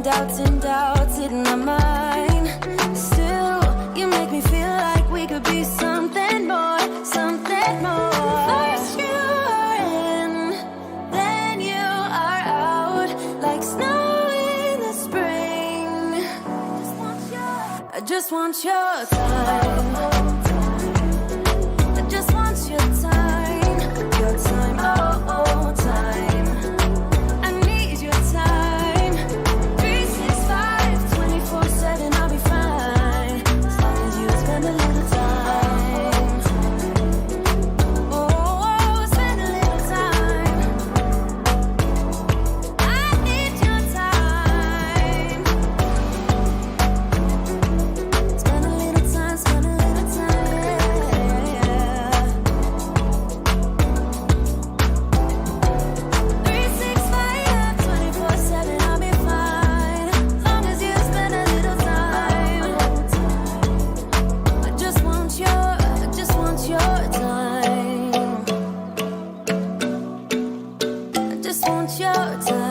doubts in my mind. Still, you make me feel like we could be something more, something more. First you are in, then you are out, like snow in the spring. I just want your time. I just want your time, oh, time. I need your time. 365, 24/7, I'll be fine, as long as you spend a little time. Oh, spend a little time. I need your time. Spend a little time, spend a little time, yeah. 365, 24/7, I'll be fine, as long as you spend a little time. I just want your time. I just want your time.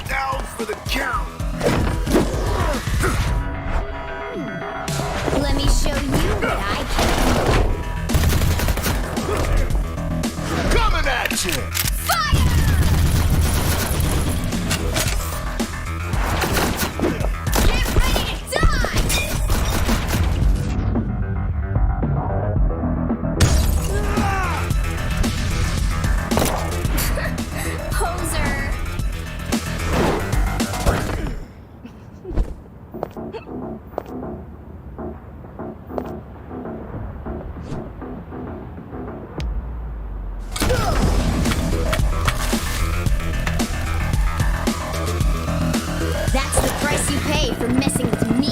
Down for the count. Let me show you what I can Coming at you. Fire! Get ready to die! Poser. That's the price you pay for messing with me.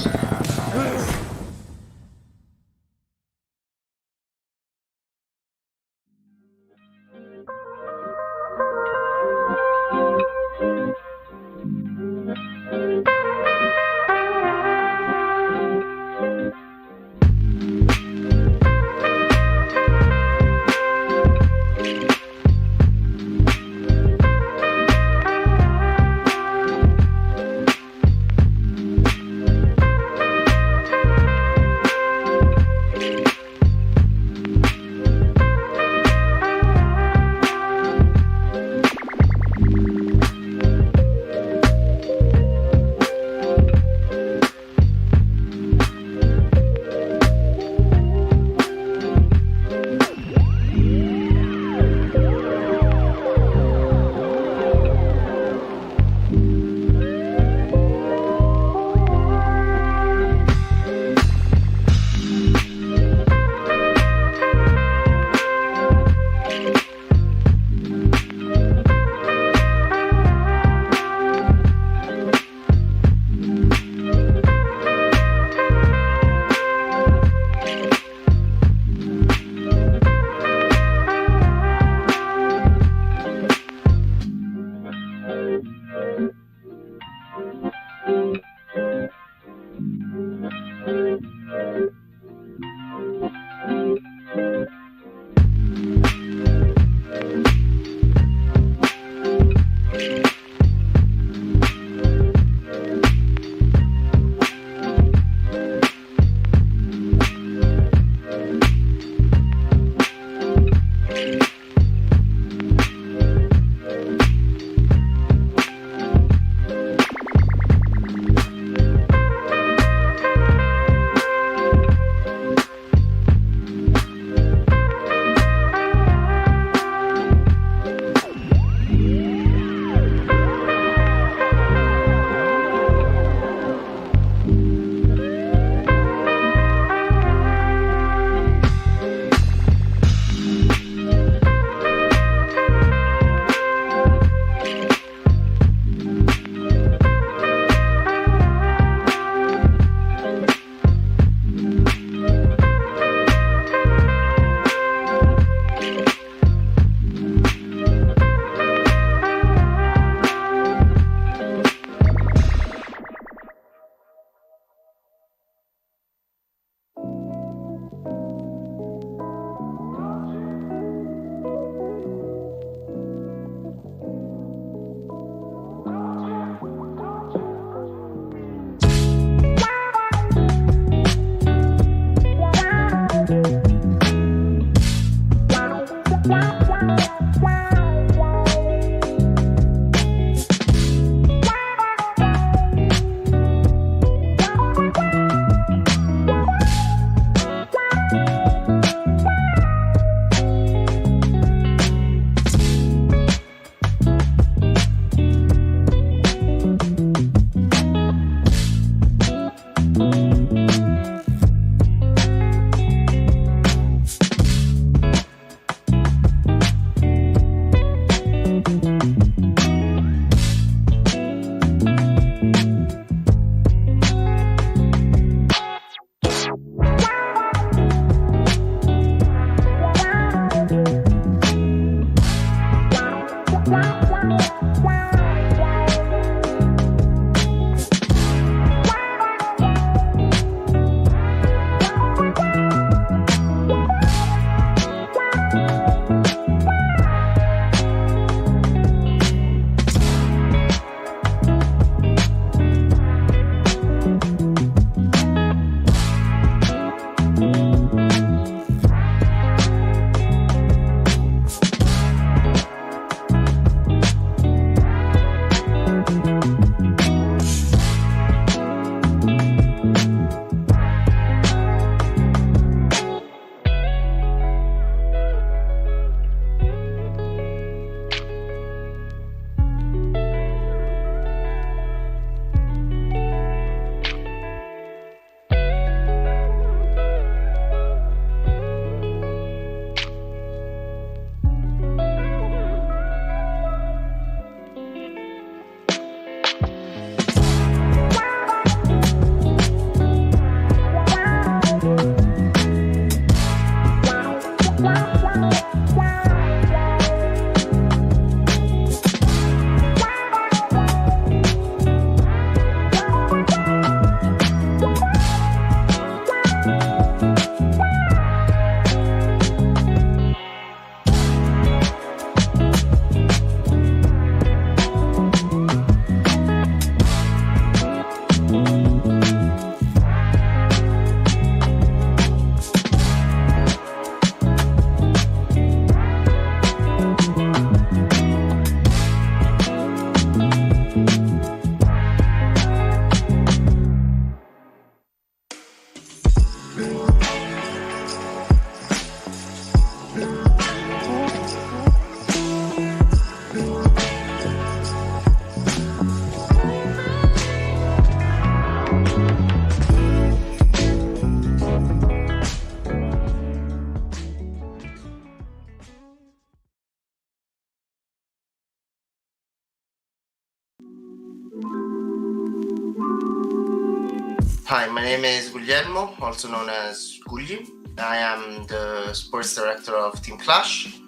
Hi, my name is Guglielmo, also known as Gulli. I am the sports director of Team QLASH,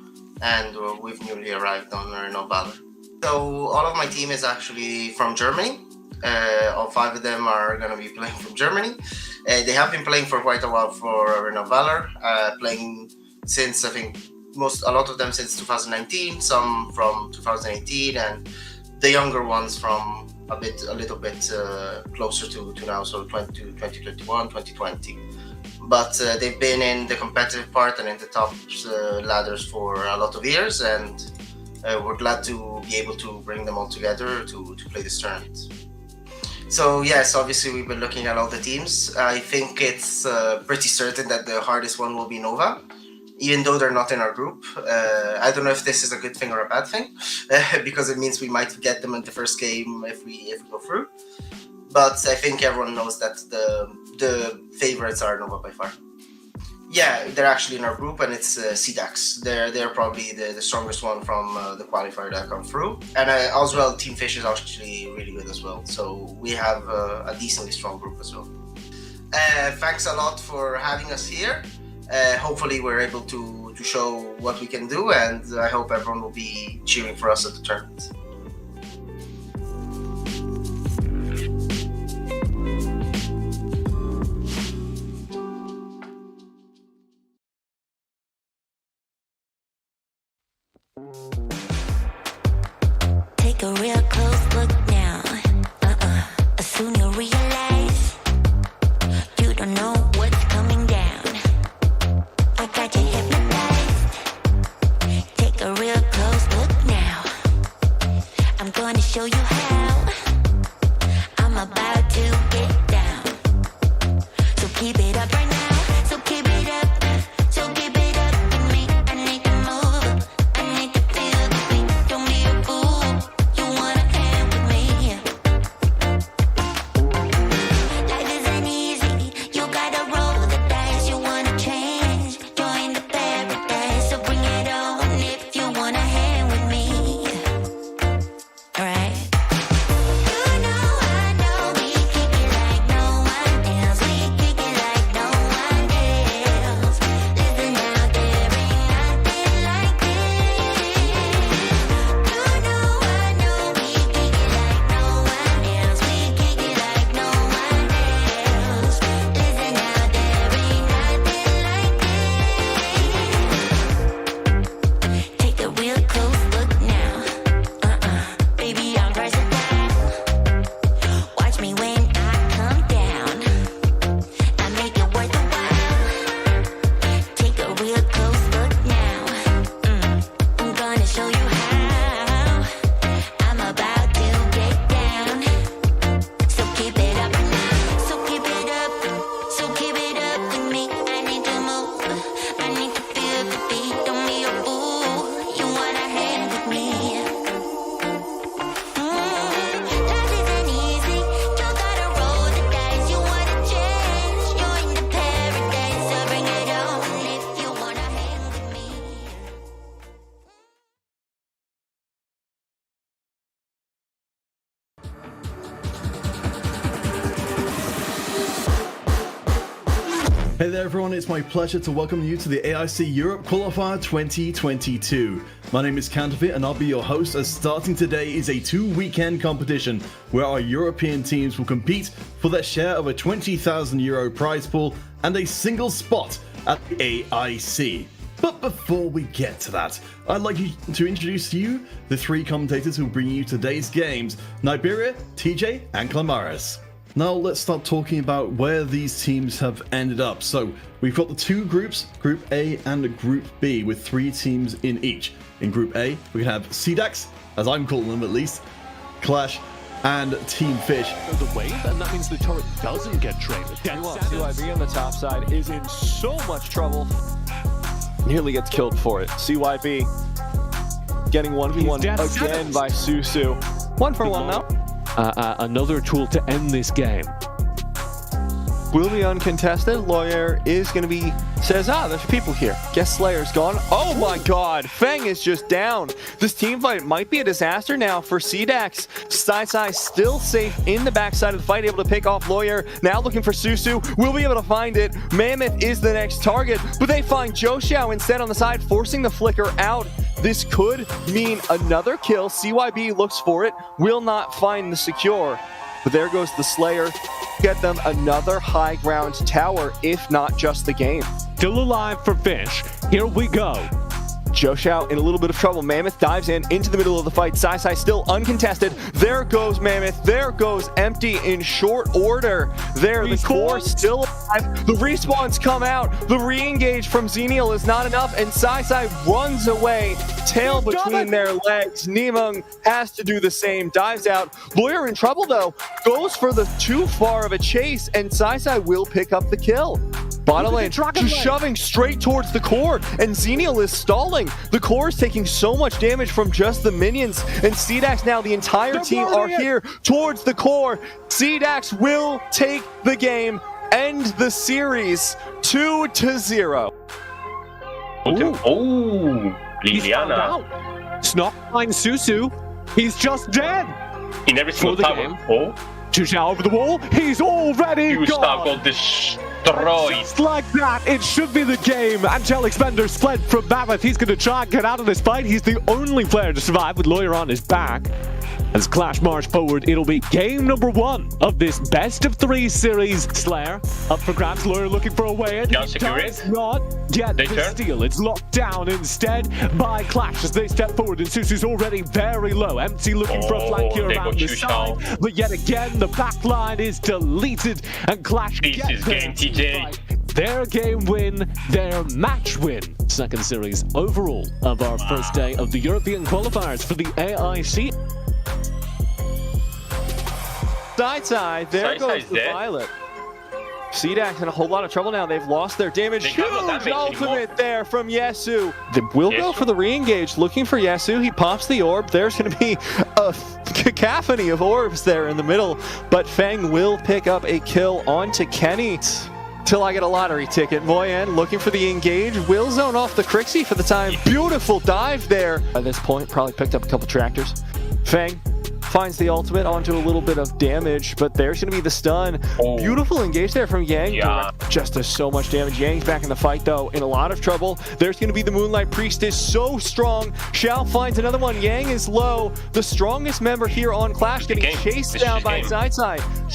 and we've newly arrived on Renault Valor. So all of my team is actually from Germany. All 5 of them are going to be playing from Germany. They have been playing for quite a while for Renault Valor, playing since, I think, a lot of them since 2019, some from 2018, and the younger ones from a little bit closer to now, so 2021, 2020. But they've been in the competitive part and in the top ladders for a lot of years, and we're glad to be able to bring them all together to play this tournament. So yes, obviously we've been looking at all the teams. I think it's pretty certain that the hardest one will be Nova, even though they're not in our group. I don't know if this is a good thing or a bad thing, because it means we might get them in the first game if we go through. But I think everyone knows that the favorites are Nova by far. Yeah, they're actually in our group, and it's CDAX. They're probably the strongest one from the qualifier that come through. And as well, Team Fish is actually really good as well. So we have a decently strong group as well. Thanks a lot for having us here. Hopefully we're able to show what we can do, and I hope everyone will be cheering for us at the tournament. Take a real close look now. Soon you'll realize you don't know what's coming down. I got you hypnotized. Take a real close look now. I'm going to show you how. I'm about to get down. So keep it up right now. So keep it up. So keep it up with me. I need to move. I need to feel the beat. Don't be a fool. You want a hand with me. Life isn't easy. You gotta roll the dice. You wanna change. Join the paradise. So bring it on if you want a hand with me. Alright. Hey there everyone, it's my pleasure to welcome you to the AIC Europe Qualifier 2022. My name is Counterfeit and I'll be your host, as starting today is a 2-weekend competition where our European teams will compete for their share of a €20,000 prize pool and a single spot at the AIC. But before we get to that, I'd like to introduce to you the 3 commentators who will bring you today's games: Niberia, TJ and Clamaris. Now let's start talking about where these teams have ended up. So we've got the 2 groups, Group A and Group B, with 3 teams in each. In Group A, we can have CDAX, as I'm calling them at least, QLASH, and Team Fish. The wave, and that means the turret doesn't get traded. CYB on the top side is in so much trouble. Nearly gets killed for it. CYB getting 1v1 again by Susu. 1 for 1 now. Another tool to end this game. Will be uncontested. Lawyer is going to be, says, there's people here. Guess Slayer's gone. Oh my god, Feng is just down. This team fight might be a disaster now for CDAX. Sai still safe in the backside of the fight, able to pick off Lawyer. Now looking for Susu. Will be able to find it. Mammoth is the next target, but they find Joshua instead on the side, forcing the flicker out. This could mean another kill. CYB looks for it, will not find the secure. But there goes the Slayer. Get them another high ground tower, if not just the game. Still alive for Fish. Here we go. Joshua in a little bit of trouble. Mammoth dives into the middle of the fight. Sai still uncontested. There goes Mammoth. There goes Empty in short order. There, the core still alive. The respawns come out. The re-engage from Xenial is not enough, and Sai runs away, tail between their legs. Nemung has to do the same. Dives out. Lawyer in trouble though. Goes for the too far of a chase, and Sai will pick up the kill. Bottom lane just shoving straight towards the core, and Xenial is stalling. The core is taking so much damage from just the minions, and CDAX now, the entire team are here towards the core. CDAX will take the game, end the series 2-0. Oh, Liliana. Snot finds Susu. He's just dead. In every single tower. Oh. Joshua over the wall. He's already Gustav gone. got destroyed. Just like that, it should be the game. Angelic Spender fled from Mammoth. He's going to try and get out of this fight. He's the only player to survive with Lawyer on his back. As Clash march forward, it'll be game number 1 of this best of 3 series. Slayer up for grabs. Lawyer looking for a way in. Can't secure it. Not yet. The steal. It's locked down instead by Clash as they step forward, and Susu's already very low. Empty looking for a flank here around the side. But yet again, the back line is deleted, and Clash This is game TJ. Their game win, their match win. Second series overall of our first day of the European qualifiers for the AIC. Side, there goes the Violet. CDAX in a whole lot of trouble now. They've lost their damage. Huge ultimate there from Yesu. They will go for the re-engage, looking for Yesu. He pops the orb. There's going to be a cacophony of orbs there in the middle, but Feng will pick up a kill onto Kenny. Till I get a lottery ticket. Moyen looking for the engage. Will zone off the Crixie for the time. Beautiful dive there. At this point, probably picked up a couple tractors. Feng finds the ultimate onto a little bit of damage, but there's going to be the stun. Beautiful engage there from Yang. Yeah. Just does so much damage. Yang's back in the fight though, in a lot of trouble. There's going to be the Moonlight Priestess, so strong. Xiao finds another one. Yang is low. The strongest member here on Clash getting chased down by Sai.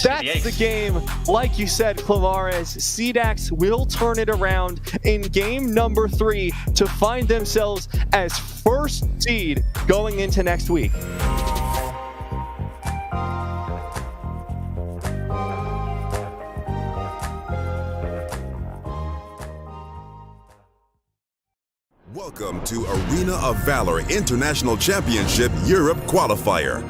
That's the game. Like you said, Clamaris, CDAX will turn it around in game number 3 to find themselves as first seed going into next week. Welcome to Arena of Valor International Championship Europe Qualifier.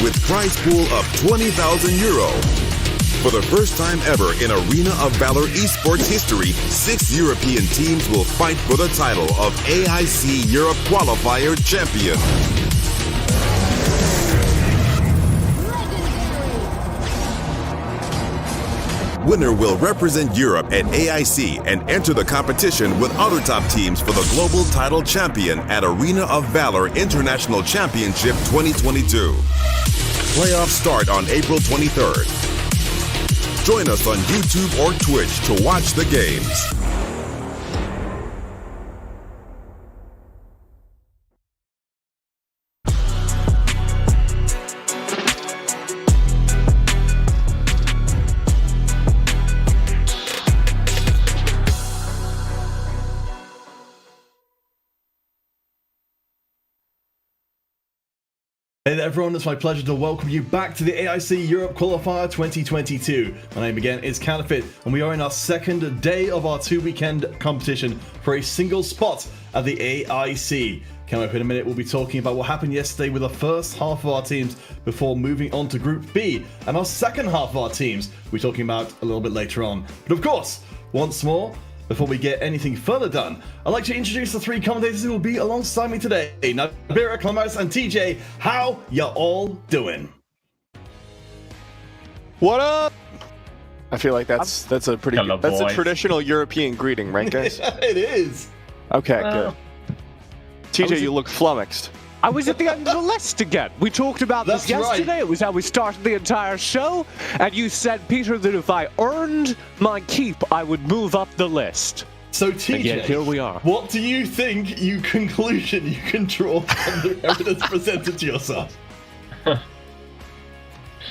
With prize pool of €20,000. For the first time ever in Arena of Valor Esports history, 6 European teams will fight for the title of AIC Europe Qualifier Champion. Winner will represent Europe at AIC and enter the competition with other top teams for the Global Title Champion at Arena of Valor International Championship 2022. Playoffs start on April 23rd. Join us on YouTube or Twitch to watch the games. Hey there everyone, it's my pleasure to welcome you back to the AIC Europe Qualifier 2022. My name again is Counterfeit, and we are in our second day of our two-weekend competition for a single spot at the AIC. Coming up in a minute, we'll be talking about what happened yesterday with the first half of our teams before moving on to Group B, and our second half of our teams we'll be talking about a little bit later on. But of course, once more, before we get anything further done, I'd like to introduce the three commentators who will be alongside me today. Nabira, Clemens, and TJ, how ya all doing? What up? I feel like that's a pretty Hello, that's boys. a traditional European greeting, right, guys? Yeah, it is. Okay, good. TJ, you look flummoxed. I was at the end of the list again. We talked about this That's right. yesterday. It was how we started the entire show. And you said, Peter, that if I earned my keep, I would move up the list. So TJ, And yet here we are. What do you think conclusion you can draw from the evidence presented to yourself?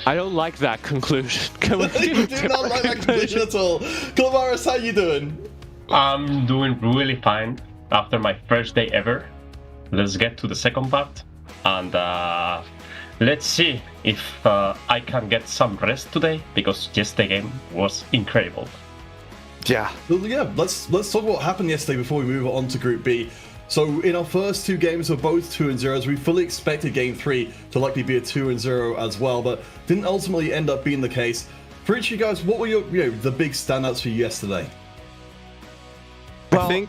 I don't like that conclusion. Can we You do not like that conclusion at all. Clemens, how you doing? I'm doing really fine after my first day ever. Let's get to the second part, and let's see if I can get some rest today, because yesterday's game was incredible. Yeah. Well, yeah, let's talk about what happened yesterday before we move on to Group B. So in our first two games, we're both 2-0. We fully expected Game 3 to likely be a 2-0 as well, but didn't ultimately end up being the case. For each of you guys, what were your the big standouts for you yesterday? Well,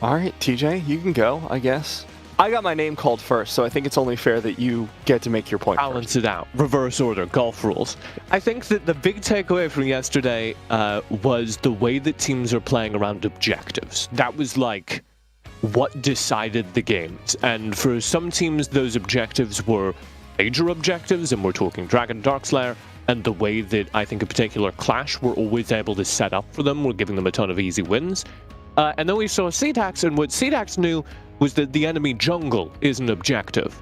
all right, TJ, you can go, I guess. I got my name called first, so I think it's only fair that you get to make your point Balance first. it out. Reverse order. Golf rules. I think that the big takeaway from yesterday was the way that teams are playing around objectives. That was like what decided the games. And for some teams, those objectives were major objectives, and we're talking Dragon Darkslayer, and the way that I think in particular Clash were always able to set up for them, were giving them a ton of easy wins. And then we saw CDAX, and what CDAX knew was that the enemy jungle is an objective.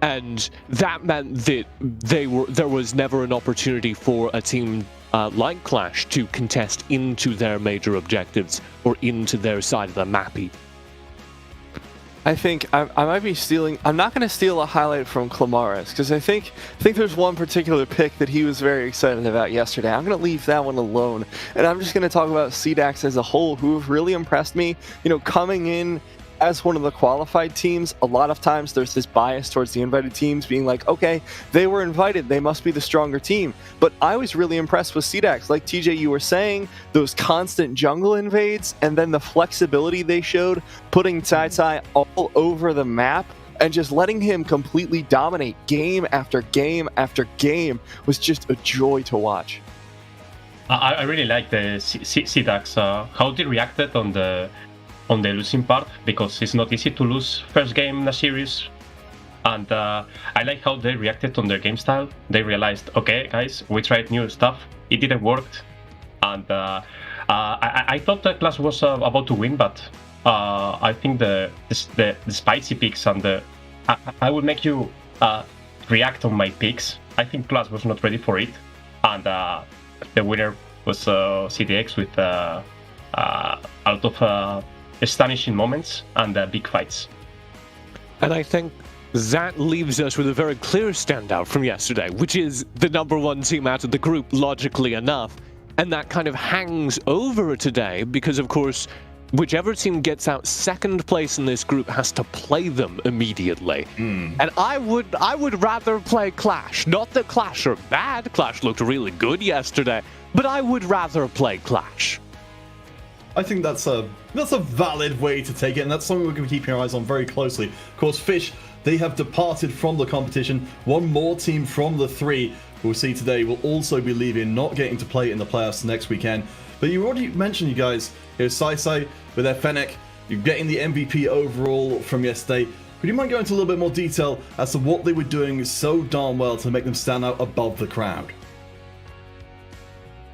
And that meant that there was never an opportunity for a team like Clash to contest into their major objectives or into their side of the map even. I think I might be stealing. I'm not going to steal a highlight from Clamaris, because I think there's one particular pick that he was very excited about yesterday. I'm going to leave that one alone, and I'm just going to talk about CDAX as a whole, who have really impressed me. You know, coming in as one of the qualified teams, a lot of times there's this bias towards the invited teams being like, okay, they were invited, they must be the stronger team. But I was really impressed with CDAX. Like TJ, you were saying, those constant jungle invades, and then the flexibility they showed, putting Tai all over the map and just letting him completely dominate game after game after game was just a joy to watch. I really like the CDAX, how they reacted on the losing part, because it's not easy to lose first game in a series. And I like how they reacted on their game style. They realized, okay, guys, we tried new stuff. It didn't work. And I thought the class was about to win, but I think the spicy picks and I will make you react on my picks. I think class was not ready for it. And the winner was CDAX with a lot of astonishing moments and big fights. And I think that leaves us with a very clear standout from yesterday, which is the #1 team out of the group, logically enough. And that kind of hangs over today because, of course, whichever team gets out second place in this group has to play them immediately. And I would rather play Clash. Not that Clash are bad. Clash looked really good yesterday, but I would rather play Clash. I think that's a valid way to take it, and that's something we're going to be keeping our eyes on very closely. Of course, Fish, they have departed from the competition. One more team from the three we'll see today, will also be leaving, not getting to play in the playoffs next weekend. But you already mentioned, you guys, CEST with their Fennec, you're getting the MVP overall from yesterday. Would you mind going into a little bit more detail as to what they were doing so darn well to make them stand out above the crowd?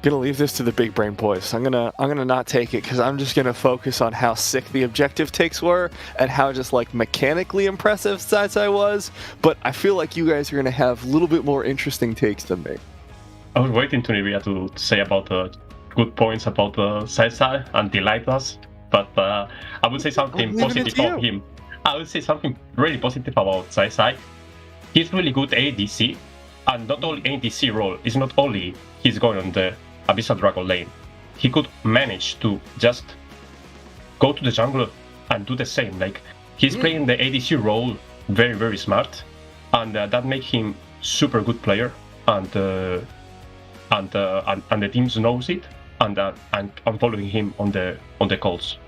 Gonna leave this to the big brain boys. I'm gonna not take it because I'm just gonna focus on how sick the objective takes were and how just like mechanically impressive CEST was. But I feel like you guys are gonna have a little bit more interesting takes than me. I was waiting to Nivea to say about good points about CEST and delight us, but I would say something positive about him. I would say something really positive about CEST. He's really good ADC, and not only ADC role. It's not only he's going on the Abyssal Dragon lane. He could manage to just go to the jungle and do the same. Like he's playing the ADC role very, very smart, and that makes him super good player. And the teams knows it, and I'm following him on the calls.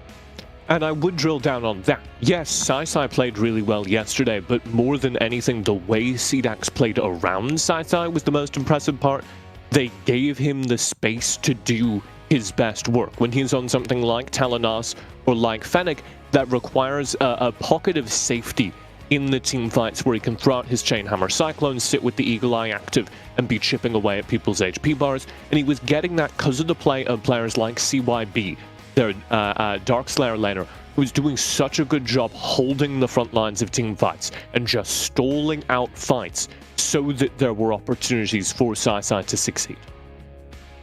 And I would drill down on that. Yes, CEST played really well yesterday, but more than anything, the way CDAX played around CEST was the most impressive part. They gave him the space to do his best work. When he's on something like Talanas or like Fennec, that requires a pocket of safety in the team fights where he can throw out his Chainhammer Cyclone, sit with the Eagle Eye active, and be chipping away at people's HP bars. And he was getting that because of the play of players like CYB, their Darkslayer laner, who's doing such a good job holding the front lines of team fights and just stalling out fights so that there were opportunities for CEST to succeed.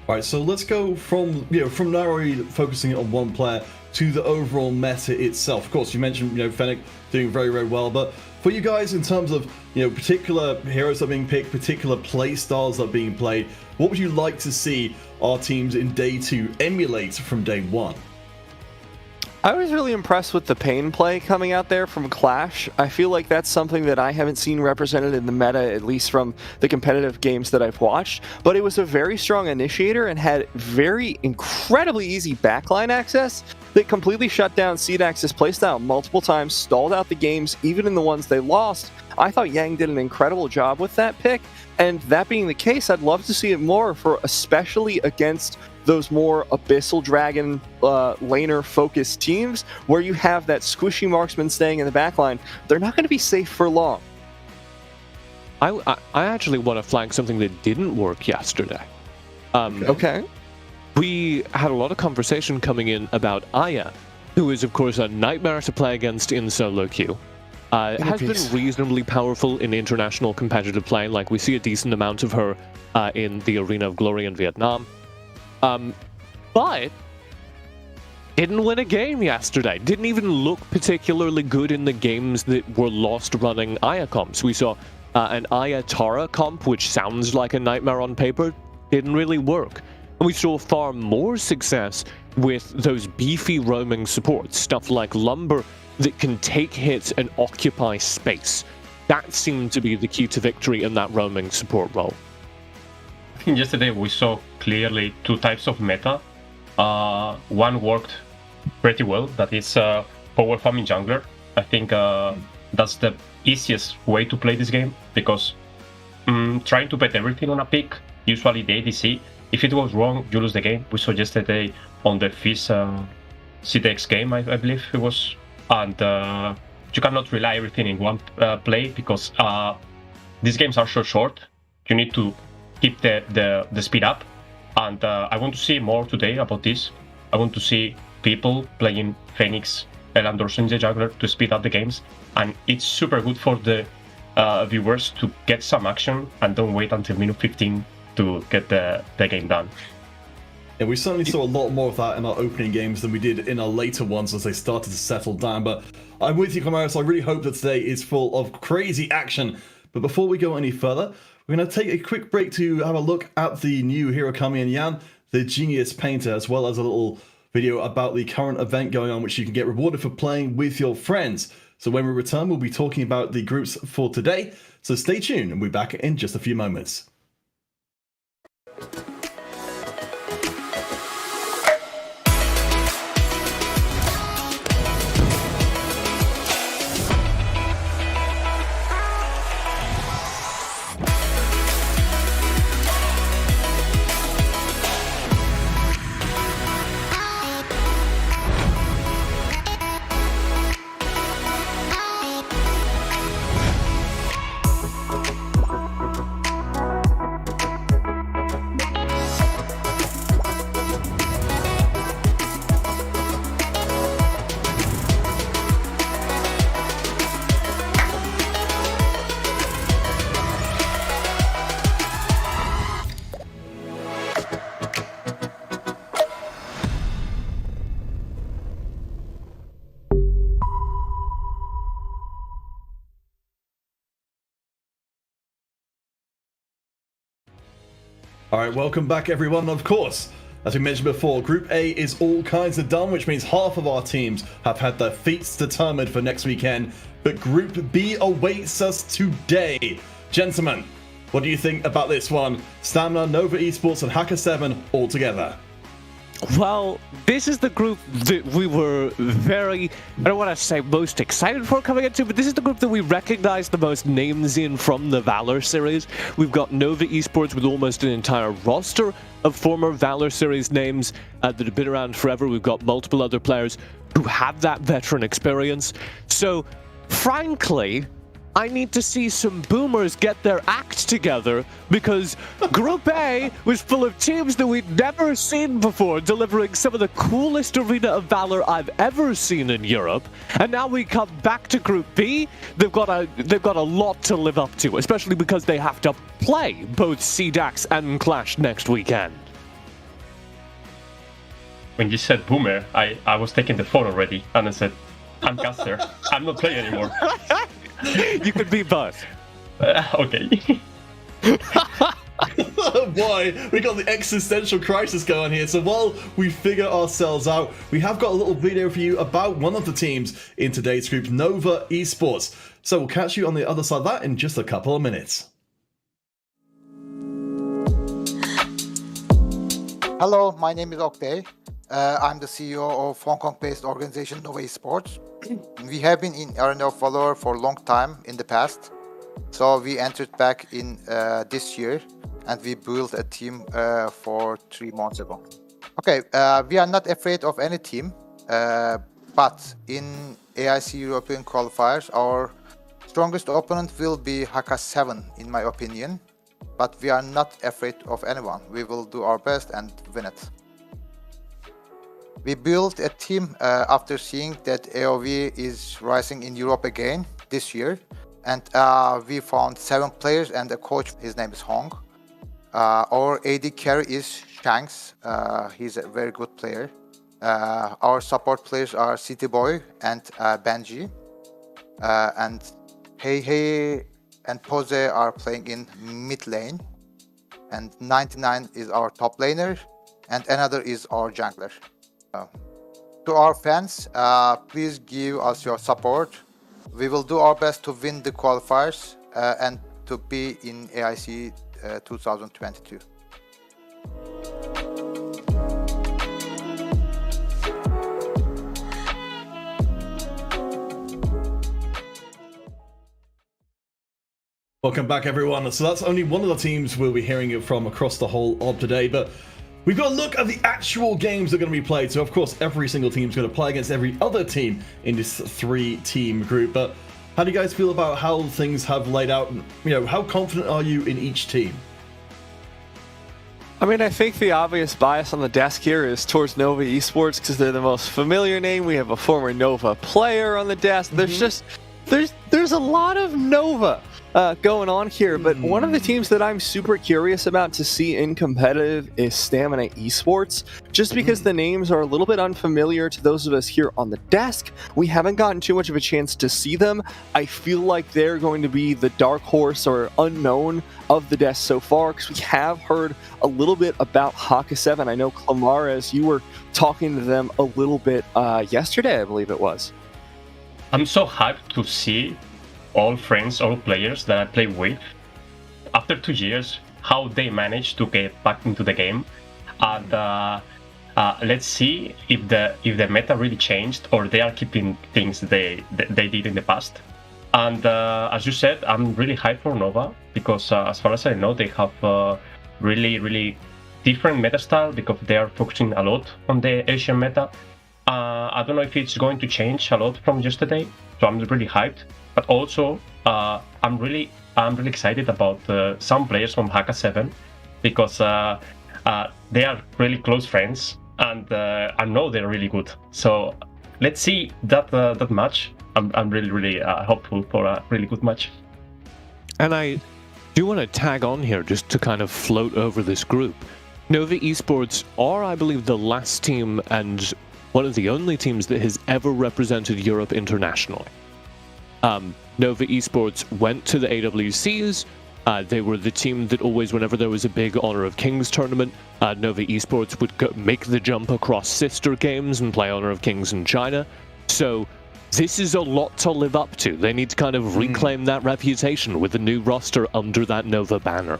All right, so let's go from narrowly focusing on one player to the overall meta itself. Of course, you mentioned Fennec doing very, very well, but for you guys, in terms of particular heroes that are being picked, particular play styles that are being played, what would you like to see our teams in day 2 emulate from day 1? I was really impressed with the Pain play coming out there from Clash. I feel like that's something that I haven't seen represented in the meta, at least from the competitive games that I've watched. But it was a very strong initiator and had very incredibly easy backline access that completely shut down CDAX's playstyle multiple times, stalled out the games, even in the ones they lost. I thought Yang did an incredible job with that pick. And that being the case, I'd love to see it more, for especially against those more Abyssal Dragon laner-focused teams where you have that squishy marksman staying in the backline. They're not going to be safe for long. I actually want to flag something that didn't work yesterday. Okay. We had a lot of conversation coming in about Aya, who is, of course, a nightmare to play against in solo queue. Has been reasonably powerful in international competitive play. Like, we see a decent amount of her in the Arena of Glory in Vietnam. But didn't win a game yesterday. Didn't even look particularly good in the games that were lost running Aya comps. We saw an Aya Tara comp, which sounds like a nightmare on paper, didn't really work. And we saw far more success with those beefy roaming supports, stuff like Lumber, that can take hits and occupy space. That seemed to be the key to victory in that roaming support role. I think yesterday we saw clearly two types of meta. One worked pretty well, that is power farming jungler. I think that's the easiest way to play this game, because trying to bet everything on a pick, usually the ADC, if it goes wrong, you lose the game. We saw yesterday on the FaZe CDAX game, I believe it was, and you cannot rely everything in one play, because these games are so short. You need to keep the speed up, and I want to see more today about this. I want to see people playing Phoenix, Elandor, Sunjay jungler to speed up the games, and it's super good for the viewers to get some action and don't wait until minute 15 to get the game done. Yeah, we certainly saw a lot more of that in our opening games than we did in our later ones as they started to settle down. But I'm with you, Camaros. I really hope that today is full of crazy action. But before we go any further, we're going to take a quick break to have a look at the new hero coming in, Yan, the Genius Painter, as well as a little video about the current event going on, which you can get rewarded for playing with your friends. So when we return, we'll be talking about the groups for today. So stay tuned, and we'll be back in just a few moments. All right, welcome back, everyone. Of course, as we mentioned before, Group A is all kinds of done, which means half of our teams have had their fates determined for next weekend. But Group B awaits us today. Gentlemen, what do you think about this one? STMN, Nova Esports, and Haka 7 all together. Well, this is the group that we were very, I don't want to say most excited for coming into, but this is the group that we recognize the most names in from the Valor series. We've got Nova Esports with almost an entire roster of former Valor series names that have been around forever. We've got multiple other players who have that veteran experience. So, frankly, I need to see some boomers get their act together, because Group A was full of teams that we'd never seen before, delivering some of the coolest Arena of Valor I've ever seen in Europe. And now we come back to Group B, they've got a lot to live up to, especially because they have to play both CDAX and QLASH next weekend. When you said boomer, I was taking the phone already, and I said, I'm caster. I'm not playing anymore. You could be both. Okay. Boy, we got the existential crisis going here. So while we figure ourselves out, we have got a little video for you about one of the teams in today's group, Nova Esports. So we'll catch you on the other side of that in just a couple of minutes. Hello, my name is Oktay. I'm the CEO of Hong Kong-based organization Nova Esports. We have been in Arena of Valor for a long time in the past. So we entered back in this year, and we built a team for 3 months ago. Okay, we are not afraid of any team, but in AIC European qualifiers, our strongest opponent will be Haka 7, in my opinion. But we are not afraid of anyone. We will do our best and win it. We built a team after seeing that AOV is rising in Europe again this year. And we found 7 players and a coach. His name is Hong. Our AD carry is Shanks. He's a very good player. Our support players are City Boy and Benji. And Hey and Pose are playing in mid lane. And 99 is our top laner. And another is our jungler. To our fans, please give us your support. We will do our best to win the qualifiers and to be in AIC 2022. Welcome back, everyone. So that's only one of the teams we'll be hearing it from across the whole of today, but we've got a look at the actual games that are going to be played. So, of course, every single team is going to play against every other team in this 3-team group. But how do you guys feel about how things have laid out? You know, how confident are you in each team? I mean, I think the obvious bias on the desk here is towards Nova Esports because they're the most familiar name. We have a former Nova player on the desk. There's just there's a lot of Nova going on here, but one of the teams that I'm super curious about to see in competitive is Tournamet Esports, just because the names are a little bit unfamiliar to those of us here on the desk. We haven't gotten too much of a chance to see them. I feel like they're going to be the dark horse or unknown of the desk so far, because we have heard a little bit about Haka 7. I know Clamares, you were talking to them a little bit yesterday, I believe it was. I'm so hyped to see all friends, all players that I play with after 2 years, how they managed to get back into the game, and let's see if the meta really changed or they are keeping things they did in the past. And as you said, I'm really hyped for Nova because as far as I know, they have really different meta style because they are focusing a lot on the Asian meta. I don't know if it's going to change a lot from yesterday, so I'm really hyped. But also, I'm really excited about some players from Haka 7 because they are really close friends, and I know they're really good. So let's see that match. I'm really hopeful for a really good match. And I do want to tag on here just to kind of float over this group. Nova Esports are, I believe, the last team and one of the only teams that has ever represented Europe internationally. Nova Esports went to the AWCs, They were the team that always, whenever there was a big Honor of Kings tournament, Nova Esports would make the jump across sister games and play Honor of Kings in China. So this is a lot to live up to. They need to kind of reclaim that reputation with a new roster under that Nova banner.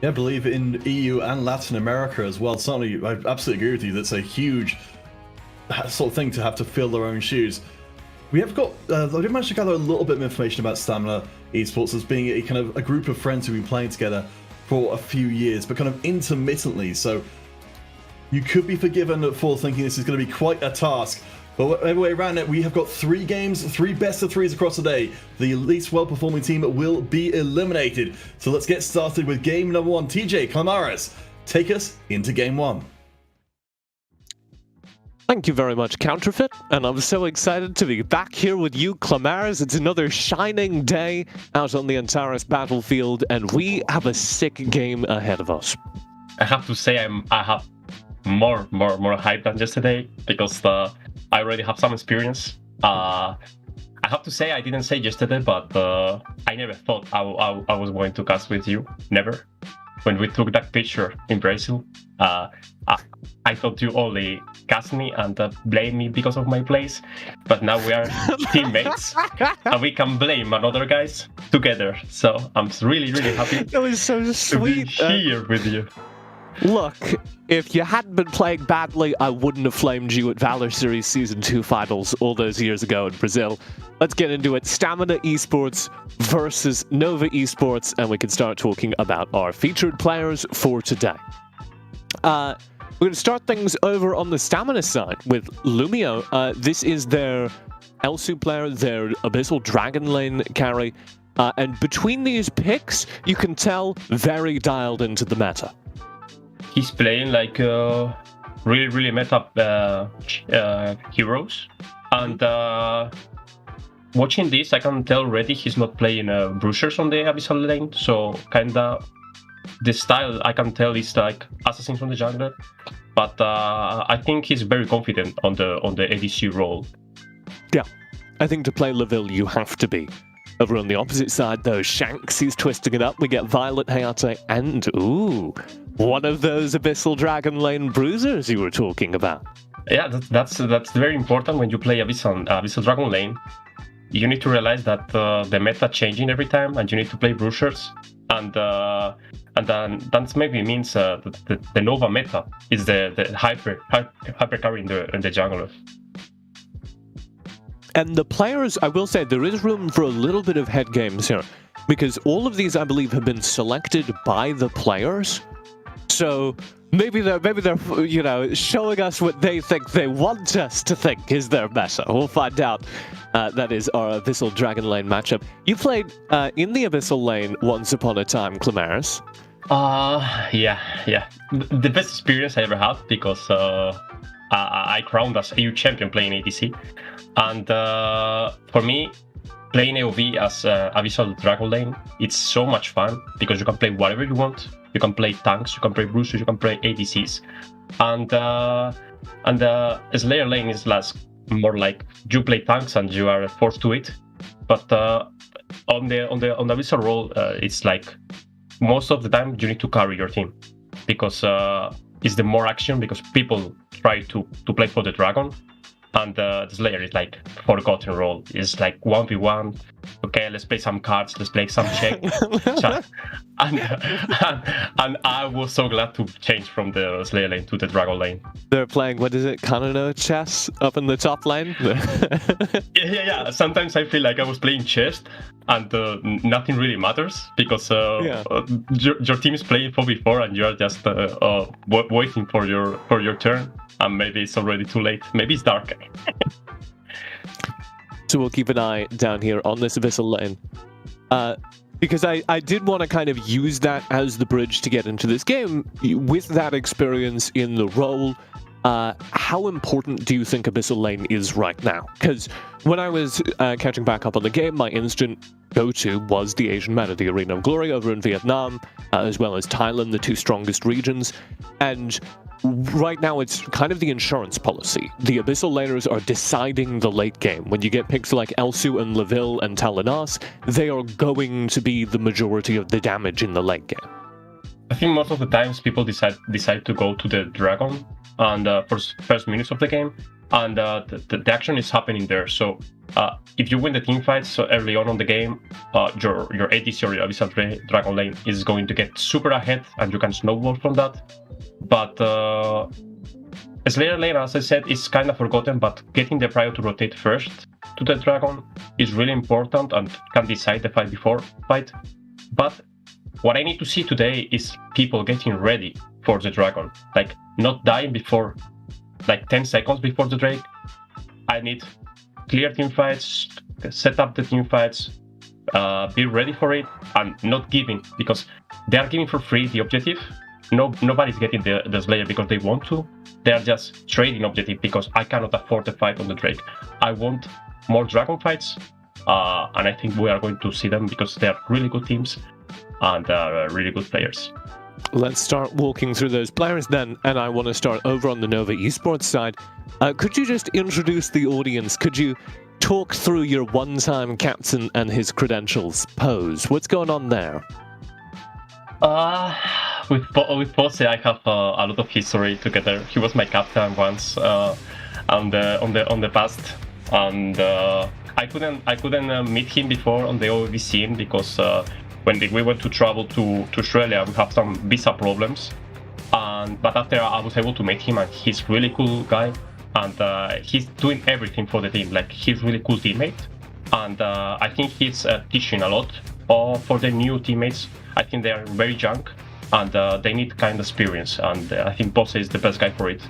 Yeah, I believe in EU and Latin America as well. Certainly, I absolutely agree with you. That's a huge sort of thing to have to fill their own shoes. We have got, I did manage to gather a little bit of information about Stamina Esports as being a kind of a group of friends who've been playing together for a few years, but kind of intermittently. So you could be forgiven for thinking this is going to be quite a task. But whatever way around it, we have got 3 games, 3 best of 3s across the day. The least well-performing team will be eliminated. So let's get started with game number 1. TJ Clamaris, take us into game 1. Thank you very much, Counterfeit, and I'm so excited to be back here with you, Clamaris. It's another shining day out on the Antares battlefield, and we have a sick game ahead of us. I have to say I have more hype than yesterday because I already have some experience. I have to say I didn't say yesterday, but I never thought I was going to cast with you. Never. When we took that picture in Brazil, I thought you only cast me and blame me because of my plays, but now we are teammates and we can blame another guys together. So I'm really happy. That was so sweet. To be here with you. Look, if you hadn't been playing badly, I wouldn't have flamed you at Valor Series Season 2 finals all those years ago in Brazil. Let's get into it. Stamina Esports versus Nova Esports, and we can start talking about our featured players for today. We're going to start things over on the Stamina side with Lumio. This is their Elsu player, their Abyssal Dragon Lane carry, and between these picks, you can tell very dialed into the meta. He's playing like really meta heroes, and watching this, I can tell already he's not playing Bruisers on the Abyssal lane, so kinda the style I can tell is like Assassins on the jungler, but I think he's very confident on the ADC role. Yeah, I think to play Leville you have to be. Over on the opposite side though, Shanks is twisting it up. We get Violet, Hayate, and ooh, one of those Abyssal Dragon Lane bruisers you were talking about. Yeah, that's very important when you play Abyssal Dragon Lane. You need to realize that the meta changing every time, and you need to play bruisers, and then that maybe means the Nova meta is the hyper carry in the jungler. And the players, I will say, there is room for a little bit of head games here, because all of these, I believe, have been selected by the players. So maybe they're you know, showing us what they think they want us to think is their meta. We'll find out. That is our Abyssal Dragon Lane matchup. You played in the Abyssal Lane once upon a time, Clamaris. Yeah. The best experience I ever had, because I crowned as EU champion playing ADC. And for me, playing AoV as Abyssal Dragon Lane, it's so much fun because you can play whatever you want. You can play tanks, you can play bruisers, you can play ADCs, and Slayer lane is more like you play tanks and you are forced to it. But on the Abyssal role, it's like most of the time you need to carry your team because it's the more action, because people try to play for the dragon. And the Slayer is like forgotten role. It's like 1v1. Okay, let's play some cards. Let's play some check. and I was so glad to change from the Slayer lane to the Dragon lane. They're playing, what is it, Kanano chess up in the top lane? Yeah. Sometimes I feel like I was playing chess and nothing really matters because your team is playing 4v4 and you are just waiting for your turn. And maybe it's already too late. Maybe it's dark. So we'll keep an eye down here on this Abyssal lane. Because I did want to kind of use that as the bridge to get into this game. With that experience in the role, how important do you think Abyssal lane is right now? Because when I was catching back up on the game, my instant go-to was the Asian meta, the Arena of Glory over in Vietnam, as well as Thailand, the two strongest regions. And right now it's kind of the insurance policy. The Abyssal laners are deciding the late game. When you get picks like Elsu and Leville and Talanas, they are going to be the majority of the damage in the late game. I think most of the times people decide to go to the Dragon and for first minutes of the game, and the action is happening there. So if you win the team fights so early on the game, your ADC or your Abyssal Dragon lane is going to get super ahead, and you can snowball from that. But Slayer lane, as I said, is kind of forgotten, but getting the Prio to rotate first to the Dragon is really important and can decide the fight before fight. But what I need to see today is people getting ready for the Dragon, like not dying before, like 10 seconds before the Drake. I need clear team fights, set up the team fights, be ready for it, and not giving, because they are giving for free the objective. Nobody's getting the Slayer because they want to. They are just trading objective because I cannot afford the fight on the Drake. I want more Dragon fights, and I think we are going to see them because they are really good teams and really good players. Let's start walking through those players then, and I want to start over on the Nova Esports side. Could you just introduce the audience? Could you talk through your one-time captain and his credentials? Pose, what's going on there? With Pose, I have a lot of history together. He was my captain once on the past, and I couldn't meet him before on the OEV scene because when we went to travel to Australia, we have some visa problems. But after I was able to meet him, and he's really cool guy, and he's doing everything for the team. Like, he's really cool teammate, and I think he's teaching a lot for the new teammates. I think they are very young, and they need kind of experience, and I think Pose is the best guy for it.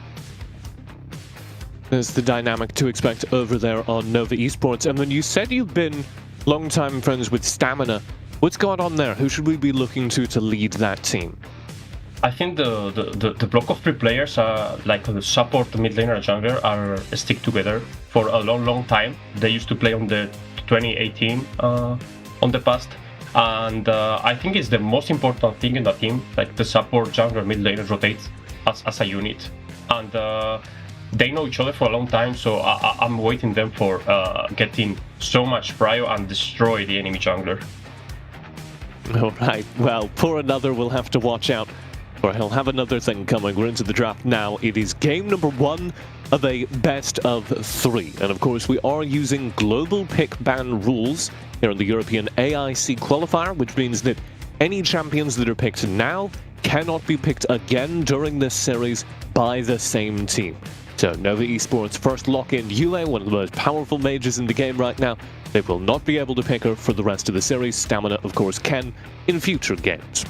There's the dynamic to expect over there on Nova Esports. And then you said you've been long-time friends with Stamina. What's going on there? Who should we be looking to lead that team? I think the block of 3 players, like the support, mid laner, and jungler, are stick together for a long time. They used to play on the 2018 on the past, and I think it's the most important thing in the team. Like, the support, jungler, mid laner rotate as a unit, and they know each other for a long time. So I'm waiting them for getting so much prio and destroy the enemy jungler. Alright, well, poor another will have to watch out, or he'll have another thing coming. We're into the draft now. It is game number 1 of a best of 3. And of course, we are using global pick ban rules here in the European AIC qualifier, which means that any champions that are picked now cannot be picked again during this series by the same team. So Nova Esports first lock in Yue, one of the most powerful mages in the game right now. They will not be able to pick her for the rest of the series. Stamina, of course, can in future games.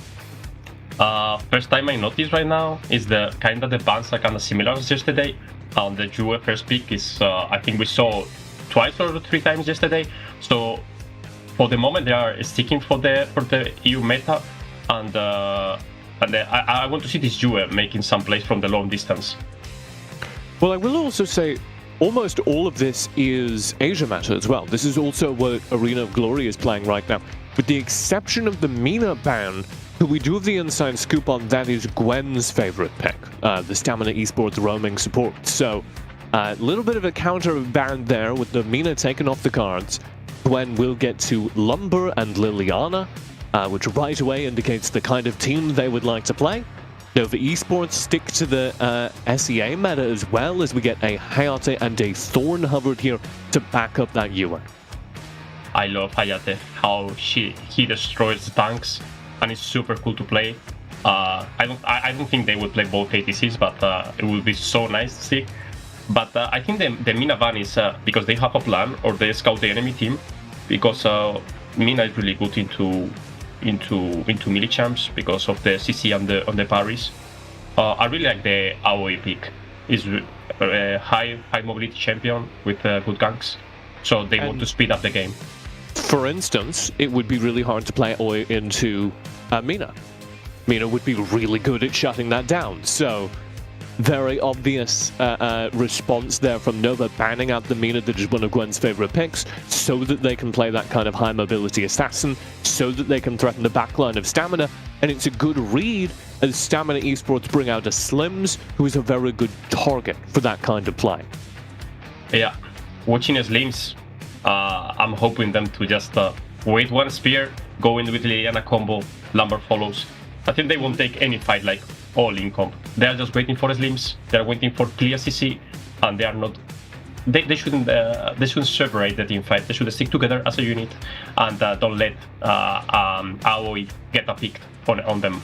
First time I noticed right now is the kind of the bans are kind of similar as yesterday. The Yue first pick is, I think we saw twice or 3 times yesterday. So for the moment they are sticking for the EU meta, and I want to see this Yue making some plays from the long distance. Well, I will also say almost all of this is Asia meta as well. This is also what Arena of Glory is playing right now. With the exception of the Mina ban, who we do have the inside scoop on, that is Gwen's favorite pick, the Stamina Esports roaming support. So a little bit of a counter ban there with the Mina taken off the cards. Gwen will get to Lumber and Liliana, which right away indicates the kind of team they would like to play. Nova Esports stick to the SEA meta as well, as we get a Hayate and a Thorn hovered here to back up that Yue. I love Hayate, how he destroys tanks, and it's super cool to play. I don't think they would play both ATCs, but it would be so nice to see. But I think the Mina ban is because they have a plan, or they scout the enemy team, because Mina is really good into melee champs because of the CC and the parries. I really like the AOE pick. Is a high mobility champion with good ganks, so they want to speed up the game. For instance, it would be really hard to play AOE into Mina. Mina would be really good at shutting that down, so very obvious response there from Nova, banning out the Mina, that is one of Gwen's favorite picks, so that they can play that kind of high mobility assassin, so that they can threaten the backline of Stamina, and it's a good read as Stamina Esports bring out a Slims, who is a very good target for that kind of play. Yeah, watching Slims, I'm hoping them to just wait one spear, go in with Liliana combo, Lumber follows. I think they won't take any fight like all in comp. They are just waiting for Slims, they are waiting for clear CC, and they are not. They shouldn't separate the team fight. They should stick together as a unit and don't let Aoi get a pick on them.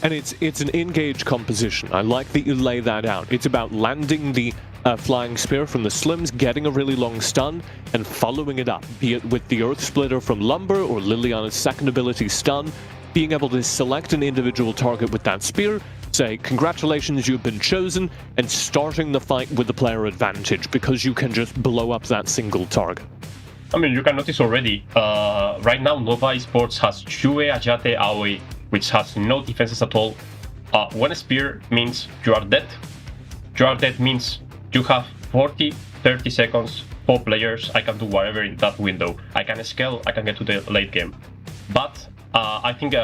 And it's an engage composition. I like that you lay that out. It's about landing the flying spear from the Slims, getting a really long stun, and following it up, be it with the Earth Splitter from Lumber or Liliana's second ability stun, being able to select an individual target with that spear, say, congratulations, you've been chosen, and starting the fight with the player advantage because you can just blow up that single target. I mean, you can notice already, right now Nova Esports has Chue, Ajate, Aoi, which has no defenses at all. One spear means you are dead. You are dead means you have 40, 30 seconds, 4 players, I can do whatever in that window. I can scale, I can get to the late game. But I think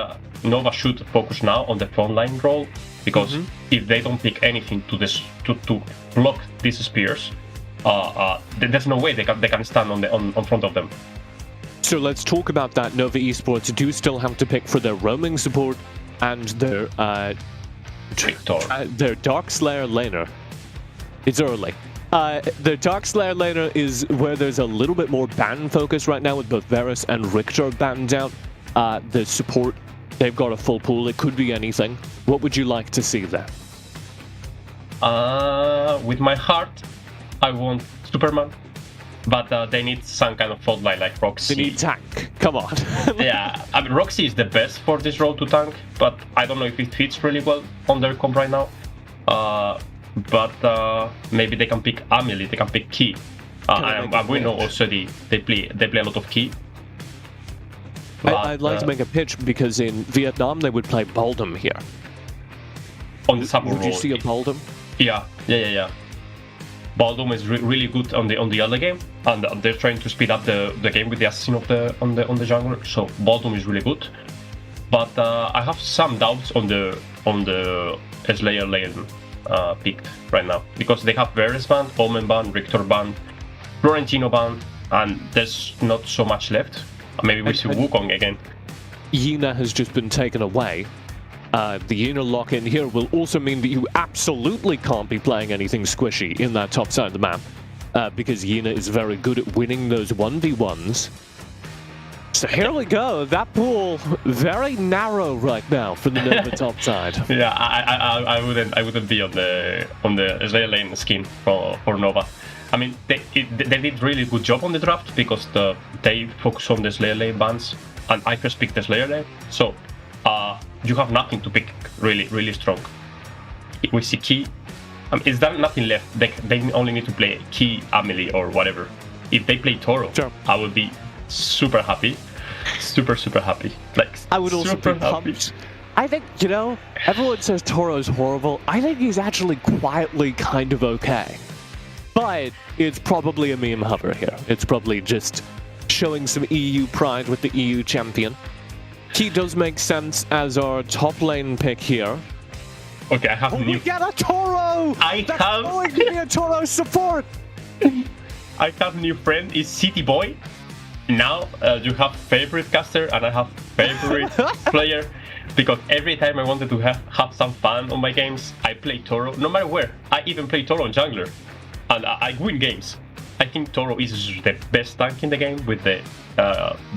Nova should focus now on the frontline role, because if they don't pick anything to block these spears, there's no way they can stand on front of them. So let's talk about that. Nova Esports do still have to pick for their roaming support and their Darkslayer laner. It's early. The Darkslayer laner is where there's a little bit more ban focus right now with both Varus and Richter banned out. The support, they've got a full pool. It could be anything. What would you like to see there? With my heart, I want Superman, but they need some kind of fault line like Roxy. They need tank. Come on. Yeah, I mean, Roxy is the best for this role to tank, but I don't know if it fits really well on their comp right now. But maybe they can pick Amelie, they can pick Key. And we know also they play a lot of Key. I'd like to make a pitch because in Vietnam they would play Baldum here. On the support role. Would you see a Baldum? Yeah. Baldum is really good on the early game, and they're trying to speed up the game with the assassin on the jungler. So Baldum is really good, but I have some doubts on the Slayer lane picked right now, because they have Varus ban, Omen ban, Richter ban, Florentino ban, and there's not so much left. Maybe we see Wukong again. Yina has just been taken away. The Yina lock-in here will also mean that you absolutely can't be playing anything squishy in that top side of the map, because Yina is very good at winning those 1v1s. So here we go. That pool very narrow right now for the Nova top side. Yeah, I wouldn't be on the Slayer lane skin for Nova. I mean, they did really good job on the draft, because they focus on the Slayer lane bans, and I first picked the Slayer lane, so you have nothing to pick really strong. We see Key. Is there nothing left? They only need to play Key, Amelie, or whatever. If they play Toro, sure, I would be super happy. Super happy. Like, I would also be pumped. I think, everyone says Toro's horrible. I think he's actually quietly kind of okay. But it's probably a meme hover here. It's probably just showing some EU pride with the EU champion. He does make sense as our top lane pick here. Okay, I have We get a Toro! That's going to be a Toro support! I have new friend, is City Boy. Now you have favorite caster and I have favorite player, because every time I wanted to have some fun on my games, I play Toro, no matter where. I even play Toro on jungler, and I win games. I think Toro is the best tank in the game with the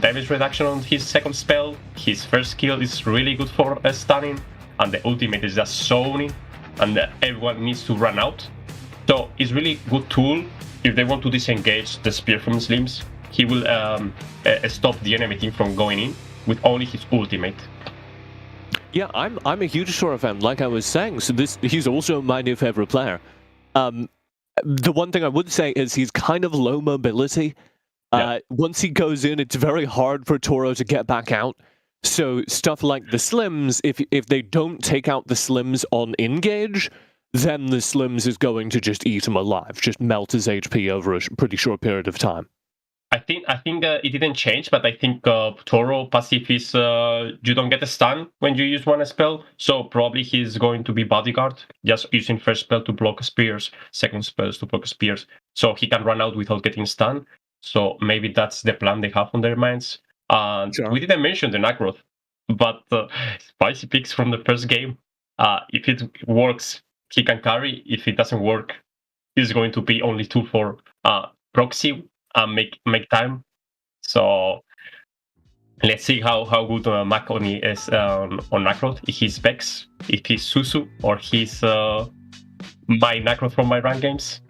damage reduction on his second spell. His first skill is really good for stunning, and the ultimate is just zoning, and everyone needs to run out. So it's really good tool if they want to disengage the spear from Slims. He will stop the enemy team from going in with only his ultimate. Yeah, I'm a huge Toro fan, like I was saying. So he's also my new favorite player. The one thing I would say is he's kind of low mobility. Once he goes in, it's very hard for Toro to get back out. So stuff like the Slims, if they don't take out the Slims on engage, then the Slims is going to just eat him alive, just melt his HP over a pretty short period of time. I think it didn't change, but I think Toro passive is you don't get a stun when you use one spell, so probably he's going to be bodyguard, just using first spell to block spears, second spells to block spears, so he can run out without getting stunned. So maybe that's the plan they have on their minds. And we didn't mention the Nacroth, but spicy picks from the first game. If it works, he can carry. If it doesn't work, he's going to be only 2 for proxy and make time. So let's see how good Makoni is on Nacroth. If he's Vex, if he's Susu, or he's my Nacroth from my rank games.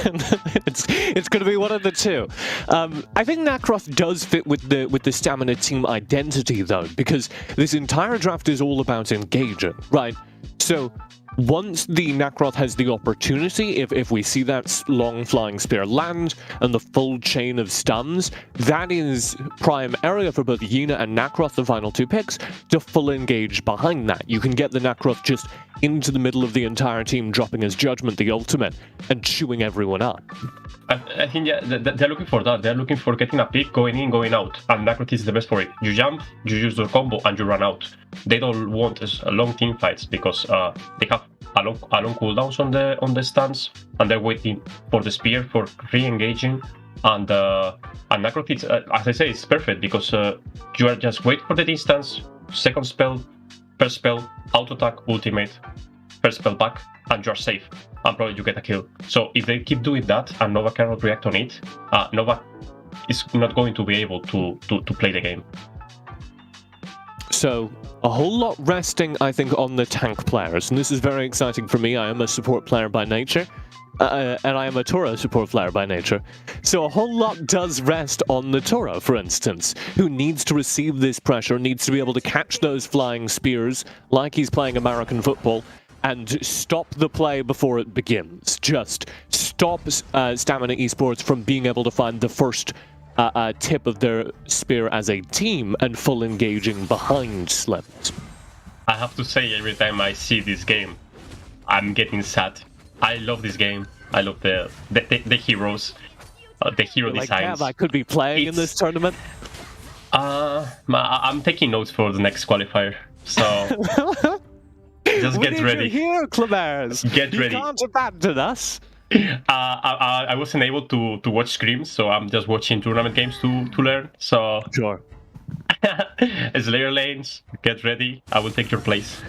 It's going to be one of the two. I think Nacroth does fit with the Stamina team identity, though, because this entire draft is all about engaging, right? So once the Nacroth has the opportunity, if we see that long flying spear land and the full chain of stuns, that is prime area for both Yuna and Nacroth, the final 2 picks, to full engage behind that. You can get the Nacroth just into the middle of the entire team, dropping his Judgment, the ultimate, and chewing everyone up. I think they're looking for that. They're looking for getting a pick, going in, going out, and Nacroth is the best for it. You jump, you use your combo, and you run out. They don't want long team fights because they have a long cooldowns on the stuns, and they're waiting for the spear for re-engaging. And Nacroth, is, as I say, it's perfect because you are just wait for the distance, second spell, first spell, auto attack, ultimate, first spell back, and you're safe. And probably you get a kill. So if they keep doing that and Nova cannot react on it, Nova is not going to be able to play the game. So a whole lot resting, I think, on the tank players, and this is very exciting for me. I am a support player by nature, and I am a Toro support player by nature. So a whole lot does rest on the Toro, for instance, who needs to receive this pressure, needs to be able to catch those flying spears like he's playing American football, and stop the play before it begins. Just stop Stamina Esports from being able to find the first tip of their spear as a team and full engaging behind Slims. I have to say, every time I see this game, I'm getting sad. I love this game. I love the heroes, the hero designs. I could be playing in this tournament. I'm taking notes for the next qualifier, so just get ready. We need you here, Clemers. Get ready. You can't abandon us. I wasn't able to watch scrims, so I'm just watching tournament games to learn. So sure. Slayer lanes, get ready. I will take your place.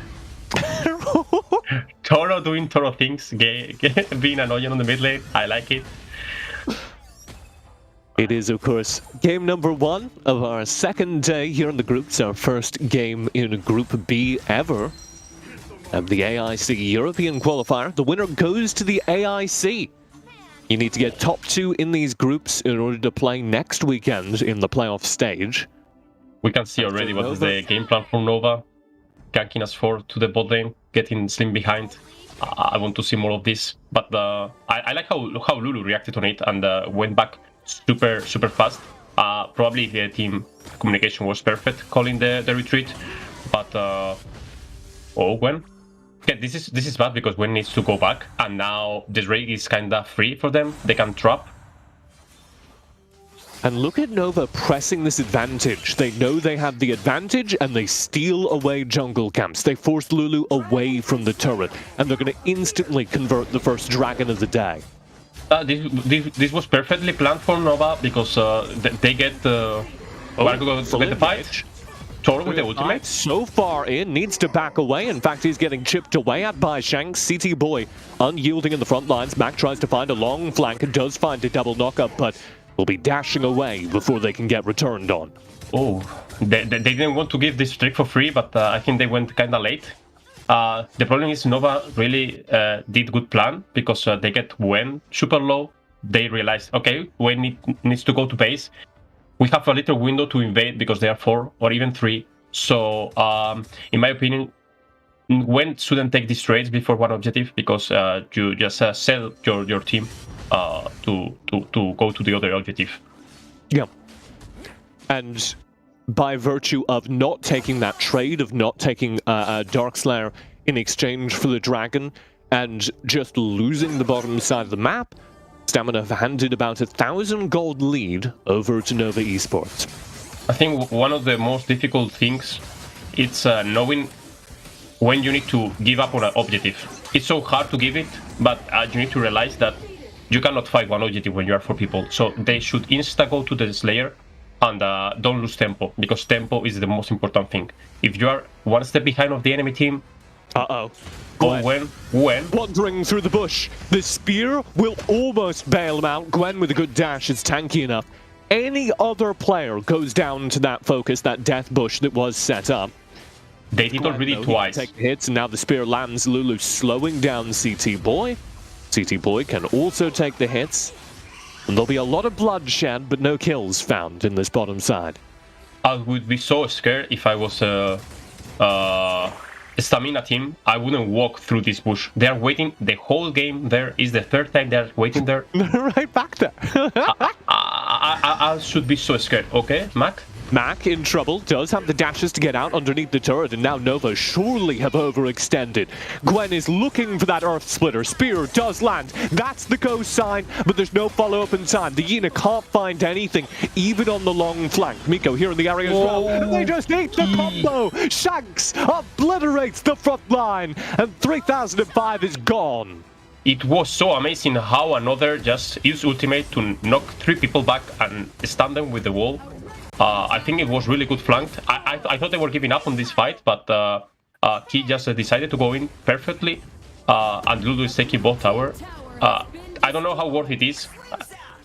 Toro doing Toro things, being annoying on the mid lane. I like it. It is, of course, game number 1 of our second day here in the group. It's our first game in Group B ever of the AIC European Qualifier. The winner goes to the AIC. You need to get top 2 in these groups in order to play next weekend in the playoff stage. We can see already what is the game plan for Nova. Ganking us 4 to the bot lane, getting Slim behind. I want to see more of this, but I like how Lulu reacted on it and went back super fast. Probably the team communication was perfect, calling the retreat, but Gwen. Okay, this is bad because Gwen needs to go back, and now the Drake is kinda free for them. They can trap. And look at Nova pressing this advantage. They know they have the advantage, and they steal away jungle camps. They force Lulu away from the turret, and they're going to instantly convert the first dragon of the day. This was perfectly planned for Nova because they get the fight. Toro with the ultimate. So far in, needs to back away. In fact, he's getting chipped away at by Shanks. CT Boy unyielding in the front lines. Mac tries to find a long flank and does find a double knockup, but will be dashing away before they can get returned on. Oh, they didn't want to give this trick for free, but I think they went kind of late. The problem is Nova really did good plan because they get Gwen super low. They realized, okay, Gwen needs to go to base. We have a little window to invade because they are 4 or even 3. So, in my opinion, Gwen shouldn't take these trades before one objective because you just sell your team to go to the other objective. Yeah. And by virtue of not taking that trade, of not taking Darkslayer in exchange for the dragon, and just losing the bottom side of the map, Stamina have handed about 1,000 gold lead over to Nova Esports. I think one of the most difficult things is knowing when you need to give up on an objective. It's so hard to give it, but you need to realize that you cannot fight one objective when you are 4 people. So they should insta-go to the Slayer and don't lose tempo, because tempo is the most important thing. If you are one step behind of the enemy team, when? Wandering through the bush. The spear will almost bail him out. Gwen with a good dash is tanky enough. Any other player goes down to that focus, that death bush that was set up. They did already twice. Take the hits, and now the spear lands. Lulu slowing down CT Boy. CT Boy can also take the hits. And there'll be a lot of bloodshed, but no kills found in this bottom side. I would be so scared if I was a Stamina team. I wouldn't walk through this bush. They are waiting the whole game there. Is the 3rd time they're waiting there. Right back there. I should be so scared. Okay, Mac? Mac in trouble, does have the dashes to get out underneath the turret, and now Nova surely have overextended. Gwen is looking for that Earth Splitter. Spear does land. That's the go sign, but there's no follow-up in time. The Yena can't find anything, even on the long flank. Miko here in the area as well, and they just eat the combo. Shanks obliterates the front line, and 3005 is gone. It was so amazing how another just used ultimate to knock 3 people back and stun them with the wall. I think it was really good flanked. I thought they were giving up on this fight, but he just decided to go in perfectly, and Lulu is taking both tower. I don't know how worth it is,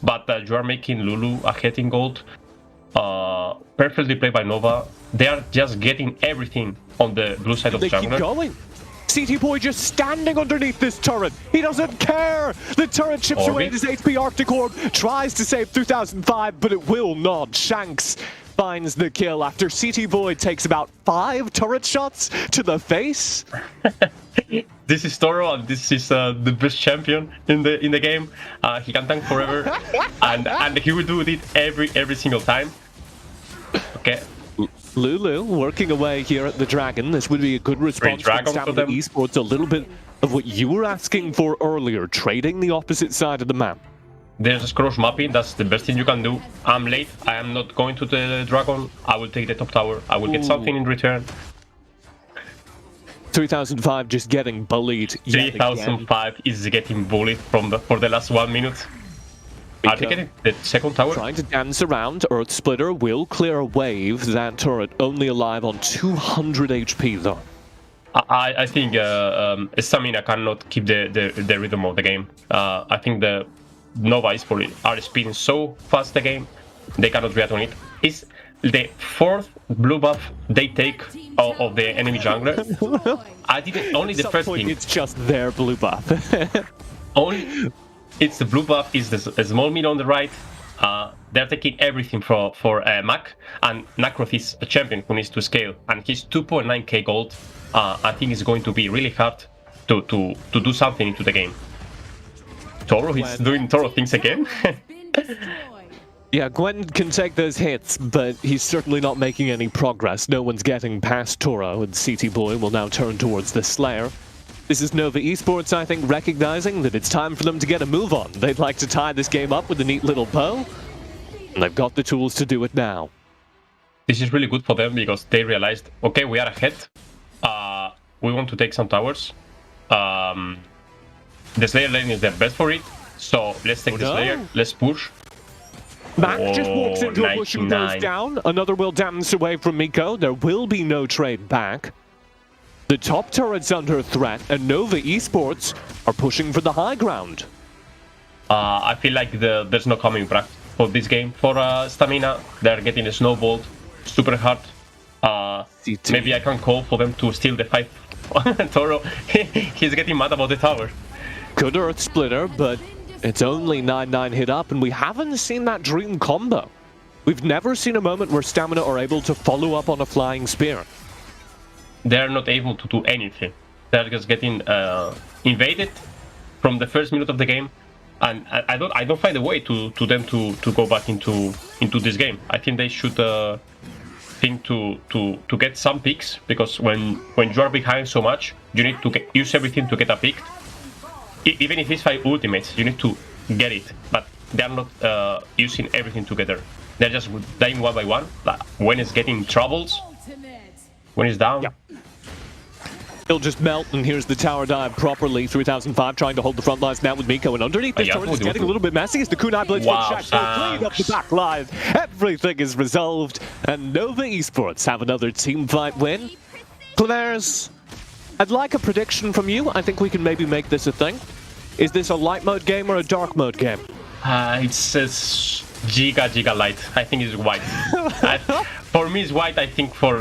but you are making Lulu ahead in gold. Perfectly played by Nova. They are just getting everything on the blue side of the jungle. They keep going. CT Boy just standing underneath this turret. He doesn't care. The turret chips away at his HP Arctic Orb, tries to save 3005, but it will not. Shanks finds the kill after CT Void takes about 5 turret shots to the face. This is Toro, and this is the best champion in the game. He can tank forever, and he will do it every single time. Okay. Lulu working away here at the Dragon. This would be a good response from Stamina Esports. A little bit of what you were asking for earlier, trading the opposite side of the map. There's cross mapping. That's the best thing you can do. I'm late. I am not going to the Dragon. I will take the top tower. I will get something in return. 3005 just getting bullied. 3005 is getting bullied for the last 1 minute. Are they getting the second tower? Trying to dance around. Earth Splitter will clear a wave. That turret only alive on 200 HP though. I think Stamina cannot keep the rhythm of the game. I think the Nova Esports are speeding so fast the game, they cannot react on it. It's the 4th blue buff they take of the enemy jungler. I didn't only the first thing. It's just their blue buff. Only. It's the blue buff, is the small mid on the right. They're taking everything for Mac, and Nakroth is a champion who needs to scale, and he's 2.9k gold. I think it's going to be really hard to do something into the game. Toro, he's doing Toro things again. Yeah, Gwen can take those hits, but he's certainly not making any progress. No one's getting past Toro, and CT Boy will now turn towards the Slayer. This is Nova Esports, I think, recognizing that it's time for them to get a move on. They'd like to tie this game up with a neat little bow, and they've got the tools to do it now. This is really good for them because they realized, okay, we are ahead. We want to take some towers. The Slayer lane is the best for it, so let's take the Slayer, let's push. Mac just walks into a bush and goes down. Another will dance away from Miko. There will be no trade back. The top turret's under threat, and Nova Esports are pushing for the high ground. I feel like there's no coming back for this game. For Stamina, they're getting snowballed super hard. Maybe I can call for them to steal the fight. Toro, he's getting mad about the tower. Good Earth Splitter, but it's only 9-9 hit up, and we haven't seen that dream combo. We've never seen a moment where Stamina are able to follow up on a flying spear. They're not able to do anything. They're just getting invaded from the first minute of the game, and I don't find a way to them to go back into this game. I think they should think to get some picks, because when you are behind so much, you need to use everything to get a pick. Even if it's 5 ultimates, you need to get it, but they're not using everything together. They're just dying one by one. Like, when it's getting troubles, when it's down. Yeah. He'll just melt, and here's the tower dive properly. 3005 trying to hold the front lines now with Miko, and underneath this turret is getting a little bit messy as the Kunai Blitz clean up the back line. Everything is resolved, and Nova Esports have another team fight win. Clemers, I'd like a prediction from you. I think we can maybe make this a thing. Is this a light mode game or a dark mode game? It's Giga light. I think it's white. For me, it's white. I think for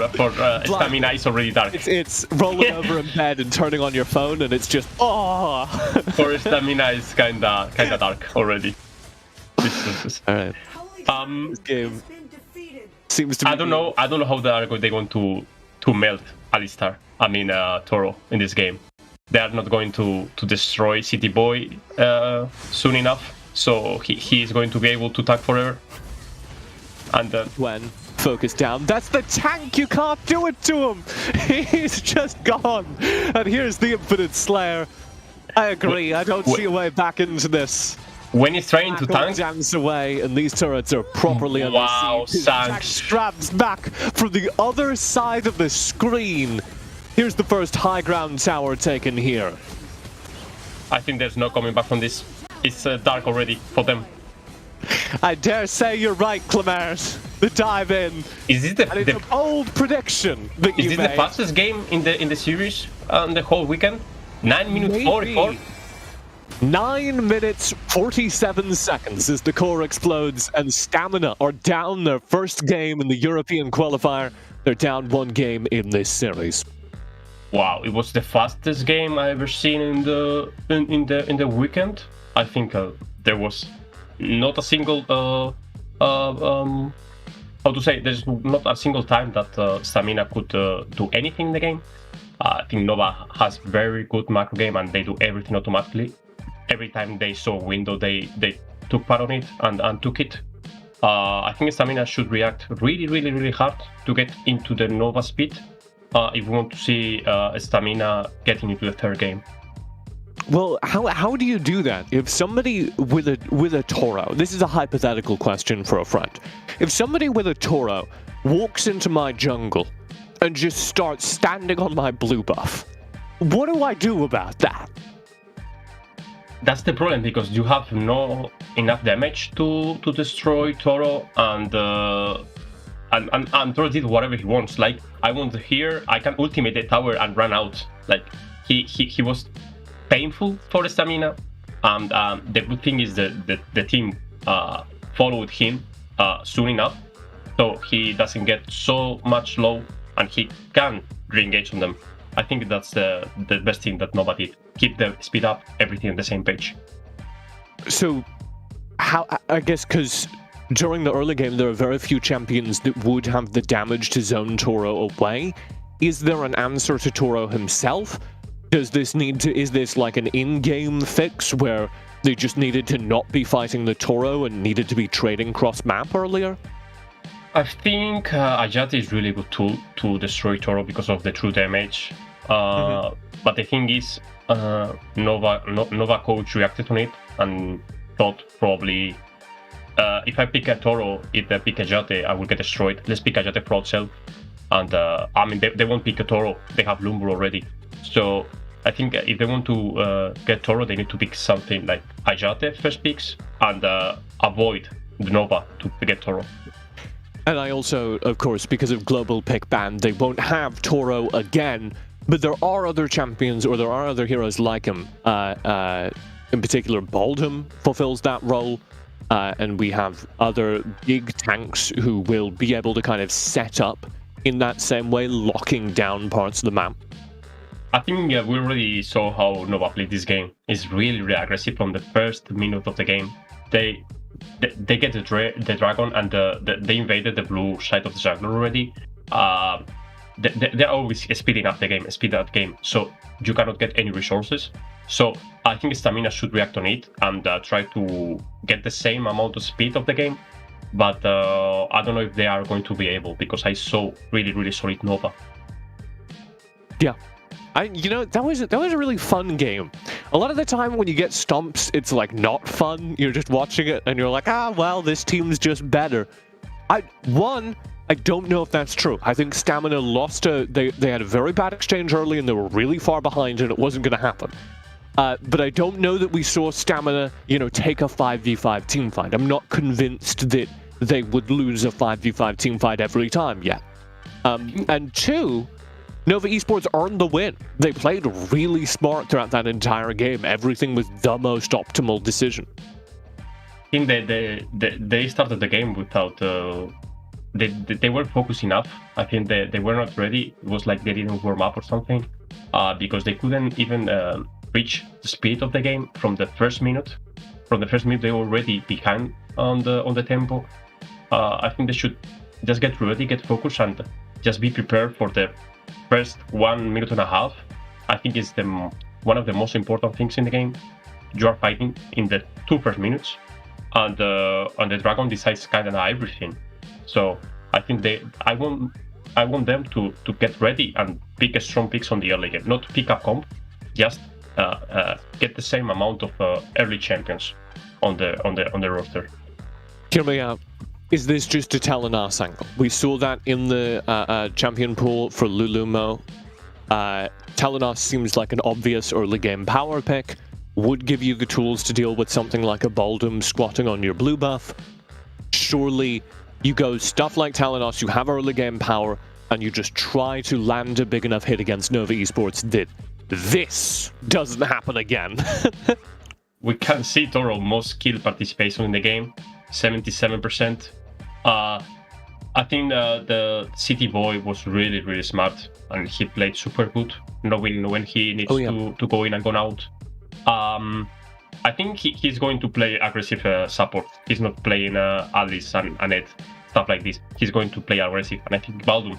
Stamina, it's already dark. It's rolling over in bed and turning on your phone, and it's just For Stamina, it's kinda dark already. All right. This game seems to be. I don't know how they're going to melt Alistar. I mean Toro in this game. They are not going to destroy City Boy soon enough. So he is going to be able to tag forever. And when focus down, that's the tank. You can't do it to him. He's just gone. And here's the Infinite Slayer. I agree. I don't see a way back into this. When he's trying to tank, dance away, and these turrets are properly under siege. Sanks grabs back from the other side of the screen. Here's the first high ground tower taken here. I think there's no coming back from this. It's dark already for them. I dare say you're right, Clemers. The dive in. Is this it's a bold prediction that is this the fastest game in the series on the whole weekend? 9 minutes 44. 9 minutes 47 seconds as the core explodes, and Stamina are down their first game in the European qualifier. They're down 1 game in this series. Wow, it was the fastest game I ever seen in the weekend. I think there was not a single how to say, there's not a single time that Stamina could do anything in the game. I think Nova has very good macro game, and they do everything automatically. Every time they saw a window, they took part on it and took it. I think Stamina should react really hard to get into the Nova speed if we want to see Stamina getting into the third game. Well, how do you do that? If somebody with a Toro, this is a hypothetical question for a friend. If somebody with a Toro walks into my jungle and just starts standing on my blue buff, what do I do about that? That's the problem, because you have no enough damage to destroy Toro, and Toro did whatever he wants. Like, I want here, I can ultimate the tower and run out. Like, he was painful for the Stamina, and the good thing is that the team followed him soon enough, so he doesn't get so much low, and he can re-engage on them. I think that's the best thing that Nova did. Keep the speed up, everything on the same page. So, how, I guess, because during the early game, there are very few champions that would have the damage to zone Toro away. Is there an answer to Toro himself? Does this is this like an in-game fix where they just needed to not be fighting the Toro and needed to be trading cross-map earlier? I think Ajate is really good tool to destroy Toro because of the true damage. But the thing is, Nova coach reacted on it and thought probably if I pick a Toro, if I pick Ajate, I will get destroyed. Let's pick Ajate for itself. And I mean, they won't pick a Toro. They have Lumber already. So I think if they want to get Toro, they need to pick something like Ajate first picks and avoid the Nova to get Toro. And I also, of course, because of global pick ban, they won't have Toro again, but there are other champions, or there are other heroes like him. In particular, Baldham fulfills that role, and we have other big tanks who will be able to kind of set up in that same way, locking down parts of the map. I think we already saw how Nova played this game. It's really aggressive from the first minute of the game. They get the dragon, and they invaded the blue side of the jungle already. They're always speeding up the game, so you cannot get any resources. So I think Stamina should react on it and try to get the same amount of speed of the game. But I don't know if they are going to be able, because I saw really solid Nova. Yeah. You know, that was a really fun game. A lot of the time when you get stomps, it's like not fun. You're just watching it and you're like, ah, well, this team's just better. I don't know if that's true. I think Stamina lost they had a very bad exchange early and they were really far behind and it wasn't going to happen. But I don't know that we saw Stamina, take a 5v5 team fight. I'm not convinced that they would lose a 5v5 team fight every time yet. And two, Nova Esports earned the win. They played really smart throughout that entire game. Everything was the most optimal decision. I think they started the game without... They weren't focused enough. I think they were not ready. It was like they didn't warm up or something. Because they couldn't even reach the speed of the game from the first minute. From the first minute, they were already behind on the tempo. I think they should just get ready, get focused, and just be prepared for the first 1.5 minutes. I think it's one of the most important things in the game. You are fighting in the 2 first minutes, and the Dragon decides kind of everything. So I think I want them to get ready and pick strong picks on the early game, not pick up comp, just get the same amount of early champions on the roster. Hear me out. Is this just a Telenas angle? We saw that in the champion pool for Lulumo. Telenas seems like an obvious early game power pick. Would give you the tools to deal with something like a Baldum squatting on your blue buff. Surely you go stuff like Telenas, you have early game power, and you just try to land a big enough hit against Nova Esports that this doesn't happen again. We can see Toro most kill participation in the game, 77%. I think the City Boy was really, really smart, and he played super good, knowing when he needs to go in and go out. I think he's going to play aggressive support. He's not playing Alice and Ed, stuff like this. He's going to play aggressive, and I think Baldum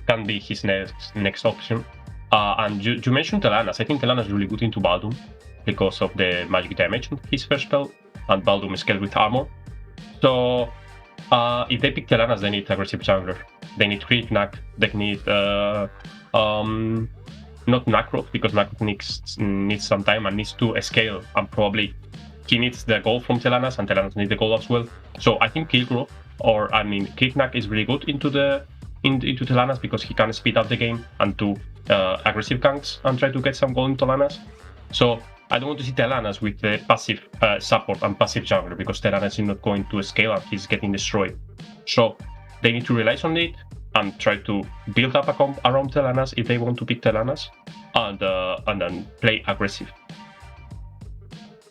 can be his next option. And you mentioned Telanas. I think Telanas is really good into Baldum because of the magic damage on his first spell, and Baldum is scaled with armor. So if they pick Telanas, they need aggressive jungler. They need crit Knack. They need not Nacro, because Nacro needs some time and needs to scale, and probably he needs the gold from Telanas, and Telanas need the gold as well. So I think Killgrove, Crit Knack is really good into Telanas because he can speed up the game and do aggressive ganks and try to get some gold into Telanas. So I don't want to see Telanas with the passive support and passive jungler, because Telanas is not going to scale and he's getting destroyed. So they need to rely on it and try to build up a comp around Telanas if they want to pick Telanas, and then play aggressive.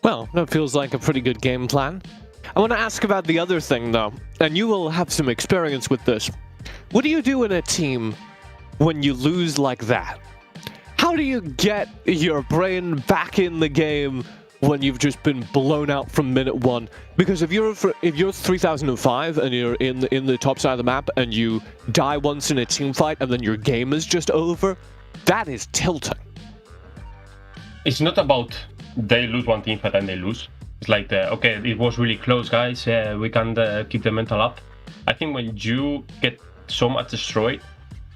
Well, that feels like a pretty good game plan. I want to ask about the other thing, though, and you will have some experience with this. What do you do in a team when you lose like that? How do you get your brain back in the game when you've just been blown out from minute 1? Because if you're 3005 and you're in the top side of the map and you die once in a team fight and then your game is just over, that is tilting. It's not about they lose one team fight and they lose. It's like okay, it was really close, guys. Yeah, we can keep the mental up. I think when you get so much destroyed,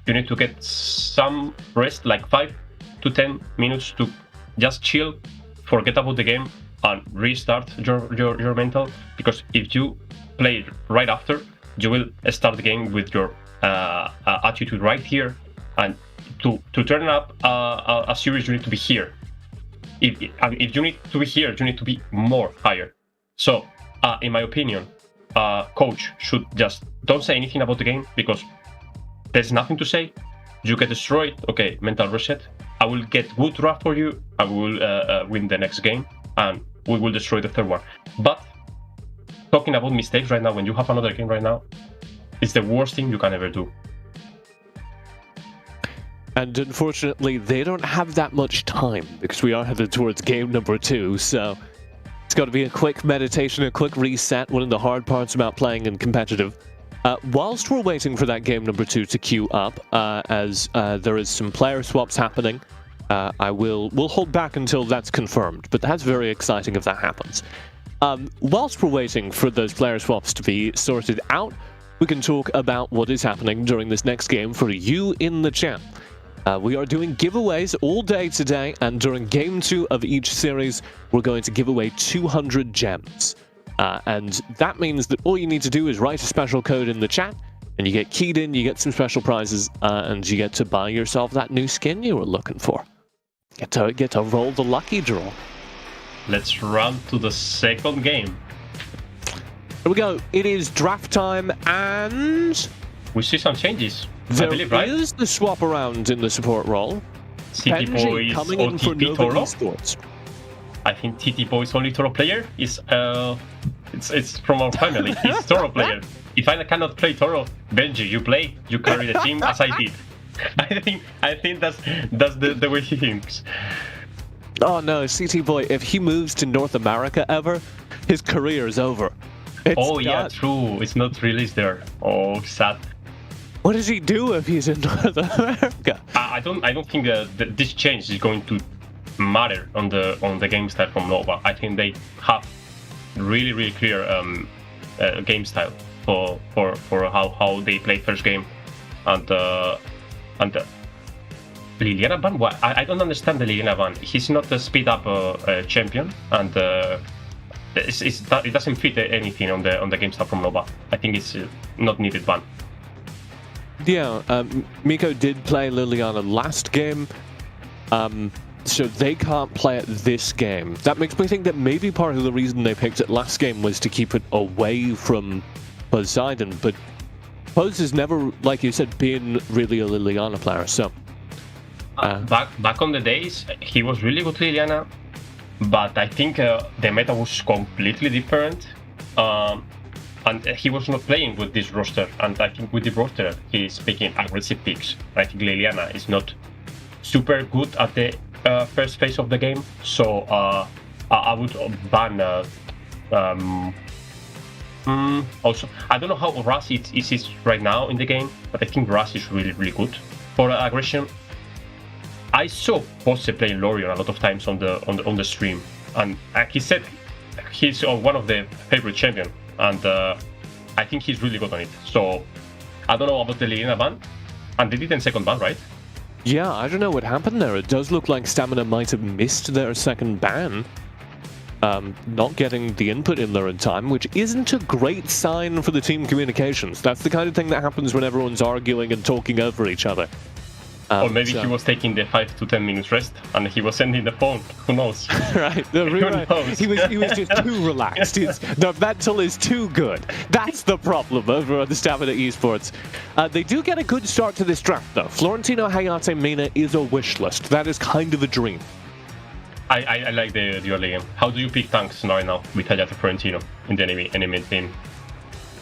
you need to get some rest, like 5 to 10 minutes to just chill, forget about the game, and restart your mental. Because if you play right after, you will start the game with your attitude right here, and to turn up a series, you need to be here. If you need to be here, you need to be more higher. So, in my opinion, coach should just don't say anything about the game, because there's nothing to say. You get destroyed, okay, mental reset. I will get good draft for you. I will win the next game, and we will destroy the third one. But talking about mistakes right now, when you have another game right now, it's the worst thing you can ever do. And unfortunately, they don't have that much time, because we are headed towards game number 2, so it's got to be a quick meditation, a quick reset, one of the hard parts about playing in competitive. Whilst we're waiting for that game number 2 to queue up, as there is some player swaps happening, we'll hold back until that's confirmed, but that's very exciting if that happens. Whilst we're waiting for those player swaps to be sorted out, we can talk about what is happening during this next game for you in the chat. We are doing giveaways all day today, and during Game 2 of each series, we're going to give away 200 gems. And that means that all you need to do is write a special code in the chat, and you get keyed in, you get some special prizes, and you get to buy yourself that new skin you were looking for. Get to roll the lucky draw. Let's run to the second game. Here we go. It is draft time, and We see some changes, there I believe, right? is the swap around in the support role. City Benji Boys coming in for OTP Nova Toro. Esports. I think TT Boy's only Toro player is it's from our family. He's Toro player. If I cannot play Toro, Benji, you play, you carry the team as I did. I think that's the way he thinks. Oh no, CT Boy, if he moves to North America ever, his career is over. It's Yeah, done. true. It's not released there. Oh, sad. What does he do if he's in North America? I don't think that this change is going to matter on the game style from Nova. I think they have really clear game style for how they play first game, and Liliana ban. What? I don't understand the Liliana ban. He's not a speed up champion, and it doesn't fit anything on the game style from Nova. I think it's not needed ban. Yeah, Miko did play Liliana last game, so they can't play it this game. That makes me think that maybe part of the reason they picked it last game was to keep it away from Poseidon, but Pose has never, like you said, been really a Liliana player, so... Back on the days, he was really good Liliana, but I think the meta was completely different. And he was not playing with this roster, and I think with the roster he's picking aggressive picks. I think Liliana is not super good at the first phase of the game, so I would ban. Also, I don't know how Ras is right now in the game, but I think Ras is really good for aggression. I saw Pose playing Lorion a lot of times on the stream, and he said he's one of the favorite champion. And I think he's really good on it. So I don't know about the Liliana ban. And they didn't second ban, right? Yeah, I don't know what happened there. It does look like Stamina might have missed their second ban. Not getting the input in there in time, which isn't a great sign for the team communications. That's the kind of thing that happens when everyone's arguing and talking over each other. Or maybe he was taking the 5 to 10 minutes rest and he was sending the phone. Who knows? Right. Who knows? He was just too relaxed. The mental is too good. That's the problem over at the Stamina Esports. They do get a good start to this draft, though. Florentino, Hayate, Mina is a wish list. That is kind of a dream. I like the early game. How do you pick tanks right now with Hayate Florentino in the enemy team?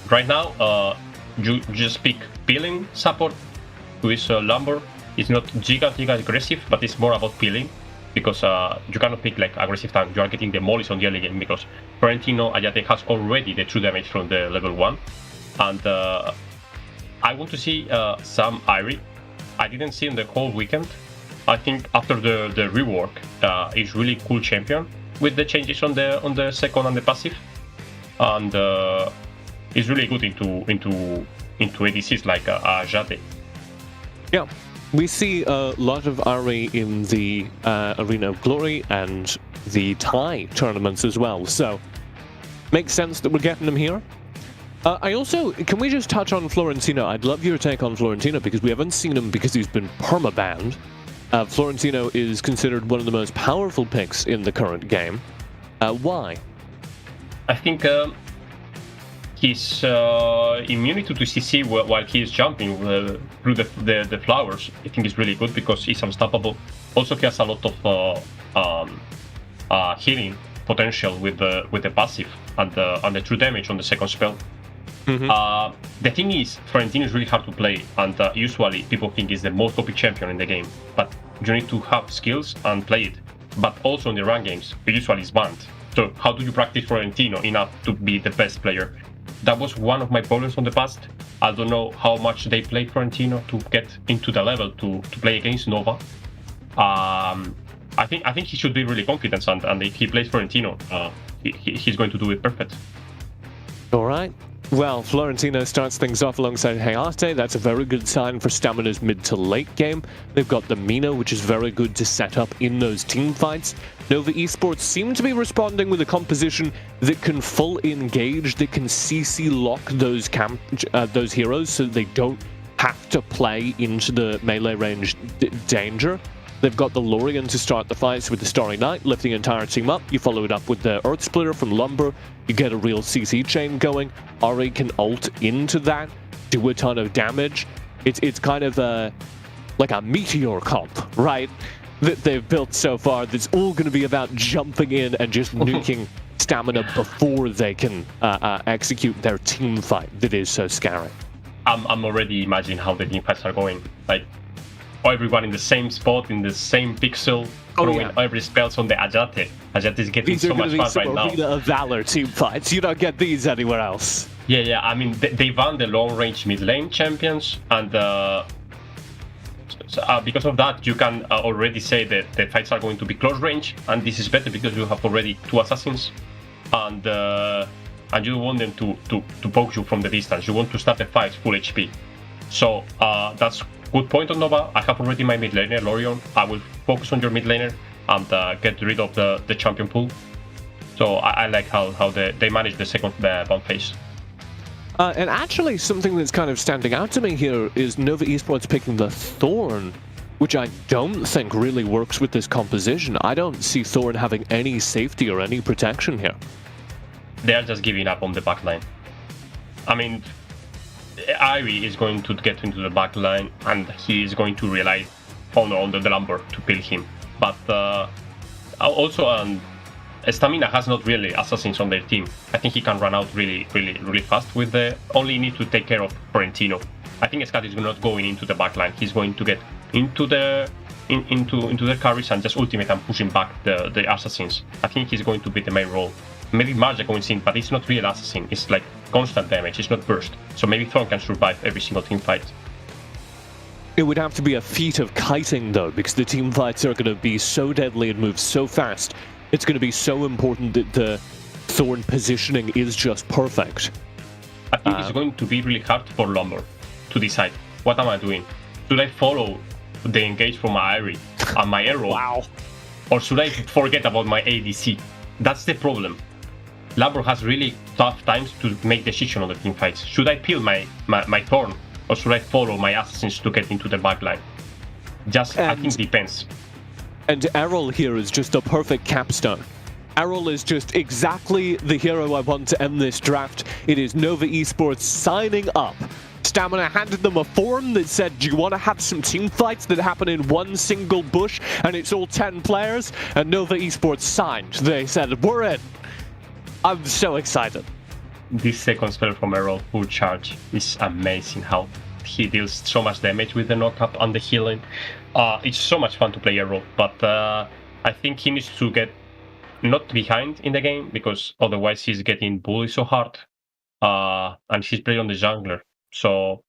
Right now, you just pick peeling support, who is Lumber. It's not giga aggressive, but it's more about peeling, because you cannot pick like aggressive tank. You are getting the mollies on the early game, because Florentino Ayate has already the true damage from the level 1. And I want to see some Irie. I didn't see in the whole weekend. I think after the rework, is really cool champion with the changes on the second and the passive, and is really good into ADCs like Jade. Yeah. We see a lot of Ari in the Arena of Glory and the Thai tournaments as well, so makes sense that we're getting them here. Can we just touch on Florentino? I'd love your take on Florentino, because we haven't seen him because he's been permabanned. Florentino is considered one of the most powerful picks in the current game. Why? I think his immunity to CC while he is jumping through the flowers, I think is really good, because he's unstoppable. Also, he has a lot of healing potential with the passive and the true damage on the second spell. Mm-hmm. The thing is, Florentino is really hard to play, and usually people think he's the most OP champion in the game, but you need to have skills and play it. But also in the ranked games, he usually is banned. So how do you practice Florentino enough to be the best player? That was one of my problems on the past. I don't know how much they play Florentino to get into the level to play against Nova. I think he should be really confident, and if he plays Florentino, he's going to do it perfect. All right. Well, Florentino starts things off alongside Hayate. That's a very good sign for Stamina's mid to late game. They've got the Mina, which is very good to set up in those team fights. Nova Esports seem to be responding with a composition that can full engage, that can CC lock those heroes so they don't have to play into the melee range danger. They've got the Lorien to start the fights with the Starry Knight, lifting the entire team up. You follow it up with the Earth Splitter from Lumber. You get a real CC chain going. Ari can ult into that, do a ton of damage. It's kind of like a meteor comp, right? That they've built so far. That's all going to be about jumping in and just nuking Stamina before they can execute their team fight. That is so scary. I'm already imagining how the team fights are going. Like, everyone in the same spot, in the same pixel, throwing every spells on the Ajate. Ajate is getting so much fun right now. These are Arena of Valor team fights. You don't get these anywhere else. Yeah. I mean, they won the long-range mid-lane champions, and because of that, you can already say that the fights are going to be close range, and this is better because you have already 2 assassins, and you want them to poke you from the distance. You want to start the fight full HP. So that's good point on Nova. I have already my mid laner, Lorion. I will focus on your mid laner and get rid of the champion pool. So I like how they manage the second bound phase. And actually, something that's kind of standing out to me here is Nova Esports picking the Thorn, which I don't think really works with this composition. I don't see Thorn having any safety or any protection here. They are just giving up on the backline. I mean, Ivy is going to get into the back line and he is going to rely on the Lumber to kill him. But also Stamina has not really assassins on their team. I think he can run out really fast with the only need to take care of Florentino. I think Scat is not going into the back line. He's going to get into the carries and just ultimate and pushing back the assassins. I think he's going to be the main role. Maybe Marja goes in, but it's not real assassin. It's like constant damage. It's not burst. So maybe Thorn can survive every single team fight. It would have to be a feat of kiting, though, because the team fights are going to be so deadly and move so fast. It's going to be so important that the Thorn positioning is just perfect. I think it's going to be really hard for Lumber to decide, what am I doing? Should I follow the engage from my Irie and my arrow? Wow. Or should I forget about my ADC? That's the problem. Lumber has really tough times to make decision on the team fights. Should I peel my Thorn, or should I follow my assassins to get into the backline? I think it depends. And Errol here is just a perfect capstone. Errol is just exactly the hero I want to end this draft. It is Nova Esports signing up. Stamina handed them a form that said, do you want to have some team fights that happen in one single bush and it's all 10 players? And Nova Esports signed. They said, we're in. I'm so excited. This second spell from Errol, full charge, is amazing how he deals so much damage with the knock-up and the healing. It's so much fun to play Errol, but I think he needs to get not behind in the game, because otherwise he's getting bullied so hard. And he's playing on the jungler. So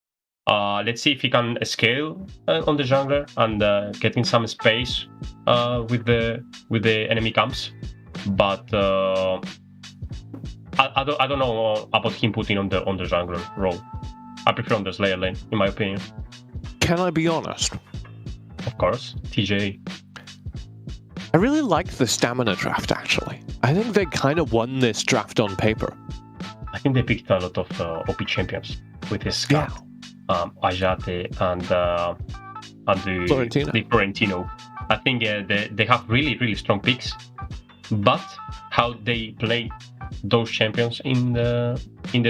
let's see if he can scale on the jungler and get in some space with the enemy camps. But I don't know about him putting on the jungler role. I prefer on the Slayer lane, in my opinion. Can I be honest? Of course, TJ. I really liked the Stamina draft, actually. I think they kind of won this draft on paper. I think they picked a lot of OP champions with his Scat, Ajate, and the Florentino. I think they have really strong picks, but how they play those champions in the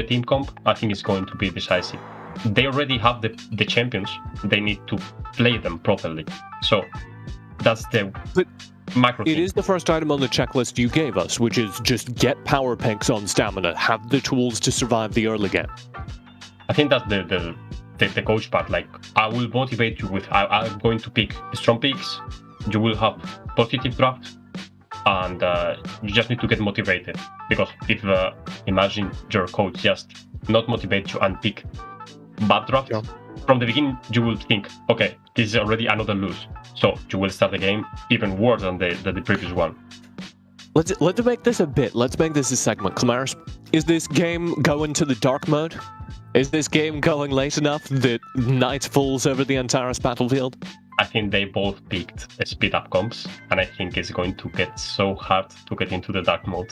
team comp, I think it's going to be decisive. They already have the champions. They need to play them properly. So that's the macro thing. It is the first item on the checklist you gave us, which is just get power picks on Stamina, have the tools to survive the early game. I think that's the coach part. Like, I will motivate you with, I'm going to pick strong picks. You will have positive draft, and you just need to get motivated. Because if imagine your coach just not motivate you and pick bad draft, from the beginning you will think, okay, this is already another lose. So you will start the game even worse than the previous one. Let's make this a bit. Let's make this a segment. Clamaris, is this game going to the dark mode? Is this game going late enough that night falls over the entire battlefield? I think they both picked speed up comps, and I think it's going to get so hard to get into the dark mode.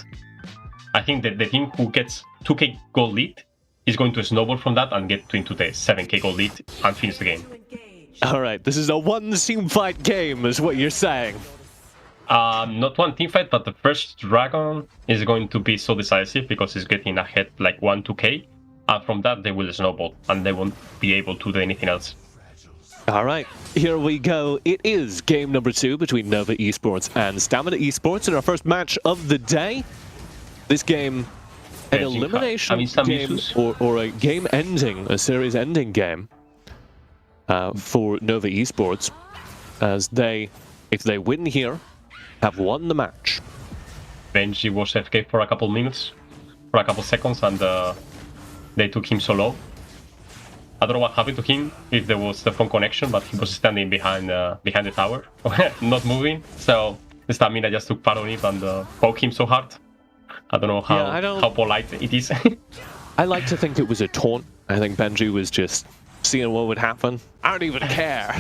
I think that the team who gets 2k gold lead is going to snowball from that and get into the 7k gold lead and finish the game. Alright, this is a one-team fight game, is what you're saying. Not one team fight, but the first dragon is going to be so decisive because he's getting ahead like 1-2k, and from that they will snowball and they won't be able to do anything else. Alright, here we go. It is game number 2 between Nova Esports and Stamina Esports in our first match of the day. This game, an elimination game or a game ending, a series ending game for Nova Esports, as they, if they win here, have won the match. Benji was FK for a couple minutes, for a couple seconds, and they took him so low. I don't know what happened to him, if there was the phone connection, but he was standing behind the tower, not moving. So the Stamina just took part on it and poked him so hard. I don't know how polite it is. I like to think it was a taunt. I think Benji was just seeing what would happen. I don't even care.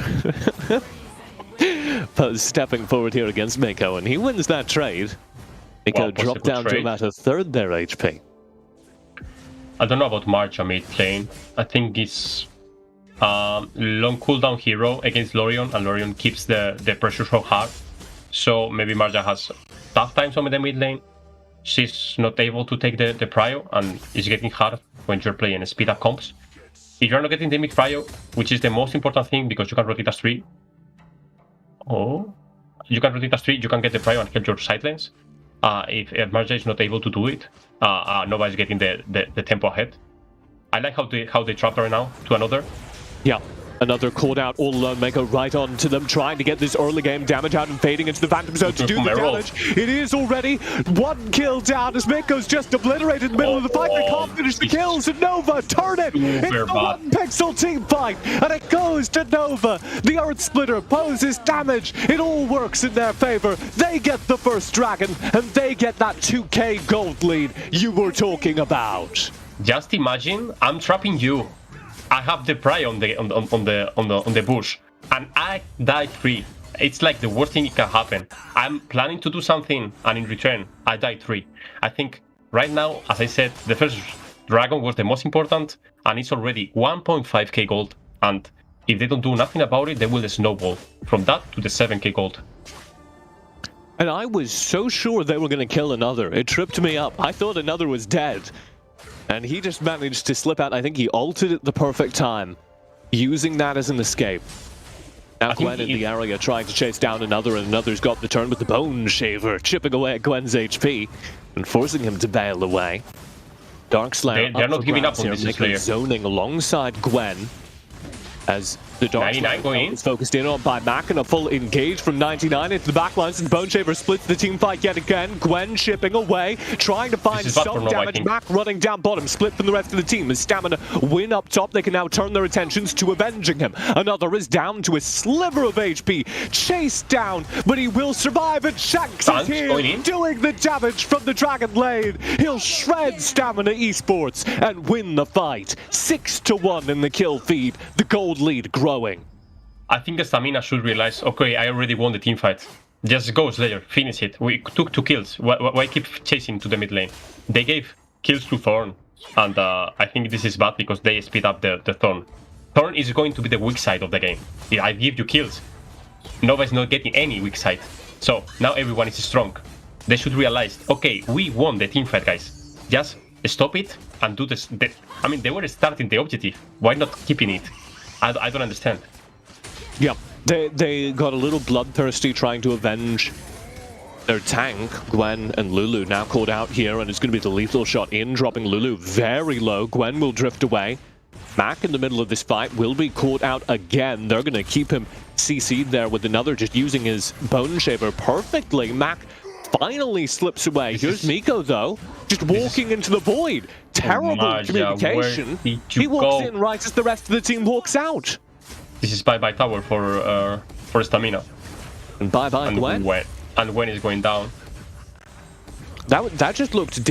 But stepping forward here against Mako, and he wins that trade. Mako dropped down to about a third their HP. I don't know about Marja mid lane. I think it's long cooldown hero against Lorion, and Lorion keeps the pressure so hard. So maybe Marja has tough times on the mid lane. She's not able to take the prio, and it's getting hard when you're playing speed up comps. If you're not getting the mid prio, which is the most important thing because you can rotate as 3. Oh, you can rotate as 3, you can get the prio and help your side lanes. If Marja is not able to do it, nobody's getting the tempo ahead. I like how they trap right now to another. Yeah, another called out all alone. Mako right on to them, trying to get this early game damage out and fading into the Phantom Zone to do the damage. It is already 1 kill down as Mako's just obliterated in the middle of the fight. They can't finish the kills, and Nova turn it. It's the 1 pixel team fight, and it goes to Nova. The Earth Splitter poses damage. It all works in their favor. They get the first dragon, and they get that 2k gold lead you were talking about. Just imagine I'm trapping you. I have the pry on the bush, and I die 3. It's like the worst thing that can happen. I'm planning to do something, and in return, I die 3. I think right now, as I said, the first dragon was the most important, and it's already 1.5k gold. And if they don't do nothing about it, they will snowball from that to the 7k gold. And I was so sure they were going to kill another. It tripped me up. I thought another was dead. And he just managed to slip out. I think he ulted at the perfect time, using that as an escape. Now Gwen in the area trying to chase down another, and another's got the turn with the Bone Shaver, chipping away at Gwen's HP and forcing him to bail away. Darkslayer they're not giving up on this player. Zoning alongside Gwen as the Darkslayer is focused in on by Mac, and a full engage from 99 into the backlines, and Bone Shaver splits the team fight yet again. Gwen chipping away, trying to find some damage. Mac running down bottom, split from the rest of the team. As Stamina win up top, they can now turn their attentions to avenging him. Another is down to a sliver of HP, chased down, but he will survive, and Shanks is here doing the damage from the Dragon Blade. He'll shred Stamina Esports and win the fight. 6-1 in the kill feed, the gold lead growing. I think the Stamina should realize, okay, I already won the team fight. Just go Slayer, finish it. We took 2 kills. Why keep chasing to the mid lane? They gave kills to Thorn, and I think this is bad because they speed up the Thorn. Thorn is going to be the weak side of the game. If I give you kills, Nova is not getting any weak side. So now everyone is strong. They should realize, okay, we won the team fight, guys. Just stop it and do this. I mean, they were starting the objective. Why not keeping it? I don't understand. Yeah, they got a little bloodthirsty trying to avenge their tank. Gwen and Lulu now called out here, and it's going to be the lethal shot in, dropping Lulu very low. Gwen will drift away. Mac in the middle of this fight will be caught out again. They're going to keep him CC'd there with another, just using his Bone Shaver perfectly. Mac finally slips away. Here's Miko, though, just walking into the void. Terrible communication. He walks in right as the rest of the team walks out. This is bye-bye tower for Stamina. And bye-bye Gwen. And Gwen is going down. That just looked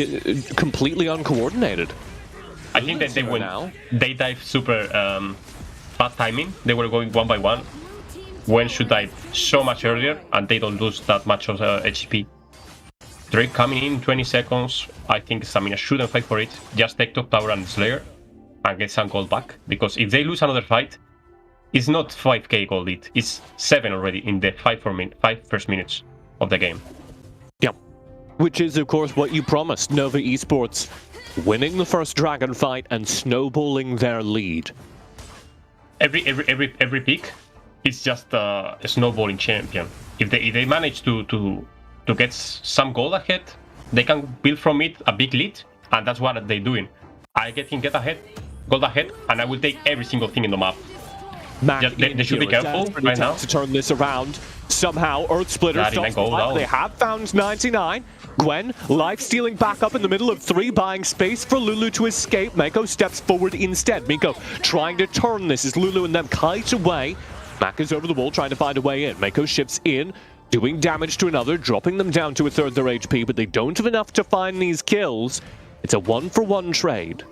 completely uncoordinated. I think that they dive super bad timing. They were going one by one. When should dive so much earlier, and they don't lose that much of HP. Drake coming in 20 seconds. I think Stamina shouldn't fight for it. Just take top tower and Slayer and get some gold back. Because if they lose another fight, it's not 5k gold lead. It's 7 already in the 5 first minutes of the game. Yep. Which is, of course, what you promised. Nova Esports winning the first Dragon fight and snowballing their lead. Every pick is just a snowballing champion. If they manage to get some gold ahead, they can build from it a big lead, and that's what they're doing. I can get ahead, gold ahead, and I will take every single thing in the map. They should be careful right now to turn this around. Somehow, Earth Splitter stops the fight. They have found 99. Gwen, life stealing back up in the middle of 3, buying space for Lulu to escape. Mako steps forward instead. Miko trying to turn this as Lulu and them kite away. Mac is over the wall trying to find a way in. Mako shifts in, doing damage to another, dropping them down to a third their HP, but they don't have enough to find these kills. It's a 1-for-1 trade.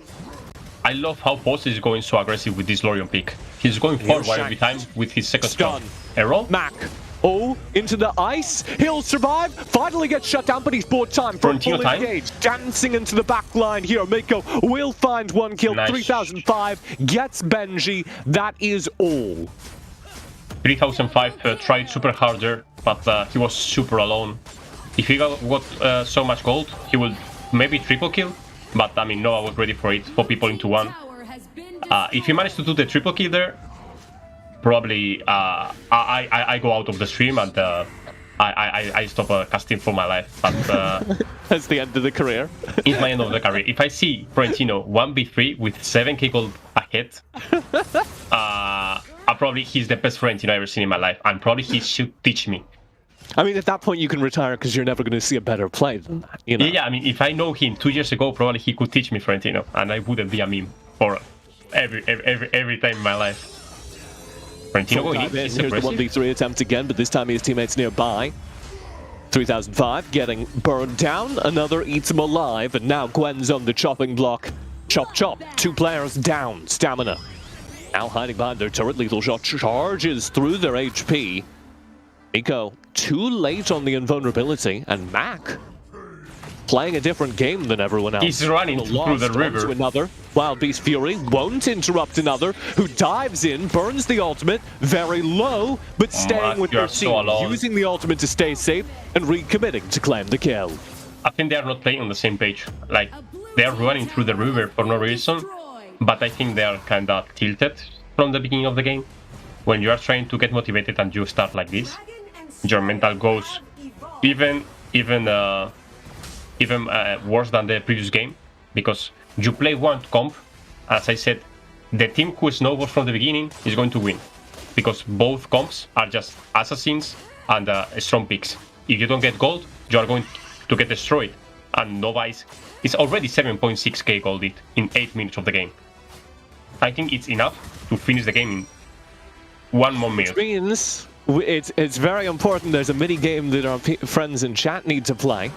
I love how Boss is going so aggressive with this Lorion pick. He's going forward every time with his second stun. Arrow. Mac. Oh, into the ice. He'll survive. Finally gets shut down, but he's bought time for a full engage. Dancing into the back line here. Mako will find 1 kill. Nice. 3005 gets Benji. That is all. 3005 tried super harder, but he was super alone. If he got so much gold, he will maybe triple kill. But I mean, no, I was ready for it, 4 people into 1. If he managed to do the triple kill there, probably I go out of the stream and I stop casting for my life. But that's the end of the career. It's my end of the career. If I see Florentino 1v3 with 7k gold ahead, probably he's the best Florentino I've ever seen in my life, and probably he should teach me. I mean, at that point you can retire because you're never going to see a better play than that, you know? Yeah, I mean, if I know him 2 years ago, probably he could teach me Florentino, and I wouldn't be a meme for every time in my life. Florentino going in. Here's the 1v3 attempt again, but this time his teammates nearby. 3005 getting burned down. Another eats him alive, and now Gwen's on the chopping block. Chop, chop. 2 players down. Stamina. Now hiding behind their turret. Lethal shot charges through their HP. Miko too late on the invulnerability, and Mac playing a different game than everyone else. He's running through the river. To another. Wild Beast Fury won't interrupt another, who dives in, burns the ultimate, very low, but staying with their team, using the ultimate to stay safe and recommitting to claim the kill. I think they are not playing on the same page. Like, they are running through the river for no reason, but I think they are kind of tilted from the beginning of the game. When you are trying to get motivated and you start like this, your mental goes even worse than the previous game, because you play one comp. As I said, the team who snowballs from the beginning is going to win, because both comps are just assassins and strong picks. If you don't get gold, you are going to get destroyed, and Nova is already 7.6k gold lead in 8 minutes of the game. I think it's enough to finish the game in 1 more minute. Which means it's very important. There's a mini game that our friends in chat need to play.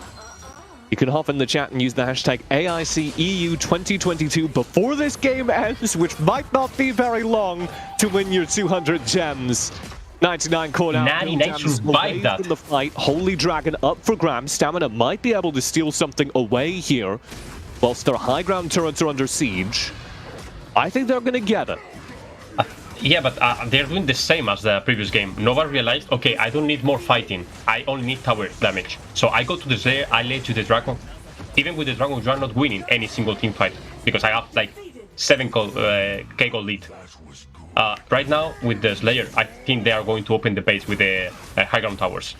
You can hop in the chat and use the hashtag AICEU 2022 before this game ends, which might not be very long, to win your 200 gems. 99 caught out. 99 survived that. In the fight. Holy Dragon up for grabs. Stamina might be able to steal something away here, whilst their high ground turrets are under siege. I think they're going to get it. Yeah, but they're doing the same as the previous game. Nova realized, okay, I don't need more fighting. I only need tower damage. So I go to the Slayer, I lay to the Dragon. Even with the Dragon, you are not winning any single team fight, because I have like 7k gold lead. Right now, with the Slayer, I think they are going to open the base with the high ground towers.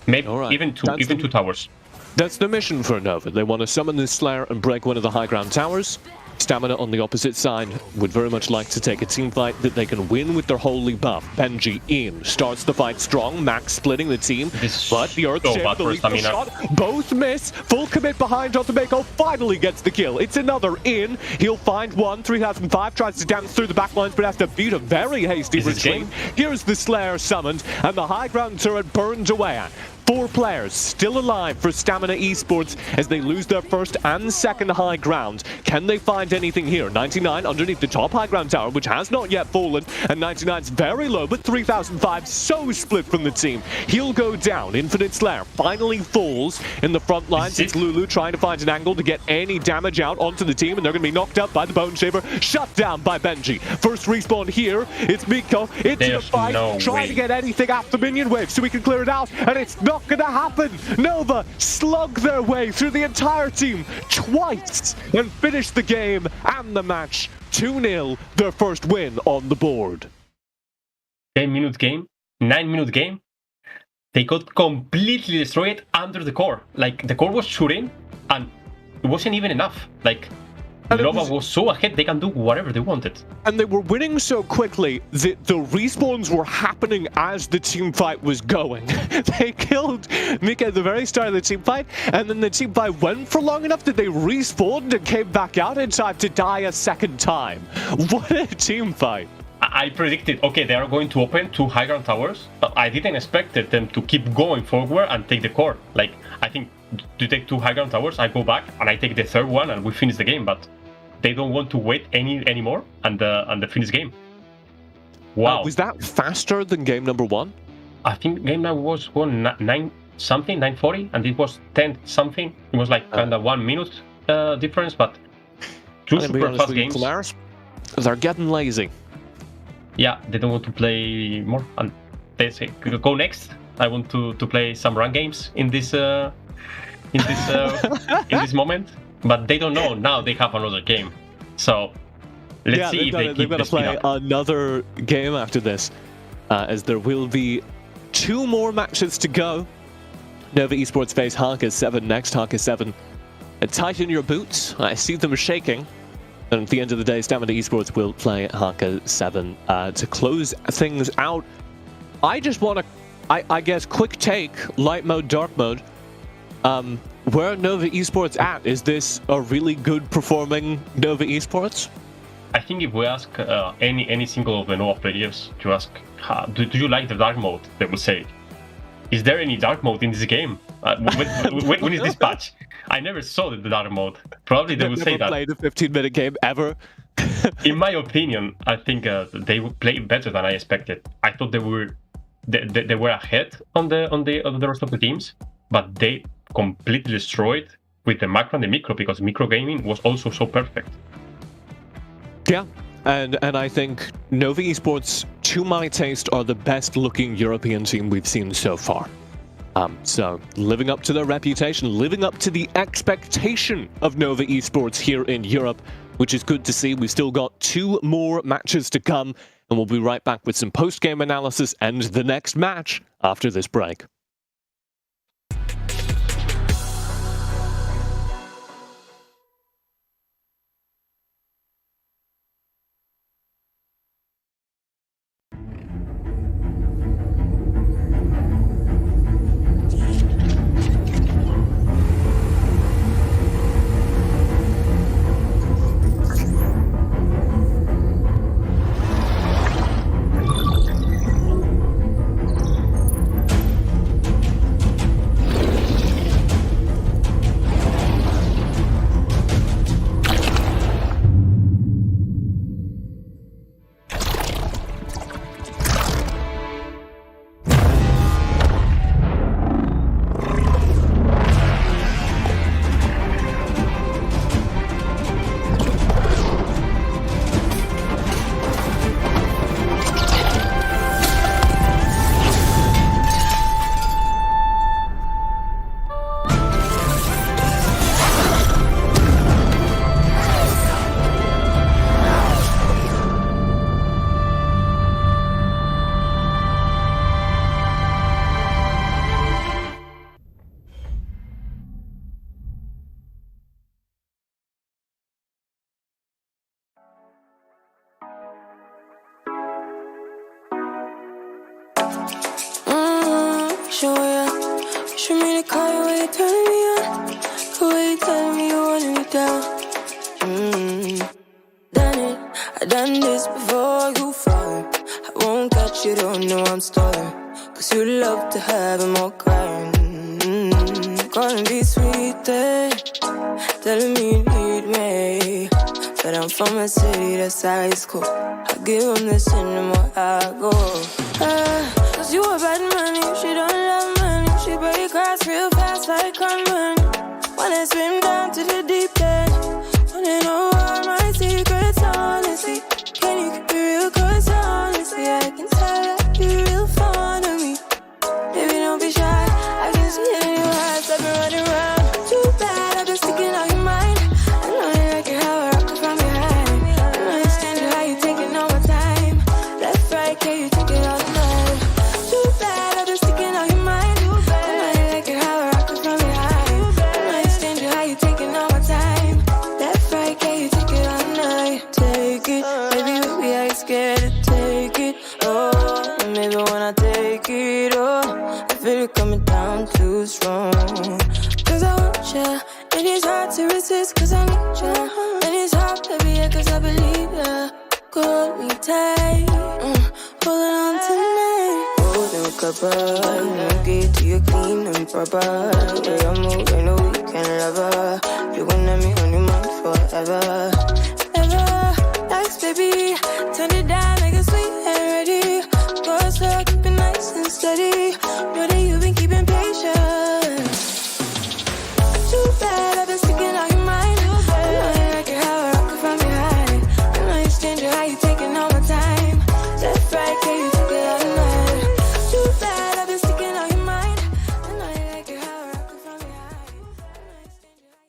Maybe even two towers. That's the mission for Nova. They want to summon this Slayer and break one of the high ground towers. Stamina on the opposite side would very much like to take a team fight that they can win with their holy buff. Benji in, starts the fight strong, Max splitting the team, but the Earth share the lethal shot, both miss, full commit behind Mako finally gets the kill. It's another in, he'll find one, 3005 tries to dance through the backlines but has to beat a very hasty retreat. Here's the Slayer summoned, and the high ground turret burned away. 4 players still alive for Stamina Esports as they lose their first and second high ground. Can they find anything here? 99 underneath the top high ground tower, which has not yet fallen, and 99's very low, but 3005 so split from the team. He'll go down. Infinite Slayer finally falls in the front lines. It's Lulu trying to find an angle to get any damage out onto the team, and they're going to be knocked out by the Bone Shaver. Shut down by Benji. First respawn here. It's Miko into the fight, trying to get anything after minion wave so we can clear it out, and it's not going to happen. Nova slug their way through the entire team twice and finish the game and the match 2-0, their first win on the board. 10-minute game, 9-minute game. They got completely destroyed under the core. Like, the core was shooting and it wasn't even enough. Like, Nova was so ahead, they can do whatever they wanted. And they were winning so quickly that the respawns were happening as the team fight was going. They killed Mika at the very start of the team fight, and then the team fight went for long enough that they respawned and came back out in time to die a second time. What a team fight. I predicted, okay, they are going to open 2 high ground towers. I didn't expect them to keep going forward and take the core. Like, I think to take 2 high ground towers, I go back and I take the third one and we finish the game, but they don't want to wait anymore and the finish game. Wow. Was that faster than game number 1? I think game number was 9 something, 940, and it was 10 something. It was like kind of 1 minute difference, but 2 super fast games. Polaris, they're getting lazy. Yeah, they don't want to play more, and they say, go next. I want to play some run games in this in this moment. But they don't know, now they have another game. So let's see if they keep they've got to play another game after this, as there will be 2 more matches to go. Nova Esports face Haka 7 next. Haka 7, tighten your boots. I see them shaking. And at the end of the day, Stamina Esports will play Haka 7 to close things out. I just want to, I guess, quick take, light mode, dark mode. Where are Nova Esports at? Is this a really good performing Nova Esports? I think if we ask any single of the Nova players to ask, do you like the dark mode? They will say, is there any dark mode in this game? When is this patch? I never saw the dark mode. Probably they will say that. Never played a 15-minute game ever. In my opinion, I think they would play better than I expected. I thought they were ahead on the rest of the teams, but they completely destroyed with the macro and the micro, because micro gaming was also so perfect. Yeah, and I think Nova Esports, to my taste, are the best looking European team we've seen so far. So living up to their reputation, living up to the expectation of Nova Esports here in Europe, which is good to see. We've still got 2 more matches to come, and we'll be right back with some post-game analysis and the next match after this break. Show ya. Show me the car when you turn me on. The way you tell me you want me down. Done it. I done this before you fall. I won't catch you, don't know I'm stalling. Cause you love to have it more crying. calling me sweet, telling me you need me. But I'm from a city that's high school. I give them this and the more I go. Cause you a bad money, she don't love money. She break grass real fast like conman. Wanna swim down to the deep end. Wanna know all my secrets, honestly. Can you keep it real? Cause honestly, I can tell that you're real fond of me. Baby, don't be shy, I can see it in your eyes. I've been running around. Too bad, I've been sticking on your mind. I know you like it how I rock it from behind. I don't understand how you taking all my time. Left, right, can you take it all night? Too bad, I've been sticking on your mind. I know you like it how I rock it from behind. I don't understand how you taking all my time. Left, right, can you take it all night? Take it, baby, I ain't scared to take it. Oh, and maybe when I take it, oh, I feel it coming down too strong. Cause I want ya, and it's hard to resist cause I need ya. And it's hard, baby, yeah, cause I believe ya. Hold me tight, holding on tonight. Holding a cuppa, no get to you clean and proper. Yeah, I'm moving a weekend lover. You gonna me on your mind forever. Ever, thanks, baby. Turn it down, make it sweet and ready. Go slow, keep it nice and steady. Know that you've been keeping patience. Too bad, I've been sticking on your mind. I know you like it how I rock it from behind. I don't understand how you taking all my time. Left, right, can you take it all night? Too bad, I've been sticking on your mind. I know you like it how I rock it from behind. I don't understand how you.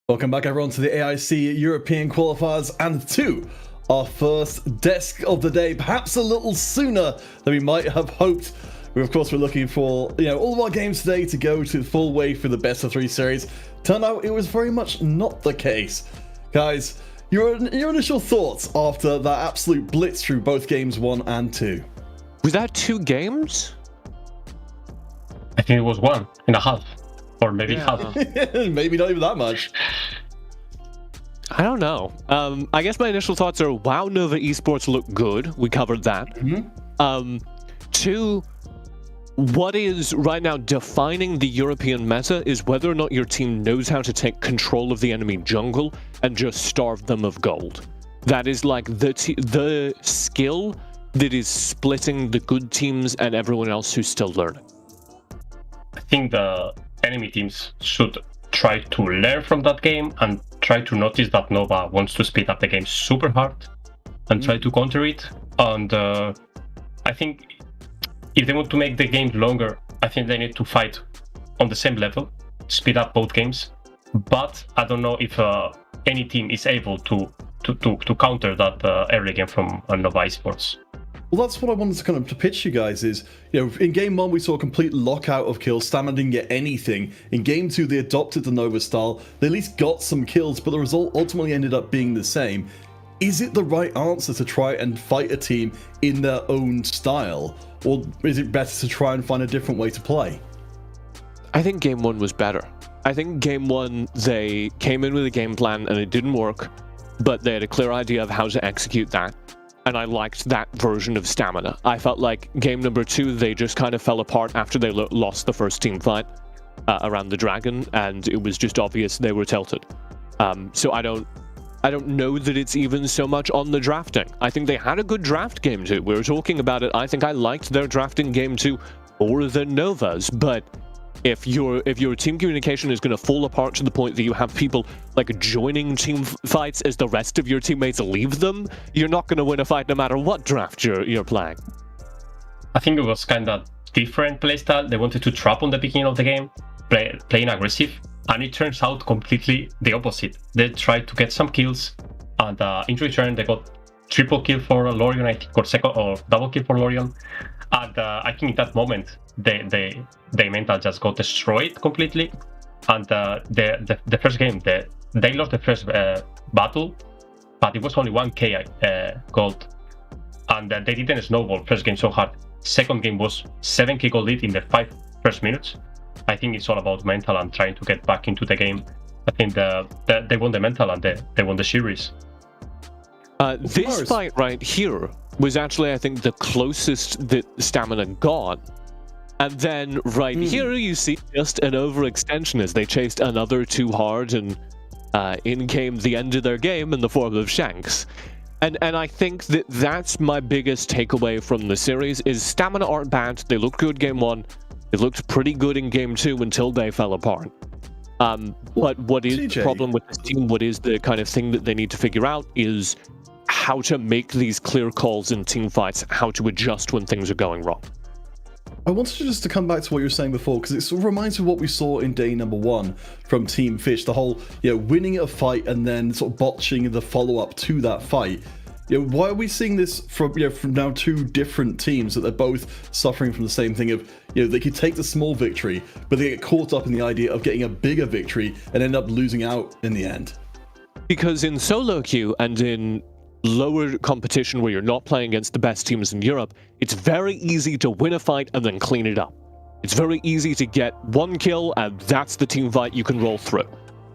Welcome back everyone to the AIC European Qualifiers and to our first desk of the day, perhaps a little sooner than we might have hoped. We of course were looking for, all of our games today to go to the full way through the best of 3 series. Turned out it was very much not the case. Guys, your initial thoughts after that absolute blitz through both games 1 and 2? Was that 2 games? I think it was 1.5. Or maybe half. Maybe not even that much. I don't know. I guess my initial thoughts are, wow, Nova Esports look good. We covered that. 2, what is right now defining the European meta is whether or not your team knows how to take control of the enemy jungle and just starve them of gold. That is like the skill that is splitting the good teams and everyone else who's still learning. I think the enemy teams should try to learn from that game and try to notice that Nova wants to speed up the game super hard and try to counter it. And I think if they want to make the game longer, I think they need to fight on the same level, speed up both games. But I don't know if any team is able to counter that early game from Nova Esports. Well, that's what I wanted to kind of pitch you guys is, in game 1 we saw a complete lockout of kills, Stamina didn't get anything. In game 2 they adopted the Nova style, they at least got some kills, but the result ultimately ended up being the same. Is it the right answer to try and fight a team in their own style? Or is it better to try and find a different way to play? I think game 1 was better. I think game 1 they came in with a game plan and it didn't work, but they had a clear idea of how to execute that. And I liked that version of Stamina. I felt like game number 2, they just kind of fell apart after they lost the first team fight around the dragon, and it was just obvious they were tilted. So I don't know that it's even so much on the drafting. I think they had a good draft game 2. We were talking about it. I think I liked their drafting game 2 more than Nova's, but if your team communication is going to fall apart to the point that you have people like joining team fights as the rest of your teammates leave them, you're not going to win a fight no matter what draft you're playing. I think it was kind of different playstyle. They wanted to trap on the beginning of the game, playing aggressive, and it turns out completely the opposite. They tried to get some kills, and in return they got triple kill for Lorion, I think, or double kill for Lorion. And I think in that moment, they mental just got destroyed completely. And the first game, they lost the first battle, but it was only 1k gold. And they didn't snowball first game so hard. Second game was 7k gold lead in the 5 first minutes. I think it's all about mental and trying to get back into the game. I think they won the mental and they won the series. This fight right here was actually, I think, the closest that Stamina got. And then right here you see just an overextension as they chased another too hard, and in came the end of their game in the form of Shanks. And I think that that's my biggest takeaway from the series is Stamina aren't bad. They looked good game 1. They looked pretty good in game 2 until they fell apart. But what is the problem with this team, what is the kind of thing that they need to figure out is how to make these clear calls in team fights, how to adjust when things are going wrong. I wanted just to come back to what you were saying before, because it sort of reminds me of what we saw in day number 1 from Team Fish, the whole, winning a fight and then sort of botching the follow-up to that fight. Why are we seeing this from now 2 different teams that they're both suffering from the same thing of, they could take the small victory, but they get caught up in the idea of getting a bigger victory and end up losing out in the end? Because in solo queue and in lower competition where you're not playing against the best teams in Europe, it's very easy to win a fight and then clean it up. It's very easy to get 1 kill and that's the team fight you can roll through.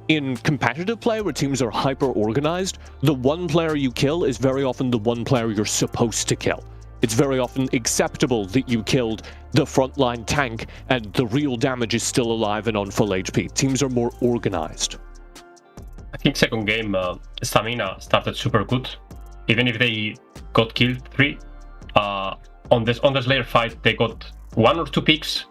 In competitive play where teams are hyper-organized, the 1 player you kill is very often the 1 player you're supposed to kill. It's very often acceptable that you killed the frontline tank and the real damage is still alive and on full HP. Teams are more organized. I think second game, Stamina started super good. Even if they got killed 3, on the Slayer fight they got 1 or 2 picks,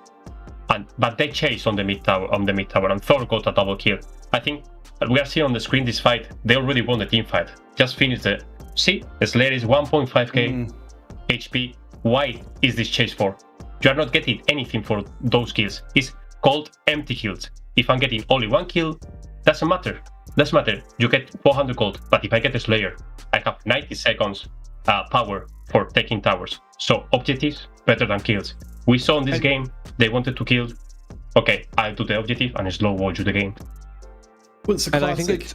but they chased on the mid tower, and Thor got a double kill. I think we are seeing on the screen this fight. They already won the team fight. Just finished the. See, the Slayer is 1.5k HP. Why is this chase for? You are not getting anything for those kills. It's called empty kills. If I'm getting only 1 kill, doesn't matter. Doesn't matter. You get 400 gold. But if I get a Slayer, I have 90 seconds power for taking towers. So objectives better than kills. We saw in this game they wanted to kill. Okay, I do the objective and slow watch the game. Well, it's a classic.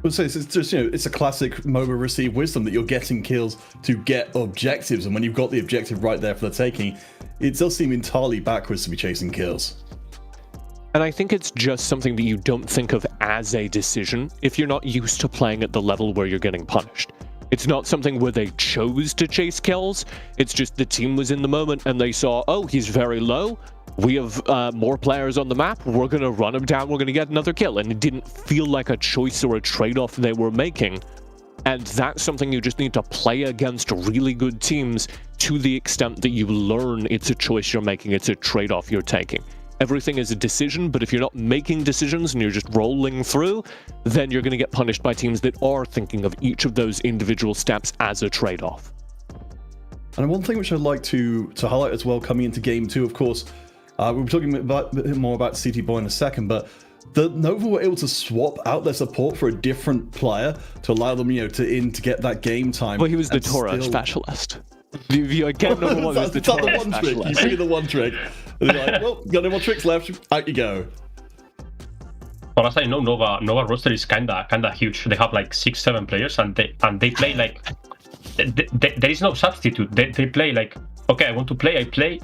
It's just it's a classic MOBA receive wisdom that you're getting kills to get objectives, and when you've got the objective right there for the taking, it does seem entirely backwards to be chasing kills. And I think it's just something that you don't think of as a decision if you're not used to playing at the level where you're getting punished. It's not something where they chose to chase kills, it's just the team was in the moment and they saw, oh, he's very low, we have more players on the map, we're going to run him down, we're going to get another kill. And it didn't feel like a choice or a trade-off they were making. And that's something you just need to play against really good teams to the extent that you learn it's a choice you're making, it's a trade-off you're taking. Everything is a decision, but if you're not making decisions and you're just rolling through, then you're going to get punished by teams that are thinking of each of those individual steps as a trade-off. And one thing which I'd like to highlight as well coming into Game 2, of course, we'll be talking a bit more about CT Boy in a second, but the Nova were able to swap out their support for a different player to allow them, to get that game time. Well, he was the Torah specialist. Again, number one is the Torah specialist. You see the one trick. And they're like, well, got any more tricks left? Out you go. Well, as I know, Nova roster is kinda huge. They have like 6-7 players, and they play like there is no substitute. They play like, okay, I want to play, I play.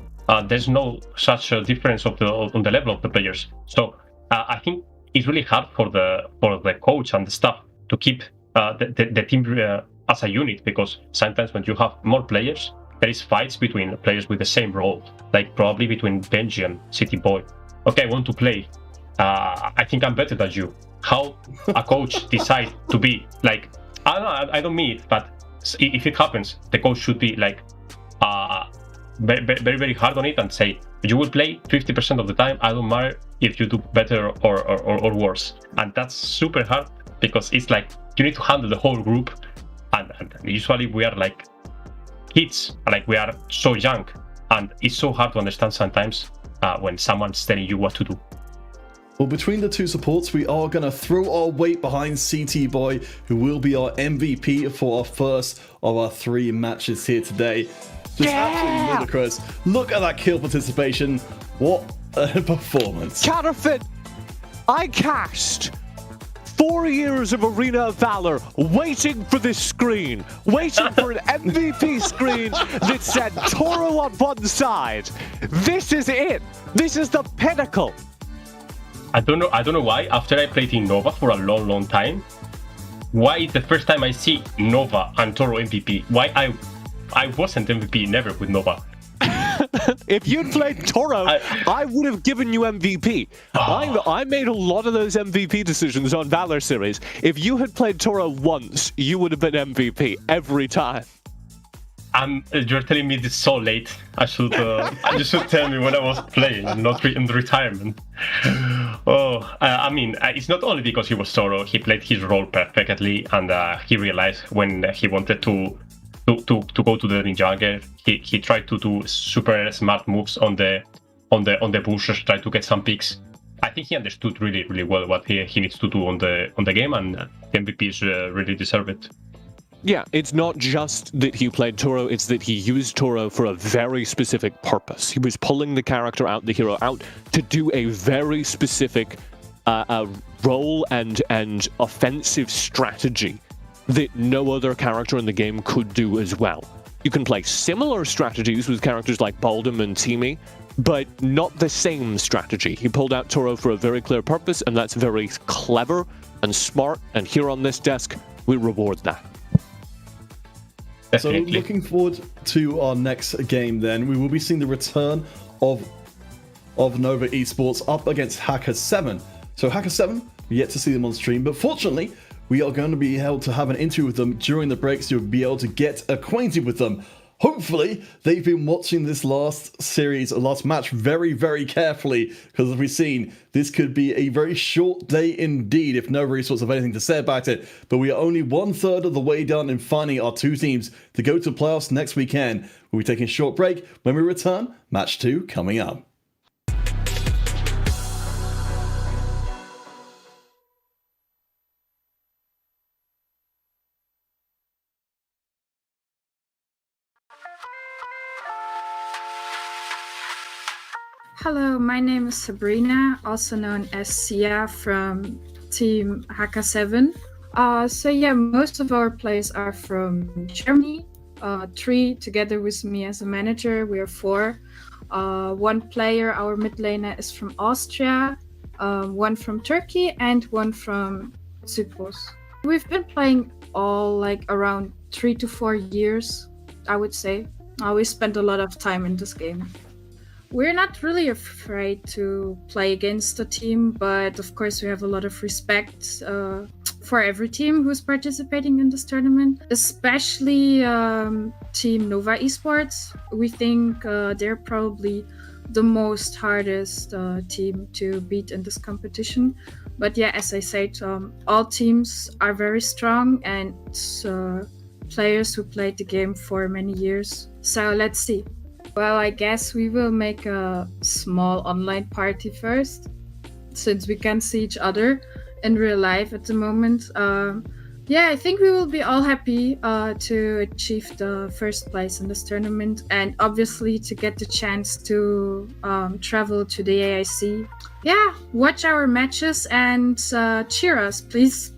There's no such difference on the level of the players. So I think it's really hard for the coach and the staff to keep the team as a unit, because sometimes when you have more players, there is fights between players with the same role, like probably between Benji and City Boy. Okay, I want to play. I think I'm better than you. How a coach decides to be like, I don't mean it, but if it happens, the coach should be like very, very hard on it and say, you will play 50% of the time. I don't matter if you do better or worse. And that's super hard, because it's like you need to handle the whole group. And usually we are like kids, like we are so young, and it's so hard to understand sometimes when someone's telling you what to do. Well, between the two supports, we are going to throw our weight behind CT Boy, who will be our MVP for our first of our 3 matches here today. Just absolutely ludicrous. Look at that kill participation. What a performance. Counterfeit! I cashed 4 years of Arena of Valor waiting for this screen, waiting for an MVP screen that said Toro on one side. This is it. This is the pinnacle. I don't know why. After I played in Nova for a long time, why is the first time I see Nova and Toro MVP? Why I wasn't MVP never with Nova. If you'd played Toro, I would have given you MVP. I made a lot of those MVP decisions on Valor Series. If you had played Toro once, you would have been MVP every time. You're telling me this so late. You should tell me when I was playing, not in retirement. I mean, it's not only because he was Toro. He played his role perfectly, and he realized when he wanted to go to the jungle, he tried to do super smart moves on the bushes, try to get some picks. I think he understood really well what he needs to do on the game, and the MVPs really deserve it. Yeah, it's not just that he played Toro, it's that he used Toro for a very specific purpose. He was pulling the character out, the hero out, to do a very specific role and offensive strategy that no other character in the game could do as well. You can play similar strategies with characters like Baldum and Teamy, but not the same strategy. He pulled out Toro for a very clear purpose, and that's very clever and smart, and here on this desk, we reward that. Definitely. So looking forward to our next game then. We will be seeing the return of Nova Esports up against Haka 7. So Haka 7, we yet to see them on stream, but fortunately, we are going to be able to have an interview with them during the break, so you'll be able to get acquainted with them. Hopefully, they've been watching this last match very carefully, because as we've seen, this could be a very short day indeed if Nova Esports have anything to say about it. But we are only 1/3 of the way done in finding our two teams to go to playoffs next weekend. We'll be taking a short break. When we return, match 2 coming up. Hello, my name is Sabrina, also known as Sia from Team Haka 7. Most of our players are from Germany. 3 together with me as a manager, we are 4. 1 player, our mid laner, is from Austria, 1 from Turkey, and 1 from Cyprus. We've been playing all around 3 to 4 years, I would say. We spent a lot of time in this game. We're not really afraid to play against a team, but of course we have a lot of respect for every team who's participating in this tournament, especially Team Nova Esports. We think they're probably the most hardest team to beat in this competition. But yeah, as I said, all teams are very strong and players who played the game for many years. So let's see. Well, I guess we will make a small online party first, since we can't see each other in real life at the moment. I think we will be all happy to achieve the first place in this tournament, and obviously to get the chance to travel to the AIC. Yeah, watch our matches and cheer us, please.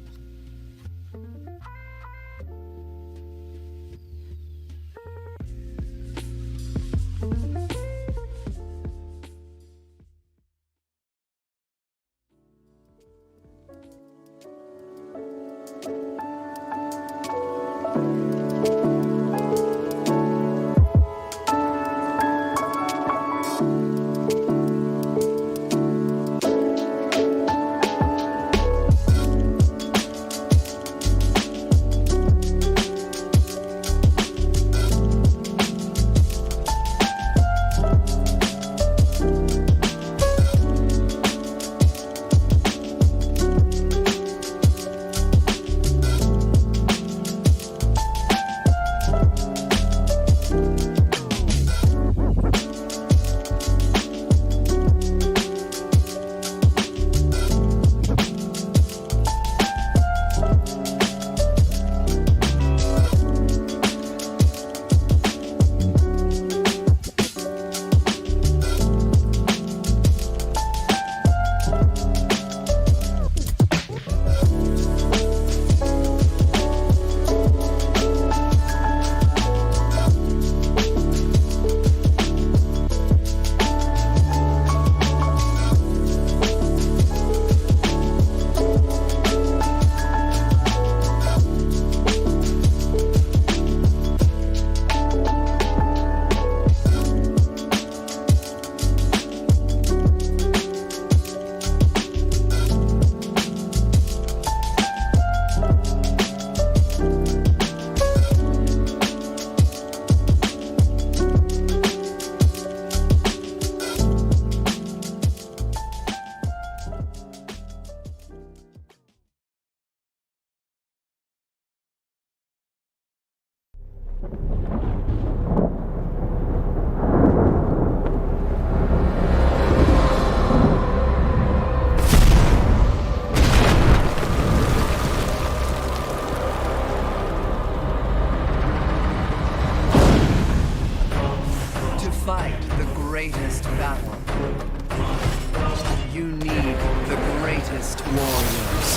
You need the greatest warriors.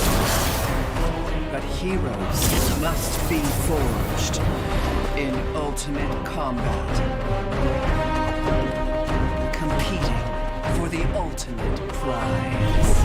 But heroes must be forged in ultimate combat. Competing for the ultimate prize.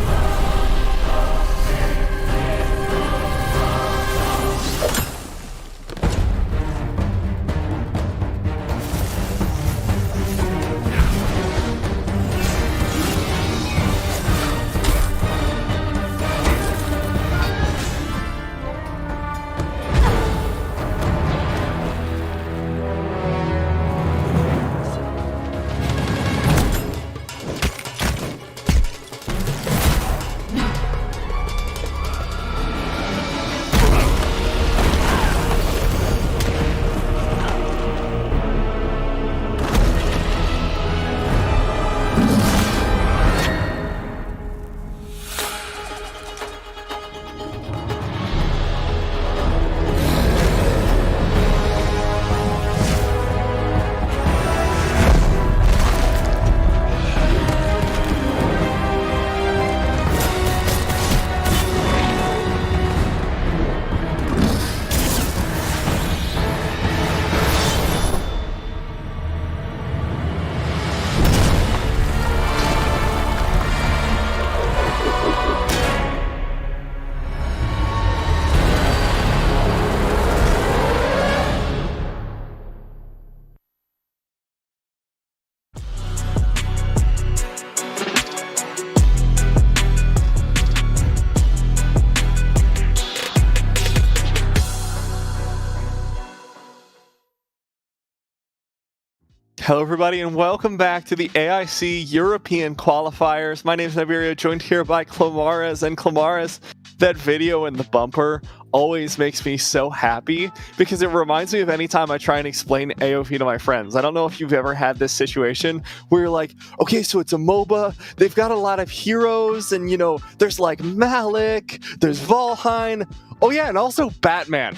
Hello, everybody, and welcome back to the AIC European Qualifiers. My name is Niberia, joined here by Clamares. And Clamares, that video in the bumper always makes me so happy because it reminds me of any time I try and explain AOV to my friends. I don't know if you've ever had this situation where you're like, okay, so it's a MOBA, they've got a lot of heroes, and there's like Malik, there's Valheim, oh yeah, and also Batman.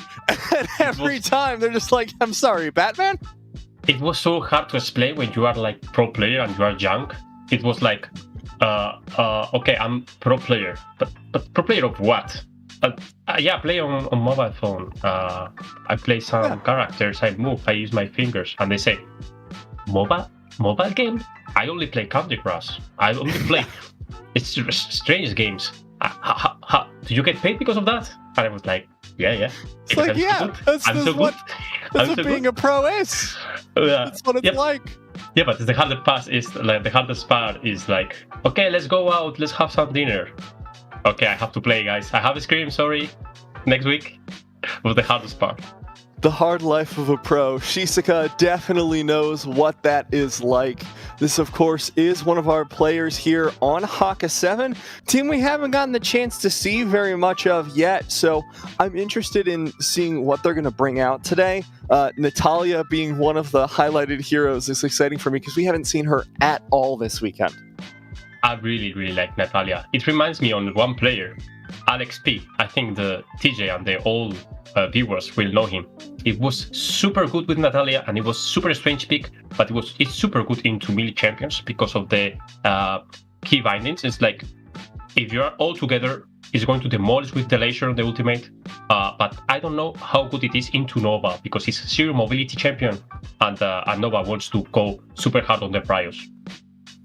And every time they're just like, I'm sorry, Batman? It was so hard to explain when you are like pro player and you are young. It was like, okay, I'm pro player, but pro player of what? Yeah, I play on mobile phone. I play some characters, I move, I use my fingers, and they say, mobile game? I only play Candy Crush. I only play strange games. Do you get paid because of that? And I was like, yeah. It's like, yeah, that's what being a pro is. That's what it's like. Yeah, but the hardest part is like, okay, let's go out, let's have some dinner. Okay, I have to play, guys. I have a scream, sorry. Next week was the hardest part. The hard life of a pro. Shizuka definitely knows what that is like. This, of course, is one of our players here on Haka 7. Team we haven't gotten the chance to see very much of yet, so I'm interested in seeing what they're going to bring out today. Natalia being one of the highlighted heroes is exciting for me because we haven't seen her at all this weekend. I really like Natalia. It reminds me on one player, Alex P. I think the TJ and the old viewers will know him. It was super good with Natalia, and it was super strange pick, but it's super good into melee champions because of the key bindings. It's like, if you are all together, it's going to demolish with the laser on the ultimate, but I don't know how good it is into Nova, because he's a zero mobility champion, and Nova wants to go super hard on the Prios.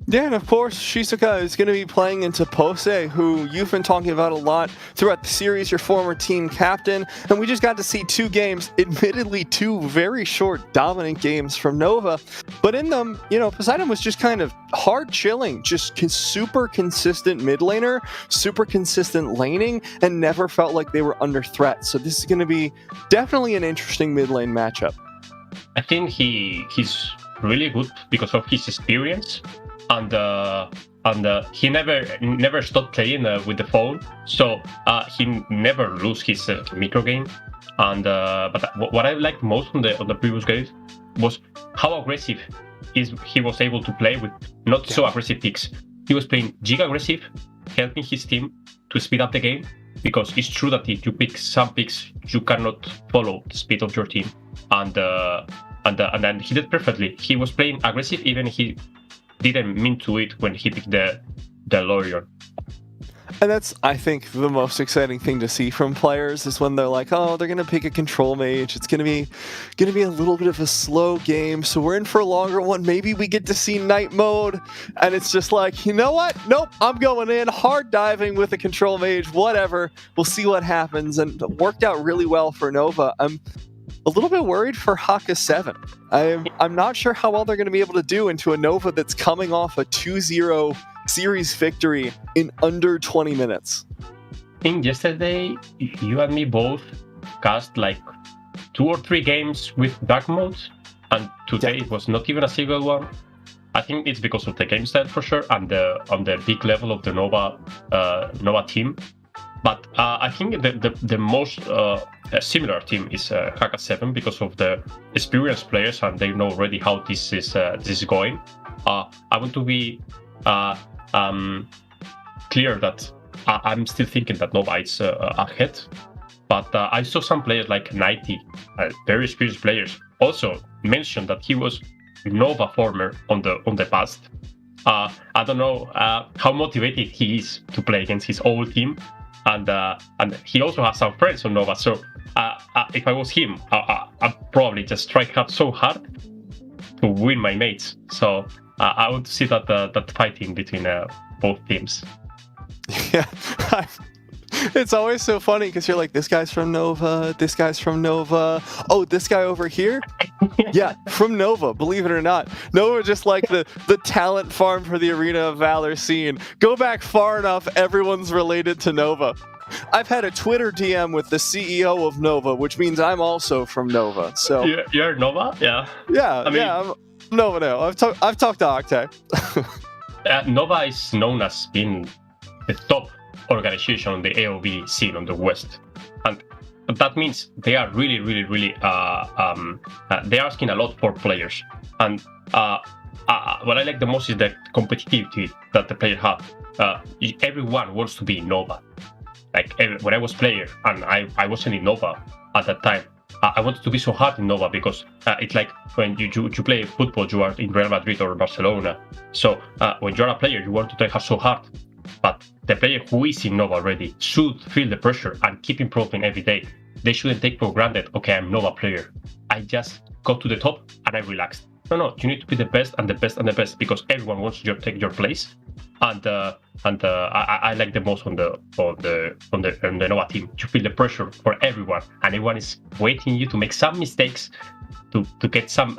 Yeah, and of course, Shizuka is going to be playing into Pose, who you've been talking about a lot throughout the series, your former team captain, and we just got to see 2 games, admittedly 2 very short, dominant games from Nova, but in them, Poseidon was just kind of hard chilling, just super consistent mid laner, super consistent laning, and never felt like they were under threat, so this is going to be definitely an interesting mid lane matchup. I think he's really good because of his experience. And he never stopped playing with the phone, so he never lose his micro game. And but what I liked most on the previous games was how aggressive he was able to play with not so aggressive picks. He was playing giga aggressive, helping his team to speed up the game, because it's true that if you pick some picks, you cannot follow the speed of your team. And then he did perfectly. He was playing aggressive, even he didn't mean to it when he picked the the Lorion. And that's, I think, the most exciting thing to see from players is when they're like, oh, they're gonna pick a control mage. It's gonna be a little bit of a slow game, so we're in for a longer one. Maybe we get to see night mode, and it's just like, you know what? Nope, I'm going in hard diving with a control mage. Whatever, we'll see what happens. And it worked out really well for Nova. I'm a little bit worried for Haka 7. I'm not sure how well they're going to be able to do into a Nova that's coming off a 2-0 series victory in under 20 minutes. I think yesterday, you and me both cast like 2 or 3 games with dark modes, and today it was not even a single one. I think it's because of the game style for sure, and on the big level of the Nova team. But I think the most similar team is Haka 7 because of the experienced players, and they know already how this is going. I want to be clear that I'm still thinking that Nova is ahead, but I saw some players like 90, very experienced players, also mentioned that he was Nova former on the past. I don't know how motivated he is to play against his old team, and he also has some friends on Nova. So if I was him, I'd probably just try so hard to win my mates. So I want to see that fighting between both teams. Yeah, it's always so funny because you're like, this guy's from Nova, this guy's from Nova. Oh, this guy over here? Yeah, from Nova, believe it or not. Nova just like the talent farm for the Arena of Valor scene. Go back far enough, everyone's related to Nova. I've had a Twitter DM with the CEO of Nova, which means I'm also from Nova. So you're Nova? Yeah. Yeah, I'm Nova now. I've talked to Octane. Nova is known as being the top organization on the AOV scene on the West, and that means they are really they're asking a lot for players. And what I like the most is the competitivity that the players have. Everyone wants to be in Nova. Like when I was player and I wasn't in Nova at that time, I wanted to be so hard in Nova because it's like when you play football, you are in Real Madrid or Barcelona. So when you're a player, you want to try so hard. But the player who is in Nova already should feel the pressure and keep improving every day. They shouldn't take for granted, okay, I'm Nova player. I just got to the top and I relaxed. No, you need to be the best and the best and the best because everyone wants to take your place. And I like the most on the Nova team. You feel the pressure for everyone, and everyone is waiting you to make some mistakes to get some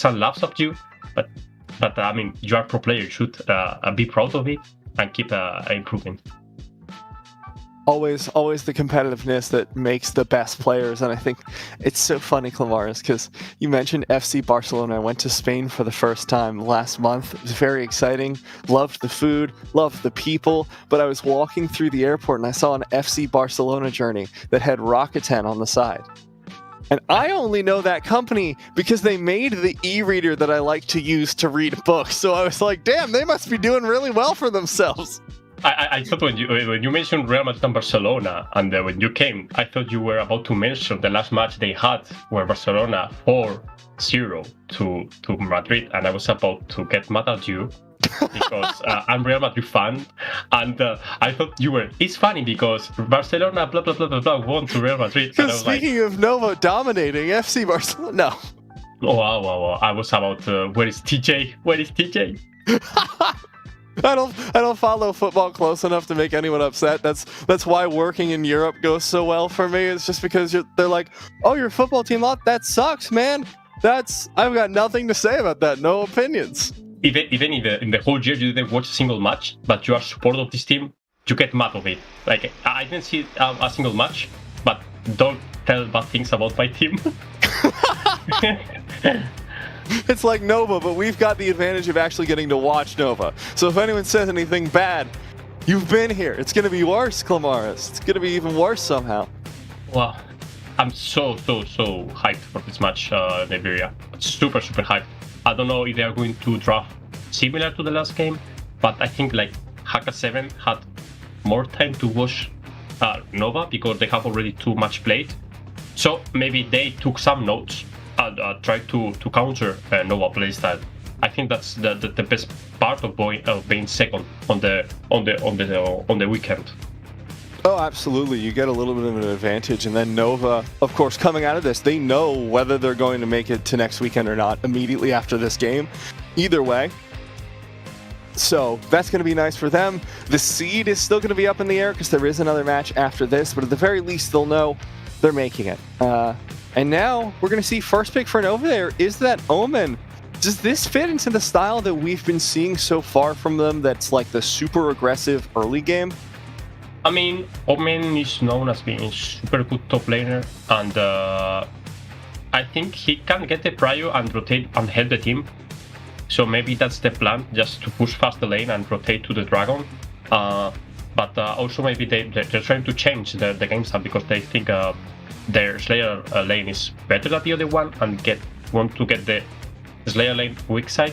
laughs of you. But I mean, you are a pro player. You should be proud of it and keep improving. Always the competitiveness that makes the best players. And I think it's so funny, Clamaris, because you mentioned FC Barcelona. I went to Spain for the first time last month. It was very exciting. Loved the food, loved the people. But I was walking through the airport and I saw an FC Barcelona journey that had Rakuten on the side. And I only know that company because they made the e-reader that I like to use to read books. So I was like, damn, they must be doing really well for themselves. I thought when you mentioned Real Madrid and Barcelona, and when you came, I thought you were about to mention the last match they had, where Barcelona 4-0 to Madrid, and I was about to get mad at you because I'm Real Madrid fan, and I thought you were. It's funny because Barcelona blah blah blah blah blah won to Real Madrid. Because speaking of Nova dominating FC Barcelona, no. Oh wow! I was about where is TJ? Where is TJ? I don't follow football close enough to make anyone upset. That's why working in Europe goes so well for me. It's just because they're like, oh, your football team, that sucks, man. I've got nothing to say about that. No opinions. Even in the whole year you didn't watch a single match, but you are supporter of this team, you get mad of it. Like I didn't see a single match, but don't tell bad things about my team. It's like Nova, but we've got the advantage of actually getting to watch Nova. So if anyone says anything bad, you've been here. It's going to be worse, Clamaris. It's going to be even worse somehow. Wow. I'm so hyped for this match, Nigeria. Super hyped. I don't know if they are going to draft similar to the last game, but I think like Haka 7 had more time to watch Nova because they have already too much played. So maybe they took some notes and tried to counter Nova playstyle. I think that's the best part of being second on the weekend. Oh, absolutely. You get a little bit of an advantage. And then Nova, of course, coming out of this, they know whether they're going to make it to next weekend or not immediately after this game. Either way. So that's going to be nice for them. The seed is still going to be up in the air because there is another match after this. But at the very least, they'll know they're making it. And now we're going to see first pick for Nova there is that Omen. Does this fit into the style that we've been seeing so far from them that's like the super aggressive early game? I mean, Omen is known as being a super good top laner, and I think he can get the prio and rotate and help the team. So maybe that's the plan, just to push fast the lane and rotate to the dragon. But also maybe they're trying to change the game style because they think their Slayer lane is better than the other one and want to get the Slayer lane weak side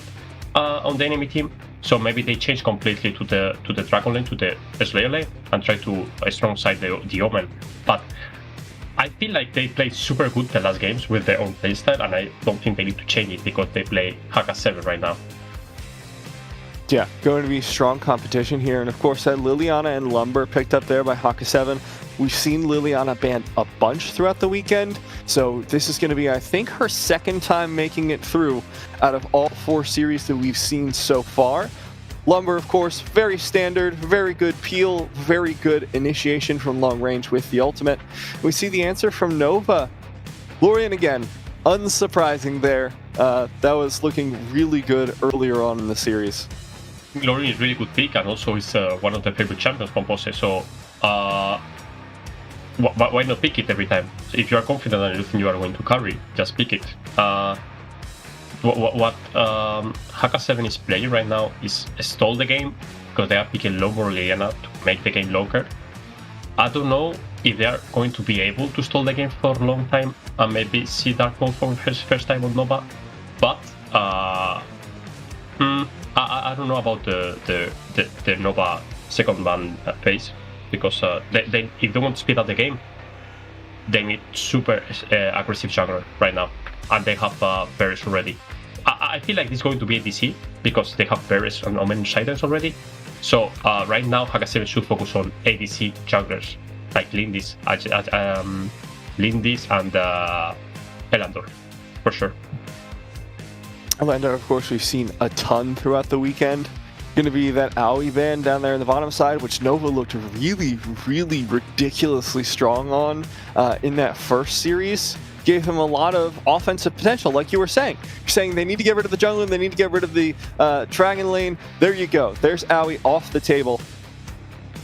on the enemy team. So maybe they change completely to the dragon lane, to the Slayer lane, and try to strong side the Omen. But I feel like they played super good the last games with their own playstyle, and I don't think they need to change it because they play Haka 7 right now. Yeah, going to be strong competition here. And of course, that Liliana and Lumber picked up there by Haka 7. We've seen Liliana banned a bunch throughout the weekend. So this is going to be, I think, her second time making it through out of all 4 series that we've seen so far. Lumber, of course, very standard, very good peel, very good initiation from long range with the ultimate. We see the answer from Nova. Lorian again, unsurprising there. That was looking really good earlier on in the series. Lorian is really good pick, and also is one of the favorite champions from Pose, so why not pick it every time? If you are confident and you think you are going to carry, just pick it. What Haka 7 is playing right now is stall the game, because they are picking low Liliana to make the game longer. I don't know if they are going to be able to stall the game for a long time and maybe see Dark Mode for first time on Nova, but I don't know about the Nova second ban phase, because if they want to speed up the game, they need super aggressive jungler right now, and they have Varus already. I feel like this is going to be a DC because they have Varus and Omen Shidens already. So right now, Haka 7 should focus on ADC junglers like Lindis and Elandor, for sure. Elandor, of course, we've seen a ton throughout the weekend. Going to be that AOE ban down there in the bottom side, which Nova looked really, really ridiculously strong on in that first series. Gave him a lot of offensive potential, like you were saying. You're saying they need to get rid of the jungle, they need to get rid of the dragon lane. There you go. There's AOE off the table.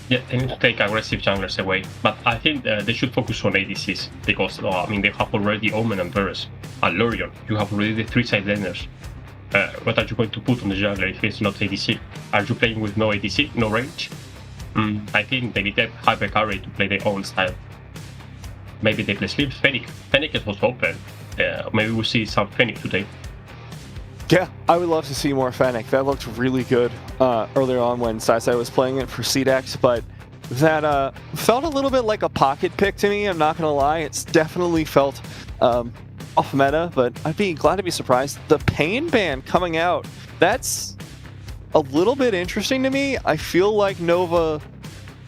Yeah, they need to take aggressive junglers away, but I think they should focus on ADCs because I mean they have already Omen and Varus and Lorian. You have already the 3 side laners. What are you going to put on the jungler if it's not ADC? Are you playing with no ADC, no range? I think they need a hyper carry to play their own style. Maybe they play Sleep Fennec. Fennec was open. Maybe we'll see some Fennec today. Yeah, I would love to see more Fennec. That looked really good earlier on when Saisai was playing it for CDAX, but that felt a little bit like a pocket pick to me, I'm not going to lie. It's definitely felt off meta, but I'd be glad to be surprised. The Pain ban coming out, that's a little bit interesting to me. I feel like Nova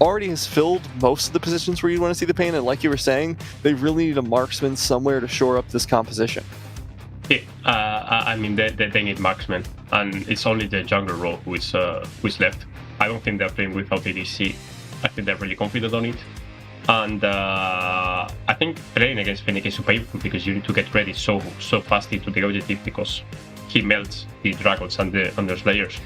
already has filled most of the positions where you want to see the Pain, and like you were saying, they really need a marksman somewhere to shore up this composition. Yeah, I mean they need marksman, and it's only the jungler role who is left. I don't think they're playing without ADC. I think they're really confident on it, and I think playing against Fennec is super painful because you need to get ready so fast into the objective because he melts the dragons and the slayers.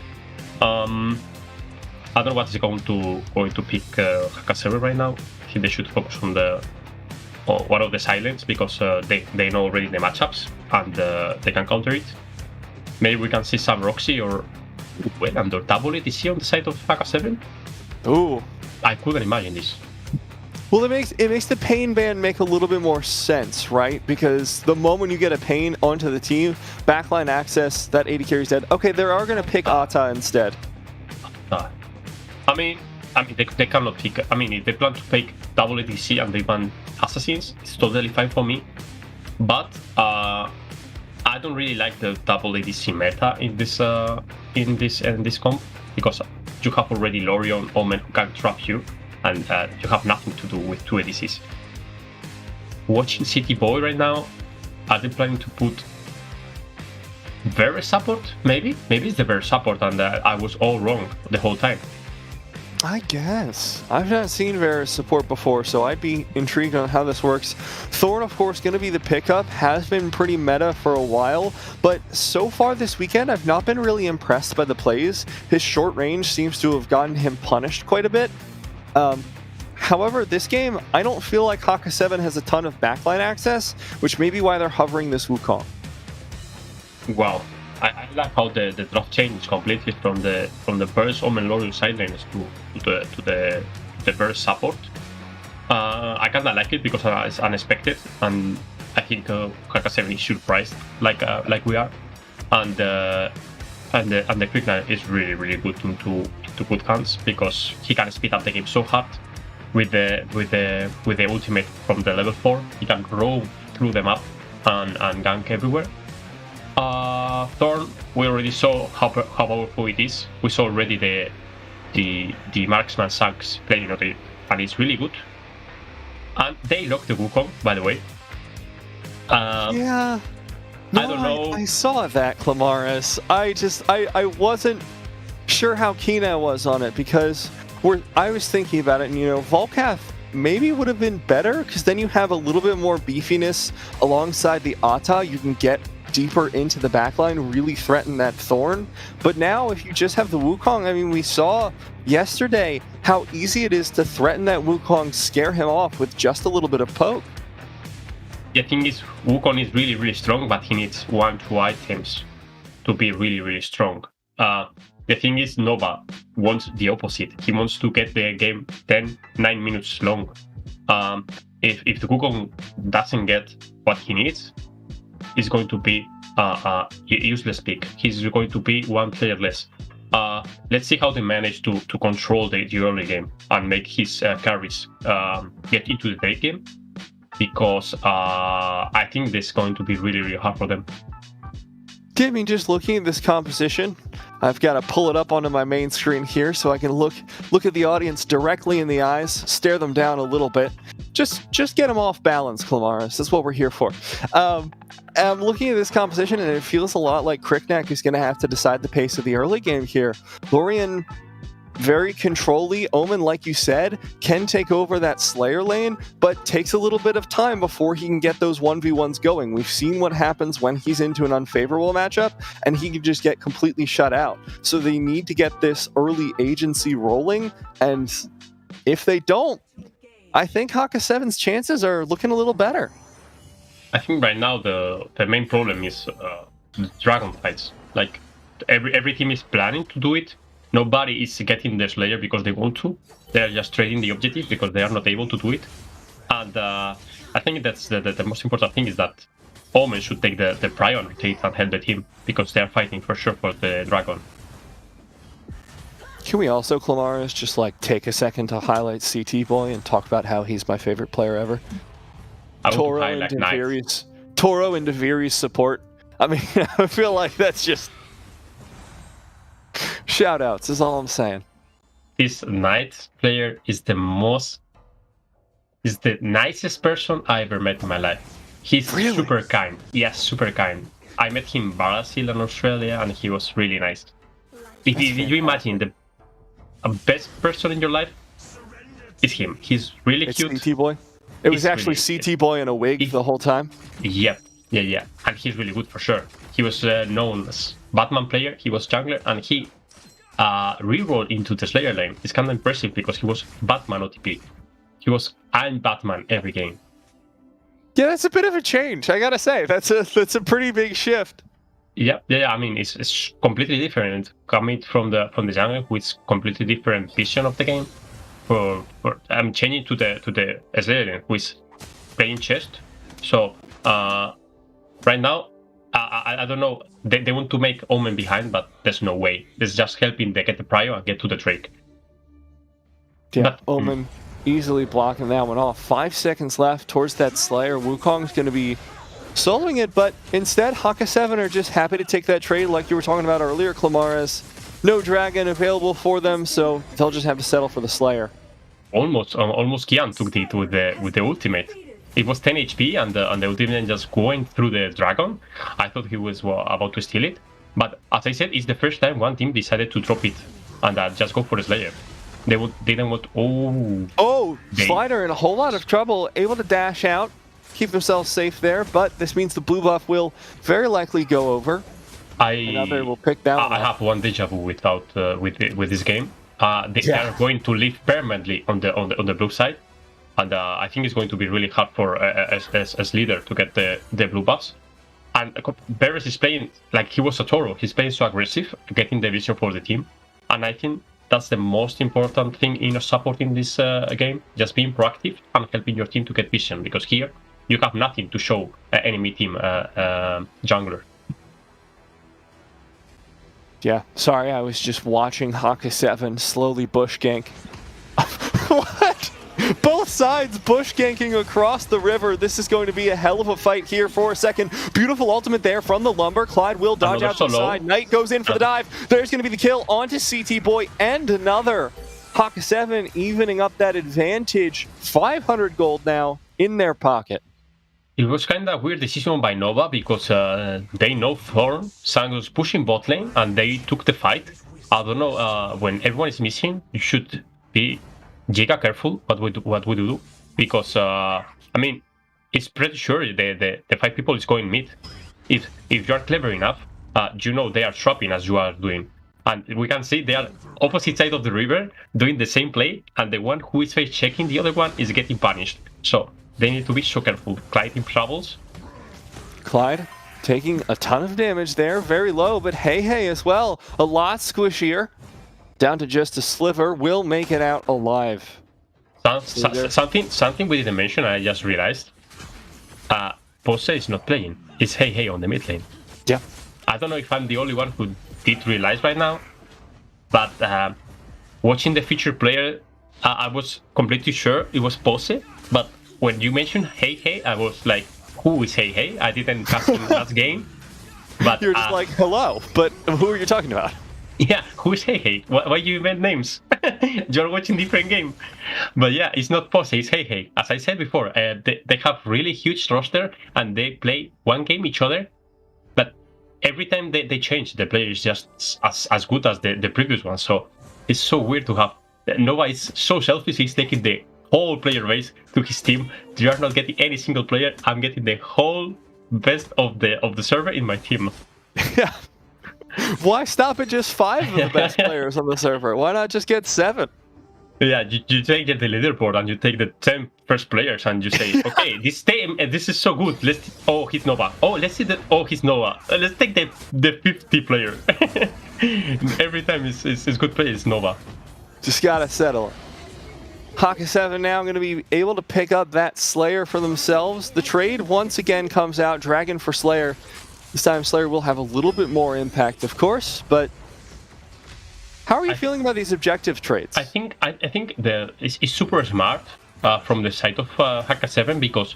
I don't know what is going to pick Haka 7 right now. I think they should focus on one of the silence because they know already the matchups and they can counter it. Maybe we can see some Roxy or under double ADC on the side of Haka 7. Ooh, I couldn't imagine this. Well, it makes the Pain ban make a little bit more sense, right? Because the moment you get a Pain onto the team, backline access, that AD carry's dead. Okay, they are going to pick Ata instead. I mean, they cannot pick. I mean, if they plan to pick double ADC and they ban Assassins, it's totally fine for me. But I I don't really like the double ADC meta in this comp, because you have already Lorion, Omen who can trap you, and you have nothing to do with 2 ADCs. Watching City Boy right now, are they planning to put Varus support? Maybe it's the Varus support, and I was all wrong the whole time. I guess. I've not seen Varus support before, so I'd be intrigued on how this works. Thorn, of course, going to be the pickup. Has been pretty meta for a while, but so far this weekend, I've not been really impressed by the plays. His short range seems to have gotten him punished quite a bit. However, this game, I don't feel like Haka 7 has a ton of backline access, which may be why they're hovering this Wukong. Wow. I like how the draft changed completely from the burst Omen Lorion sideliners to the burst support. I kinda like it because it's unexpected, and I think Haka 7 is surprised like we are, and the Quickline is really good to put hands, because he can speed up the game so hard with the ultimate from the level 4. He can roam through the map and gank everywhere. Thorn, we already saw how powerful it is. We saw already the marksman Sank's playing on it, and it's really good. And they locked the Wukong, by the way. Yeah. No, I don't know. I saw that, Clamaris. I wasn't sure how keen I was on it, because I was thinking about it, and Volcath maybe would have been better, because then you have a little bit more beefiness alongside the Ata. You can get deeper into the backline, really threaten that Thorn. But now, if you just have the Wukong, I mean, we saw yesterday how easy it is to threaten that Wukong, scare him off with just a little bit of poke. The thing is, Wukong is really strong, but he needs 1-2 items to be really strong. The thing is, Nova wants the opposite. He wants to get the game 9 minutes long. If the Wukong doesn't get what he needs, it's going to be a useless pick. He's going to be one player less. Let's see how they manage to control the early game and make his carries get into the late game, because I think this is going to be really hard for them. I mean, just looking at this composition, I've got to pull it up onto my main screen here so I can look at the audience directly in the eyes, stare them down a little bit. Just get them off balance, Clamaris. That's what we're here for. I'm looking at this composition, and it feels a lot like Crickneck is going to have to decide the pace of the early game here. Lorion, very control-y. Omen, like you said, can take over that Slayer lane, but takes a little bit of time before he can get those 1v1s going. We've seen what happens when he's into an unfavorable matchup, and he can just get completely shut out. So they need to get this early agency rolling, and if they don't, I think Haka 7's chances are looking a little better. I think right now the main problem is the dragon fights. Like, every team is planning to do it. Nobody is getting the Slayer because they want to. They are just trading the objective because they are not able to do it. And I think that's the most important thing, is that Omen should take the priority and help the team, because they are fighting for sure for the dragon. Can we also, Clamaris, just take a second to highlight CT Boy and talk about how he's my favorite player ever? Toro and Deviri's support. I mean, I feel like that's just shout-outs is all I'm saying. This Knight player is the nicest person I ever met in my life. He's really super kind. Yes, super kind. I met him in Brazil and Australia, and he was really nice. If you imagine the best person in your life, it's him. He's really cute. CT Boy. It was actually really CT Boy in a wig the whole time. Yep. Yeah. And he's really good for sure. He was known as Batman player. He was jungler, and he rerolled into the Slayer lane. It's kind of impressive because he was Batman OTP. He was I'm Batman every game. Yeah, that's a bit of a change. I gotta say, that's a pretty big shift. Yeah. I mean, it's completely different coming from the jungle with completely different vision of the game. I'm changing to the Slayer who is playing chest. So right now, I don't know. They want to make Omen behind, but there's no way. It's just helping they get the prio and get to the Drake. Yeah, but, Omen easily blocking that one off. 5 seconds left towards that Slayer. Wukong's going to be soloing it, but instead Haka 7 are just happy to take that trade like you were talking about earlier, Clamaris. No dragon available for them, so they'll just have to settle for the Slayer. Almost Kian took it with the ultimate. It was 10 HP and the ultimate just going through the dragon. I thought he was about to steal it, but as I said, it's the first time one team decided to drop it and just go for the Slayer. They didn't want. Slider in a whole lot of trouble, able to dash out, keep themselves safe there, but this means the blue buff will very likely go over. Another will pick that one I have one deja vu with this game. They are going to live permanently on the blue side, and I think it's going to be really hard for as leader to get the blue buffs. And Beres is playing like he was a Toro. He's playing so aggressive, getting the vision for the team, and I think that's the most important thing in supporting this game. Just being proactive and helping your team to get vision, because here you have nothing to show enemy team jungler. Yeah, sorry, I was just watching Haka 7 slowly bush gank. What? Both sides bush ganking across the river. This is going to be a hell of a fight here for a second. Beautiful ultimate there from the Lumber. Clyde will dodge out to the side. Knight goes in for the dive. There's going to be the kill onto CT Boy and another. Haka 7 evening up that advantage. 500 gold now in their pocket. It was kind of weird decision by Nova because they know Thorn, Sang was pushing bot lane and they took the fight. I don't know, when everyone is missing, you should be giga careful what we do, because I mean, it's pretty sure the 5 people is going mid. If you are clever enough, you know they are trapping as you are doing. And we can see they are opposite side of the river doing the same play, and the one who is face checking the other one is getting punished. So they need to be so careful. Clyde in troubles. Clyde taking a ton of damage there, very low, but hey as well. A lot squishier. Down to just a sliver, will make it out alive. Something we didn't mention, I just realized. Pose is not playing. It's hey on the mid lane. Yeah. I don't know if I'm the only one who did realize right now, but watching the featured player, I was completely sure it was Pose, but when you mentioned hey, I was like, who is hey? I didn't catch him last game. But you're just like, hello, but who are you talking about? Yeah, who is hey? Why you invent names? You're watching different game. But yeah, it's not Pose, it's hey. As I said before, they have really huge roster and they play one game each other. But every time they change, the player is just as good as the previous one. So it's so weird to have. Nova is so selfish, he's taking the whole player base to his team. You are not getting any single player. I'm getting the whole best of the server in my team. Yeah. Why stop at just 5 of the best players on the server? Why not just get 7? Yeah, you take the leaderboard and you take the 10 first players and you say, okay, this team, this is so good. He's Nova. Oh, let's see he's Nova. Let's take the 50 player. Every time it's good player, it's Nova. Just gotta settle it. Haka 7 now going to be able to pick up that Slayer for themselves. The trade once again comes out, Dragon for Slayer. This time Slayer will have a little bit more impact, of course, but how are you feeling about these objective trades? I think it's super smart from the side of Haka 7 because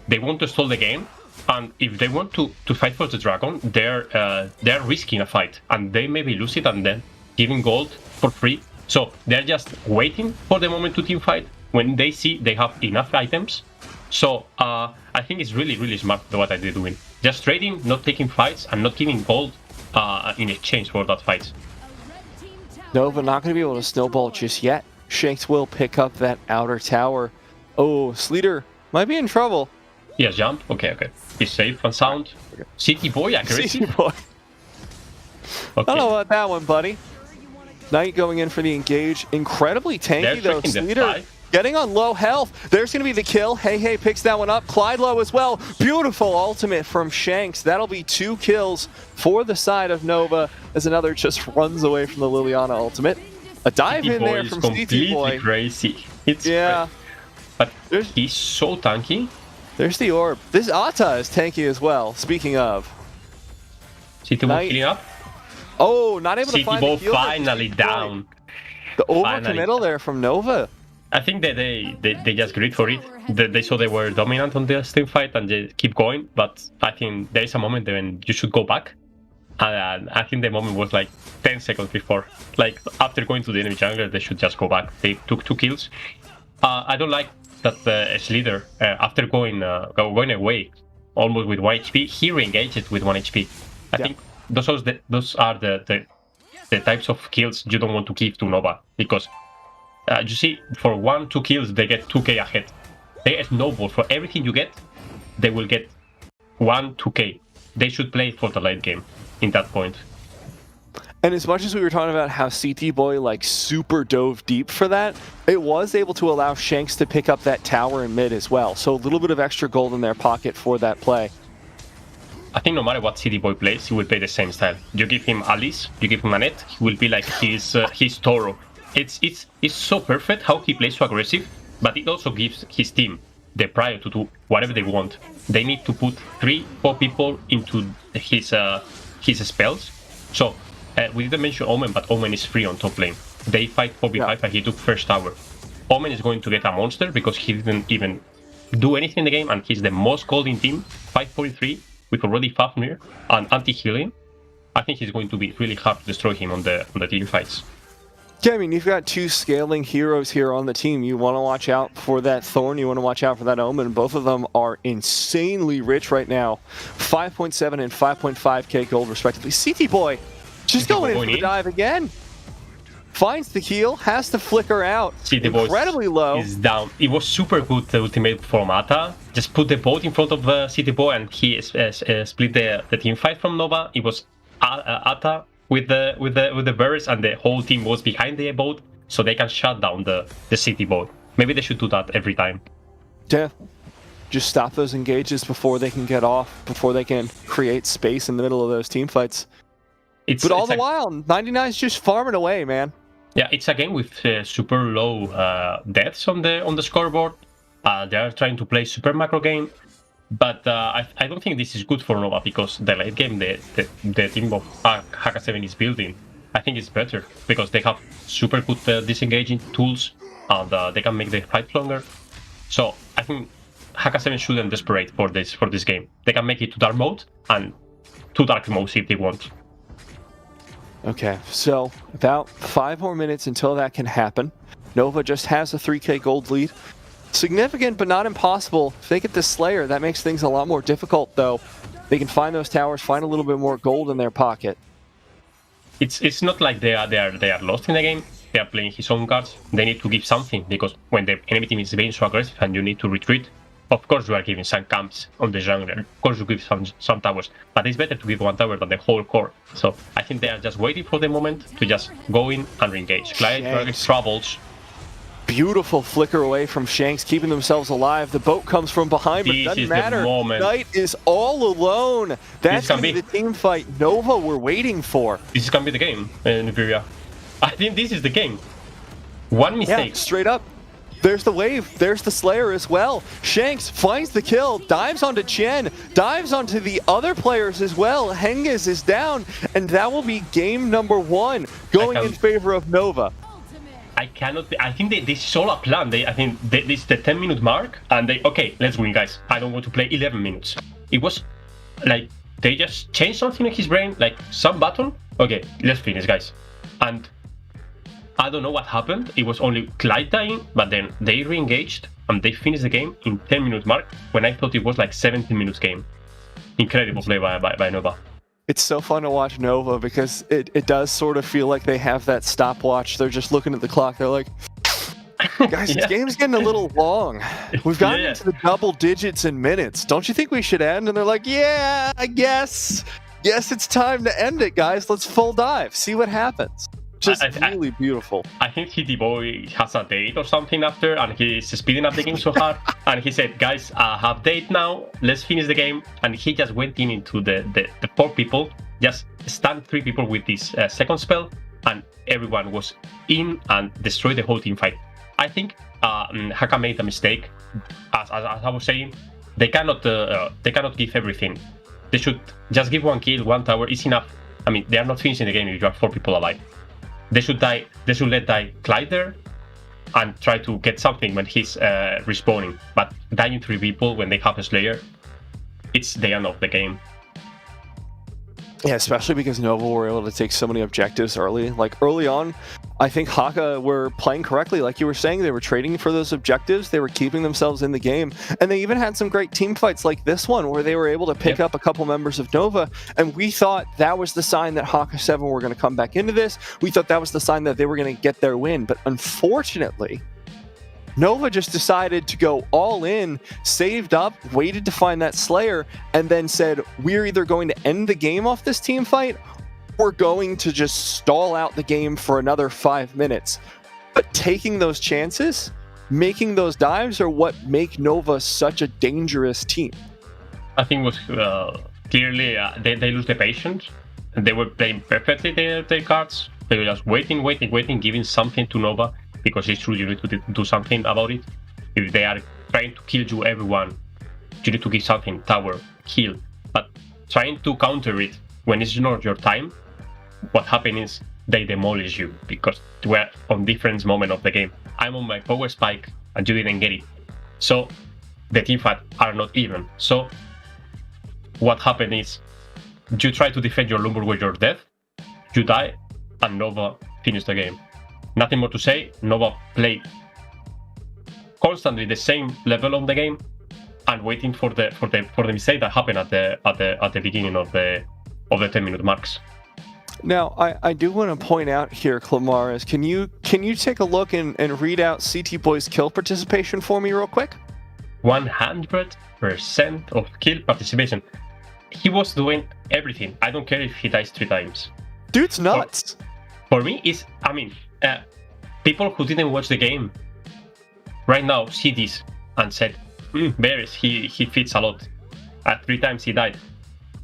they want to stall the game, and if they want to fight for the Dragon, they're risking a fight, and they maybe lose it and then giving gold for free. So they're just waiting for the moment to team fight when they see they have enough items. So I think it's really smart what they're doing. Just trading, not taking fights, and not giving gold in exchange for that fight. Nova not going to be able to snowball just yet. Shanks will pick up that outer tower. Oh, Sleater might be in trouble. Yes, jump. Okay. He's safe and sound. City Boy accuracy. City Boy. Okay. I don't know about that one, buddy. Knight going in for the engage. Incredibly tanky though. Sleater getting on low health. There's going to be the kill. Hey picks that one up. Clyde low as well. Beautiful ultimate from Shanks. That'll be 2 kills for the side of Nova as another just runs away from the Liliana ultimate. A dive in there from CT Boy. Crazy. It's yeah. Crazy. But he's so tanky. There's the orb. This Ata is tanky as well. Speaking of. CT Boy healing up. Oh, not able to CT find Boy the heal. Finally down. The overcommittal there from Nova. I think that they just agreed for it. They saw they were dominant on the team fight and they keep going. But I think there is a moment when you should go back. And I think the moment was like 10 seconds before. Like after going to the enemy jungler, they should just go back. They took 2 kills. I don't like that as leader after going away almost with 1 HP, he re-engaged with 1 HP. I think those are the types of kills you don't want to give to Nova, because you see, for 1-2 kills they get 2k ahead. They snowball. For everything you get, they will get 1-2k. They should play for the late game in that point. And as much as we were talking about how CT Boy like super dove deep for that, it was able to allow Shanks to pick up that tower in mid as well. So a little bit of extra gold in their pocket for that play. I think no matter what CT Boy plays, he will play the same style. You give him Alice, you give him Annette, he will be like his Toro. It's so perfect how he plays so aggressive, but it also gives his team the prior to do whatever they want. They need to put 3-4 people into his spells. So we didn't mention Omen, but Omen is free on top lane. They fight 4v5 and he took first tower. Omen is going to get a monster because he didn't even do anything in the game, and he's the most gold in team, 543 with already Fafnir and anti-healing. I think he's going to be really hard to destroy him on the team fights. Yeah, I mean, you've got 2 scaling heroes here on the team. You want to watch out for that Thorn, you want to watch out for that Omen. Both of them are insanely rich right now. 5.7 and 5.5k gold respectively. CT Boy just going in for the dive again. Finds the heal, has to flicker out. CT Boy incredibly low. Is down. It was super good, the ultimate from Ata. Just put the boat in front of CT Boy and he split the team fight from Nova. It was Ata with the birds, and the whole team was behind the boat, so they can shut down the CT boat. Maybe they should do that every time. Yeah, just stop those engages before they can get off, before they can create space in the middle of those team fights. But all the while, 99's just farming away, man. Yeah, it's a game with super low deaths on the scoreboard. They are trying to play super macro game. But I don't think this is good for Nova, because the late game the team of Haka 7 is building, I think it's better because they have super good disengaging tools and they can make the fight longer. So I think Haka 7 shouldn't desperate for this game. They can make it to dark mode and 2 dark modes if they want. Okay, so about 5 more minutes until that can happen. Nova just has a 3k gold lead. Significant, but not impossible. If they get the Slayer, that makes things a lot more difficult, though. They can find those towers, find a little bit more gold in their pocket. It's not like they are lost in the game. They are playing his own cards. They need to give something, because when the enemy team is being so aggressive and you need to retreat, of course you are giving some camps on the jungle. Of course you give some towers, but it's better to give 1 tower than the whole core. So I think they are just waiting for the moment to just go in and re-engage. Clyde travels. Beautiful flicker away from Shanks, keeping themselves alive. The boat comes from behind, but it doesn't matter. Knight is all alone. That's going to be the team fight Nova we're waiting for. This is going to be the game, Nigeria. I think this is the game. 1 mistake. Yeah, straight up. There's the wave. There's the Slayer as well. Shanks finds the kill, dives onto Chen, dives onto the other players as well. Hengiz is down, and that will be game number 1 going in favor of Nova. I think this is all a plan. I think this is the 10-minute mark, and okay, let's win, guys. I don't want to play 11 minutes. It was like they just changed something in his brain, like some button. Okay, let's finish, guys. And I don't know what happened. It was only Clyde dying, but then they re-engaged and they finished the game in 10-minute mark when I thought it was like 17 minutes game. Incredible play by Nova. It's so fun to watch Nova because it does sort of feel like they have that stopwatch. They're just looking at the clock. They're like, guys, this game's getting a little long. We've gotten into the double digits in minutes. Don't you think we should end? And they're like, yeah, I guess. Yes, it's time to end it, guys. Let's full dive. See what happens. Just really beautiful. I think CT Boy has a date or something after, and he's speeding up the game so hard. And he said, guys, I have date now. Let's finish the game. And he just went into the 4 people, just stunned 3 people with this second spell, and everyone was in and destroyed the whole team fight. I think Haka made a mistake. As I was saying, they cannot give everything. They should just give 1 kill, 1 tower is enough. I mean, they are not finishing the game if you have 4 people alive. They should die. They should let die Clyde there, and try to get something when he's respawning. But dying 3 people when they have a Slayer, it's the end of the game. Yeah, especially because Nova were able to take so many objectives early. Like early on, I think Haka were playing correctly. Like you were saying, they were trading for those objectives. They were keeping themselves in the game. And they even had some great team fights like this one where they were able to pick up a couple members of Nova. And we thought that was the sign that Haka 7 were going to come back into this. We thought that was the sign that they were going to get their win. But unfortunately, Nova just decided to go all in, saved up, waited to find that Slayer, and then said, we're either going to end the game off this team fight, or going to just stall out the game for another 5 minutes. But taking those chances, making those dives are what make Nova such a dangerous team. I think it was clearly they lose the patience. They were playing perfectly their cards. They were just waiting, giving something to Nova. Because it's true, you need to do something about it. If they are trying to kill you, everyone, you need to give something, tower, kill. But trying to counter it when it's not your time, what happens is they demolish you because we're on different moment of the game. I'm on my power spike and you didn't get it. So the teamfights are not even. So what happens is you try to defend your Lumber with your death, you die, and Nova finish the game. Nothing more to say. Nova played constantly the same level of the game and waiting for the mistake that happened at the beginning of the 10-minute marks. Now, I do want to point out here, Clamaris, can you take a look and read out CT Boy's kill participation for me real quick? 100% of kill participation. He was doing everything. I don't care if he dies 3 times. Dude's nuts. For me, people who didn't watch the game right now see this and said, Beres, he fits a lot. 3 times he died.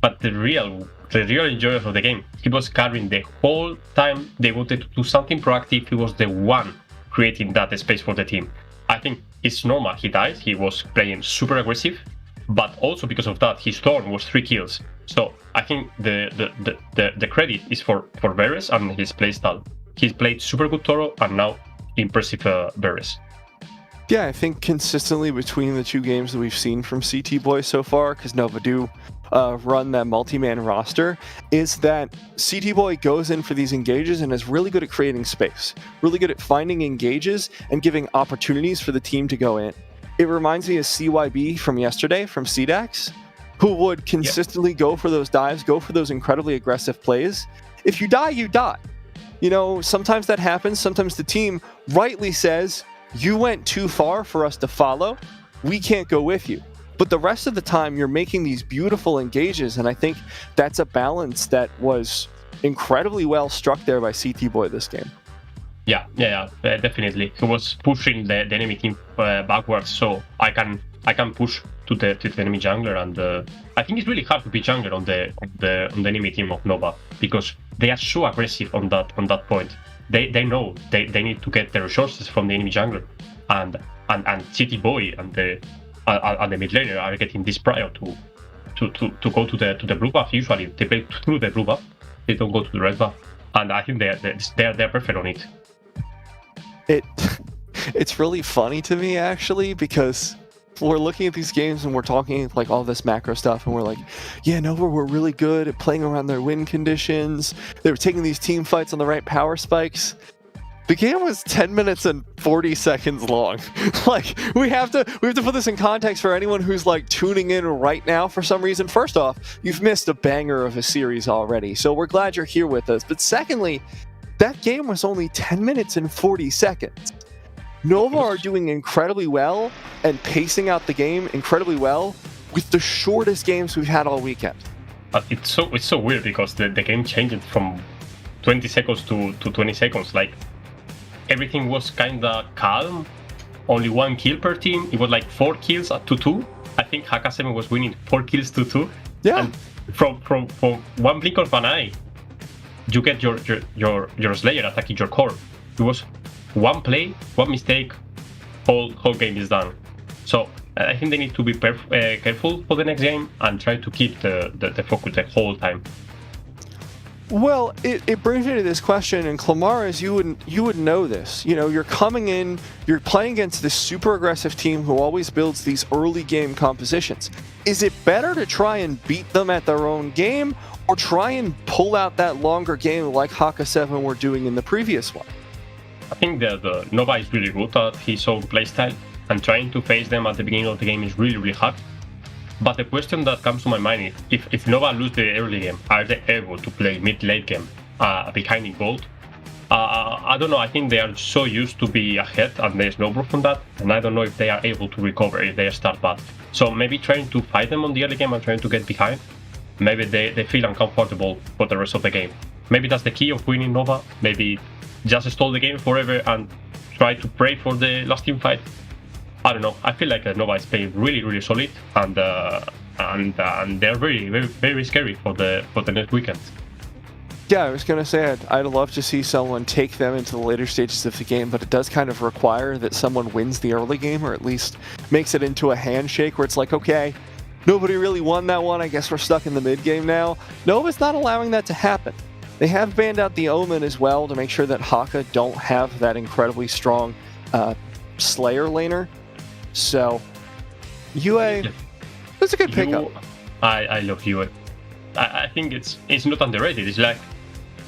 But the real enjoyer of the game, he was carrying the whole time. They wanted to do something proactive. He was the one creating that space for the team. I think it's normal he died. He was playing super aggressive, but also because of that, his Thorn was 3 kills. So I think the credit is for Beres and his playstyle. He's played super good Toro and now impressive Beres. Yeah, I think consistently between the 2 games that we've seen from CT Boy so far, because Nova do run that multi-man roster, is that CT Boy goes in for these engages and is really good at creating space, really good at finding engages and giving opportunities for the team to go in. It reminds me of CYB from yesterday, from CDAX, who would consistently go for those dives, go for those incredibly aggressive plays. If you die, you die. You know, sometimes that happens. Sometimes the team rightly says, you went too far for us to follow. We can't go with you. But the rest of the time, you're making these beautiful engages. And I think that's a balance that was incredibly well struck there by CT Boy this game. Yeah, definitely. He was pushing the enemy team backwards, so I can push to the enemy jungler, and I think it's really hard to be jungler on the enemy team of Nova because they are so aggressive on that point. They know they need to get the resources from the enemy jungler, and CT Boy and the mid laner are getting this prior to go to the blue buff. Usually they play through the blue buff, they don't go to the red buff, and I think they're perfect on it. It's really funny to me actually, because we're looking at these games and we're talking like all this macro stuff and we're like, yeah, Nova were really good at playing around their win conditions. They were taking these team fights on the right power spikes. The game was 10 minutes and 40 seconds long. Like, we have to put this in context for anyone who's like tuning in right now for some reason. First off, you've missed a banger of a series already, so we're glad you're here with us. But secondly, that game was only 10 minutes and 40 seconds. Nova are doing incredibly well and pacing out the game incredibly well with the shortest games we've had all weekend. It's so weird because the game changed from 20 seconds to 20 seconds. Like, everything was kinda calm, only 1 kill per team. It was like 4 kills to 2. I think Haka 7 was winning 4 kills to 2. Yeah. And from one blink of an eye, you get your Slayer attacking your core. It was 1 play, 1 mistake, whole game is done. So I think they need to be careful for the next game and try to keep the focus the whole time. Well, it brings me to this question, and Clamaris, you would know this. You know, you're coming in, you're playing against this super aggressive team who always builds these early game compositions. Is it better to try and beat them at their own game, or try and pull out that longer game like Haka 7 were doing in the previous one? I think that Nova is really good at his own playstyle, and trying to face them at the beginning of the game is really, really hard. But the question that comes to my mind is, if Nova lose the early game, are they able to play mid-late game behind in gold? I don't know, I think they are so used to be ahead and there's no proof on that, and I don't know if they are able to recover if they start bad. So maybe trying to fight them on the early game and trying to get behind, maybe they feel uncomfortable for the rest of the game. Maybe that's the key of winning Nova, maybe just stall the game forever and try to pray for the last team fight. I don't know. I feel like Nova is playing really, really solid, and they're very, very, very scary for the next weekend. Yeah, I was gonna say I'd love to see someone take them into the later stages of the game, but it does kind of require that someone wins the early game, or at least makes it into a handshake where it's like, okay, nobody really won that one. I guess we're stuck in the mid game now. Nova's not allowing that to happen. They have banned out the Omen as well to make sure that Haka don't have that incredibly strong Slayer laner. So, UA, that's a good pickup. I love UA. I think it's not underrated. It's like,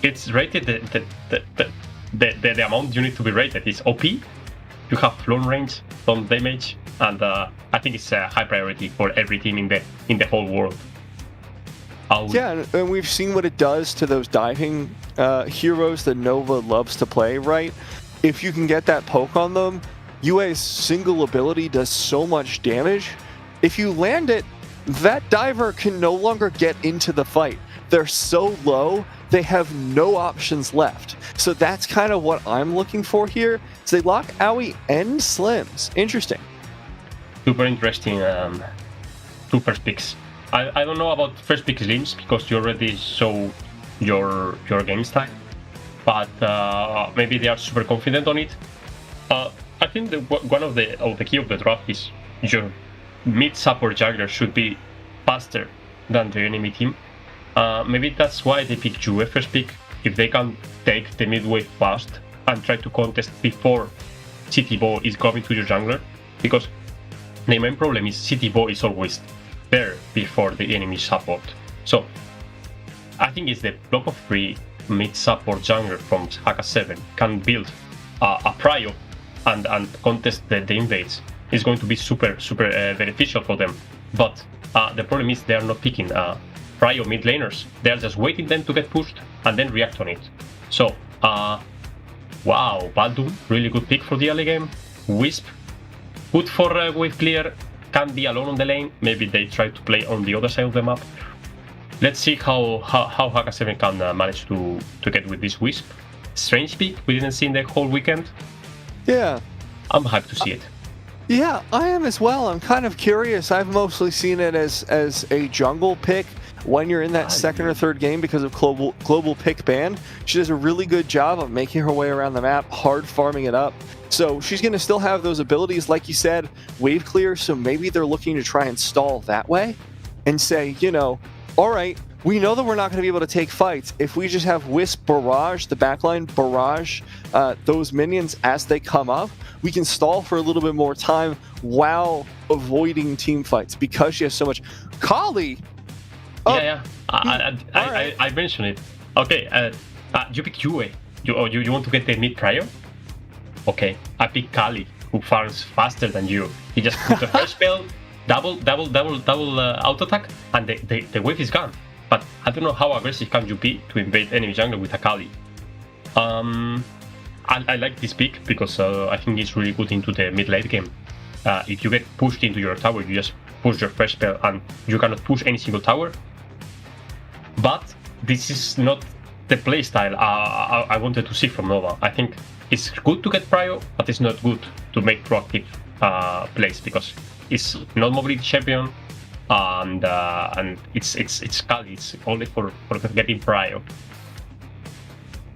it's rated the amount you need to be rated is OP. You have long range, long damage, and I think it's a high priority for every team in the whole world. Yeah, and we've seen what it does to those diving heroes that Nova loves to play, right? If you can get that poke on them, UA's single ability does so much damage. If you land it, that diver can no longer get into the fight. They're so low, they have no options left. So that's kind of what I'm looking for here. So they lock Aoi and Slims. Interesting. Super interesting. Two first picks. I don't know about first pick Slims because you already saw your game style, but maybe they are super confident on it. I think one of the key of the draft is your mid support jungler should be faster than the enemy team. Maybe that's why they pick Jue first pick. If they can take the mid wave fast and try to contest before City Bo is coming to your jungler, because the main problem is City Bo is always there before the enemy support. So I think it's the block of 3 mid support jungler from Haka 7 can build a prio and contest the invades. Is going to be super beneficial for them. But the problem is they are not picking prio mid laners. They are just waiting them to get pushed and then react on it. So wow, Baldum, really good pick for the early game. Wisp, good for wave clear, can be alone on the lane. Maybe they try to play on the other side of the map. Let's see how Haka 7 can manage to get with this Wisp. Strange pick, we didn't see in the whole weekend. Yeah. I'm hyped to see it. Yeah, I am as well. I'm kind of curious. I've mostly seen it as a jungle pick when you're in that second or third game because of global pick ban. She does a really good job of making her way around the map, hard farming it up. So she's going to still have those abilities, like you said, wave clear, so maybe they're looking to try and stall that way and say, you know, all right, we know that we're not going to be able to take fights. If we just have Wisp barrage, the backline barrage, those minions as they come up, we can stall for a little bit more time while avoiding team fights because she has so much. Kali! Oh, yeah. I mentioned it. Okay, you pick Yue. You want to get the mid prio? Okay, I pick Kali, who farms faster than you. He just put the first spell, double auto attack, and the wave is gone. But I don't know how aggressive can you be to invade enemy jungle with a Kali. I like this pick because I think it's really good into the mid-late game. If you get pushed into your tower, you just push your first spell and you cannot push any single tower. But this is not the playstyle I wanted to see from Nova. I think it's good to get prio, but it's not good to make proactive plays because it's not mobility champion. And it's Kali. It's only for getting prio.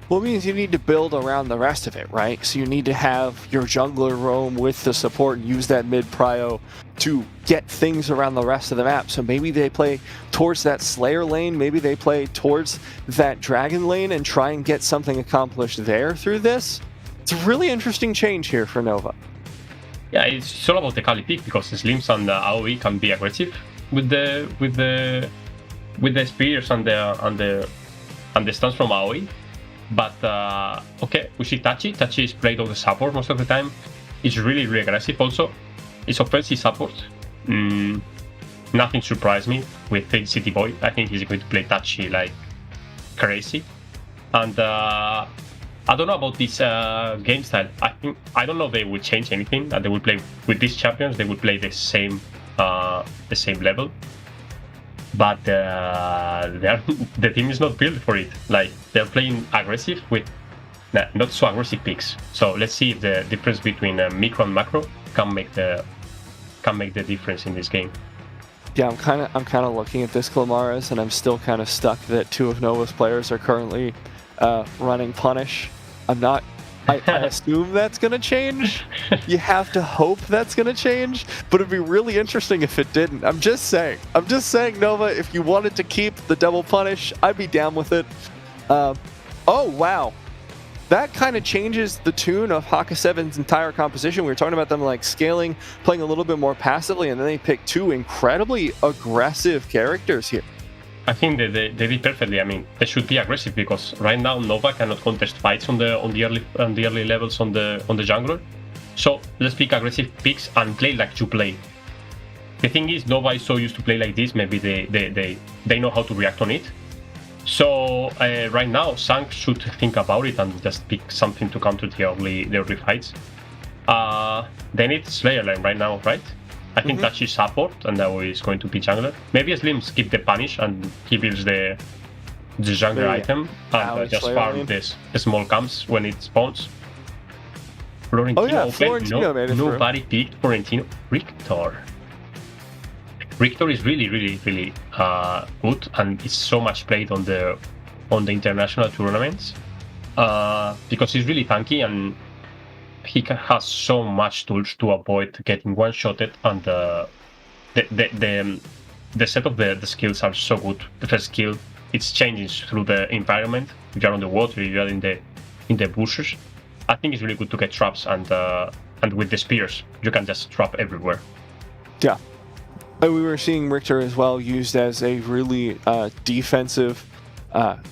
Well, it means you need to build around the rest of it, right? So you need to have your jungler roam with the support and use that mid prio to get things around the rest of the map. So maybe they play towards that Slayer lane, maybe they play towards that Dragon lane and try and get something accomplished there through this. It's a really interesting change here for Nova. Yeah, it's all about the Kali pick because Slims and AOE can be aggressive with the spears and the stuns from AOE. But okay, we see Tachi. Tachi is played on the support most of the time. It's really, really aggressive also. It's offensive support. Nothing surprised me with City Boy. I think he's going to play Tachi like crazy. And I don't know about this game style. I don't know if they will change anything. They will play with these champions. They will play the same level. But the team is not built for it. Like they're playing aggressive with not so aggressive picks. So let's see if the difference between micro and macro can make the difference in this game. Yeah, I'm kind of looking at this Glamaras, and I'm still kind of stuck that two of Nova's players are currently running punish. I assume that's going to change. You have to hope that's going to change, but it'd be really interesting if it didn't. I'm just saying, Nova, if you wanted to keep the double punish, I'd be down with it. Oh, wow. That kind of changes the tune of Haka 7's entire composition. We were talking about them like scaling, playing a little bit more passively, and then they picked two incredibly aggressive characters here. I think they did perfectly. I mean, they should be aggressive because right now Nova cannot contest fights on the early levels on the jungler. So let's pick aggressive picks and play like you play. The thing is, Nova is so used to play like this. Maybe they know how to react on it. So right now, Sang should think about it and just pick something to counter the early fights. They need Slayer lane right now, right? I think Tachi is support, and now he's going to be jungler. Maybe Slim skip the punish and he builds the jungler item and just farm the small camps when it spawns. Florentino nobody picked Florentino. Richter is really, really, really good, and it's so much played on the international tournaments because he's really tanky and he has so much tools to avoid getting one-shotted, and the set of the skills are so good. The first skill, it's changing through the environment. If you're on the water, if you're in the bushes. I think it's really good to get traps, and with the spears, you can just trap everywhere. Yeah. And we were seeing Richter as well used as a really defensive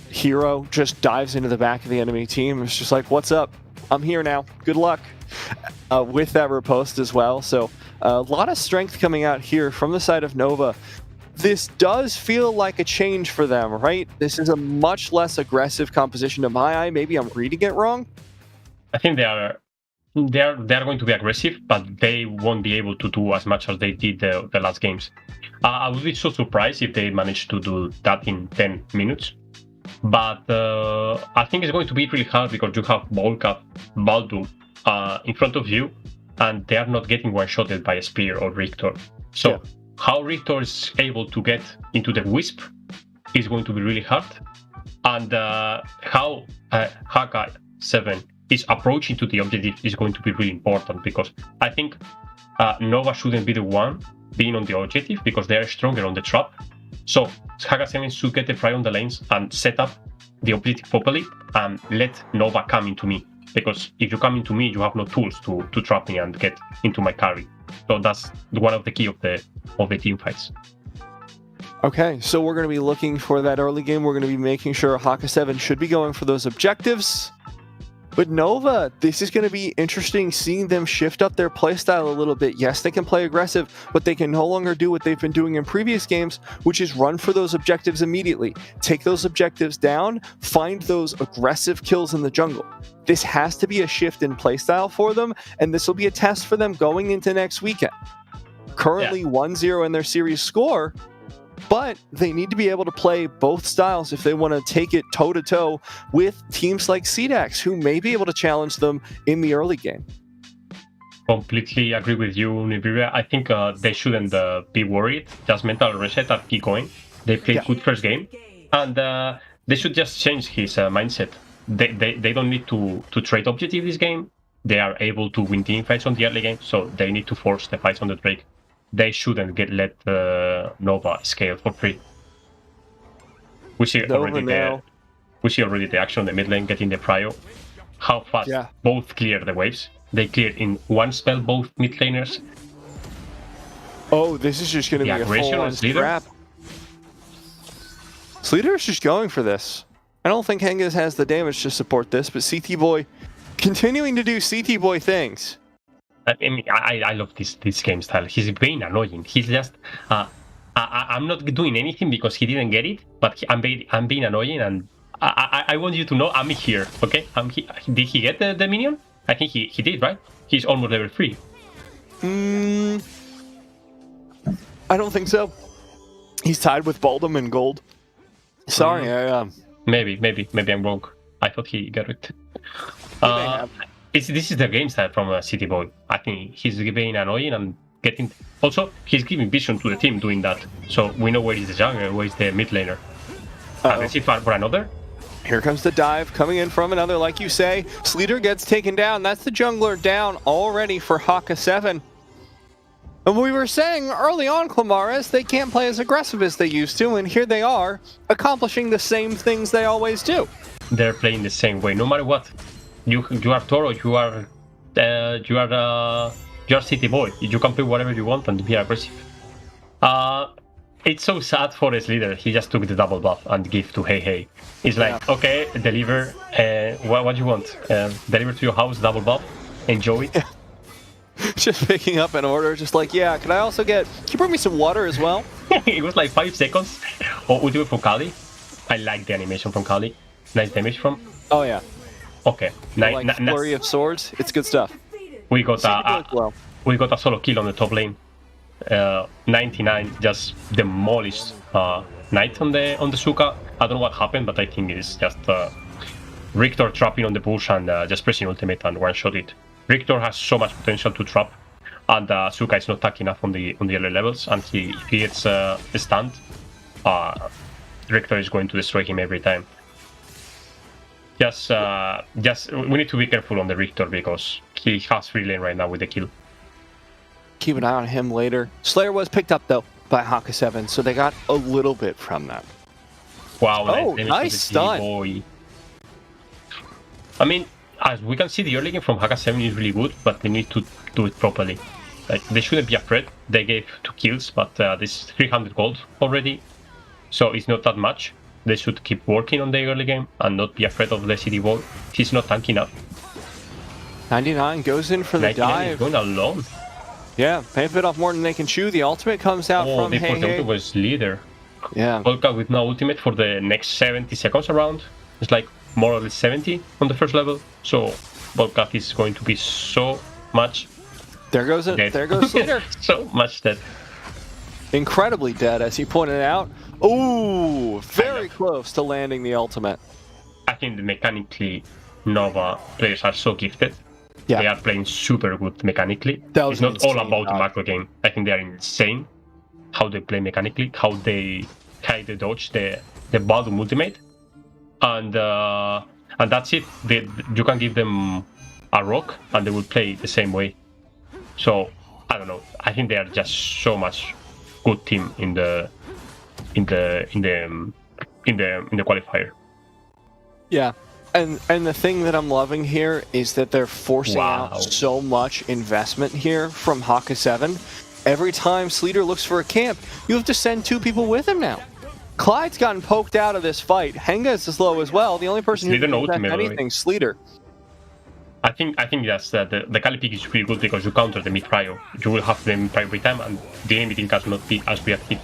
hero, just dives into the back of the enemy team. It's just like, what's up? I'm here now. Good luck. With that riposte as well. So a lot of strength coming out here from the side of Nova. This does feel like a change for them, right? This is a much less aggressive composition to my eye. Maybe I'm reading it wrong. I think they are going to be aggressive, but they won't be able to do as much as they did the last games. I would be so surprised if they managed to do that in 10 minutes. But I think it's going to be really hard because you have Volca, Baldu in front of you, and they are not getting one-shotted by a spear or Richter. So how Richter is able to get into the Wisp is going to be really hard. And how Haka 7 is approaching to the objective is going to be really important, because I think Nova shouldn't be the one being on the objective because they are stronger on the trap. So Haka 7 should get the pry on the lanes and set up the objective properly and let Nova come into me. Because if you come into me, you have no tools to trap me and get into my carry. So that's one of the key of the team fights. Okay, so we're going to be looking for that early game. We're going to be making sure Haka 7 should be going for those objectives. But Nova, this is going to be interesting seeing them shift up their playstyle a little bit. Yes, they can play aggressive, but they can no longer do what they've been doing in previous games, which is run for those objectives immediately. Take those objectives down, find those aggressive kills in the jungle. This has to be a shift in playstyle for them, and this will be a test for them going into next weekend. Currently 1-0 in their series score, but they need to be able to play both styles if they want to take it toe-to-toe with teams like CDAX, who may be able to challenge them in the early game. Completely agree with you, Nibiru. I think they shouldn't be worried. Just mental reset and keep going. They played good first game, and they should just change his mindset. They don't need to trade objective this game. They are able to win team fights on the early game, so they need to force the fights on the Drake. they shouldn't let Nova scale for free. We see already the action on the mid lane getting the prio. How fast both clear the waves. They cleared in one spell both mid laners. Oh, this is just going to be a full-on scrap. Sleater is just going for this. I don't think Hengas has the damage to support this, but CT Boy continuing to do CT Boy things. I mean, I love this game style. He's being annoying. He's just I'm not doing anything because he didn't get it, but I'm being annoying, and I want you to know I'm here. Okay, did he get the minion? I think he did, right? He's almost level 3. I don't think so. He's tied with Baldum in gold. Sorry, maybe I'm wrong. I thought he got it. This is the game style from City Boy. I think he's being annoying and getting. Also, he's giving vision to the team doing that. So we know where is the jungler, where is the mid laner. Let's see for another. Here comes the dive coming in from another, like you say. Sleater gets taken down. That's the jungler down already for Haka 7. And we were saying early on, Clamaris, they can't play as aggressive as they used to, and here they are, accomplishing the same things they always do. They're playing the same way, no matter what. You are Toro, you are City Boy. You can play whatever you want and be aggressive. It's so sad for his leader. He just took the double buff and give to Hey. He's like, okay, deliver. What do you want? Deliver to your house, double buff. Enjoy it. Just picking up an order, just like, yeah, can I also can you bring me some water as well? It was like 5 seconds. Or we do it for Kali. I like the animation from Kali. Nice damage from. Oh, yeah. Okay. Like flurry of swords. It's good stuff. We got a solo kill on the top lane. 99 just demolished Knight on the Suka. I don't know what happened, but I think it's just Richter trapping on the bush and just pressing ultimate and one-shot it. Richter has so much potential to trap, and Suka is not tacky enough on the early levels, and if he gets stunned, Richter is going to destroy him every time. Just we need to be careful on the Richter because he has free lane right now with the kill. Keep an eye on him later. Slayer was picked up though by Haka 7, so they got a little bit from that. Wow, nice stun. Boy. I mean, as we can see, the early game from Haka 7 is really good, but they need to do it properly. Like, they shouldn't be afraid. They gave 2 kills, but this is 300 gold already, so it's not that much. They should keep working on the early game and not be afraid of the CD ball. He's not tanky enough. 99 goes in for the dive. Is going alone. Yeah, they bit off more than they can chew. The ultimate comes out from Hey. The was leader. Yeah. Volca with no ultimate for the next 70 seconds around. It's like more or less 70 on the first level. So Volca is going to be so much There goes Slater. So much dead. Incredibly dead, as he pointed out. Ooh, very close to landing the ultimate. I think that mechanically Nova players are so gifted. Yeah. They are playing super good mechanically. It's not all about the macro game. I think they are insane how they play mechanically, how they dodge the bottom ultimate, and that's it. You can give them a rock and they will play the same way. So I don't know. I think they are just so much good team in the qualifier. Yeah. And the thing that I'm loving here is that they're forcing out so much investment here from Haka 7. Every time Sleater looks for a camp, you have to send 2 people with him now. Clyde's gotten poked out of this fight. Henga is low as well. The only person who can invest anything is Sleater. I think that's the Kali pick is pretty good because you counter the mid prio. You will have the mid prio every time, and the enemy team cannot be as reactive.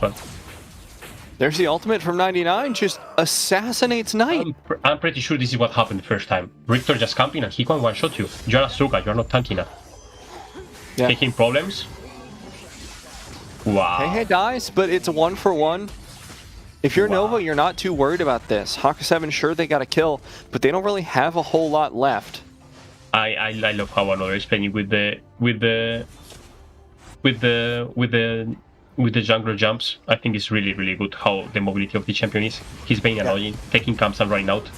There's the ultimate from 99, just assassinates Knight. I'm pretty sure this is what happened the first time. Richter just camping and he can one-shot you. You're a Suka, you're not tanky enough. Yeah. Taking problems. Wow. Hey dies, but it's a 1-for-1. If you're Nova, you're not too worried about this. Haka 7, sure, they got a kill, but they don't really have a whole lot left. I love how another is playing with the jungler jumps. I think it's really, really good how the mobility of the champion is. He's being annoying, taking camps and running out.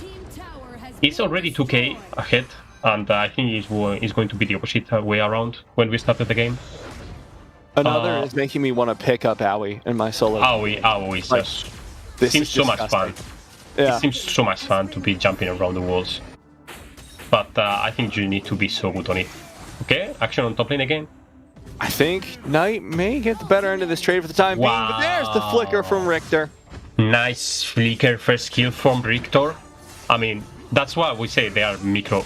It's already 2k ahead, and I think it's going to be the opposite way around when we started the game. Another is making me want to pick up Aoi in my solo. Aoi is Like, just this seems is so much disgusting. fun. Yeah. It seems so much fun to be jumping around the walls. But I think you need to be so good on it. Okay, action on top lane again. I think Knight may get the better end of this trade for the time being, but there's the flicker from Richter. Nice flicker first kill from Richter. I mean, that's why we say they are micro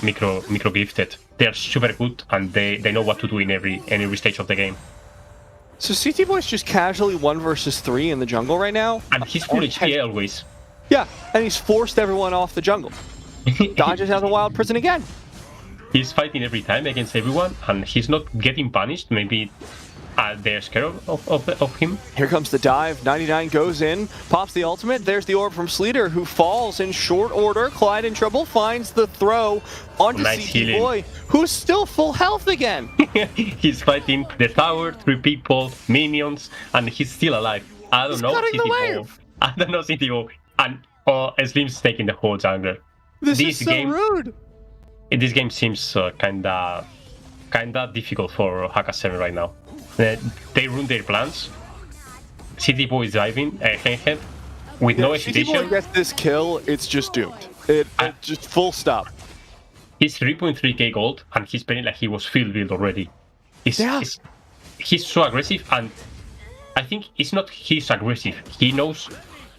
gifted. They are super good and they know what to do in every stage of the game. So CT Boy's just casually 1 versus 3 in the jungle right now. And he's full HP always. Yeah, and he's forced everyone off the jungle. Dodges out of the wild prison again. He's fighting every time against everyone, and he's not getting punished. Maybe they're scared of him. Here comes the dive. 99 goes in, pops the ultimate. There's the orb from Sleater, who falls in short order. Clyde in trouble, finds the throw onto Nice CT healing. Boy, who's still full health again. He's fighting the tower, 3 people, minions, and he's still alive. I don't know, cutting the CT wave. I don't know, CT and Slim's taking the whole jungler. This is so rude. This game seems kinda difficult for Haka 7 right now. They ruined their plans. CT Boy is driving head with no CT Boy hesitation. gets this kill, it's just doomed. It just full stop. He's 3.3k gold and he's playing like he was field build already. He's so aggressive, and I think it's not he's aggressive. He knows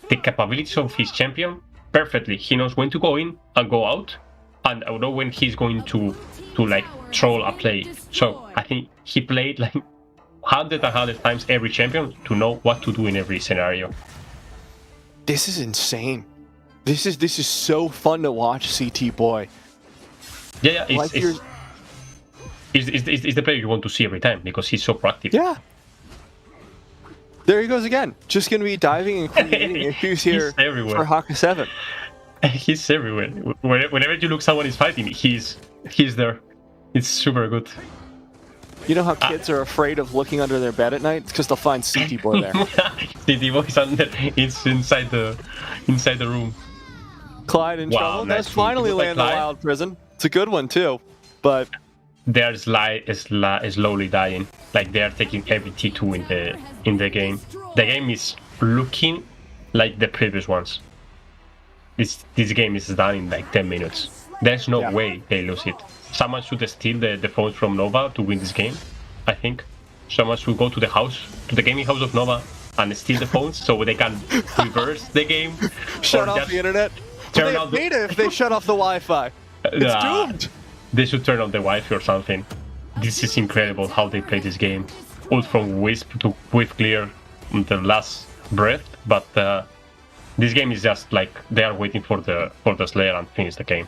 the capabilities of his champion perfectly. He knows when to go in and go out, and I know when he's going to like troll a play. So I think he played like 100 times every champion to know what to do in every scenario. This is insane. This is so fun to watch, CT Boy. Yeah, it's the player you want to see every time because he's so proactive. Yeah. There he goes again. Just going to be diving and creating issues here for Haka 7. He's everywhere. Whenever you look, someone is fighting. He's there. It's super good. You know how kids are afraid of looking under their bed at night? It's because they'll find CT Boy there. CT Boy is under. It's inside the room. Clyde in trouble. Does finally land the wild prison. It's a good one too, but they're slowly dying. Like they are taking every T2 in the game. The game is looking like the previous ones. This game is done in like 10 minutes. There's no way they lose it. Someone should steal the phones from Nova to win this game. I think someone should go to the gaming house of Nova and steal the phones so they can reverse the game. Shut off the internet. They made it if they shut off the Wi-Fi. It's doomed. They should turn on the Wi-Fi or something. This is incredible how they play this game. Ult from Wisp to Wisp clear the last breath, but this game is just like they are waiting for the Slayer and finish the game.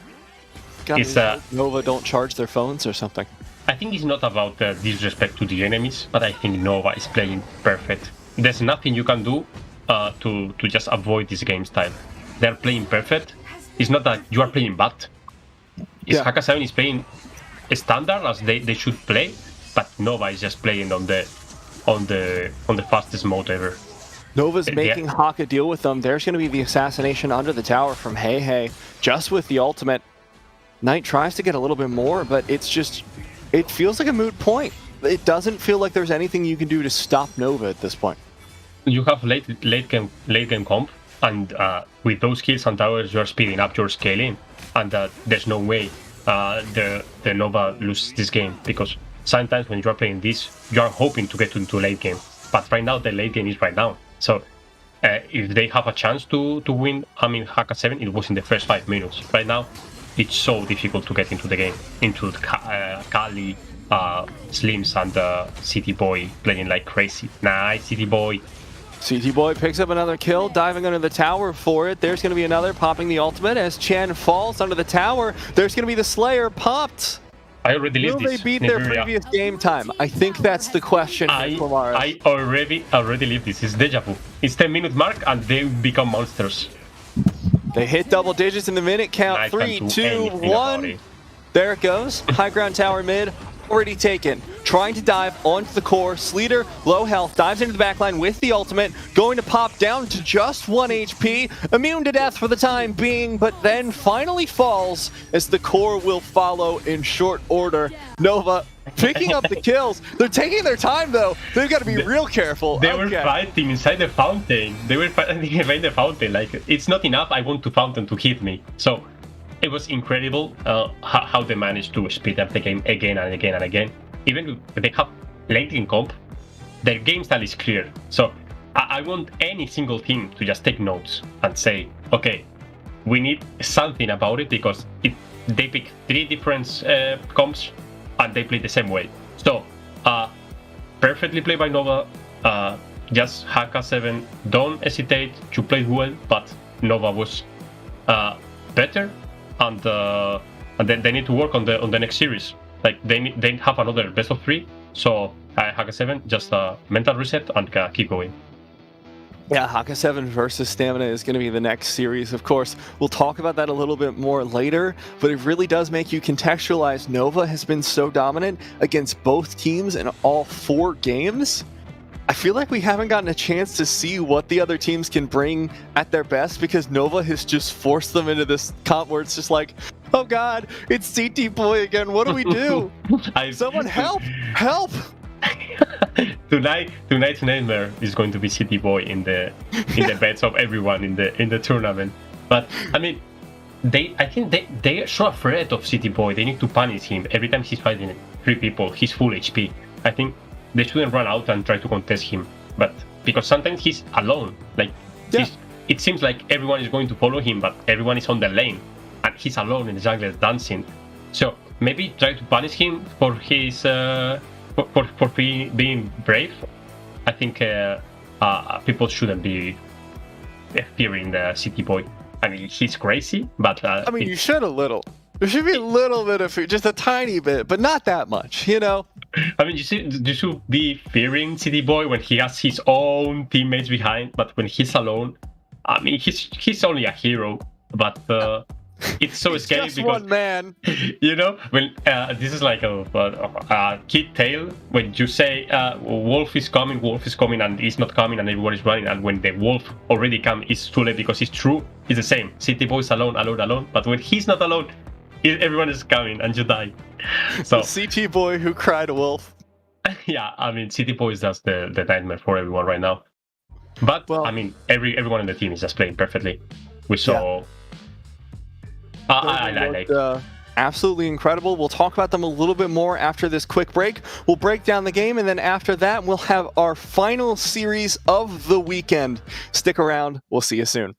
It's Nova don't charge their phones or something. I think it's not about disrespect to the enemies, but I think Nova is playing perfect. There's nothing you can do to just avoid this game style. They're playing perfect. It's not that you are playing bad. Haka 7 is playing standard as they should play, but Nova is just playing on the fastest mode ever. Nova's making Haka deal with them. There's going to be the assassination under the tower from Hey, just with the ultimate. Knight tries to get a little bit more, but it feels like a moot point. It doesn't feel like there's anything you can do to stop Nova at this point. You have late game comp, and with those kills and towers, you're speeding up your scaling, and there's no way the Nova loses this game, because sometimes when you're playing this, you're hoping to get into late game, but right now the late game is right now. So if they have a chance to win, I mean, Haka 7, it was in the first 5 minutes. Right now, it's so difficult to get into the game, into Kali, Slims, and CT Boy playing like crazy. Nice, CT Boy. CT Boy picks up another kill, diving under the tower for it. There's going to be another, popping the ultimate as Chen falls under the tower. There's going to be the Slayer popped. I already lived this. Will they beat their previous game time? I think that's the question. I already lived this. It's deja vu. It's 10-minute mark and they become monsters. They hit double digits in the minute count. 3, 2, 1. There it goes. High ground tower mid. Already taken. Trying to dive onto the core. Sleater, low health, dives into the backline with the ultimate. Going to pop down to just 1 HP. Immune to death for the time being, but then finally falls as the core will follow in short order. Nova picking up the kills. They're taking their time though. They've got to be real careful. They were fighting inside the fountain. They were fighting inside the fountain. Like, it's not enough. I want the fountain to hit me. So it was incredible how they managed to speed up the game again and again and again. Even if they have late in comp, their game style is clear. So I want any single team to just take notes and say, okay, we need something about it, because they pick 3 different comps and they play the same way. So perfectly played by Nova. Just Haka 7, don't hesitate to play well, but Nova was better, and then they need to work on the next series. Like, they have another best of 3. So Haka 7, just a mental reset and keep going. Yeah, Haka 7 versus Stamina is going to be the next series, of course. We'll talk about that a little bit more later, but it really does make you contextualize Nova has been so dominant against both teams in all 4 games. I feel like we haven't gotten a chance to see what the other teams can bring at their best, because Nova has just forced them into this comp where it's just like, oh god, it's CT Boy again, what do we do? Someone help! Help! Tonight's nightmare is going to be City Boy in the bets of everyone in the tournament. But I mean, I think they are so afraid of City Boy. They need to punish him every time he's fighting 3 people. He's full HP. I think they shouldn't run out and try to contest him. But because sometimes he's alone. Like, it seems like everyone is going to follow him, but everyone is on the lane and he's alone in the jungle dancing. So maybe try to punish him for his for being brave. I think people shouldn't be fearing the City Boy. I mean, he's crazy, but I mean, you should a little. There should be a little bit of fear, just a tiny bit, but not that much, you know? I mean, you should be fearing City Boy when he has his own teammates behind, but when he's alone, I mean, he's only a hero, but it's so scary just because one man. You know, when this is like a kid tale. When you say wolf is coming, and he's not coming, and everyone is running, and when the wolf already come, it's too late, because it's true. It's the same. City Boy is alone, but when he's not alone, everyone is coming and you die. So the CT Boy who cried wolf. Yeah, I mean, City Boy is just the nightmare for everyone right now. But well, I mean, everyone in the team is just playing perfectly. We saw. I like. Absolutely incredible. We'll talk about them a little bit more after this quick break. We'll break down the game, and then after that, we'll have our final series of the weekend. Stick around. We'll see you soon.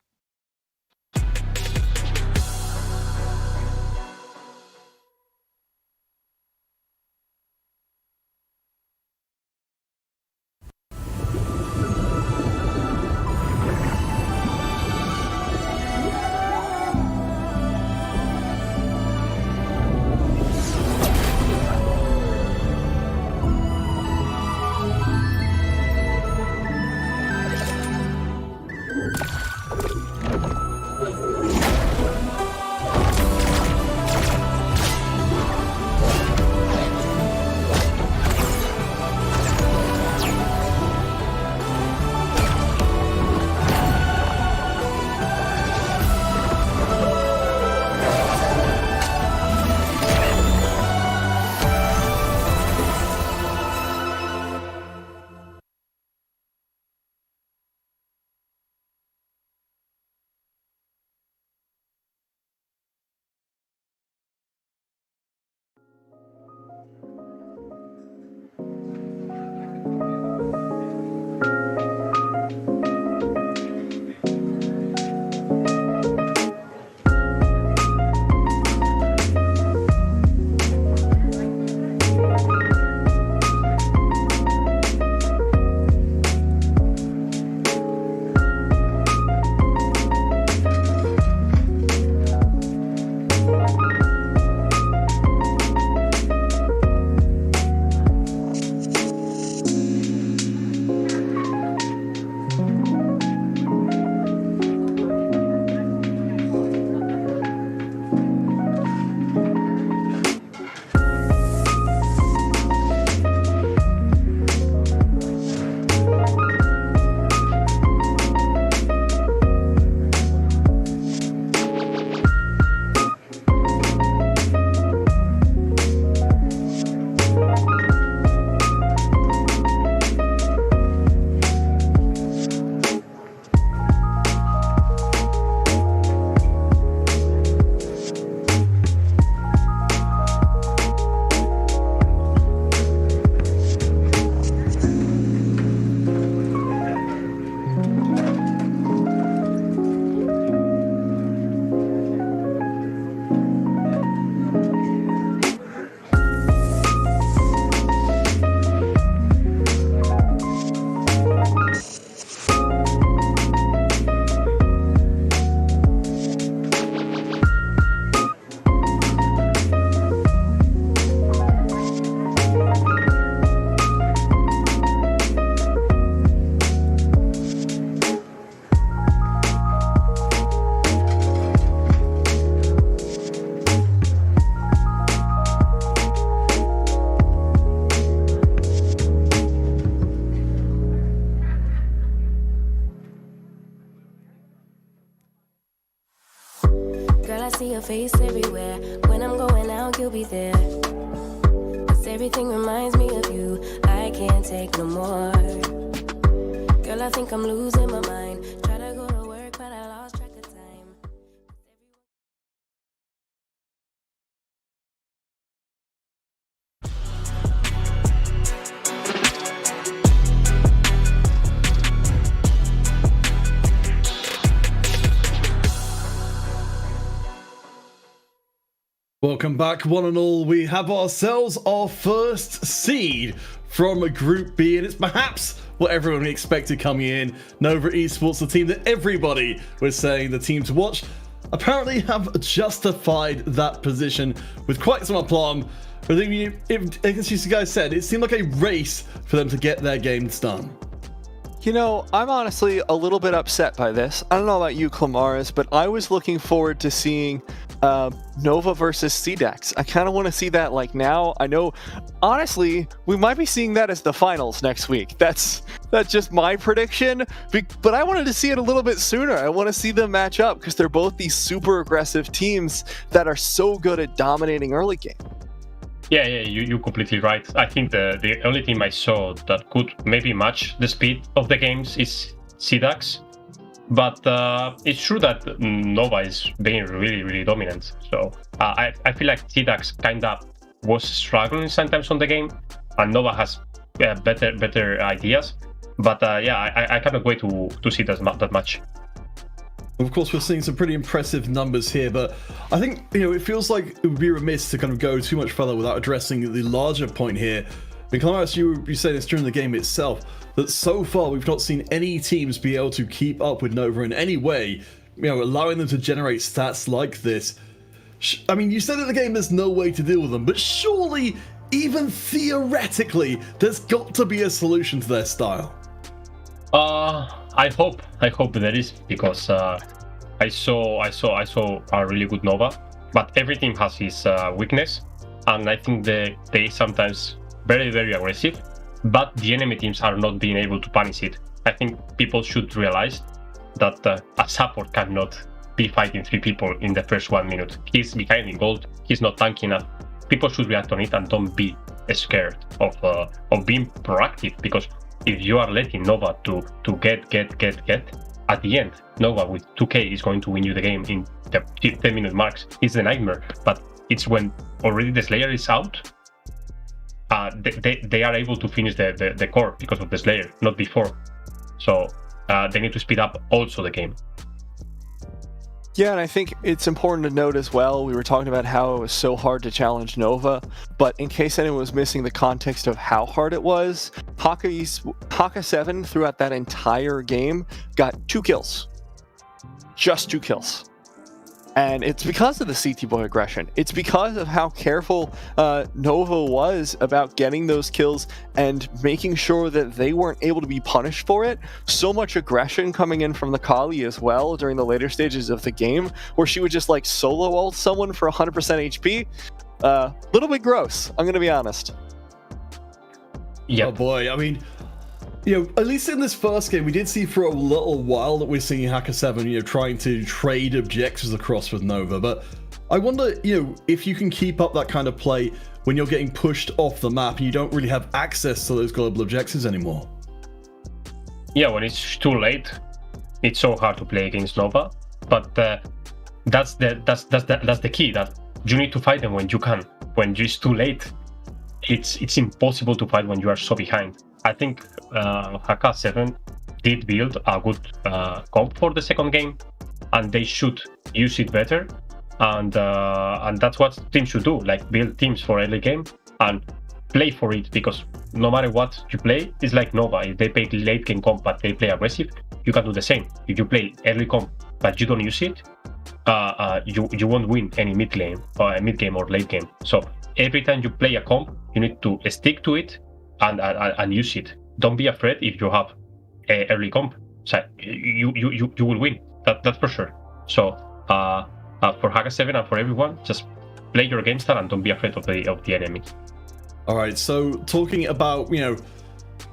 your face everywhere. When I'm going out, you'll be there. 'Cause everything reminds me of you. I can't take no more. Girl, I think I'm losing my mind. Try to go to work, but I lost track of time. Welcome back, one and all. We have ourselves our first seed from Group B, and it's perhaps what everyone expected coming in. Nova Esports, the team that everybody was saying the team to watch, apparently have justified that position with quite some aplomb. I think, as you guys said, it seemed like a race for them to get their games done. You know, I'm honestly a little bit upset by this. I don't know about you, Clamaris, but I was looking forward to seeing Nova versus CDAX. I kind of want to see that like now. I know, honestly, we might be seeing that as the finals next week. That's just my prediction, but I wanted to see it a little bit sooner. I want to see them match up because they're both these super aggressive teams that are so good at dominating early game. Yeah, you're completely right. I think the only team I saw that could maybe match the speed of the games is CDAX. But it's true that Nova is being really, really dominant. So I feel like CDAX kind of was struggling sometimes on the game, and Nova has better ideas. But yeah, I cannot wait to see that much. Of course, we're seeing some pretty impressive numbers here, but I think, it feels like it would be remiss to kind of go too much further without addressing the larger point here. Because you said this during the game itself, that so far we've not seen any teams be able to keep up with Nova in any way, allowing them to generate stats like this. I mean, you said in the game there's no way to deal with them, but surely, even theoretically, there's got to be a solution to their style. I hope there is, because I saw a really good Nova, but every team has his weakness, and I think they sometimes very, very aggressive, but the enemy teams are not being able to punish it. I think people should realize that a support cannot be fighting 3 people in the first 1 minute. He's behind in gold, he's not tanky enough. People should react on it and don't be scared of being proactive, because if you are letting Nova to get, at the end, Nova with 2k is going to win you the game in the 10-minute marks. It's the nightmare, but it's when already the Slayer is out, they are able to finish the core because of the Slayer, not before. So they need to speed up also the game. Yeah, and I think it's important to note as well, we were talking about how it was so hard to challenge Nova, but in case anyone was missing the context of how hard it was, Haka 7 throughout that entire game got 2 kills. Just 2 kills. And it's because of the CT Boy aggression. It's because of how careful Nova was about getting those kills and making sure that they weren't able to be punished for it. So much aggression coming in from the Kali as well during the later stages of the game, where she would just like solo ult someone for 100% HP. Little bit gross, I'm gonna be honest. Yeah. Oh boy, I mean, at least in this first game, we did see for a little while that we're seeing Haka 7, trying to trade objectives across with Nova. But I wonder, if you can keep up that kind of play when you're getting pushed off the map and you don't really have access to those global objectives anymore. Yeah, when it's too late, it's so hard to play against Nova. But that's the key, that you need to fight them when you can. When it's too late, it's impossible to fight when you are so behind. I think Haka 7 did build a good comp for the second game, and they should use it better. And that's what teams should do, like build teams for early game and play for it, because no matter what you play, it's like Nova. If they play late game comp but they play aggressive, you can do the same. If you play early comp but you don't use it, you won't win any mid game or late game. So every time you play a comp, you need to stick to it and use it. Don't be afraid if you have a early comp. So you will win. That's for sure. So for Haka 7 and for everyone, just play your game style and don't be afraid of the enemy. All right. So talking about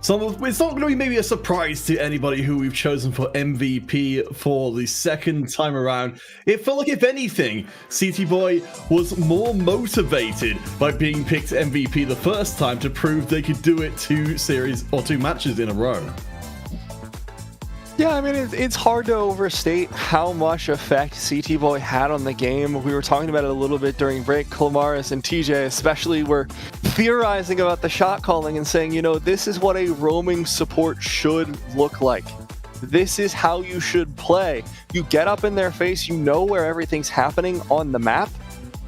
So it's not going to be maybe a surprise to anybody who we've chosen for MVP for the second time around. It felt like, if anything, CT Boy was more motivated by being picked MVP the first time to prove they could do it 2 matches in a row. Yeah, I mean, it's hard to overstate how much effect CT Boy had on the game. We were talking about it a little bit during break. Clomaris and TJ especially were theorizing about the shot calling and saying, you know, this is what a roaming support should look like. This is how you should play. You get up in their face, you know where everything's happening on the map,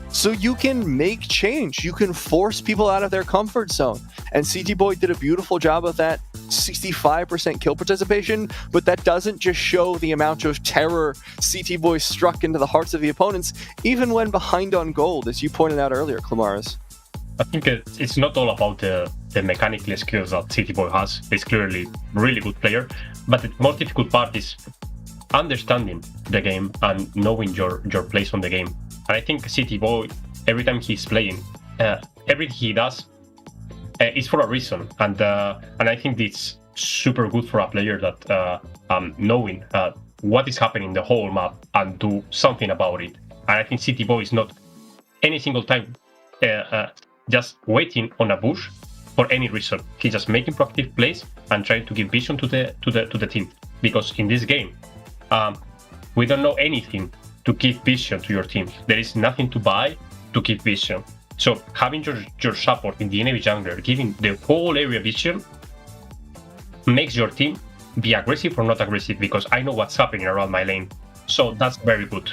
so you can make change. You can force people out of their comfort zone. And CT Boy did a beautiful job of that. 65% kill participation, but that doesn't just show the amount of terror CT Boy struck into the hearts of the opponents, even when behind on gold, as you pointed out earlier, Clomaris. I think it's not all about the mechanical skills that CT Boy has. He's clearly a really good player, but the more difficult part is understanding the game and knowing your place on the game. And I think CT Boy, every time he's playing, everything he does is for a reason, and I think it's super good for a player that knowing what is happening in the whole map and do something about it. And I think CT Boy is not any single time just waiting on a bush for any reason. He's just making proactive plays and trying to give vision to the team. Because in this game, we don't know anything to give vision to your team. There is nothing to buy to give vision. So having your support in the enemy jungler, giving the whole area vision, makes your team be aggressive or not aggressive, because I know what's happening around my lane. So that's very good.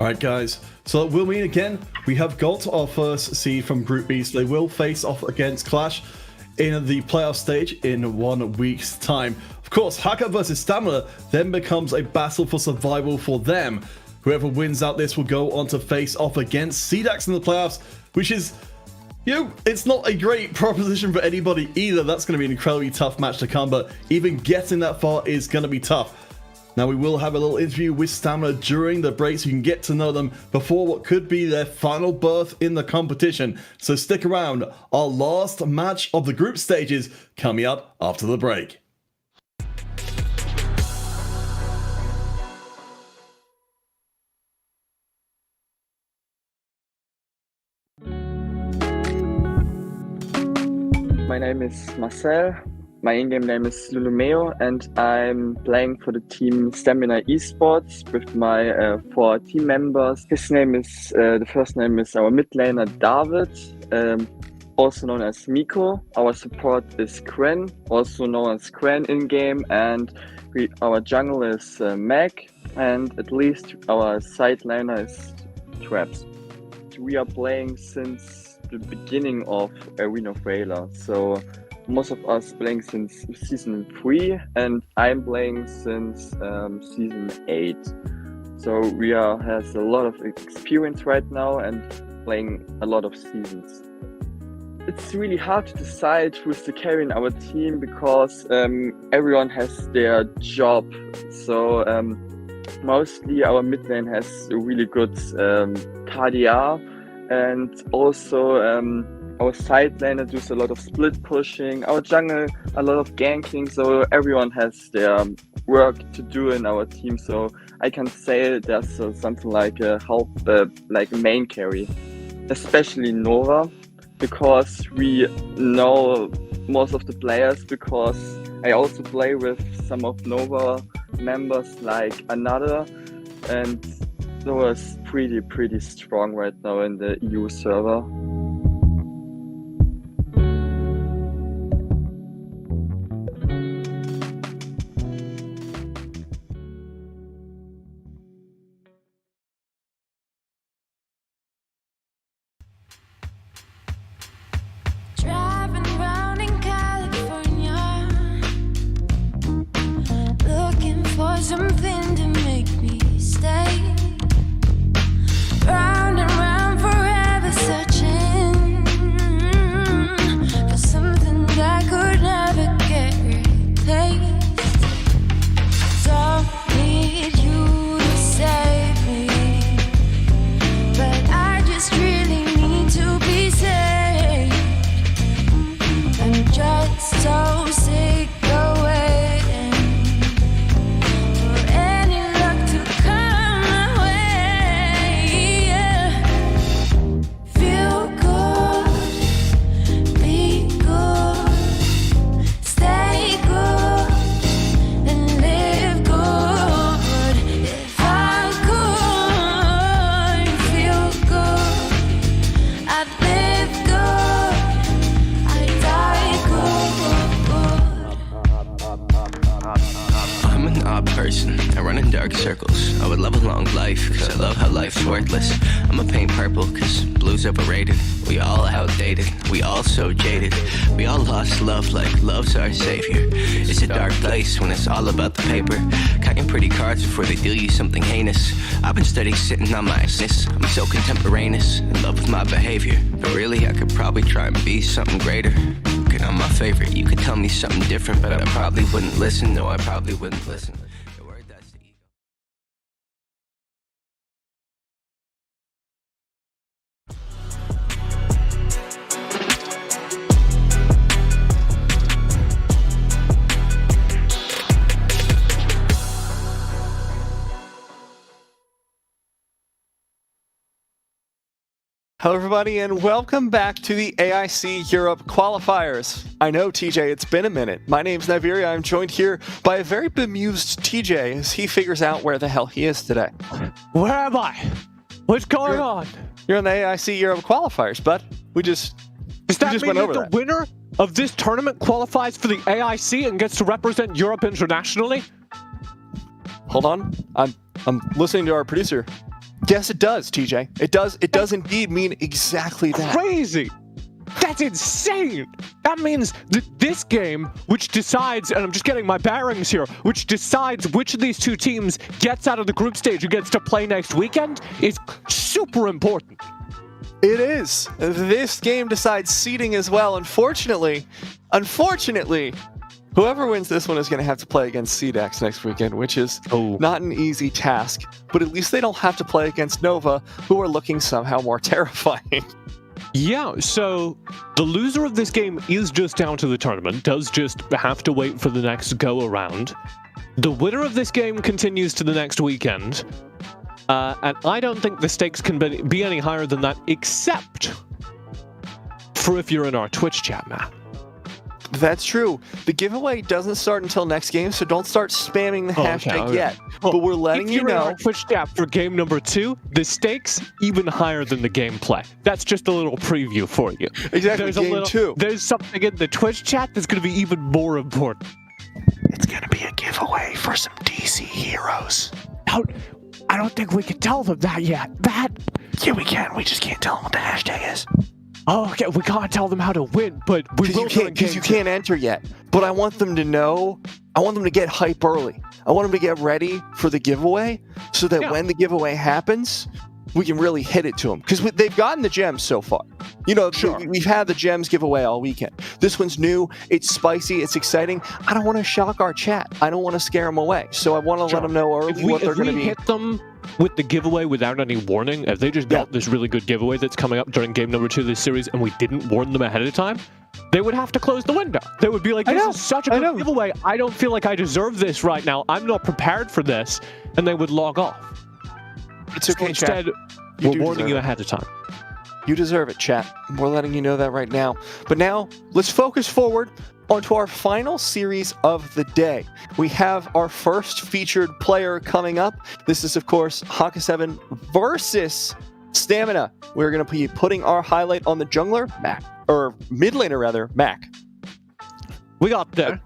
Alright guys, so we'll meet again. We have got our first seed from Group B, so they will face off against Clash in the playoff stage in 1 week's time. Of course, Haka versus Stamina then becomes a battle for survival for them. Whoever wins out this will go on to face off against CDAX in the playoffs, which is, you know, it's not a great proposition for anybody either. That's going to be an incredibly tough match to come, but even getting that far is going to be tough. Now, we will have a little interview with Stamina during the break so you can get to know them before what could be their final berth in the competition. So stick around. Our last match of the group stages coming up after the break. My name is Marcel. My in-game name is Lulumeo, and I'm playing for the team Stamina Esports with my 4 team members. His name is, the first name is our mid laner David, also known as Miko. Our support is Quen, also known as Quen in-game, and our jungle is Meg, and at least our side laner is Traps. We are playing since the beginning of Arena of Valor, so most of us playing since season 3, and I'm playing since season 8. So we has a lot of experience right now and playing a lot of seasons. It's really hard to decide who's the carry in our team because everyone has their job. So mostly our mid lane has a really good KDA, and also our side laner does a lot of split pushing, our jungle a lot of ganking, so everyone has their work to do in our team. So I can say there's something like a main carry, especially Nova, because we know most of the players, because I also play with some of Nova members like Another, and Nova is pretty strong right now in the EU server. Driving around in California, looking for something to make me stay. Round and round forever, searching So sick of waiting for any luck to come my way. Yeah. Feel good, be good, stay good, and live good. If I could feel good, I'd live good, I'd die good. I'm an odd person. I run in dark circles. I would love a long life, cause I love how life's worthless. I'ma paint purple, cause blue's overrated. We all outdated, we all so jaded. We all lost love like love's our savior. It's a dark place when it's all about the paper. Counting pretty cards before they deal you something heinous. I've been steady sitting on my ass. I'm so contemporaneous, in love with my behavior. But really, I could probably try and be something greater. Okay, I'm my favorite. You could tell me something different, but I probably wouldn't listen. No, I probably wouldn't listen. The word that's the ego. Hello, everybody, and welcome back to the AIC Europe Qualifiers. I know, TJ, it's been a minute. My name's Naviria. I'm joined here by a very bemused TJ as he figures out where the hell he is today. Where am I? What's going on? You're on the AIC Europe Qualifiers, bud. Does that mean that the winner of this tournament qualifies for the AIC and gets to represent Europe internationally? Hold on. I'm listening to our producer. Yes, it does, TJ. It does indeed mean exactly that. Crazy! That's insane! That means that this game, which decides, and I'm just getting my bearings here, which decides which of these two teams gets out of the group stage and gets to play next weekend, is super important. It is. This game decides seeding as well. Unfortunately, whoever wins this one is going to have to play against CDAX next weekend, which is not an easy task, but at least they don't have to play against Nova, who are looking somehow more terrifying. Yeah, so the loser of this game is just down to the tournament, does just have to wait for the next go-around. The winner of this game continues to the next weekend, and I don't think the stakes can be any higher than that, except for if you're in our Twitch chat, Matt. That's true. The giveaway doesn't start until next game, so don't start spamming the hashtag yet. Well, but we're letting you know. If you're in our Twitch chat for game number 2, the stakes even higher than the gameplay. That's just a little preview for you. Exactly, game 2. There's something in the Twitch chat that's going to be even more important. It's going to be a giveaway for some DC heroes. I don't think we can tell them that yet. Yeah, we can. We just can't tell them what the hashtag is. Oh, okay, we can't tell them how to win, but we will. Because you can't enter yet. But I want them to know. I want them to get hype early. I want them to get ready for the giveaway, so that when the giveaway happens, we can really hit it to them. Because they've gotten the gems so far. You know, we've had the gems giveaway all weekend. This one's new. It's spicy. It's exciting. I don't want to shock our chat. I don't want to scare them away. So I want to let them know early what they're going to be. If we hit them with the giveaway without any warning, if they just got this really good giveaway that's coming up during game number 2 of this series and we didn't warn them ahead of time, they would have to close the window. They would be like, this is such a good giveaway. I don't feel like I deserve this right now. I'm not prepared for this. And they would log off. It's okay, instead, we're warning you ahead of time. You deserve it, chat. We're letting you know that right now. But now, let's focus forward onto our final series of the day. We have our first featured player coming up. This is, of course, Haka 7 versus Stamina. We're going to be putting our highlight on the jungler, Mac. Or mid laner, rather, Mac. We got there.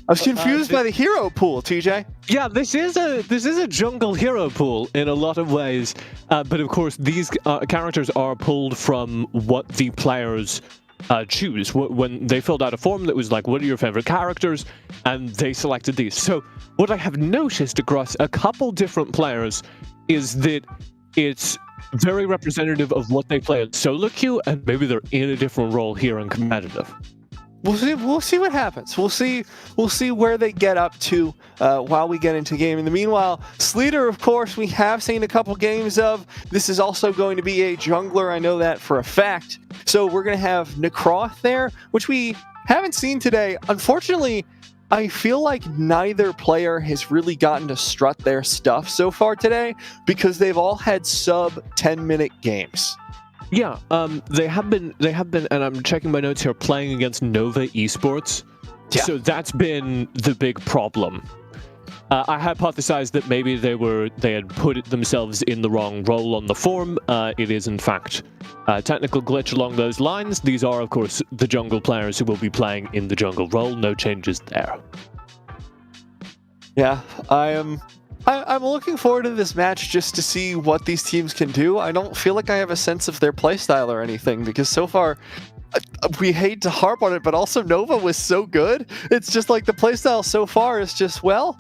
I was confused by the hero pool, TJ. Yeah, this is a jungle hero pool in a lot of ways, but of course these characters are pulled from what the players choose. When they filled out a form that was like, what are your favorite characters? And they selected these. So what I have noticed across a couple different players is that it's very representative of what they play in solo queue, and maybe they're in a different role here in competitive. We'll see what happens. We'll see where they get up to while we get into game. In the meanwhile, Sleater, of course, we have seen a couple games of. This is also going to be a jungler. I know that for a fact. So we're going to have Necroth there, which we haven't seen today. Unfortunately, I feel like neither player has really gotten to strut their stuff so far today because they've all had sub 10-minute games. Yeah, they have been, and I'm checking my notes here, playing against Nova Esports. Yeah. So that's been the big problem. I hypothesized that maybe they had put themselves in the wrong role on the form. It is, in fact, a technical glitch along those lines. These are, of course, the jungle players who will be playing in the jungle role. No changes there. Yeah, I'm looking forward to this match just to see what these teams can do. I don't feel like I have a sense of their playstyle or anything, because so far, we hate to harp on it, but also Nova was so good. It's just like the playstyle so far is just, well,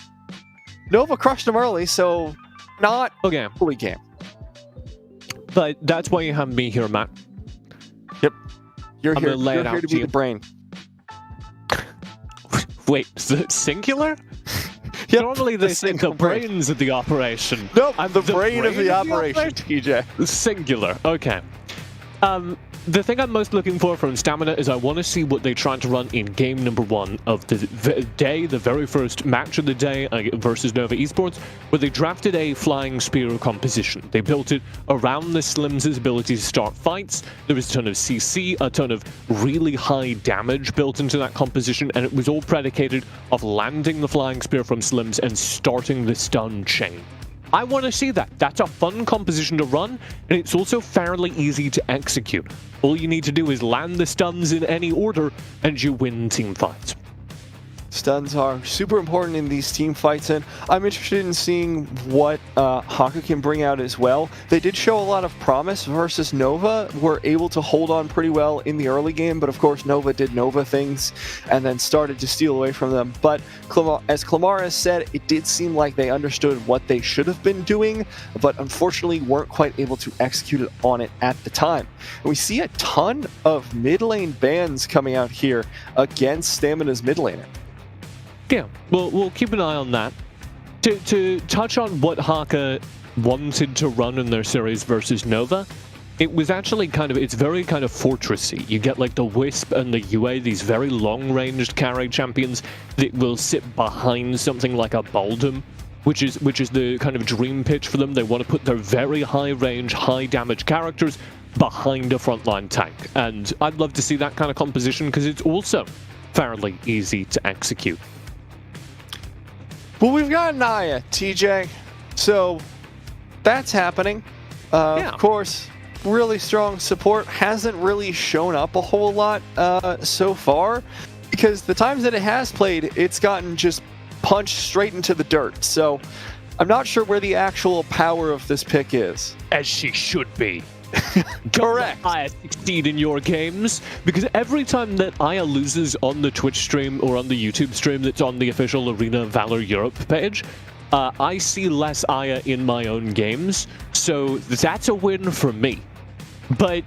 Nova crushed them early, so not fully game. But that's why you have me here, Matt. Yep. You're I'm here, gonna lay you're it here out to to be you. the brain. Wait, is it singular? Yep, Normally they say the brains of the operation. Nope, I'm the brain of the operation, TJ. Singular, okay. The thing I'm most looking for from Stamina is I want to see what they tried to run in game number 1 of the day, the very first match of the day versus Nova Esports, where they drafted a flying spear composition. They built it around the Slims' ability to start fights. There was a ton of CC, a ton of really high damage built into that composition, and it was all predicated of landing the flying spear from Slims and starting the stun chain. I want to see that. That's a fun composition to run, and it's also fairly easy to execute. All you need to do is land the stuns in any order, and you win team fights. Stuns are super important in these team fights, and I'm interested in seeing what Haka can bring out as well. They did show a lot of promise versus Nova, were able to hold on pretty well in the early game, but of course Nova did Nova things and then started to steal away from them. But as Clamara has said, it did seem like they understood what they should have been doing, but unfortunately weren't quite able to execute on it at the time. And we see a ton of mid lane bans coming out here against Stamina's mid laner. Yeah, we'll keep an eye on that. To touch on what Haka wanted to run in their series versus Nova, it was actually it's very kind of fortressy. You get like the Wisp and the UA, these very long-ranged carry champions that will sit behind something like a Baldum, which is the kind of dream pitch for them. They want to put their very high-range, high-damage characters behind a frontline tank. And I'd love to see that kind of composition because it's also fairly easy to execute. Well, we've got Naya, TJ, so that's happening. Yeah. Of course, really strong support. Hasn't really shown up a whole lot so far, because the times that it has played, it's gotten just punched straight into the dirt. So I'm not sure where the actual power of this pick is. As she should be. Correct. Aya succeed in your games, because every time that Aya loses on the Twitch stream or on the YouTube stream that's on the official Arena Valor Europe page, I see less Aya in my own games, so that's a win for me. But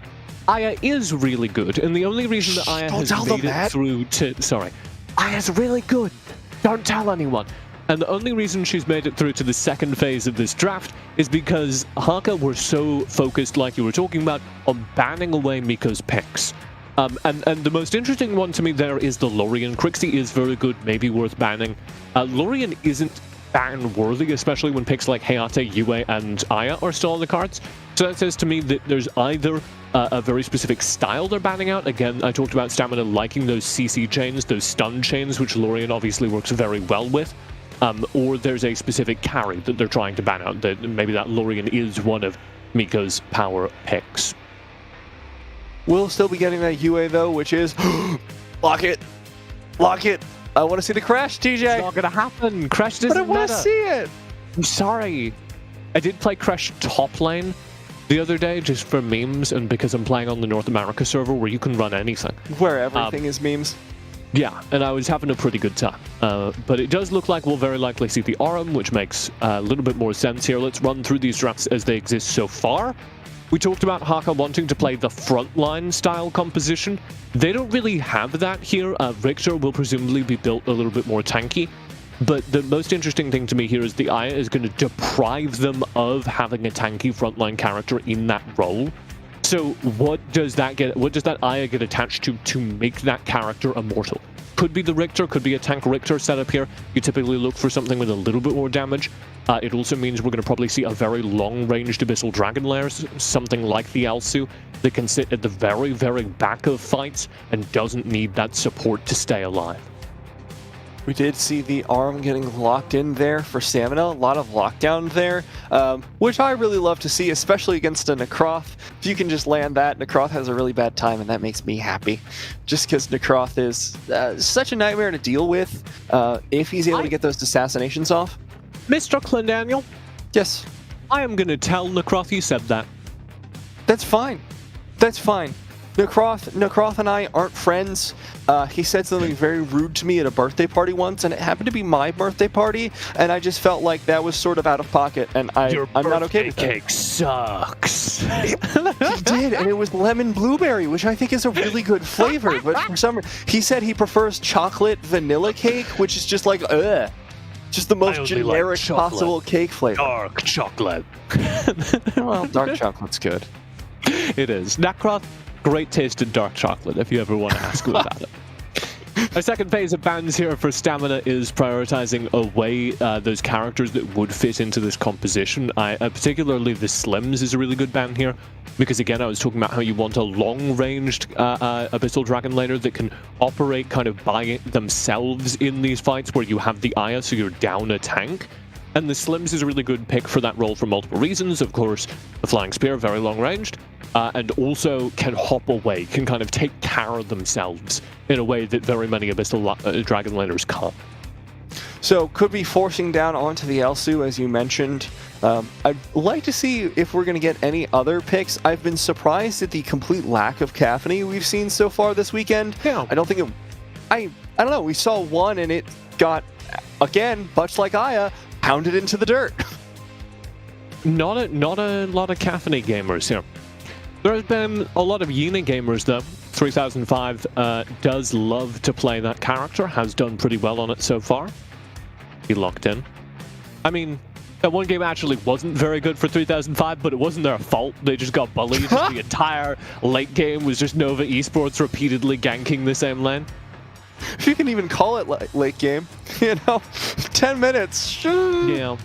Aya is really good, and the only reason that Aya has made it through to... Sorry. Aya's really good. Don't tell anyone. And the only reason she's made it through to the second phase of this draft is because Haka were so focused, like you were talking about, on banning away Miko's picks. And the most interesting one to me there is the Lorien. Crixie is very good, maybe worth banning. Lorien isn't ban-worthy, especially when picks like Hayate, Yue, and Aya are still on the cards. So that says to me that there's either a very specific style they're banning out. Again, I talked about Stamina liking those CC chains, those stun chains, which Lorien obviously works very well with. Or there's a specific carry that they're trying to ban out. That maybe that Lorien is one of Miko's power picks. We'll still be getting that UA though, which is lock it. Lock it. I want to see the crash, TJ. It's not gonna happen. Crash doesn't But I want to matter. see it. I'm sorry. I did play Crash top lane the other day just for memes, and because I'm playing on the North America server where you can run anything. Where everything is memes. Yeah, and I was having a pretty good time. But it does look like we'll very likely see the Aram, which makes a little bit more sense here. Let's run through these drafts as they exist so far. We talked about Haka wanting to play the frontline style composition. They don't really have that here. Richter will presumably be built a little bit more tanky. But the most interesting thing to me here is the Aya is going to deprive them of having a tanky frontline character in that role. So what does that Aya get attached to make that character immortal? Could be the Richter, could be a tank Richter setup here. You typically look for something with a little bit more damage. It also means we're going to probably see a very long-ranged Abyssal Dragon Lair, something like the Elsu, that can sit at the very, very back of fights and doesn't need that support to stay alive. We did see the arm getting locked in there for Stamina, a lot of lockdown there, which I really love to see, especially against a Necroth. If you can just land that, Necroth has a really bad time, and that makes me happy. Just because Necroth is such a nightmare to deal with if he's able to get those assassinations off. Mr. Clendaniel? Yes? I am going to tell Necroth you said that. That's fine. That's fine. Necroth and I aren't friends. He said something very rude to me at a birthday party once, and it happened to be my birthday party, and I just felt like that was sort of out of pocket, and I'm not okay with that. Your birthday cake sucks. He did, and it was lemon blueberry, which I think is a really good flavor, but for some reason, he said he prefers chocolate vanilla cake, which is just like, ugh. Just the most generic possible cake flavor. Dark chocolate. Well, dark chocolate's good. It is. Necroth, great taste in dark chocolate, if you ever want to ask him about it. Our second phase of bans here for Stamina is prioritizing away those characters that would fit into this composition. Particularly the Slims is a really good ban here, because again, I was talking about how you want a long-ranged Abyssal Dragon Laner that can operate kind of by themselves in these fights where you have the Aya, so you're down a tank. And the Slims is a really good pick for that role for multiple reasons. Of course, the Flying Spear, very long-ranged, and also can hop away, can kind of take care of themselves in a way that very many Abyssal Dragon Laners can't. So, could be forcing down onto the Elsu, as you mentioned. I'd like to see if we're going to get any other picks. I've been surprised at the complete lack of Caphony we've seen so far this weekend. Yeah. I don't think it... I don't know, we saw one and it got, again, much like Aya, pounded into the dirt. Not a lot of Caphony gamers here. There has been a lot of Yina gamers, though. 3005 does love to play that character, has done pretty well on it so far. He locked in. I mean, that one game actually wasn't very good for 3005, but it wasn't their fault. They just got bullied. The entire late game was just Nova Esports repeatedly ganking the same lane. If you can even call it late game, 10 minutes. Yeah.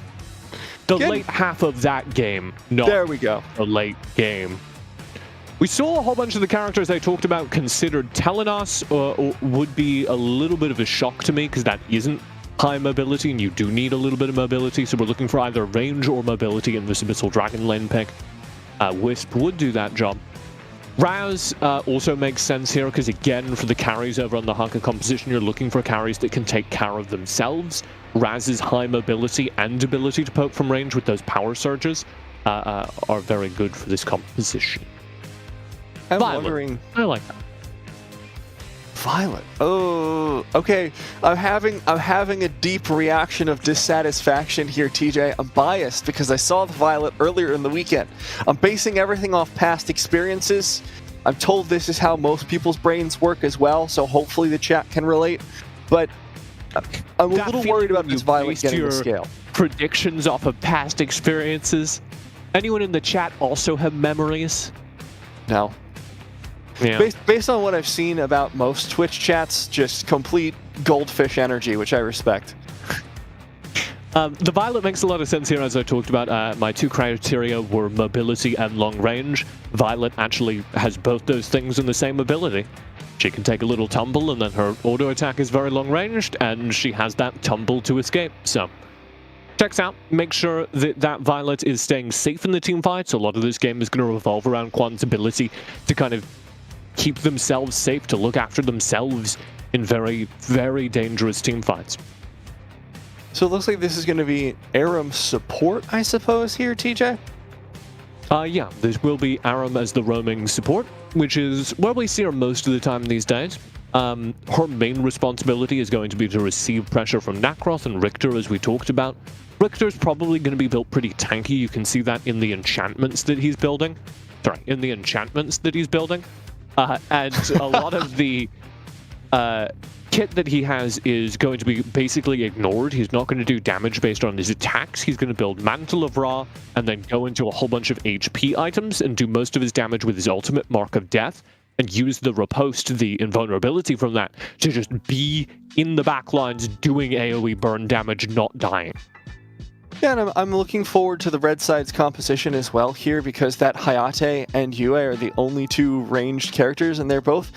The late half of that game, not there we go. The late game. We saw a whole bunch of the characters I talked about considered Telenos, or would be a little bit of a shock to me, because that isn't high mobility, and you do need a little bit of mobility, so we're looking for either range or mobility in this Abyssal Dragon lane pick. Wisp would do that job. Raz also makes sense here, because again, for the carries over on the Haka composition, you're looking for carries that can take care of themselves. Raz's high mobility and ability to poke from range with those power surges are very good for this composition. I'm Violet. wondering... I like that. Violet. Oh, okay. I'm having a deep reaction of dissatisfaction here, TJ. I'm biased because I saw the Violet earlier in the weekend. I'm basing everything off past experiences. I'm told this is how most people's brains work as well, so hopefully the chat can relate. But I'm a little worried about this Violet getting the scale. Predictions off of past experiences. Anyone in the chat also have memories? No. Yeah. Based on what I've seen about most Twitch chats, just complete goldfish energy, which I respect. The Violet makes a lot of sense here, as I talked about. My two criteria were mobility and long range. Violet actually has both those things in the same ability. She can take a little tumble, and then her auto attack is very long ranged, and she has that tumble to escape. So, checks out. Make sure that Violet is staying safe in the team fights. A lot of this game is going to revolve around Quan's ability to kind of keep themselves safe, to look after themselves in very, very dangerous team fights. So it looks like this is going to be Aram support, I suppose, here, TJ? Yeah, this will be Aram as the roaming support, which is where we see her most of the time these days. Her main responsibility is going to be to receive pressure from Nakroth and Richter, as we talked about. Richter's probably going to be built pretty tanky. You can see that in the enchantments that he's building. And a lot of the kit that he has is going to be basically ignored. He's not going to do damage based on his attacks. He's going to build Mantle of Ra and then go into a whole bunch of HP items and do most of his damage with his ultimate Mark of Death and use the riposte, the invulnerability from that, to just be in the backlines doing AoE burn damage, not dying. Yeah, and I'm looking forward to the red side's composition as well here, because that Hayate and Yue are the only two ranged characters, and they're both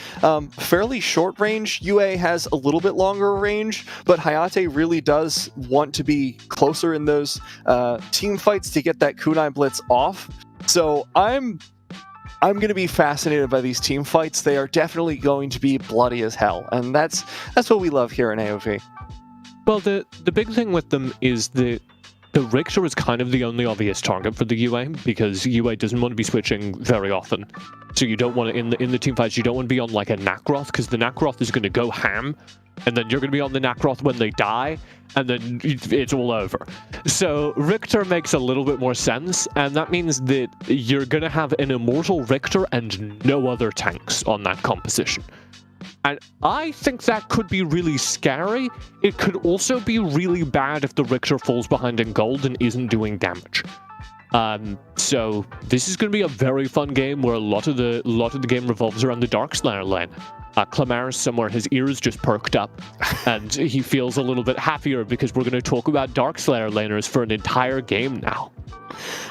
fairly short range. Yue has a little bit longer range, but Hayate really does want to be closer in those team fights to get that kunai blitz off. So I'm going to be fascinated by these team fights. They are definitely going to be bloody as hell, and that's what we love here in AOV. Well, the big thing with them is the Richter is kind of the only obvious target for the UA, because UA doesn't want to be switching very often. So you don't want to, in the team fights, you don't want to be on like a Nakroth, because the Nakroth is going to go ham, and then you're going to be on the Nakroth when they die, and then it's all over. So Richter makes a little bit more sense, and that means that you're going to have an Immortal Richter and no other tanks on that composition. And I think that could be really scary. It could also be really bad if the Richter falls behind in gold and isn't doing damage. So this is going to be a very fun game where a lot of the game revolves around the Darkslayer lane. Clamars somewhere, his ears just perked up, and he feels a little bit happier because we're going to talk about Darkslayer laners for an entire game now.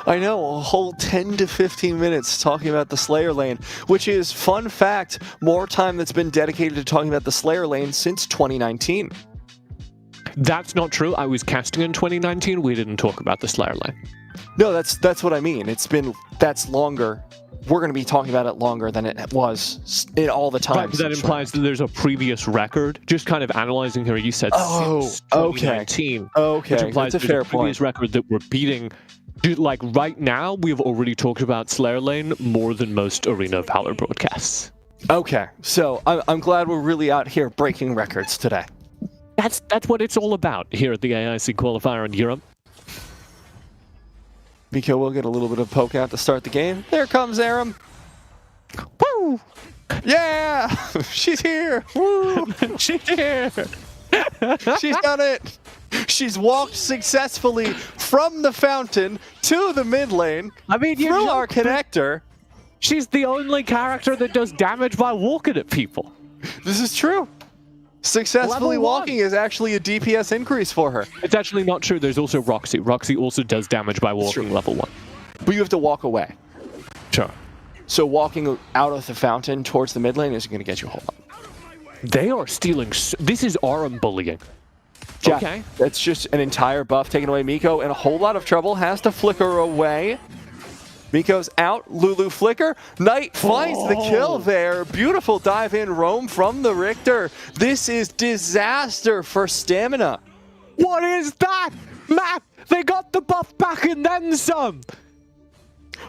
I know, a whole 10 to 15 minutes talking about the Slayer lane, which is, fun fact, more time that's been dedicated to talking about the Slayer lane since 2019. That's not true. I was casting in 2019. We didn't talk about the Slayer lane. No, that's what I mean. That's longer. We're going to be talking about it longer than it was in all the time. Right, that implies that there's a previous record. Just kind of analyzing here, you said since 2019. Okay, which implies that's a fair previous point. record that we're beating. Dude, like right now, we've already talked about Slayer Lane more than most Arena of Valor broadcasts. Okay, so I'm glad we're really out here breaking records today. That's what it's all about here at the AIC Qualifier in Europe. Miko will get a little bit of poke out to start the game. There comes Aram. Woo! Yeah! She's here! Woo! She's here! She's done it! She's walked successfully from the fountain to the mid lane. I mean, through our connector. She's the only character that does damage by walking at people. This is true. Successfully walking is actually a DPS increase for her. It's actually not true. There's also Roxy. Roxy also does damage by walking level 1. But you have to walk away. Sure. So walking out of the fountain towards the mid lane isn't going to get you a whole lot. They are stealing. This is Aram bullying. Yeah, okay. That's just an entire buff taken away. Miko in a whole lot of trouble. Has to flicker away. Miko's out. Lulu flicker. Knight finds the kill there. Beautiful dive in roam from the Richter. This is disaster for stamina. What is that? Mac, they got the buff back and then some.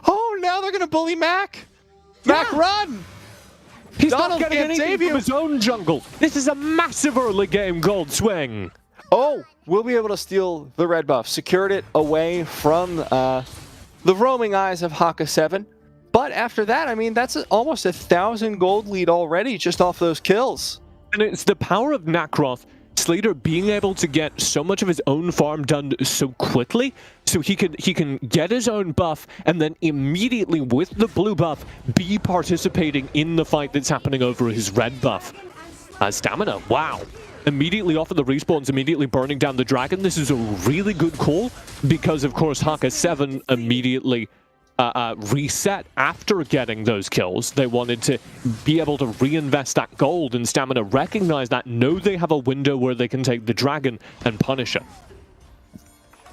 Oh, now they're going to bully Mac. Mac, run. He's Donald not getting can't anything save from you. his own jungle. This is a massive early game gold swing. Oh, we'll be able to steal the red buff. Secured it away from the roaming eyes of Haka 7. But after that, I mean, that's almost 1,000 gold lead already just off those kills. And it's the power of Nakroth, Slater being able to get so much of his own farm done so quickly, so he can get his own buff and then immediately with the blue buff be participating in the fight that's happening over his red buff. Stamina, wow. Immediately off of the respawns, immediately burning down the dragon. This is a really good call because, of course, Haka 7 immediately reset after getting those kills. They wanted to be able to reinvest that gold, and Stamina recognize that, know they have a window where they can take the dragon and punish it.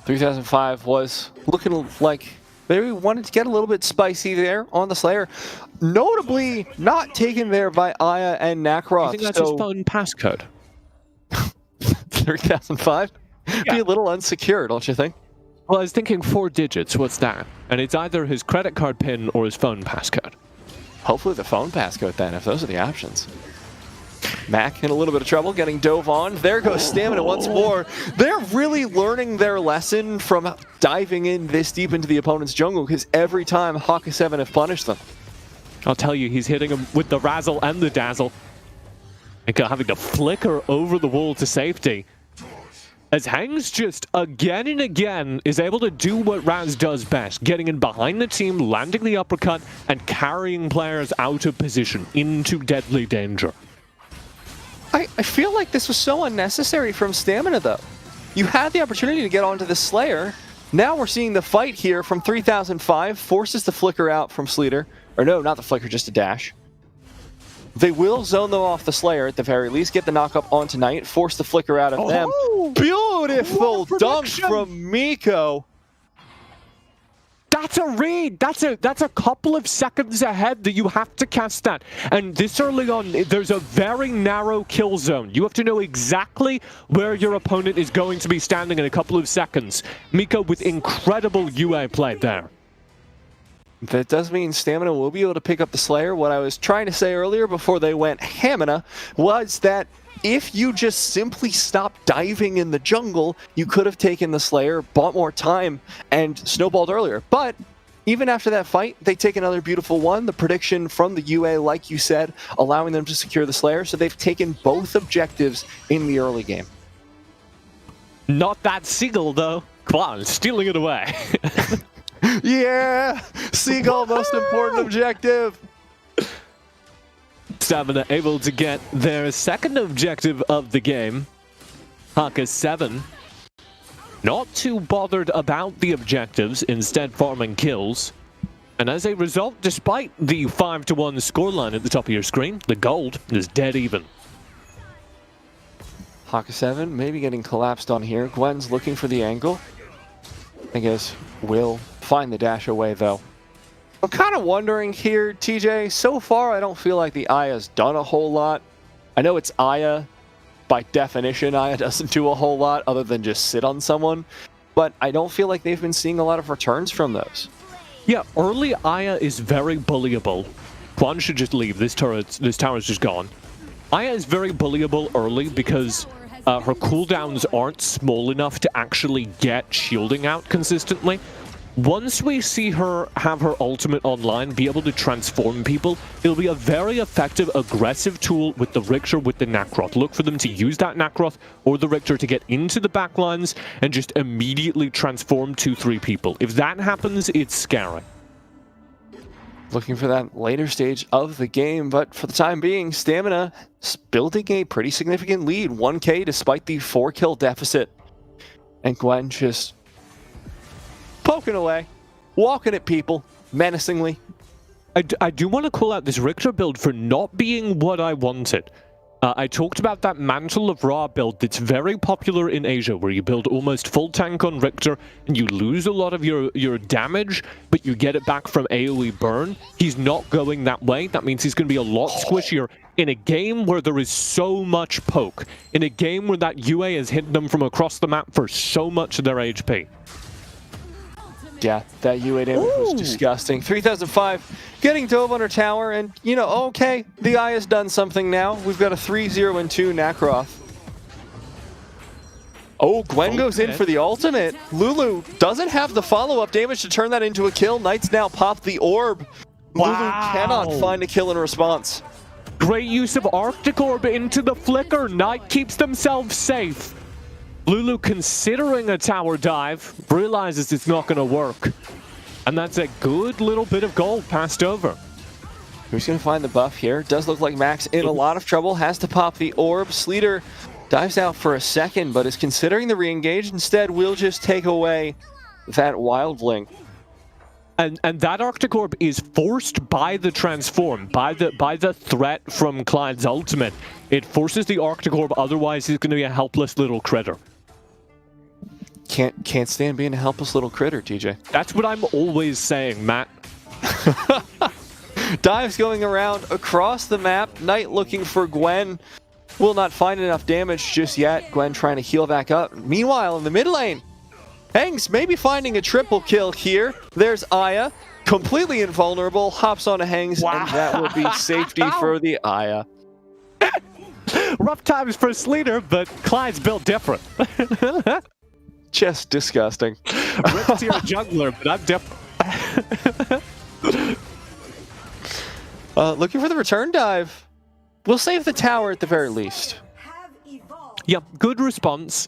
3005 was looking like they wanted to get a little bit spicy there on the Slayer. Notably not taken there by Aya and Nakroth. I think that's his phone passcode. 3005? Yeah. Be a little unsecure, don't you think? Well, I was thinking 4 digits. What's that? And it's either his credit card PIN or his phone passcode. Hopefully the phone passcode then, if those are the options. Mac in a little bit of trouble, getting dove on. There goes Stamina once more. They're really learning their lesson from diving in this deep into the opponent's jungle, because every time Haka 7 have punished them. I'll tell you, he's hitting him with the razzle and the dazzle. Mika having to flicker over the wall to safety. As Hangs just again and again is able to do what Raz does best, getting in behind the team, landing the uppercut, and carrying players out of position into deadly danger. I feel like this was so unnecessary from Stamina, though. You had the opportunity to get onto the Slayer. Now we're seeing the fight here from 3005, forces the flicker out from Sleater. Or no, not the flicker, just a dash. They will zone them off the Slayer at the very least, get the knock-up onto Knight, force the flicker out of them. Beautiful dunk from Miko. That's a read. That's a couple of seconds ahead that you have to cast that. And this early on, there's a very narrow kill zone. You have to know exactly where your opponent is going to be standing in a couple of seconds. Miko with incredible UA play there. That does mean Stamina will be able to pick up the Slayer. What I was trying to say earlier before they went Hamina was that if you just simply stopped diving in the jungle, you could have taken the Slayer, bought more time, and snowballed earlier. But even after that fight, they take another beautiful one. The prediction from the UA, like you said, allowing them to secure the Slayer. So they've taken both objectives in the early game. Not that Seagull, though. Come on, stealing it away. Yeah! Seagull, most important objective! Stamina able to get their second objective of the game. Haka 7. Not too bothered about the objectives, instead farming kills. And as a result, despite the 5-1 scoreline at the top of your screen, the gold is dead even. Haka 7 maybe getting collapsed on here. Gwen's looking for the angle. I guess will find the dash away, though. I'm kind of wondering here, TJ, so far I don't feel like the Aya's done a whole lot. I know it's Aya. By definition, Aya doesn't do a whole lot other than just sit on someone. But I don't feel like they've been seeing a lot of returns from those. Yeah, early Aya is very bullyable. Quan should just leave. This tower is just gone. Aya is very bullyable early because her cooldowns aren't small enough to actually get shielding out consistently. Once we see her have her ultimate online, be able to transform people, it'll be a very effective, aggressive tool with the Richter, with the Nacroth. Look for them to use that Nacroth or the Richter to get into the backlines and just immediately transform 2-3 people. If that happens, it's scary. Looking for that later stage of the game, but for the time being, Stamina is building a pretty significant lead. 1K despite the 4-kill deficit. And Gwen just poking away, walking at people, menacingly. I do want to call out this Richter build for not being what I wanted. I talked about that Mantle of Ra build that's very popular in Asia, where you build almost full tank on Richter, and you lose a lot of your damage, but you get it back from AoE burn. He's not going that way. That means he's going to be a lot squishier in a game where there is so much poke, in a game where that UA has hit them from across the map for so much of their HP. Yeah, that UA damage was disgusting. 3005 getting dove on her tower, and, you know, okay, the Eye has done something now. We've got a 3-0-2 Nacroth. Oh, Gwen goes in for the ultimate. Lulu doesn't have the follow-up damage to turn that into a kill. Knight's now popped the orb. Lulu cannot find a kill in response. Great use of Arctic Orb into the flicker. Knight keeps themselves safe. Lulu, considering a tower dive, realizes it's not going to work. And that's a good little bit of gold passed over. Who's going to find the buff here? Does look like Max in a lot of trouble. Has to pop the orb. Sleater dives out for a second, but is considering the re-engage. Instead, will just take away that Wildling. And that Arctic Orb is forced by the transform, by the threat from Clyde's ultimate. It forces the Arctic Orb, otherwise he's going to be a helpless little critter. Can't stand being a helpless little critter, TJ. That's what I'm always saying, Matt. Dives going around across the map. Knight looking for Gwen. Will not find enough damage just yet. Gwen trying to heal back up. Meanwhile, in the mid lane, Hangs maybe finding a triple kill here. There's Aya, completely invulnerable, hops on a Hangs, and that will be safety for the Aya. Rough times for Sleater, but Clyde's built different. Just disgusting. Ripped your jungler, but I'm different. Looking for the return dive. We'll save the tower at the very least. Yeah, good response.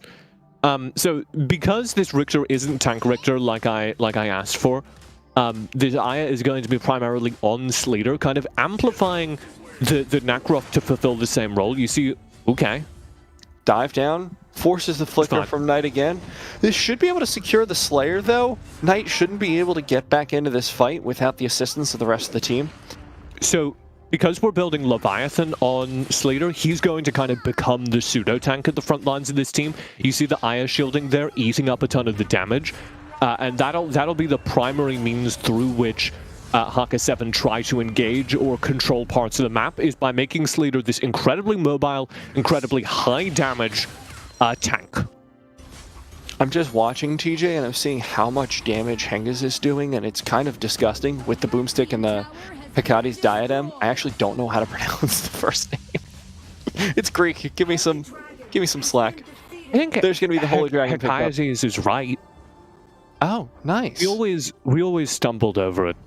So because this Richter isn't tank Richter like I asked for, this Aya is going to be primarily on Slater, kind of amplifying the Nacroft to fulfill the same role. You see, okay. Dive down, forces the flicker from Knight again. This should be able to secure the Slayer though. Knight shouldn't be able to get back into this fight without the assistance of the rest of the team. So, because we're building Leviathan on Slater, he's going to kind of become the pseudo-tank at the front lines of this team. You see the Aya shielding there, eating up a ton of the damage. And that'll be the primary means through which Haka 7 try to engage or control parts of the map, is by making Slater this incredibly mobile, incredibly high damage tank. I'm just watching TJ and I'm seeing how much damage Hengiz is doing, and it's kind of disgusting with the boomstick and the Hekate's diadem. I actually don't know how to pronounce the first name. It's Greek. Give me some slack. I think there's going to be the Holy Dragon pickup. Hekate's is right. Oh, nice. We always stumbled over it.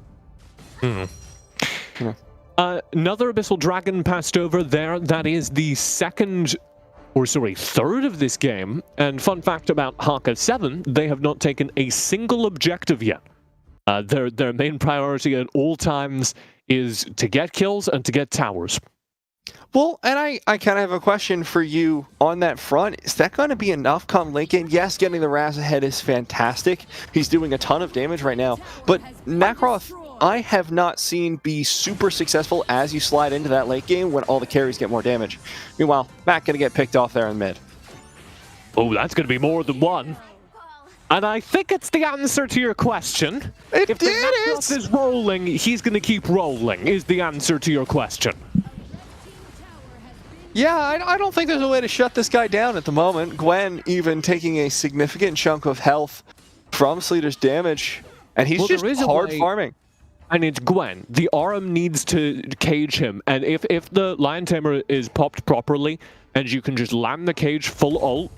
Another Abyssal Dragon passed over there. That is the third of this game. And fun fact about Haka 7, they have not taken a single objective yet. Their main priority at all times is to get kills and to get towers. Well, and I kind of have a question for you on that front. Is that going to be enough come late game? Yes, getting the Raz ahead is fantastic. He's doing a ton of damage right now. But Nacroth, I have not seen be super successful as you slide into that late game when all the carries get more damage. Meanwhile, Matt going to get picked off there in mid. Oh, that's going to be more than one. And I think it's the answer to your question. If the Nacroth is rolling, he's going to keep rolling, is the answer to your question. Yeah, I don't think there's a way to shut this guy down at the moment. Gwen even taking a significant chunk of health from Slater's damage, and he's just hard farming. And it's Gwen. The Aram needs to cage him, and if the Lion Tamer is popped properly, and you can just land the cage full ult,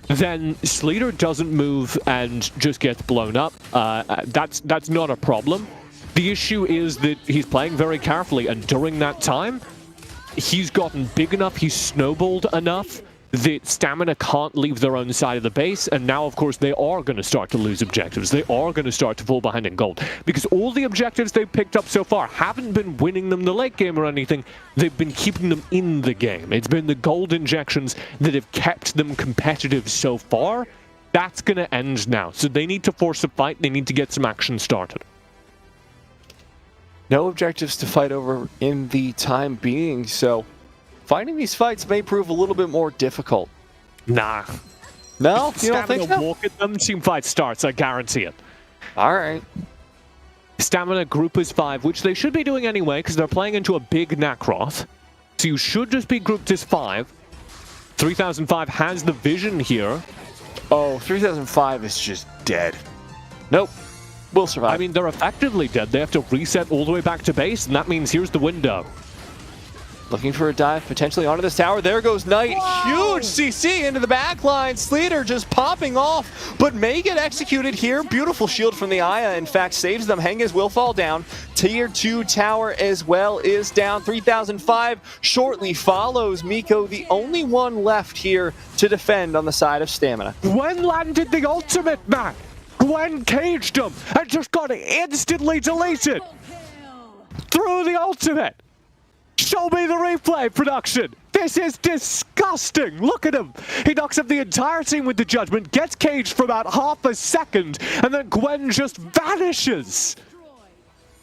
then Slater doesn't move and just gets blown up. That's not a problem. The issue is that he's playing very carefully, and during that time, he's gotten big enough, he's snowballed enough that Stamina can't leave their own side of the base, and now, of course, they are going to start to lose objectives. They are going to start to fall behind in gold, because all the objectives they've picked up so far haven't been winning them the late game or anything. They've been keeping them in the game. It's been the gold injections that have kept them competitive so far. That's going to end now, so they need to force a fight. They need to get some action started. No objectives to fight over in the time being, so fighting these fights may prove a little bit more difficult. Nah. No? You don't think so? Walk at them, team fight starts, I guarantee it. Alright. Stamina group is 5, which they should be doing anyway, because they're playing into a big Nacroth. So you should just be grouped as 5. 3005 has the vision here. Oh, 3005 is just dead. Nope. Will survive. I mean, they're effectively dead. They have to reset all the way back to base, and that means here's the window. Looking for a dive potentially onto this tower. There goes Knight. Whoa! Huge CC into the backline. Slater just popping off, but may get executed here. Beautiful shield from the Aya. In fact, saves them. Hengiz will fall down. Tier 2 tower as well is down. 3005 shortly follows Miko, the only one left here to defend on the side of Stamina. Gwen landed the ultimate, man. Gwen caged him and just got instantly deleted. Through the ultimate. Show me the replay, production. This is disgusting. Look at him. He knocks up the entire team with the judgment, gets caged for about half a second, and then Gwen just vanishes.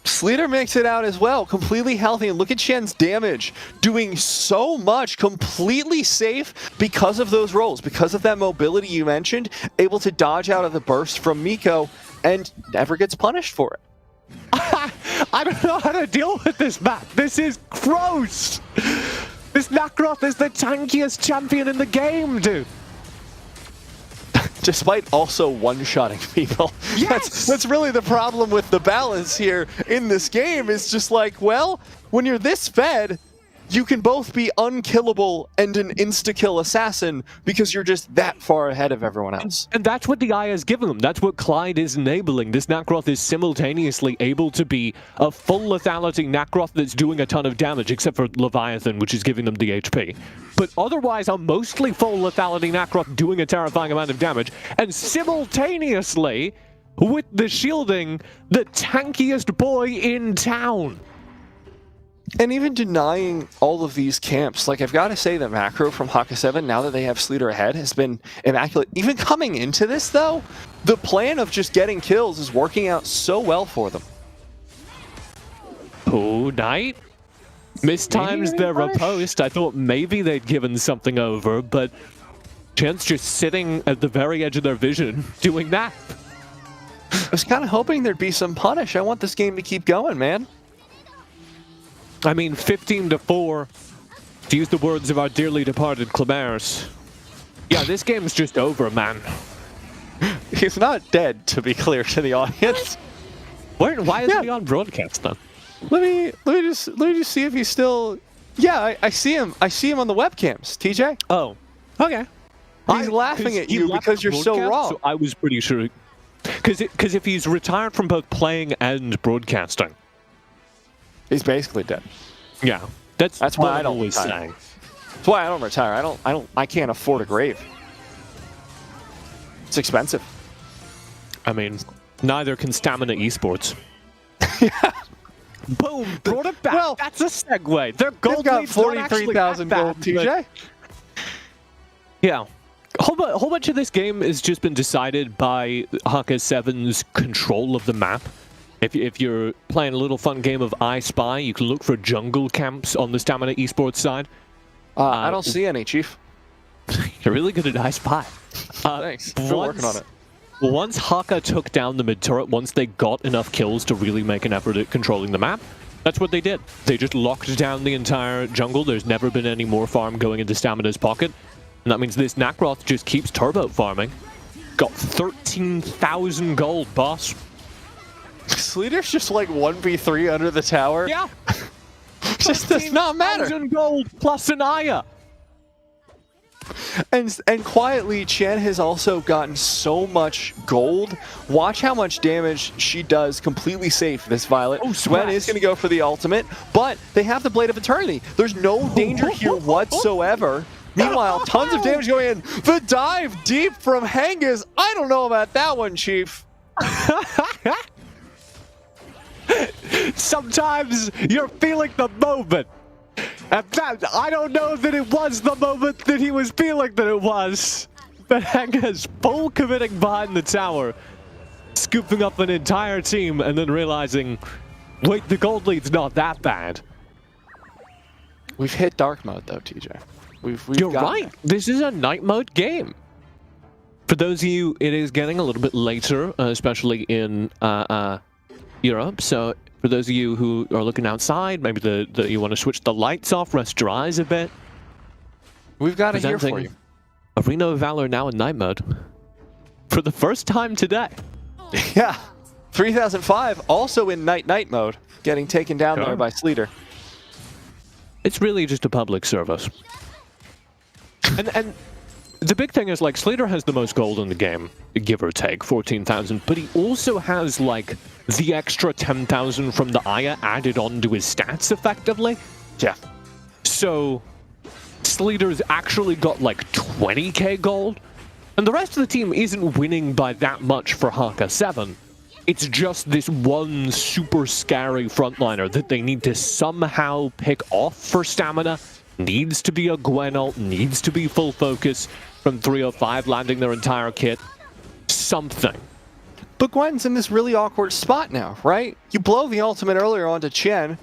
Slater makes it out as well, completely healthy, and look at Shen's damage, doing so much, completely safe because of those rolls, because of that mobility you mentioned, able to dodge out of the burst from Miko, and never gets punished for it. I don't know how to deal with this map. This is gross. This Nacroth is the tankiest champion in the game, dude. Despite also one-shotting people. Yes! That's really the problem with the balance here in this game. Is just like, well, when you're this fed, you can both be unkillable and an insta-kill assassin because you're just that far ahead of everyone else. And that's what the Aya is giving them. That's what Clyde is enabling. This Nacroth is simultaneously able to be a full lethality Nacroth that's doing a ton of damage, except for Leviathan, which is giving them the HP. But otherwise, a mostly full lethality Nacroth doing a terrifying amount of damage, and simultaneously, with the shielding, the tankiest boy in town. And even denying all of these camps, like I've got to say that macro from Haka 7, now that they have Sleater ahead, has been immaculate. Even coming into this, though, the plan of just getting kills is working out so well for them. Oh, Knight mistimes their riposte. I thought maybe they'd given something over, but Chen's just sitting at the very edge of their vision doing that. I was kind of hoping there'd be some punish. I want this game to keep going, man. I mean, 15-4, to use the words of our dearly departed Clemers. Yeah, this game's just over, man. He's not dead, to be clear to the audience. Why isn't he on broadcast then? Let me just see if he's still. Yeah, I see him. I see him on the webcams. TJ. Oh, okay. He's laughing at you because you're so wrong. So I was pretty sure, because if he's retired from both playing and broadcasting, he's basically dead. Yeah, that's why I don't retire. That's why I don't retire. I can't afford a grave. It's expensive. I mean, neither can Stamina Esports. Yeah. Boom! Brought it back. Well, that's a segue. Their gold got 43,000 gold, TJ. Yeah. A whole bunch of this game has just been decided by Haka 7's control of the map. If you're playing a little fun game of I Spy, you can look for jungle camps on the Stamina Esports side. I don't see any, Chief. You're really good at I Spy. Thanks. Still working on it. Once Haka took down the mid turret, once they got enough kills to really make an effort at controlling the map, that's what they did. They just locked down the entire jungle. There's never been any more farm going into Stamina's pocket. And that means this Nacroth just keeps turbo farming. Got 13,000 gold, boss. Sleater's just like 1v3 under the tower. Yeah. Just does not matter. 13,000 gold plus an Aya. And quietly, Chen has also gotten so much gold. Watch how much damage she does completely safe, this Violet. Oh, Swen is going to go for the ultimate, but they have the Blade of Eternity. There's no danger here whatsoever. Meanwhile, tons of damage going in. The dive deep from Hengiz. I don't know about that one, Chief. Sometimes you're feeling the moment. And that, I don't know that it was the moment that he was feeling that it was. But Haka's full committing behind the tower, scooping up an entire team and then realizing, wait, the gold lead's not that bad. We've hit dark mode though, TJ. You're right. This is a night mode game. For those of you, it is getting a little bit later, especially in Europe. So for those of you who are looking outside, maybe you want to switch the lights off, rest your eyes a bit. We've got it here for you. Arena of Valor now in night mode. For the first time today. Yeah. 3005 also in night mode, getting taken down there by Sleater. It's really just a public service. And the big thing is, like, Sleater has the most gold in the game, give or take, 14,000, but he also has, like, the extra 10,000 from the Aya added on to his stats, effectively. Yeah. So, Sleater's actually got, like, 20k gold, and the rest of the team isn't winning by that much for Haka 7. It's just this one super scary frontliner that they need to somehow pick off for Stamina. Needs to be a Gwen ult, needs to be full focus from 305 landing their entire kit. Something. But Gwen's in this really awkward spot now, right? You blow the ultimate earlier onto Chen,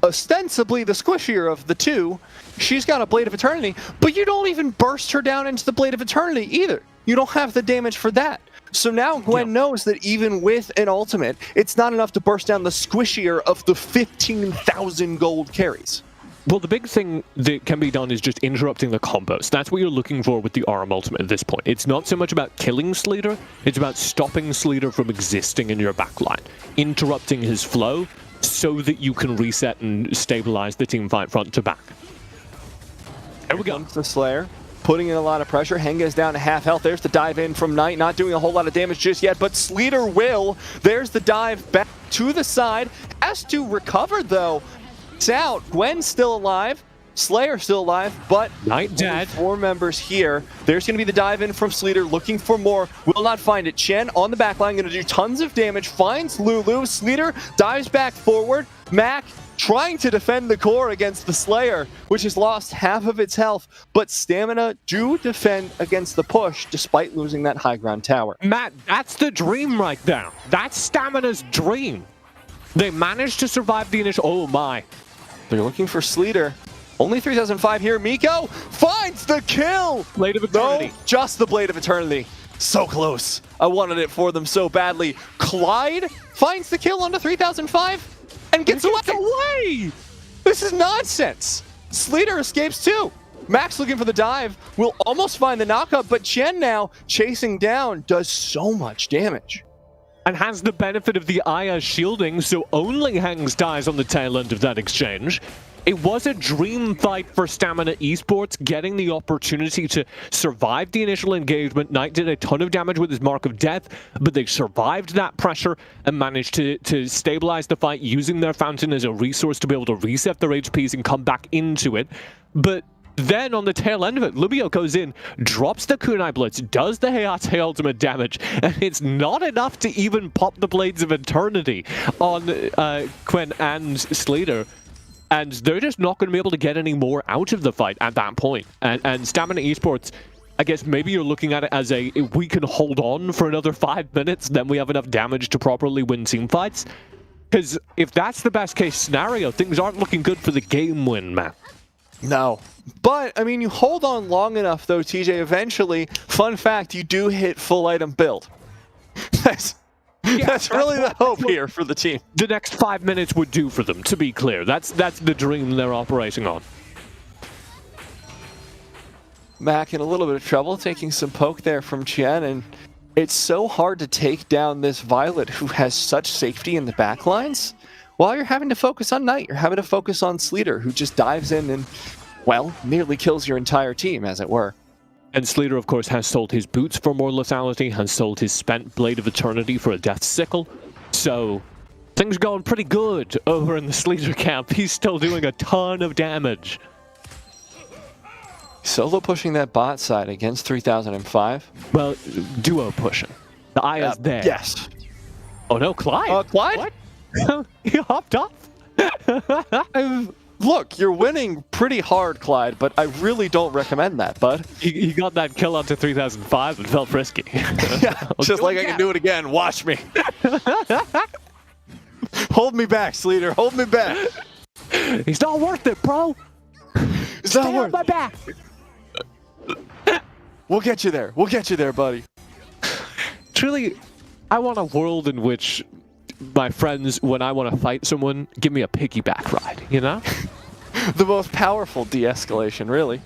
ostensibly the squishier of the two. She's got a Blade of Eternity, but you don't even burst her down into the Blade of Eternity either. You don't have the damage for that. So now Gwen knows that even with an ultimate, it's not enough to burst down the squishier of the 15,000 gold carries. Well, the big thing that can be done is just interrupting the combos. That's what you're looking for with the Arm ultimate at this point. It's not so much about killing Sleater, it's about stopping Sleater from existing in your backline. Interrupting his flow, so that you can reset and stabilize the team fight front to back. There we go. Comes the Slayer, putting in a lot of pressure. Henga's down to half health. There's the dive in from Knight, not doing a whole lot of damage just yet, but Sleater will. There's the dive back to the side. Has to recover though. It's out. Gwen's still alive. Slayer still alive, but Knight dead. 4 members here. There's going to be the dive in from Sleater, looking for more. Will not find it. Chen on the back line, going to do tons of damage. Finds Lulu. Sleater dives back forward. Mac trying to defend the core against the Slayer, which has lost half of its health, but Stamina do defend against the push despite losing that high ground tower. Matt, that's the dream right there. That's Stamina's dream. They managed to survive the initial... Oh my. They're looking for Sleater. Only 3005 here. Miko finds the kill! Blade of Eternity. No, just the Blade of Eternity. So close. I wanted it for them so badly. Clyde finds the kill onto 3005 and gets away! This is nonsense. Sleater escapes too. Max looking for the dive. Will almost find the knockup, but Chen now chasing down does so much damage. And has the benefit of the Aya shielding, so only Hangs dies on the tail end of that exchange. It was a dream fight for Stamina Esports, getting the opportunity to survive the initial engagement. Knight did a ton of damage with his Mark of Death, but they survived that pressure and managed to stabilize the fight using their Fountain as a resource to be able to reset their HPs and come back into it. But then on the tail end of it, Lubio goes in, drops the Kunai Blitz, does the Hayate ultimate damage, and it's not enough to even pop the Blades of Eternity on Quen and Sleater. And they're just not going to be able to get any more out of the fight at that point. And Stamina Esports, I guess maybe you're looking at it as if we can hold on for another 5 minutes, then we have enough damage to properly win team fights. Because if that's the best case scenario, things aren't looking good for the game win, man. No. But, I mean, you hold on long enough, though, TJ, eventually, fun fact, you do hit full item build. That's really the hope here for the team. The next 5 minutes would do for them, to be clear. That's the dream they're operating on. Mac in a little bit of trouble, taking some poke there from Chen, and it's so hard to take down this Violet who has such safety in the backlines. While you're having to focus on Knight, you're having to focus on Sleater, who just dives in and, well, nearly kills your entire team, as it were. And Sleater, of course, has sold his boots for more lethality, has sold his spent Blade of Eternity for a Death Sickle. So, things are going pretty good over in the Sleater camp. He's still doing a ton of damage. Solo pushing that bot side against 3005. Well, duo pushing. The Aya's there. Yes. Oh no, Clyde! Clyde? What? He hopped off? Look, you're winning pretty hard, Clyde, but I really don't recommend that, bud. He got that kill onto 3005 and felt frisky. Yeah, just like I can do it again. Watch me. Hold me back, Sleater. Hold me back. He's not worth it, bro. It's not Stay worth on my back. We'll get you there. We'll get you there, buddy. Truly, I want a world in which my friends, when I want to fight someone, give me a piggyback ride, you know? The most powerful de-escalation, really.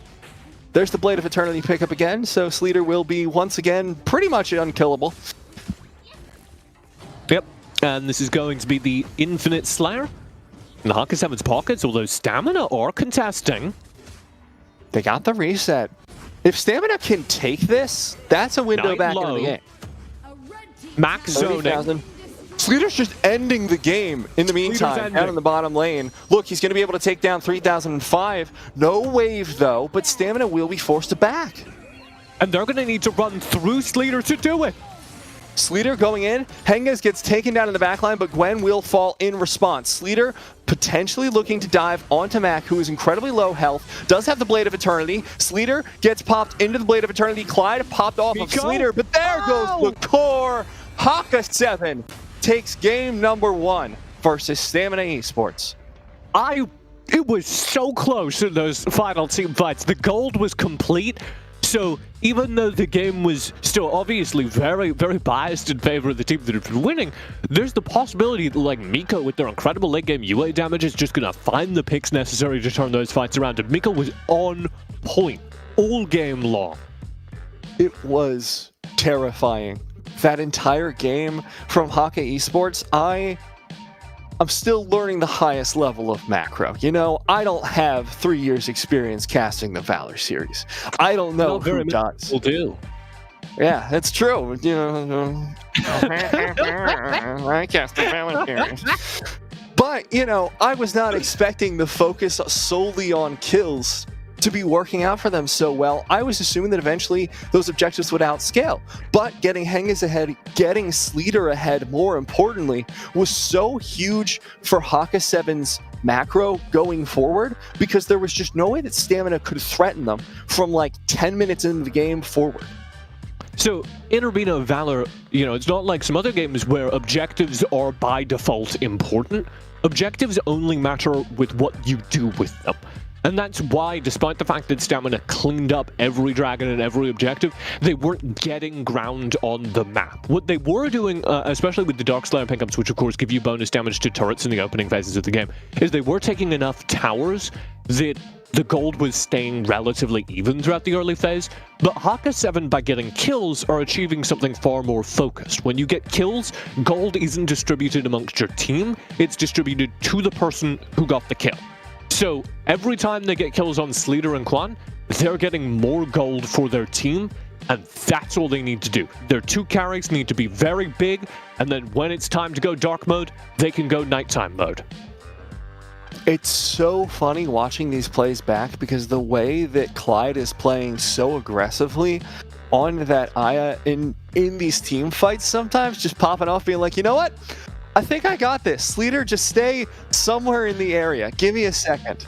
There's the Blade of Eternity pickup again, so Sleater will be once again pretty much unkillable. Yep, and this is going to be the Infinite Slayer. In Haka 7's pockets, although Stamina are contesting. They got the reset. If Stamina can take this, that's a window Knight back low. into the game. Max zoning. Sleater's just ending the game in the meantime, down in the bottom lane. Look, he's going to be able to take down 3005. No wave, though, but Stamina will be forced to back. And they're going to need to run through Sleater to do it. Sleater going in. Henges gets taken down in the backline, but Gwen will fall in response. Sleater potentially looking to dive onto Mac, who is incredibly low health, does have the Blade of Eternity. Sleater gets popped into the Blade of Eternity. Clyde popped off of Sleater, but there goes the core. Haka 7 takes game number 1 versus Stamina Esports. It was so close in those final team fights. The gold was complete. So even though the game was still obviously very, very biased in favor of the team that had been winning, there's the possibility that like Miko with their incredible late game UA damage is just going to find the picks necessary to turn those fights around. And Miko was on point all game long. It was terrifying. That entire game from Haka Esports, I'm still learning the highest level of macro. You know, I don't have 3 years experience casting the Valor series. I don't know who does. Will do. Yeah, that's true. You know, I cast the Valor series. But, you know, I was not expecting the focus solely on kills to be working out for them so well. I was assuming that eventually those objectives would outscale. But getting Henges ahead, getting Sleater ahead, more importantly, was so huge for Haka 7's macro going forward, because there was just no way that Stamina could threaten them from like 10 minutes into the game forward. So, in Arena of Valor, you know, it's not like some other games where objectives are by default important. Objectives only matter with what you do with them. And that's why, despite the fact that Stamina cleaned up every dragon and every objective, they weren't getting ground on the map. What they were doing, especially with the Darkslayer pickups, which of course give you bonus damage to turrets in the opening phases of the game, is they were taking enough towers that the gold was staying relatively even throughout the early phase, but Haka 7, by getting kills, are achieving something far more focused. When you get kills, gold isn't distributed amongst your team, it's distributed to the person who got the kill. So every time they get kills on Sleater and Quan, they're getting more gold for their team, and that's all they need to do. Their two carries need to be very big, and then when it's time to go dark mode, they can go nighttime mode. It's so funny watching these plays back, because the way that Clyde is playing so aggressively on that Aya in these team fights, sometimes just popping off being like, you know what? I think I got this. Sleater, just stay somewhere in the area. Give me a second.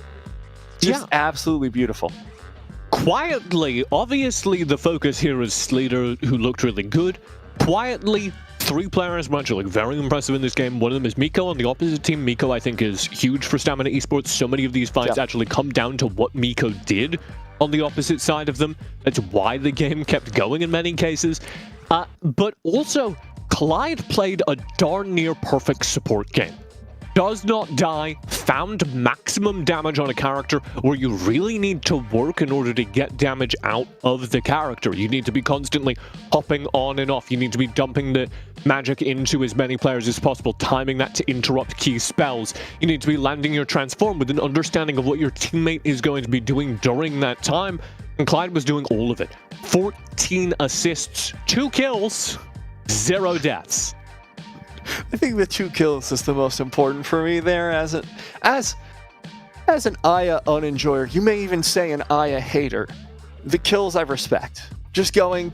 Just absolutely beautiful. Quietly, obviously the focus here is Sleater, who looked really good. Quietly, 3 players who actually look very impressive in this game. One of them is Miko on the opposite team. Miko, I think, is huge for Stamina Esports. So many of these fights actually come down to what Miko did on the opposite side of them. That's why the game kept going in many cases. But also, Clyde played a darn near perfect support game. Does not die, found maximum damage on a character where you really need to work in order to get damage out of the character. You need to be constantly hopping on and off. You need to be dumping the magic into as many players as possible, timing that to interrupt key spells. You need to be landing your transform with an understanding of what your teammate is going to be doing during that time. And Clyde was doing all of it. 14 assists, 2 kills, 0 deaths. I think the 2 kills is the most important for me there as an Aya unenjoyer. You may even say an Aya hater. The kills I respect. Just going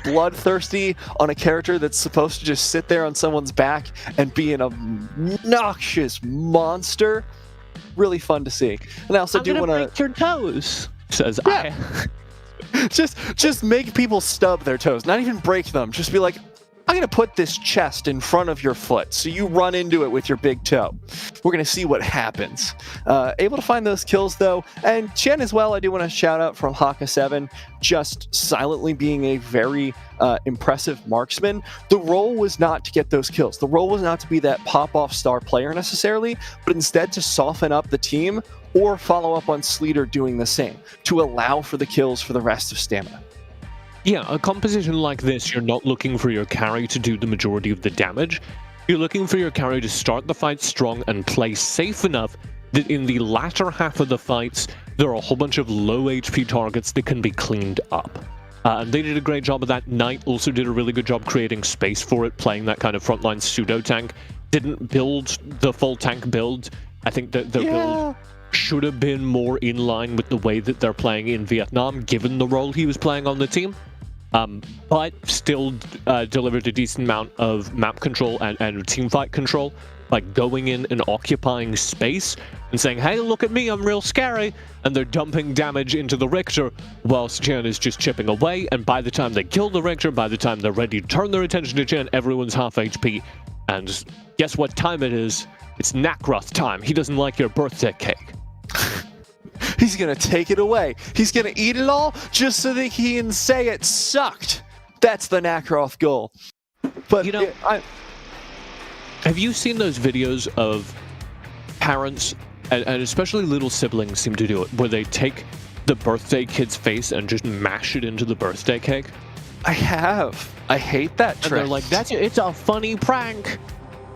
bloodthirsty on a character that's supposed to just sit there on someone's back and be an obnoxious monster. Really fun to see. And I also do want to break your toes, says Aya. just make people stub their toes. Not even break them. Just be like, I'm going to put this chest in front of your foot, so you run into it with your big toe. We're going to see what happens. Able to find those kills, though. And Chen as well, I do want to shout out from Haka 7, just silently being a very impressive marksman. The role was not to get those kills. The role was not to be that pop-off star player necessarily, but instead to soften up the team or follow up on Sleater doing the same, to allow for the kills for the rest of Stamina. Yeah, a composition like this, you're not looking for your carry to do the majority of the damage. You're looking for your carry to start the fight strong and play safe enough that in the latter half of the fights, there are a whole bunch of low HP targets that can be cleaned up. And they did a great job of that. Knight also did a really good job creating space for it, playing that kind of frontline pseudo-tank. Didn't build the full tank build. I think that their build should have been more in line with the way that they're playing in Vietnam, given the role he was playing on the team. But still delivered a decent amount of map control and teamfight control by going in and occupying space and saying, hey, look at me, I'm real scary, and they're dumping damage into the Richter whilst Chen is just chipping away, and by the time they kill the Richter, by the time they're ready to turn their attention to Chen, everyone's half HP, and guess what time it is? It's Nakroth time. He doesn't like your birthday cake. He's gonna take it away. He's gonna eat it all just so that he can say it sucked. That's the Nakroth goal. But you know, have you seen those videos of parents, and especially little siblings seem to do it, where they take the birthday kid's face and just mash it into the birthday cake? I have. I hate that trick. And they're like, it's a funny prank.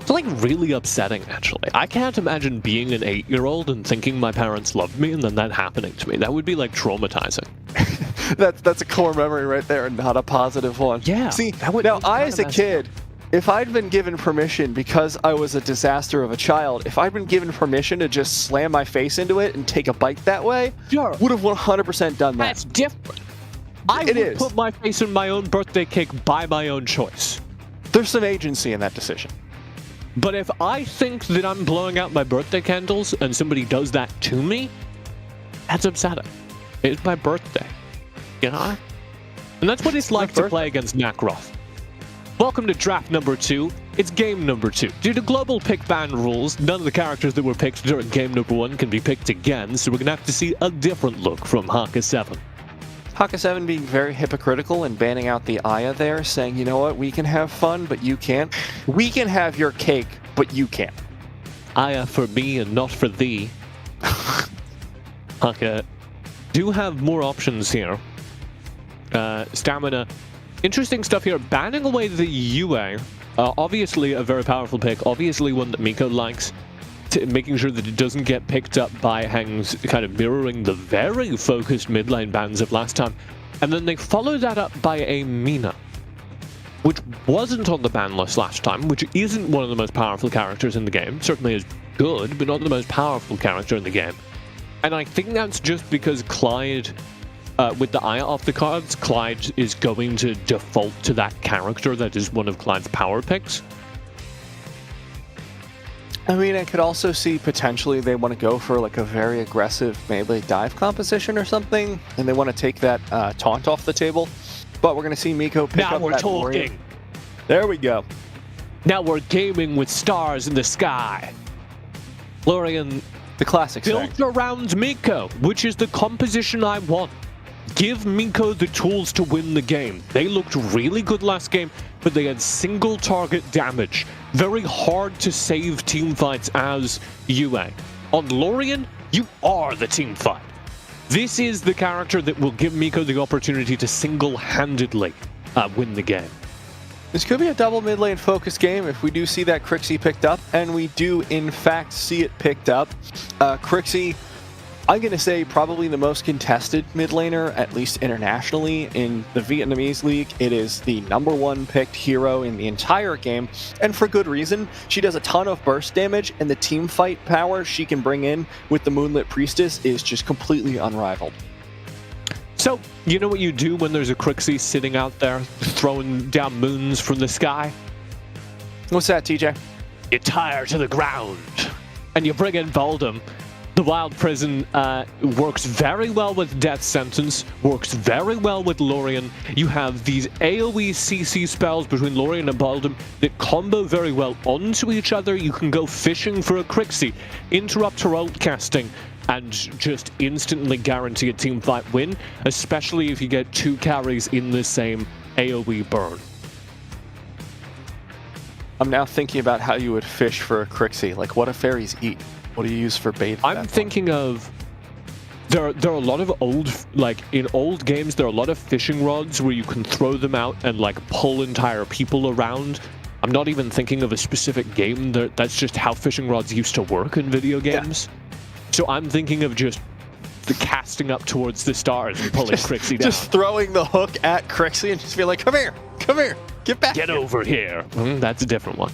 It's like really upsetting, actually. I can't imagine being an 8-year-old and thinking my parents loved me and then that happening to me. That would be like traumatizing. That's a core memory right there, not a positive one. Yeah. See, now I as a kid, if I'd been given permission because I was a disaster of a child, if I'd been given permission to just slam my face into it and take a bite that way, sure, would have 100% done that. That's different. I would put my face in my own birthday cake by my own choice. There's some agency in that decision. But if I think that I'm blowing out my birthday candles and somebody does that to me, that's upsetting. It's my birthday, you know? And that's what it's like to play against Nacroth. Welcome to draft number 2. It's game number 2. Due to global pick ban rules, none of the characters that were picked during game number 1 can be picked again, so we're going to have to see a different look from Haka 7. Haka 7 being very hypocritical and banning out the Aya there, saying, you know what, we can have fun, but you can't. We can have your cake, but you can't. Aya for me and not for thee. Haka do have more options here. Stamina. Interesting stuff here. Banning away the UA. Obviously a very powerful pick. Obviously one that Miko likes. Making sure that it doesn't get picked up by Hangs, kind of mirroring the very focused mid lane bans of last time. And then they follow that up by a Mina, which wasn't on the ban list last time, which isn't one of the most powerful characters in the game. Certainly is good, but not the most powerful character in the game. And I think that's just because Clyde, with the Aya off the cards, Clyde is going to default to that character that is one of Clyde's power picks. I mean, I could also see potentially they want to go for like a very aggressive melee dive composition or something, and they want to take that taunt off the table. But we're going to see Miko pick up that talking. There we go. Now we're gaming with stars in the sky. Lorian, the classic built around Miko, which is the composition I want. Give Miko the tools to win the game. They looked really good last game, but they had single target damage. Very hard to save teamfights as UA. On Lorian, you are the teamfight. This is the character that will give Miko the opportunity to single-handedly win the game. This could be a double mid lane focus game if we do see that Crixie picked up, and we do in fact see it picked up. Crixie, I'm going to say probably the most contested mid laner, at least internationally, in the Vietnamese league. It is the #1 picked hero in the entire game, and for good reason. She does a ton of burst damage, and the team fight power she can bring in with the Moonlit Priestess is just completely unrivaled. So, you know what you do when there's a Crixie sitting out there throwing down moons from the sky? What's that, TJ? You tie her to the ground, and you bring in Voldem. The Wild Prison works very well with Death Sentence, works very well with Lorian. You have these AoE CC spells between Lorian and Baldum that combo very well onto each other. You can go fishing for a Crixie, interrupt her ult casting, and just instantly guarantee a teamfight win, especially if you get 2 carries in the same AoE burn. I'm now thinking about how you would fish for a Crixie. Like, what do fairies eat? What do you use for bait? I'm thinking of there are a lot of old, like in old games, there are a lot of fishing rods where you can throw them out and like pull entire people around. I'm not even thinking of a specific game. That's just how fishing rods used to work in video games. Yeah. So I'm thinking of just the casting up towards the stars and pulling Crixie down. Just throwing the hook at Crixie and just be like, come here, get back. Get over here. That's a different one.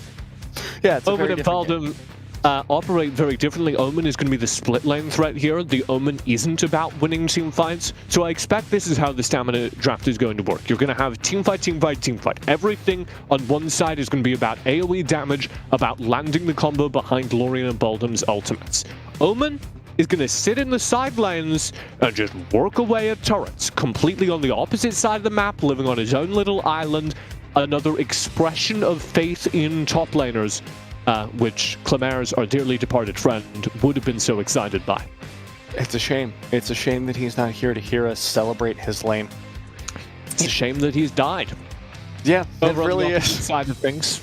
Yeah, it's a Omen very and different Valdum operate very differently. Omen is going to be the split lane threat here. The Omen isn't about winning team fights. So I expect this is how the stamina draft is going to work. You're going to have team fight, team fight, team fight. Everything on one side is going to be about AoE damage, about landing the combo behind Lorian and Baldum's ultimates. Omen is going to sit in the side lanes and just work away at turrets, completely on the opposite side of the map, living on his own little island. Another expression of faith in top laners, which Clemaire's, our dearly departed friend, would have been so excited by. It's a shame. It's a shame that he's not here to hear us celebrate his lane. It's a shame that he's died. Yeah, over it really on the is. side of things.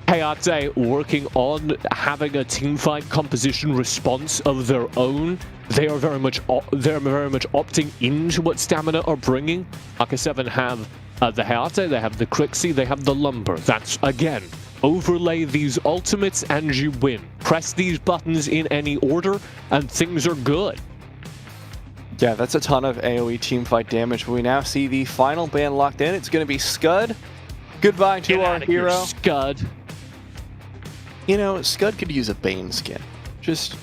Hayate working on having a teamfight composition response of their own. They are very much opting into what Stamina are bringing. Haka 7 have the Hayate, they have the Crixie, they have the Lumber. That's, again, overlay these ultimates and you win. Press these buttons in any order and things are good. Yeah, that's a ton of AoE teamfight damage, but we now see the final ban locked in. It's going to be Scud. Goodbye to our hero. Scud. You know, Scud could use a Bane skin. Just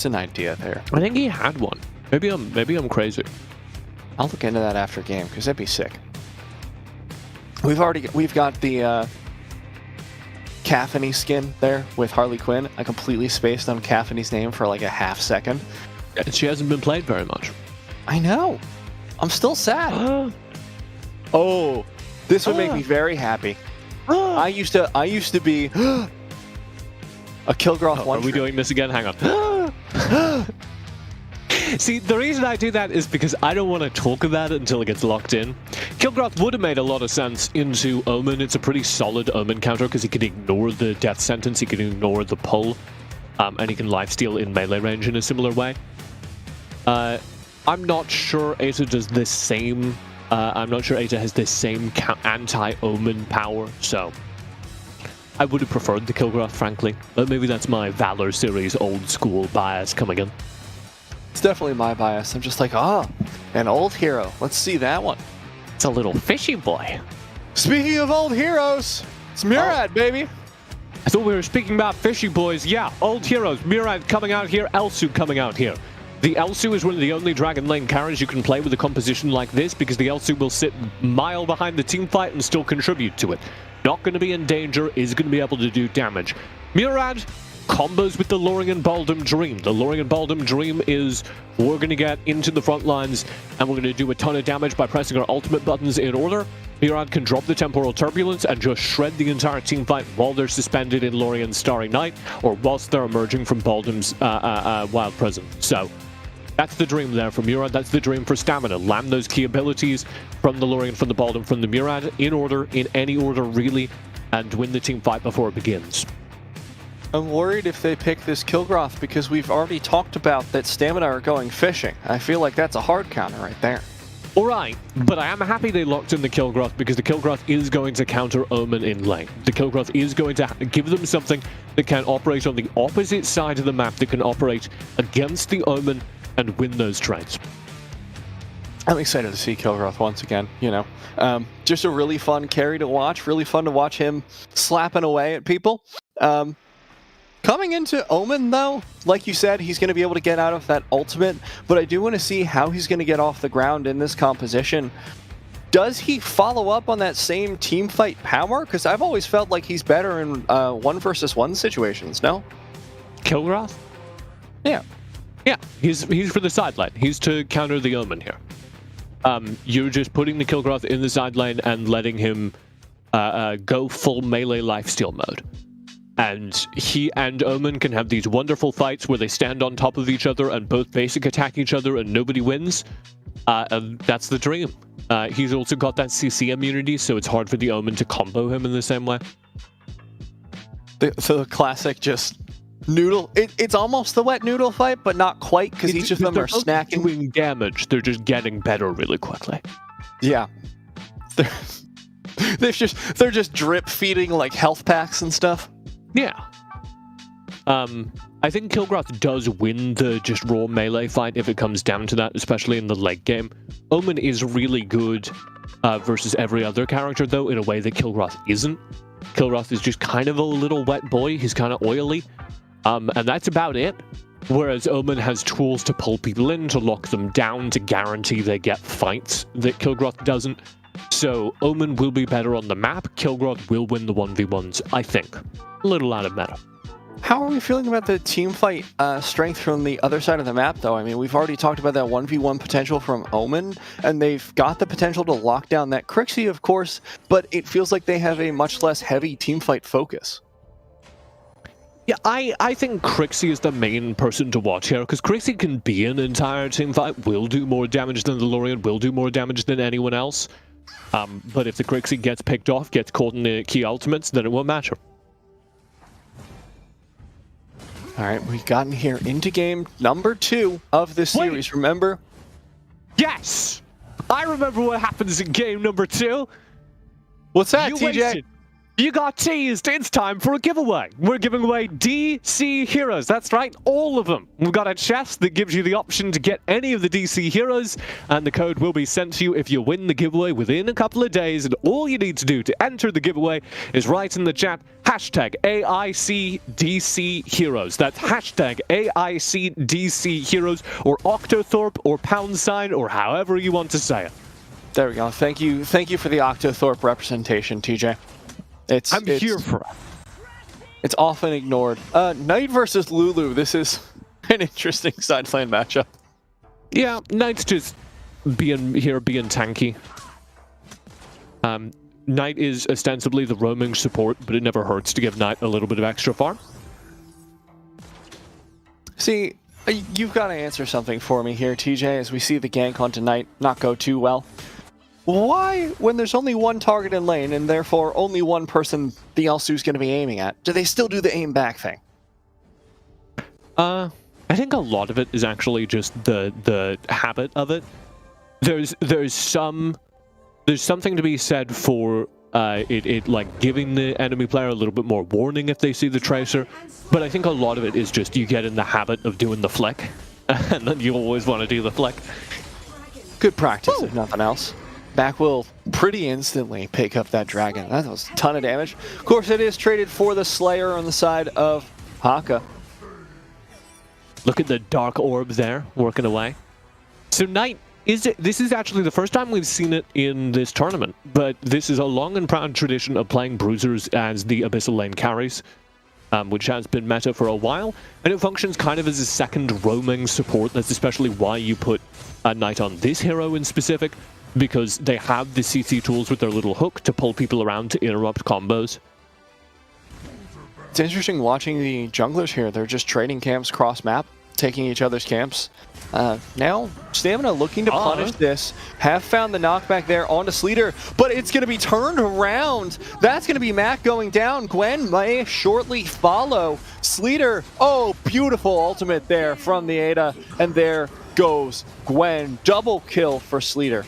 an idea there. I think he had one. Maybe I'm crazy. I'll look into that after game because that'd be sick. We've got the Caffany skin there with Harley Quinn. I completely spaced on Caffany's name for like a half second. And she hasn't been played very much. I know. I'm still sad. Oh, this would make me very happy. I used to be a Kilgroth one. Are we doing this again? Hang on. See, the reason I do that is because I don't want to talk about it until it gets locked in. Kilgroth would have made a lot of sense into Omen. It's a pretty solid Omen counter because he can ignore the death sentence, he can ignore the pull, and he can lifesteal in melee range in a similar way. I'm not sure Eta does the same. I'm not sure Eta has the same anti-Omen power, so I would have preferred the Kilgroth, frankly. But maybe that's my Valor series old school bias coming in. It's definitely my bias. I'm just like, an old hero. Let's see that one. It's a little fishy boy. Speaking of old heroes, it's Murad, baby. I thought we were speaking about fishy boys. Yeah, old heroes. Murad coming out here, Elsu coming out here. The Elsu is one of the only Dragon Lane carries you can play with a composition like this because the Elsu will sit a mile behind the team fight and still contribute to it. Not going to be in danger, is going to be able to do damage. Murad combos with the Lorien Baldum Dream. The Lorien Baldum Dream is we're going to get into the front lines and we're going to do a ton of damage by pressing our ultimate buttons in order. Murad can drop the Temporal Turbulence and just shred the entire team fight while they're suspended in Lorien's Starry Night or whilst they're emerging from Baldum's Wild Prison. So that's the dream there for Murad. That's the dream for Stamina. Land those key abilities from the Lorien, from the Baldum, from the Murad in order, in any order really, and win the team fight before it begins. I'm worried if they pick this Kilgroth because we've already talked about that Stamina are going fishing. I feel like that's a hard counter right there. Alright, but I am happy they locked in the Kilgroth because the Kilgroth is going to counter Omen in lane. The Kilgroth is going to give them something that can operate on the opposite side of the map, that can operate against the Omen and win those trades. I'm excited to see Kilgroth once again, you know. Just a really fun carry to watch, really fun to watch him slapping away at people. Coming into Omen, though, like you said, he's going to be able to get out of that ultimate, but I do want to see how he's going to get off the ground in this composition. Does he follow up on that same team fight power? Because I've always felt like he's better in 1-versus-1 situations, no? Kilgroth? Yeah. Yeah, he's for the side lane. He's to counter the Omen here. You're just putting the Kilgroth in the side lane and letting him go full melee lifesteal mode. And he and Omen can have these wonderful fights where they stand on top of each other and both basic attack each other and nobody wins. And that's the dream. He's also got that CC immunity, so it's hard for the Omen to combo him in the same way. So the classic just noodle. It's almost the wet noodle fight, but not quite because each of them are snacking. Doing damage. They're just getting better really quickly. Yeah. They're just drip feeding like health packs and stuff. Yeah. I think Kilgroth does win the just raw melee fight if it comes down to that, especially in the late game. Omen is really good versus every other character, though, in a way that Kilgroth isn't. Kilgroth is just kind of a little wet boy. He's kind of oily. And that's about it. Whereas Omen has tools to pull people in, to lock them down, to guarantee they get fights that Kilgroth doesn't. So Omen will be better on the map. Kilgroth will win the 1v1s, I think. A little out of meta. How are we feeling about the team fight strength from the other side of the map, though? I mean, we've already talked about that 1v1 potential from Omen, and they've got the potential to lock down that Crixie, of course, but it feels like they have a much less heavy team fight focus. Yeah, I think Crixie is the main person to watch here, because Crixie can be an entire team fight, will do more damage than the Lorien, will do more damage than anyone else. But if the Crixie gets picked off, gets caught in the key ultimates, then it won't matter. All right, we've gotten here into game number 2 of this series, remember? Yes! I remember what happens in game number 2. What's that, TJ? You got teased. It's time for a giveaway. We're giving away DC heroes. That's right, all of them. We've got a chest that gives you the option to get any of the DC heroes, and the code will be sent to you if you win the giveaway within a couple of days. And all you need to do to enter the giveaway is write in the chat hashtag AICDC heroes. That's hashtag AICDC heroes, or Octothorpe, or # or however you want to say it. There we go. Thank you for the Octothorpe representation, TJ. I'm here for it. It's often ignored. Knight versus Lulu. This is an interesting side lane matchup. Yeah, Knight's just being tanky. Knight is ostensibly the roaming support, but it never hurts to give Knight a little bit of extra farm. See, you've got to answer something for me here, TJ, as we see the gank onto Knight not go too well. Why, when there's only one target in lane, and therefore only one person the Elsu's going to be aiming at, do they still do the aim back thing? I think a lot of it is actually just the habit of it. There's something to be said for it like giving the enemy player a little bit more warning if they see the tracer, but I think a lot of it is just you get in the habit of doing the flick, and then you always want to do the flick. Good practice, if nothing else. Back will pretty instantly pick up that dragon. That was a ton of damage. Of course, it is traded for the Slayer on the side of Haka. Look at the Dark Orb there, working away. So Knight, this is actually the first time we've seen it in this tournament, but this is a long and proud tradition of playing bruisers as the Abyssal lane carries, which has been meta for a while, and it functions kind of as a second roaming support. That's especially why you put a Knight on this hero in specific, because they have the CC tools with their little hook to pull people around to interrupt combos. It's interesting watching the junglers here. They're just trading camps cross-map, taking each other's camps. Now, Stamina looking to punish this. Have found the knockback there onto Sleater, but it's going to be turned around. That's going to be Mac going down. Gwen may shortly follow. Sleater, oh, beautiful ultimate there from the Ada, and there goes Gwen. Double kill for Sleater.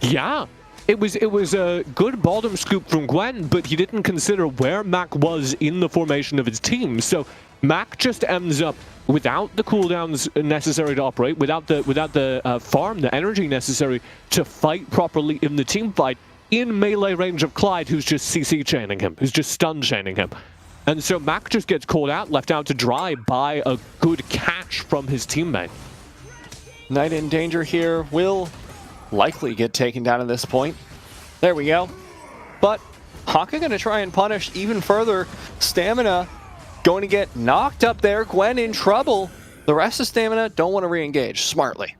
Yeah, it was a good bottom scoop from Gwen, but he didn't consider where Mac was in the formation of his team. So Mac just ends up without the cooldowns necessary to operate, without the farm, the energy necessary to fight properly in the team fight, in melee range of Clyde, who's just CC chaining him, who's just stun chaining him. And so Mac just gets called out, left out to dry by a good catch from his teammate. Knight in danger here, will likely get taken down at this point. There we go. But Haka going to try and punish even further. Stamina going to get knocked up there. Gwen in trouble. The rest of Stamina don't want to re-engage smartly.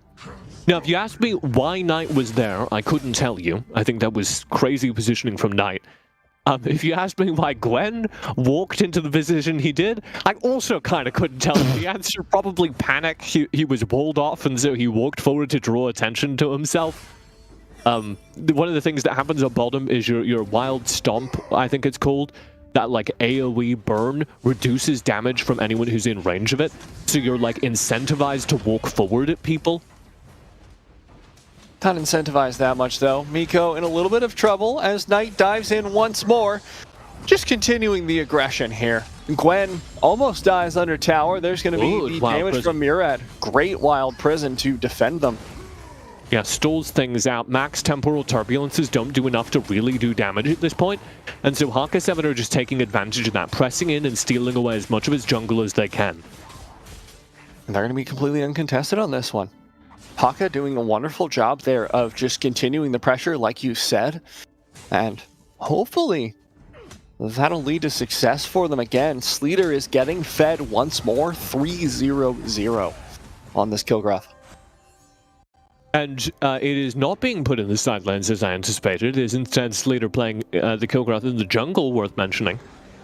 Now, if you asked me why Knight was there, I couldn't tell you. I think that was crazy positioning from Knight. If you asked me why Gwen walked into the position he did, I also kind of couldn't tell you. The answer, probably panic. He was walled off, and so he walked forward to draw attention to himself. One of the things that happens on bottom is your wild stomp, I think it's called. That like AoE burn reduces damage from anyone who's in range of it. So you're like incentivized to walk forward at people. Not incentivized that much though. Miko in a little bit of trouble as Knight dives in once more. Just continuing the aggression here. Gwen almost dies under tower. There's going to be the damage from Murad. Great Wild Prison to defend them. Yeah, stalls things out. Max temporal turbulences don't do enough to really do damage at this point. And so Haka 7 are just taking advantage of that, pressing in and stealing away as much of his jungle as they can. And they're going to be completely uncontested on this one. Haka doing a wonderful job there of just continuing the pressure, like you said. And hopefully that'll lead to success for them again. Sleater is getting fed once more, 3-0-0 on this kill graph. And it is not being put in the sidelines as I anticipated. It is instead Sleater playing the kill graph in the jungle, worth mentioning.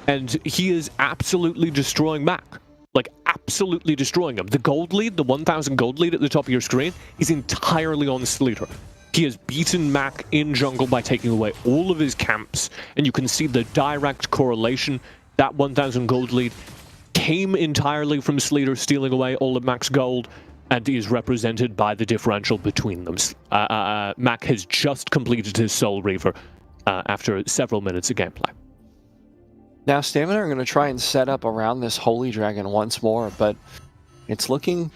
And he is absolutely destroying Mac. Like, absolutely destroying him. The gold lead, the 1,000 gold lead at the top of your screen, is entirely on Sleater. He has beaten Mac in jungle by taking away all of his camps, and you can see the direct correlation. That 1,000 gold lead came entirely from Sleater stealing away all of Mac's gold, and is represented by the differential between them. Mac has just completed his Soul Reaver after several minutes of gameplay. Now Stamina are going to try and set up around this Holy Dragon once more, but it's looking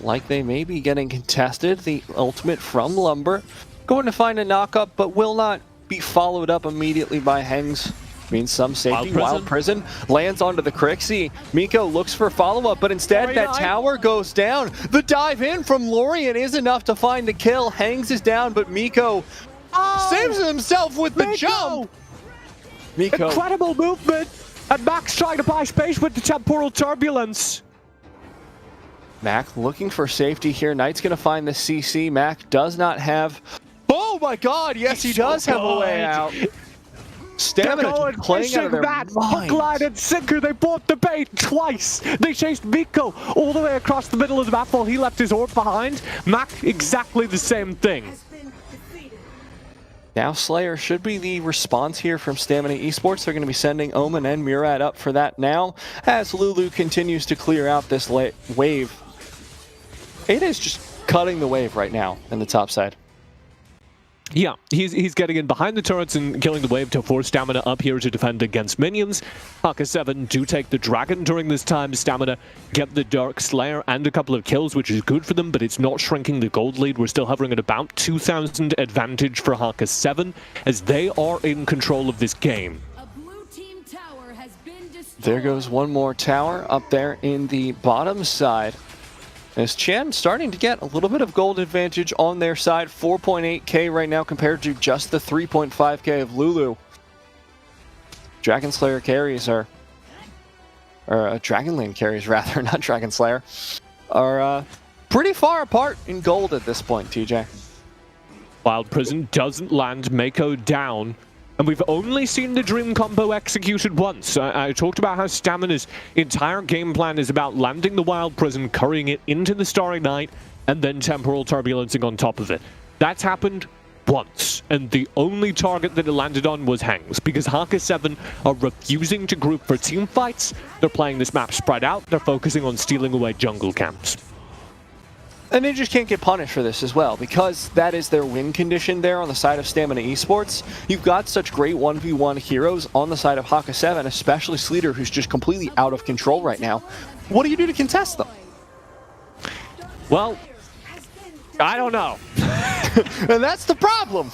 like they may be getting contested. The ultimate from Lumber going to find a knock-up, but will not be followed up immediately by Hengs. Means some safety. Wild Prison lands onto the Crixie. Miko looks for follow-up, but instead that tower goes down. The dive in from Lorien is enough to find the kill. Hengs is down, but Miko saves himself with the jump. Miko. Incredible movement, and Max trying to buy space with the temporal turbulence. Mac looking for safety here. Knight's going to find the CC. Mac does not have... Oh my god, yes he does have a way out. Stamina playing out of their minds. Hook, line, and sinker. They bought the bait twice. They chased Miko all the way across the middle of the map while he left his orb behind. Mac, exactly the same thing. Now Slayer should be the response here from Stamina Esports. They're going to be sending Omen and Murad up for that now, as Lulu continues to clear out this wave. Ada is just cutting the wave right now in the top side. Yeah, he's getting in behind the turrets and killing the wave to force Stamina up here to defend against minions. Haka 7 do take the Dragon during this time. Stamina get the Dark Slayer and a couple of kills, which is good for them, but it's not shrinking the gold lead. We're still hovering at about 2,000 advantage for Haka 7, as they are in control of this game. There goes one more tower up there in the bottom side. As Chen starting to get a little bit of gold advantage on their side. 4.8k right now compared to just the 3.5k of Lulu. Dragon Slayer carries are... Or Dragon Lane carries rather, not Dragon Slayer. Are pretty far apart in gold at this point, TJ. Wild Prison doesn't land Mako down. And we've only seen the Dream combo executed once. I talked about how Stamina's entire game plan is about landing the Wild Prison, currying it into the Starry Night, and then Temporal Turbulencing on top of it. That's happened once, and the only target that it landed on was Hengs, because Haka 7 are refusing to group for team fights. They're playing this map spread out. They're focusing on stealing away jungle camps. And they just can't get punished for this as well, because that is their win condition there on the side of Stamina Esports. You've got such great 1v1 heroes on the side of Haka 7, especially Sleater, who's just completely out of control right now. What do you do to contest them? Well, I don't know. And that's the problem.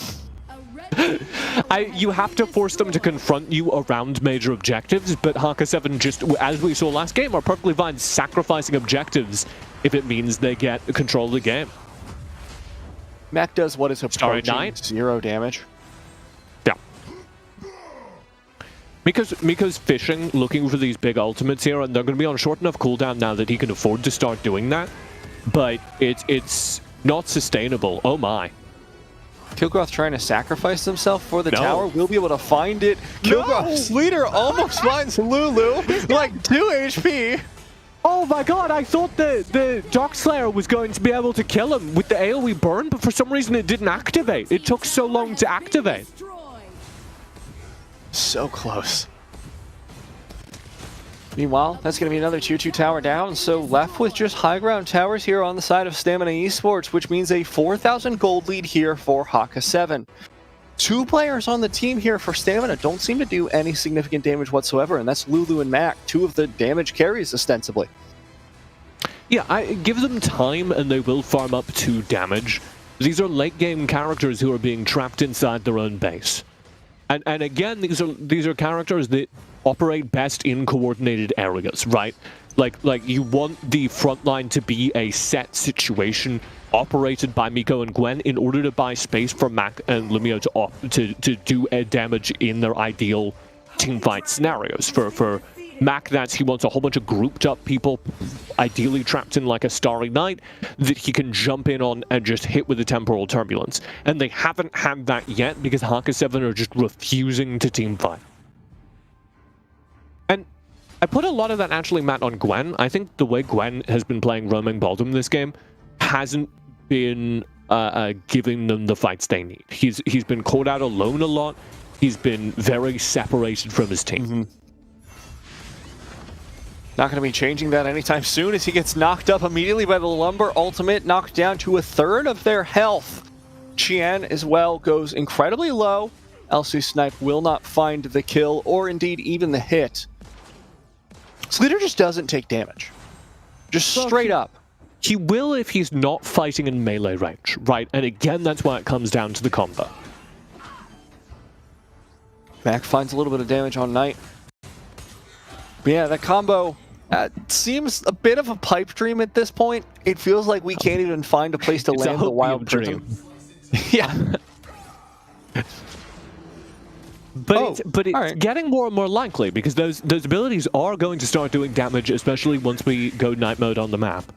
You have to force them to confront you around major objectives, but Haka 7 just, as we saw last game, are perfectly fine sacrificing objectives if it means they get control of the game. Mac does what is approaching 0 damage. Yeah. Miko's fishing, looking for these big ultimates here, and they're going to be on a short enough cooldown now that he can afford to start doing that. But it's not sustainable. Oh my. Kilgroth trying to sacrifice himself for the tower. We'll be able to find it. Kilgroth's leader almost finds Lulu, like 2 HP. Oh my god, I thought the Dark Slayer was going to be able to kill him with the AoE burn, but for some reason it didn't activate. It took so long to activate. So close. Meanwhile, that's going to be another 2-2 tower down, so left with just high ground towers here on the side of Stamina Esports, which means a 4,000 gold lead here for Haka 7. 2 players on the team here for Stamina don't seem to do any significant damage whatsoever, and that's Lulu and Mac, 2 of the damage carries ostensibly. Yeah, I give them time and they will farm up 2 damage. These are late game characters who are being trapped inside their own base. And again, these are characters that operate best in coordinated areas, right? Like you want the front line to be a set situation operated by Miko and Gwen in order to buy space for Mac and Lumio to do damage in their ideal teamfight scenarios. For Mac, he wants a whole bunch of grouped up people, ideally trapped in like a Starry Night, that he can jump in on and just hit with the Temporal Turbulence. And they haven't had that yet because Haka 7 are just refusing to teamfight. And I put a lot of that actually, Matt, on Gwen. I think the way Gwen has been playing roaming bottom this game hasn't been giving them the fights they need. He's been caught out alone a lot. He's been very separated from his team. Not going to be changing that anytime soon as he gets knocked up immediately by the Lumber ultimate, knocked down to 1/3 of their health. Qian as well goes incredibly low. Elsu Snipe will not find the kill, or indeed even the hit. Sleater just doesn't take damage. Just straight up. He will if he's not fighting in melee range, right? And again, that's why it comes down to the combo. Mac finds a little bit of damage on Knight. But yeah, that combo seems a bit of a pipe dream at this point. It feels like we can't even find a place to land the Wild Prison. Yeah. But it's getting more and more likely, because those abilities are going to start doing damage, especially once we go night mode on the map.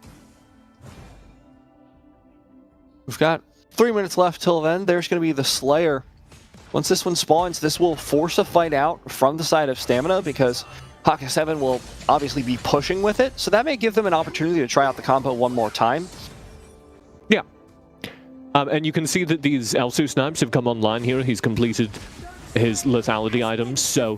We've got 3 minutes left till then. There's going to be the Slayer. Once this one spawns, this will force a fight out from the side of Stamina, because Haka 7 will obviously be pushing with it, so that may give them an opportunity to try out the combo one more time. Yeah. And you can see that these Elsu snipes have come online here. He's completed his lethality items, so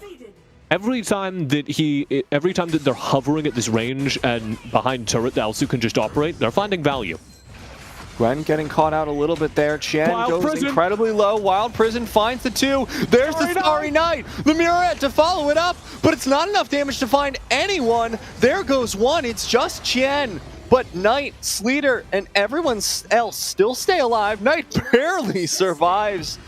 every time that they're hovering at this range and behind turret, the Elsu can just operate, they're finding value. Gwen getting caught out a little bit there. Chen goes incredibly low. Wild Prison finds the 2. There's the Starry Night. The Muret to follow it up, but it's not enough damage to find anyone. There goes one. It's just Chen. But Knight, Sleater, and everyone else still stay alive. Knight barely survives.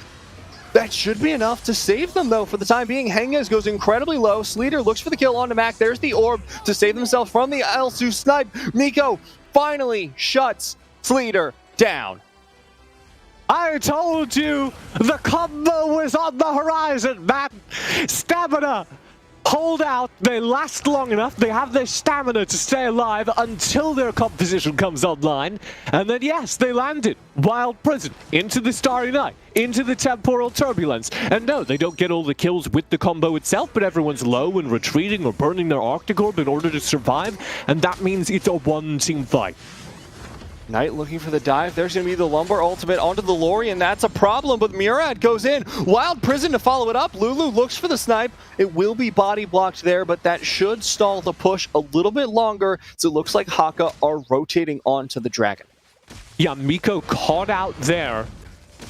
That should be enough to save them, though, for the time being. Henges goes incredibly low. Sleater looks for the kill onto Mac. There's the orb to save themselves from the Elsu snipe. Miko finally shuts Sleater down. I told you the combo was on the horizon, man. Stamina. Hold out. They last long enough. They have their stamina to stay alive until their composition comes online. And then, yes, they landed. Wild Prison into the Starry Night, into the Temporal Turbulence. And no, they don't get all the kills with the combo itself, but everyone's low and retreating or burning their Arctic Orb in order to survive. And that means it's a one-team fight. Knight looking for the dive. There's going to be the Lumbar ultimate onto the Lori, and that's a problem, but Murad goes in. Wild Prison to follow it up. Lulu looks for the snipe. It will be body blocked there, but that should stall the push a little bit longer, so it looks like Haka are rotating onto the Dragon. Yeah, Miko caught out there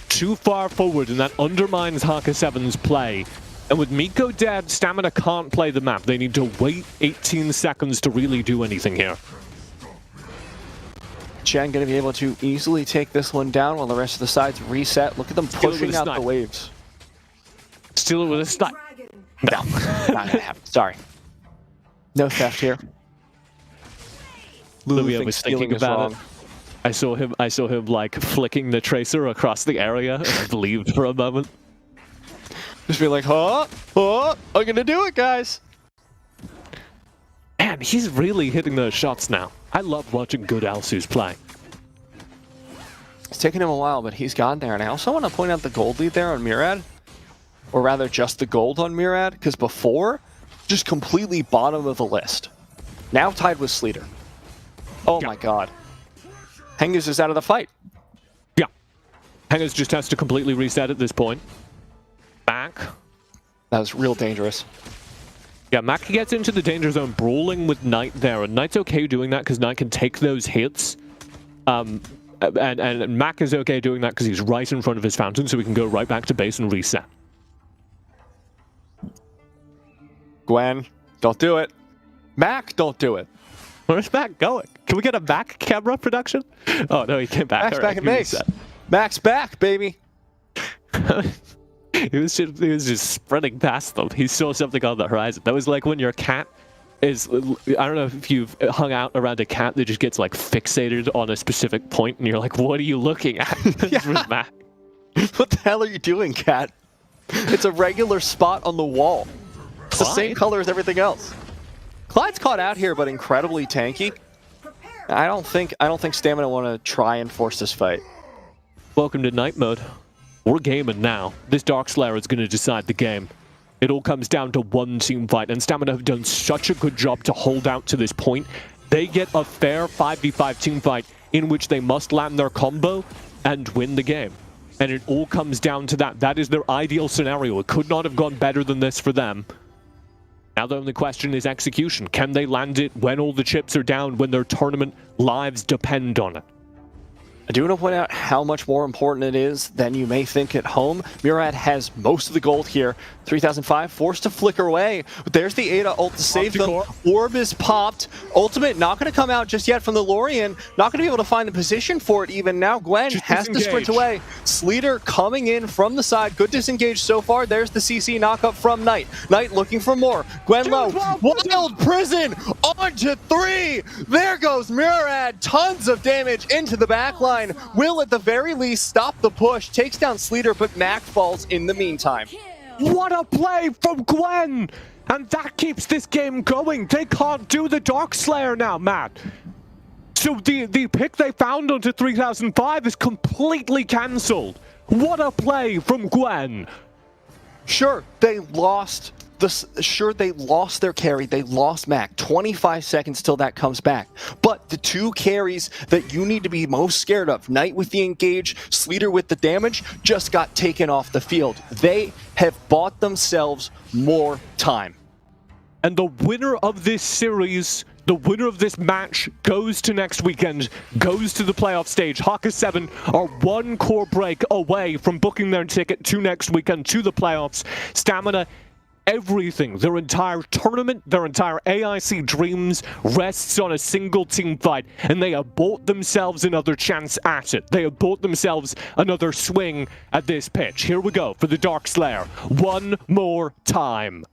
too far forward, and that undermines Haka 7's play. And with Miko dead, Stamina can't play the map. They need to wait 18 seconds to really do anything here. Chen going to be able to easily take this one down while the rest of the sides reset. Look at them pushing out the waves. Steal it with a snipe. No, not going to happen. Sorry. No theft here. Lulu was thinking about it. I saw him like flicking the tracer across the area, and I believed for a moment. Just be like, I'm gonna do it, guys. Man, he's really hitting those shots now. I love watching good Elsu's play. It's taken him a while, but he's gotten there. And I also want to point out the gold lead there on Murad. Or rather, just the gold on Murad, because before, just completely bottom of the list. Now tied with Sleater. Oh my god. Henges is out of the fight. Yeah. Henges just has to completely reset at this point. Back. That was real dangerous. Yeah, Mac gets into the danger zone brawling with Knight there, and Knight's okay doing that because Knight can take those hits. And Mac is okay doing that because he's right in front of his fountain, so we can go right back to base and reset. Gwen, don't do it. Mac, don't do it. Where's Mac going? Can we get a Mac camera production? Oh, no, he came back. Mac's back in base. Mac's back, baby. He was just sprinting past them. He saw something on the horizon. That was like when your cat is... I don't know if you've hung out around a cat that just gets like fixated on a specific point and you're like, what are you looking at? Yeah. What the hell are you doing, cat? It's a regular spot on the wall. It's the same color as everything else. Clyde's caught out here, but incredibly tanky. I don't think Stamina want to try and force this fight. Welcome to night mode. We're gaming now. This Dark Slayer is going to decide the game. It all comes down to one team fight, and Stamina have done such a good job to hold out to this point. They get a fair 5v5 team fight in which they must land their combo and win the game. And it all comes down to that. That is their ideal scenario. It could not have gone better than this for them. Now the only question is execution. Can they land it when all the chips are down, when their tournament lives depend on it? I do want to point out how much more important it is than you may think at home. Murad has most of the gold here. 3005 forced to flicker away. But there's the Ada ult to save them. Orb is popped. Ultimate not going to come out just yet from the Lorien. Not going to be able to find the position for it even now. Gwen has to sprint away. Sleater coming in from the side. Good disengage so far. There's the CC knockup from Knight. Knight looking for more. Gwen low. Wild Prison onto 3. There goes Murad. Tons of damage into the back line. Will at the very least stop the push. Takes down Sleater, but Mac falls in the meantime. What a play from Gwen! And that keeps this game going. They can't do the Darkslayer now, Matt. So the pick they found onto 3005 is completely cancelled. What a play from Gwen. Sure, they lost their carry. They lost Mac. 25 seconds till that comes back. But the two carries that you need to be most scared of, Knight with the engage, Sleater with the damage, just got taken off the field. They have bought themselves more time. And the winner of this series, the winner of this match, goes to next weekend, goes to the playoff stage. Haka 7 are one core break away from booking their ticket to next weekend, to the playoffs. Stamina, everything, their entire tournament, their entire AIC dreams rests on a single team fight, and they have bought themselves another chance at it. They have bought themselves another swing at this pitch. Here we go for the Darkslayer. One more time.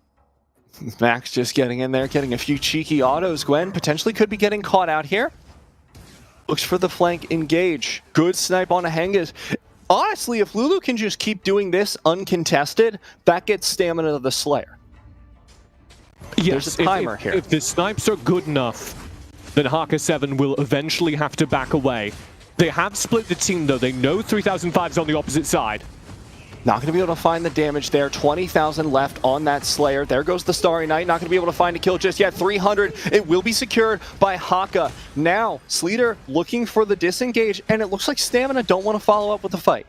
Max just getting in there, getting a few cheeky autos. Gwen potentially could be getting caught out here. Looks for the flank engage. Good snipe on a Hengas. Honestly, if Lulu can just keep doing this uncontested, that gets stamina to the Slayer. Yes, there's a timer here. If the snipes are good enough, then Haka 7 will eventually have to back away. They have split the team though. They know 3005 is on the opposite side. Not going to be able to find the damage there. 20,000 left on that Slayer. There goes the Starry Knight. Not going to be able to find a kill just yet. 300. It will be secured by Haka. Now, Sleater looking for the disengage, and it looks like Stamina don't want to follow up with the fight.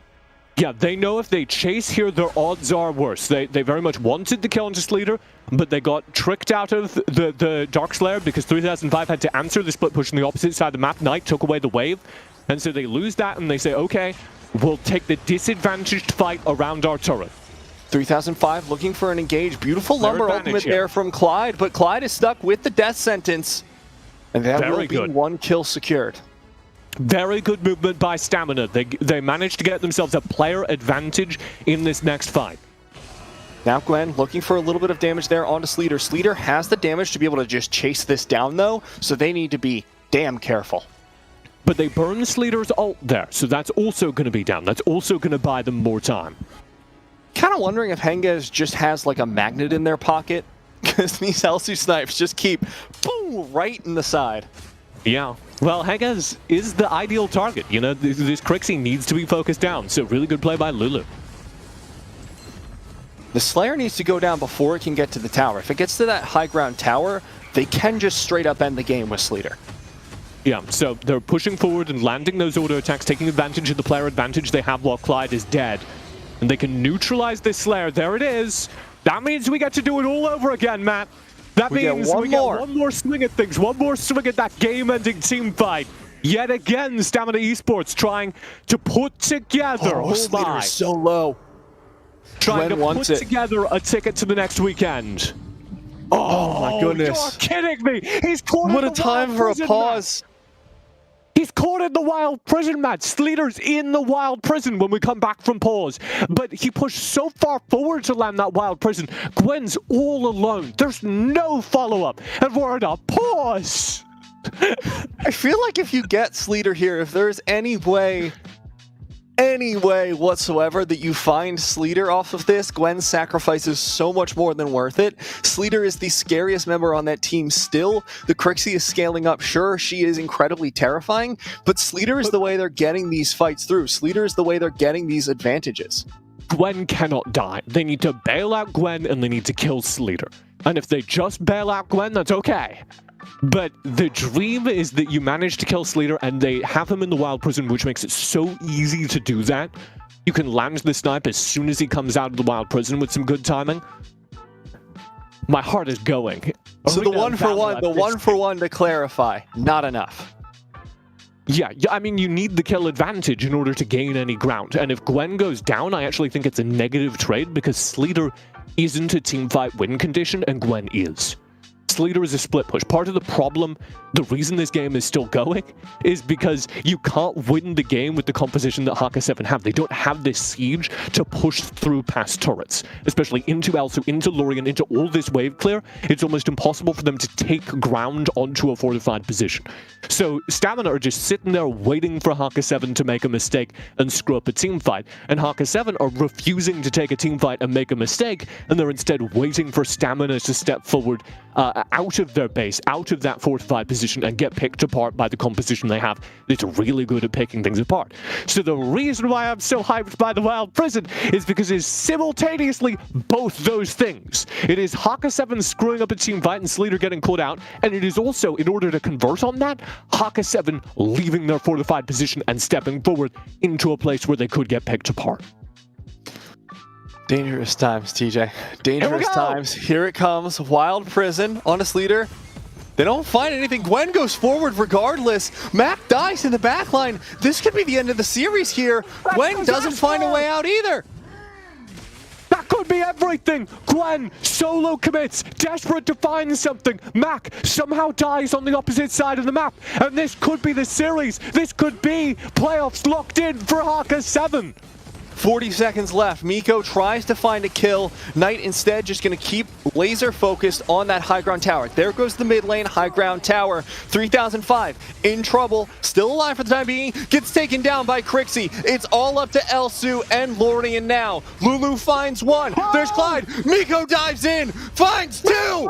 Yeah, they know if they chase here, their odds are worse. They very much wanted the kill onto Sleater, but they got tricked out of the Darkslayer because 3005 had to answer the split push on the opposite side of the map. Knight took away the wave, and so they lose that, and they say, okay, we'll take the disadvantaged fight around our turret. 3005 looking for an engage. Beautiful lumber ultimate there from Clyde, but Clyde is stuck with the death sentence. And that will be one kill secured. Very good movement by Stamina. They managed to get themselves a player advantage in this next fight. Now Gwen looking for a little bit of damage there onto Sleater. Sleater has the damage to be able to just chase this down though, so they need to be damn careful. But they burn Sleater's ult there, so that's also going to be down. That's also going to buy them more time. Kind of wondering if Hengas just has like a magnet in their pocket, because these Elsu snipes just keep boom right in the side. Yeah, well, Hengas is the ideal target. You know, this Crixie needs to be focused down, so really good play by Lulu. The Slayer needs to go down before it can get to the tower. If it gets to that high ground tower, they can just straight up end the game with Sleater. Yeah, so they're pushing forward and landing those auto attacks, taking advantage of the player advantage they have while Clyde is dead. And they can neutralize this Slayer. There it is. That means we get to do it all over again, Matt. That means we get one more swing at things, one more swing at that game-ending team fight. Yet again, Stamina Esports trying to put together. Oh, Sleater is so low. Trying to put together a ticket to the next weekend. Oh my goodness. You're kidding me. He's caught What a time for a pause. He's caught in the wild prison, Matt. Sleater's in the wild prison when we come back from pause. But he pushed so far forward to land that wild prison. Gwen's all alone. There's no follow-up. And we're in a pause. I feel like if you get Sleater here, if there's any way whatsoever that you find Sleater off of this, Gwen's sacrifice is so much more than worth it. Sleater is the scariest member on that team still. The Crixie is scaling up. Sure, she is incredibly terrifying, but Sleater is the way they're getting these fights through. Sleater is the way they're getting these advantages. Gwen cannot die. They need to bail out Gwen and they need to kill Sleater. And if they just bail out Gwen, that's okay. But the dream is that you manage to kill Sleater and they have him in the wild prison, which makes it so easy to do that. You can land the snipe as soon as he comes out of the wild prison with some good timing. My heart is going. So the one for one to clarify, not enough. Yeah, I mean, you need the kill advantage in order to gain any ground. And if Gwen goes down, I actually think it's a negative trade because Sleater isn't a teamfight win condition and Gwen is. Sleater is a split push. Part of the problem, the reason this game is still going, is because you can't win the game with the composition that Haka 7 have. They don't have this siege to push through past turrets, especially into Elsu, into Lorien, into all this wave clear. It's almost impossible for them to take ground onto a fortified position. So Stamina are just sitting there waiting for Haka 7 to make a mistake and screw up a team fight, and Haka 7 are refusing to take a team fight and make a mistake, and they're instead waiting for Stamina to step forward out of their base, out of that fortified position, and get picked apart by the composition they have. It's really good at picking things apart. So the reason why I'm so hyped by the Wild Prison is because it's simultaneously both those things. It is Haka 7 screwing up a team fight and Sleater getting caught out, and it is also, in order to convert on that, Haka 7 leaving their fortified position and stepping forward into a place where they could get picked apart. Dangerous times, TJ. Dangerous times. Here it comes. Wild Prison on a Sleater. They don't find anything. Gwen goes forward regardless. Mac dies in the backline. This could be the end of the series here. Gwen doesn't find a way out either. That could be everything. Gwen solo commits, desperate to find something. Mac somehow dies on the opposite side of the map. And this could be the series. This could be playoffs locked in for Haka 7. 40 seconds left. Miko tries to find a kill. Knight instead just going to keep laser focused on that high ground tower. There goes the mid lane high ground tower. 3005 in trouble. Still alive for the time being. Gets taken down by Crixie. It's all up to Elsu and Lorien now. Lulu finds one. There's Clyde. Miko dives in. Finds two.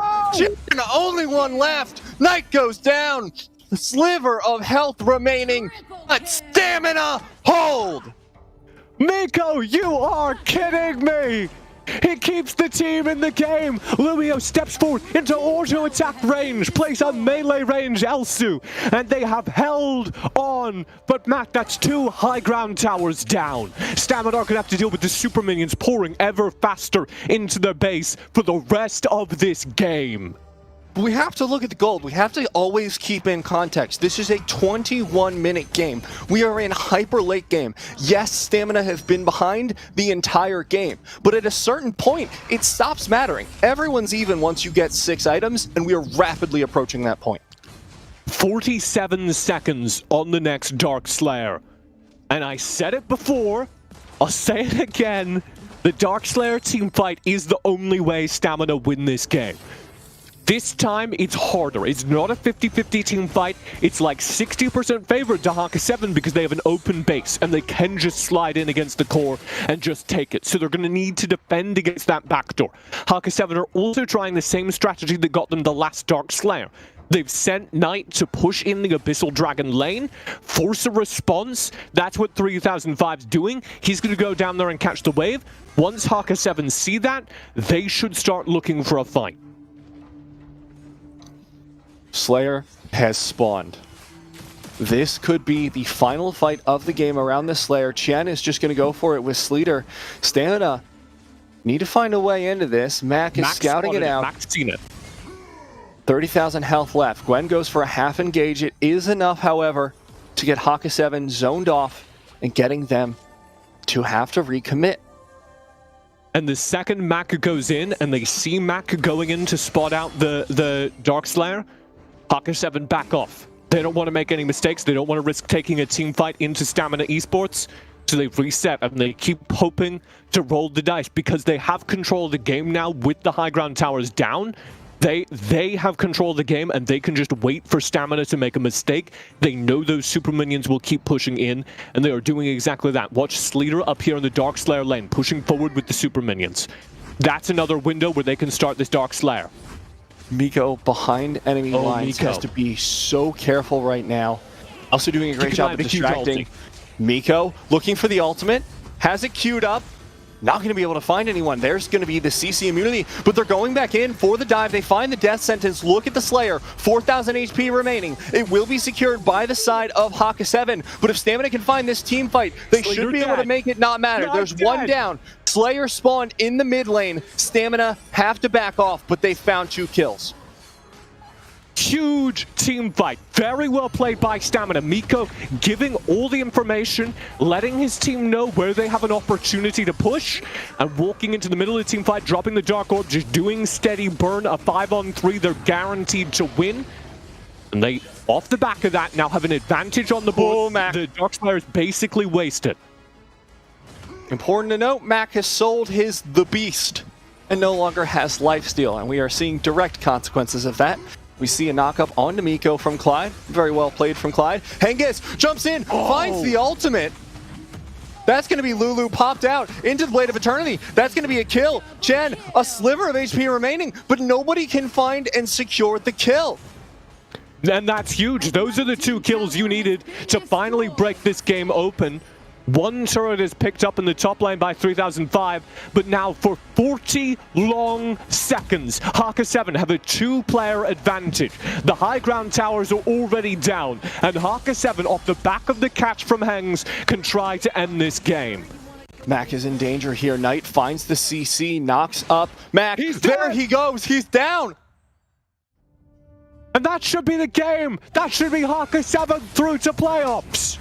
Only one left. Knight goes down. A sliver of health remaining. But Stamina hold. Miko, you are kidding me! He keeps the team in the game! Lumio steps forward into auto-attack range, plays on melee range Elsu, and they have held on. But Matt, that's two high ground towers down. Stamina are going to have to deal with the super minions pouring ever faster into their base for the rest of this game. We have to look at the gold. We have to always keep in context. This is a 21-minute game. We are in hyper late game. Yes, Stamina have been behind the entire game, but at a certain point, it stops mattering. Everyone's even once you get 6 items, and we are rapidly approaching that point. 47 seconds on the next Dark Slayer. And I said it before, I'll say it again. The Dark Slayer teamfight is the only way Stamina win this game. This time, it's harder. It's not a 50-50 team fight. It's like 60% favored to Haka 7 because they have an open base and they can just slide in against the core and just take it. So they're going to need to defend against that backdoor. Haka 7 are also trying the same strategy that got them the last Dark Slayer. They've sent Knight to push in the Abyssal Dragon lane, force a response. That's what 3005's doing. He's going to go down there and catch the wave. Once Haka 7 see that, they should start looking for a fight. Slayer has spawned. This could be the final fight of the game around the Slayer. Chen is just going to go for it with Sleater. Stamina need to find a way into this. Mac is scouting it out. Mac's seen it. 30,000 health left. Gwen goes for a half engage. It is enough, however, to get Haka 7 zoned off and getting them to have to recommit. And the second Mac goes in and they see Mac going in to spot out the Dark Slayer, Haka 7 back off. They don't want to make any mistakes. They don't want to risk taking a team fight into Stamina Esports. So they reset and they keep hoping to roll the dice because they have control of the game now with the high ground towers down. They have control of the game and they can just wait for Stamina to make a mistake. They know those super minions will keep pushing in and they are doing exactly that. Watch Sleater up here in the Dark Slayer lane, pushing forward with the super minions. That's another window where they can start this Dark Slayer. Miko behind enemy lines has to be so careful right now. Also doing a great job of distracting. Miko looking for the ultimate, has it queued up. Not going to be able to find anyone. There's going to be the CC immunity, but they're going back in for the dive. They find the death sentence. Look at the Slayer. 4,000 HP remaining. It will be secured by the side of Haka 7, but if Stamina can find this team fight, they should be able to make it not matter. There's one down. Slayer spawned in the mid lane. Stamina have to back off, but they found 2 kills. huge team fight. Very well played by Stamina. Miko giving all the information, letting his team know where they have an opportunity to push, and walking into the middle of the team fight, dropping the Dark Orb, just doing steady burn, a 5-on-3. They're guaranteed to win. And they, off the back of that, now have an advantage on the board. The Darkspire is basically wasted. Important to note, Mac has sold his The Beast and no longer has lifesteal, and we are seeing direct consequences of that. We see a knock-up onto Miko from Clyde. Very well played from Clyde. Hengis jumps in, finds the ultimate. That's going to be Lulu popped out into the Blade of Eternity. That's going to be a kill. Chen, a sliver of HP remaining, but nobody can find and secure the kill. And that's huge. Those are the 2 kills you needed to finally break this game open. 1 turret is picked up in the top lane by 3005, but now for 40 long seconds, Haka 7 have a 2-player advantage. The high ground towers are already down, and Haka 7, off the back of the catch from Hengs, can try to end this game. Mac is in danger here. Knight finds the CC, knocks up Mac. There he goes. He's down. And that should be the game. That should be Haka 7 through to playoffs.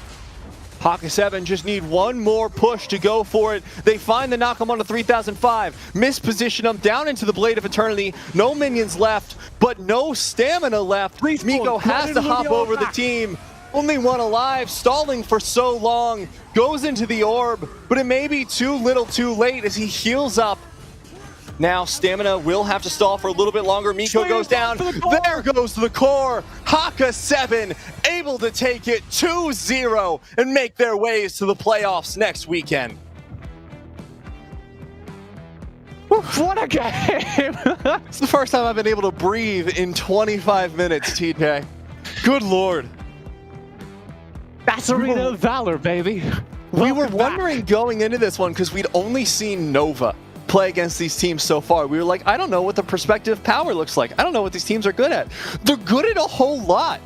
Haka 7 just need one more push to go for it. They find the knock him onto 3005. Misposition him down into the Blade of Eternity. No minions left, but no stamina left. Miko has to hop over the team. Only one alive, stalling for so long. Goes into the orb, but it may be too little too late as he heals up. Now Stamina will have to stall for a little bit longer. Miko goes down. There goes the core. Haka 7 able to take it 2-0 and make their ways to the playoffs next weekend. What a game! It's the first time I've been able to breathe in 25 minutes, TJ. Good lord. That's Arena of Valor, baby. We were wondering going into this one because we'd only seen Nova play against these teams so far. We were like, I don't know what the perspective power looks like. I don't know what these teams are good at. They're good at a whole lot.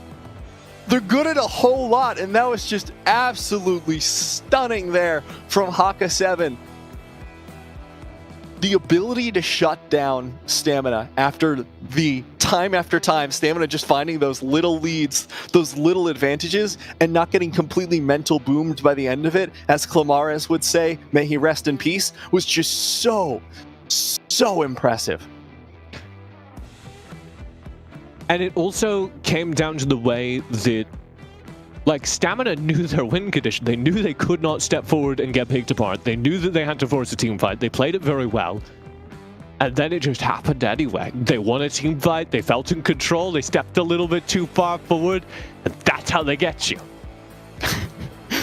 They're good at a whole lot, and that was just absolutely stunning there from Haka 7. The ability to shut down Stamina after time, Stamina just finding those little leads, those little advantages, and not getting completely mental boomed by the end of it, as Clamares would say, may he rest in peace, was just so impressive. And it also came down to the way that, like, Stamina knew their win condition. They knew they could not step forward and get picked apart. They knew that they had to force a team fight. They played it very well. And then it just happened anyway. They won a team fight. They felt in control. They stepped a little bit too far forward. And that's how they get you.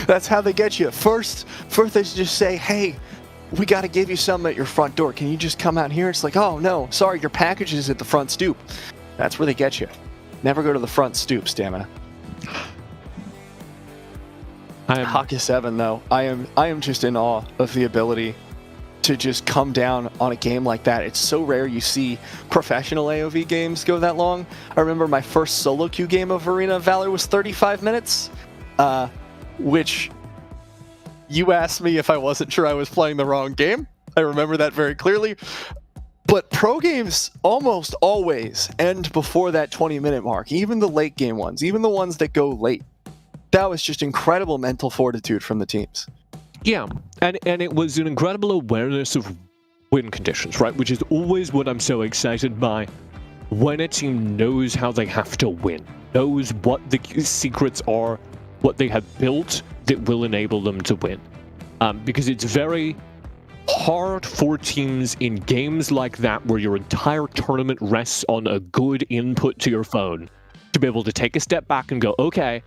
That's how they get you. First they just say, hey, we got to give you something at your front door. Can you just come out here? It's like, oh, no, sorry, your package is at the front stoop. That's where they get you. Never go to the front stoop, Stamina. Haka 7 though, I am just in awe of the ability to just come down on a game like that. It's so rare you see professional AOV games go that long. I remember my first solo queue game of Arena of Valor was 35 minutes, which you asked me if I wasn't sure I was playing the wrong game. I remember that very clearly. But pro games almost always end before that 20-minute mark, even the late game ones, even the ones that go late. That was just incredible mental fortitude from the teams. Yeah, and it was an incredible awareness of win conditions, right? Which is always what I'm so excited by. When a team knows how they have to win, knows what the secrets are, what they have built that will enable them to win. Because it's very hard for teams in games like that where your entire tournament rests on a good input to your phone to be able to take a step back and go, okay,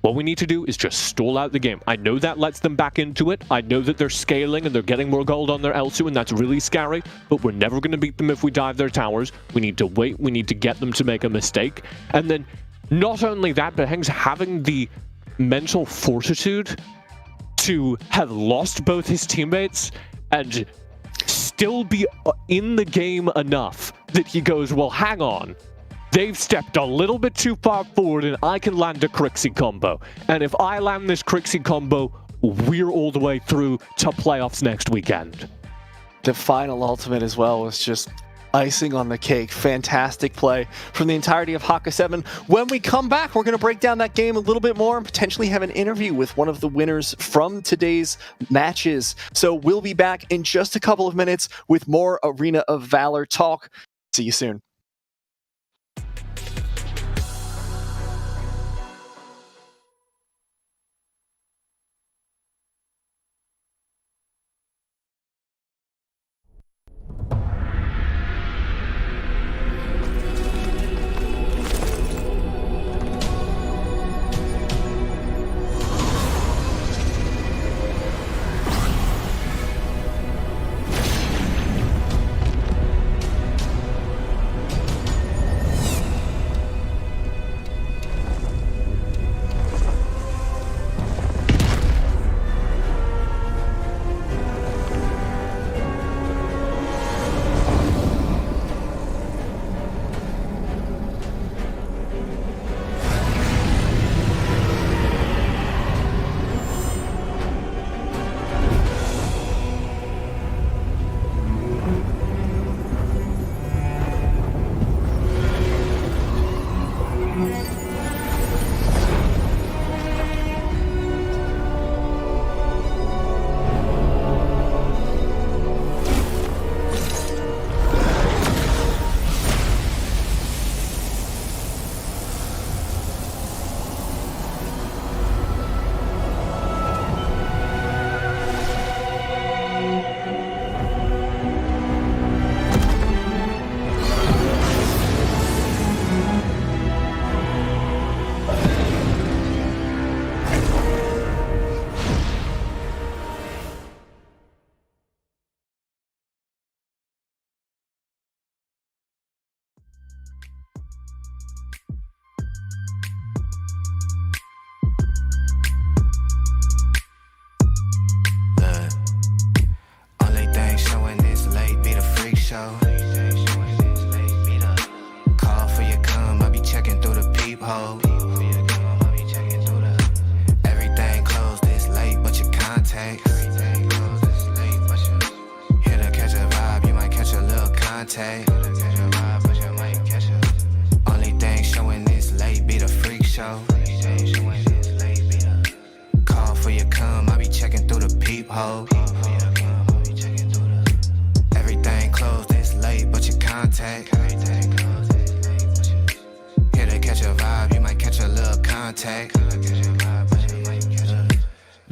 what we need to do is just stall out the game. I know that lets them back into it. I know that they're scaling and they're getting more gold on their L2, and that's really scary, but we're never going to beat them if we dive their towers. We need to wait. We need to get them to make a mistake. And then not only that, but Heng's having the mental fortitude to have lost both his teammates and still be in the game enough that he goes, well, hang on. They've stepped a little bit too far forward and I can land a Crixie combo. And if I land this Crixie combo, we're all the way through to playoffs next weekend. The final ultimate as well was just icing on the cake. Fantastic play from the entirety of Haka 7. When we come back, we're going to break down that game a little bit more and potentially have an interview with one of the winners from today's matches. So we'll be back in just a couple of minutes with more Arena of Valor talk. See you soon. show. Call for your cum, I be checking through the peephole. Everything closed this late, but your contacts. Here to catch a vibe, you might catch a little contact. Only thing showing this late be the freak show. Call for your cum, I be checking through the peephole. Everything closed this late, but your contact. Here to catch a vibe, you might catch a little contact.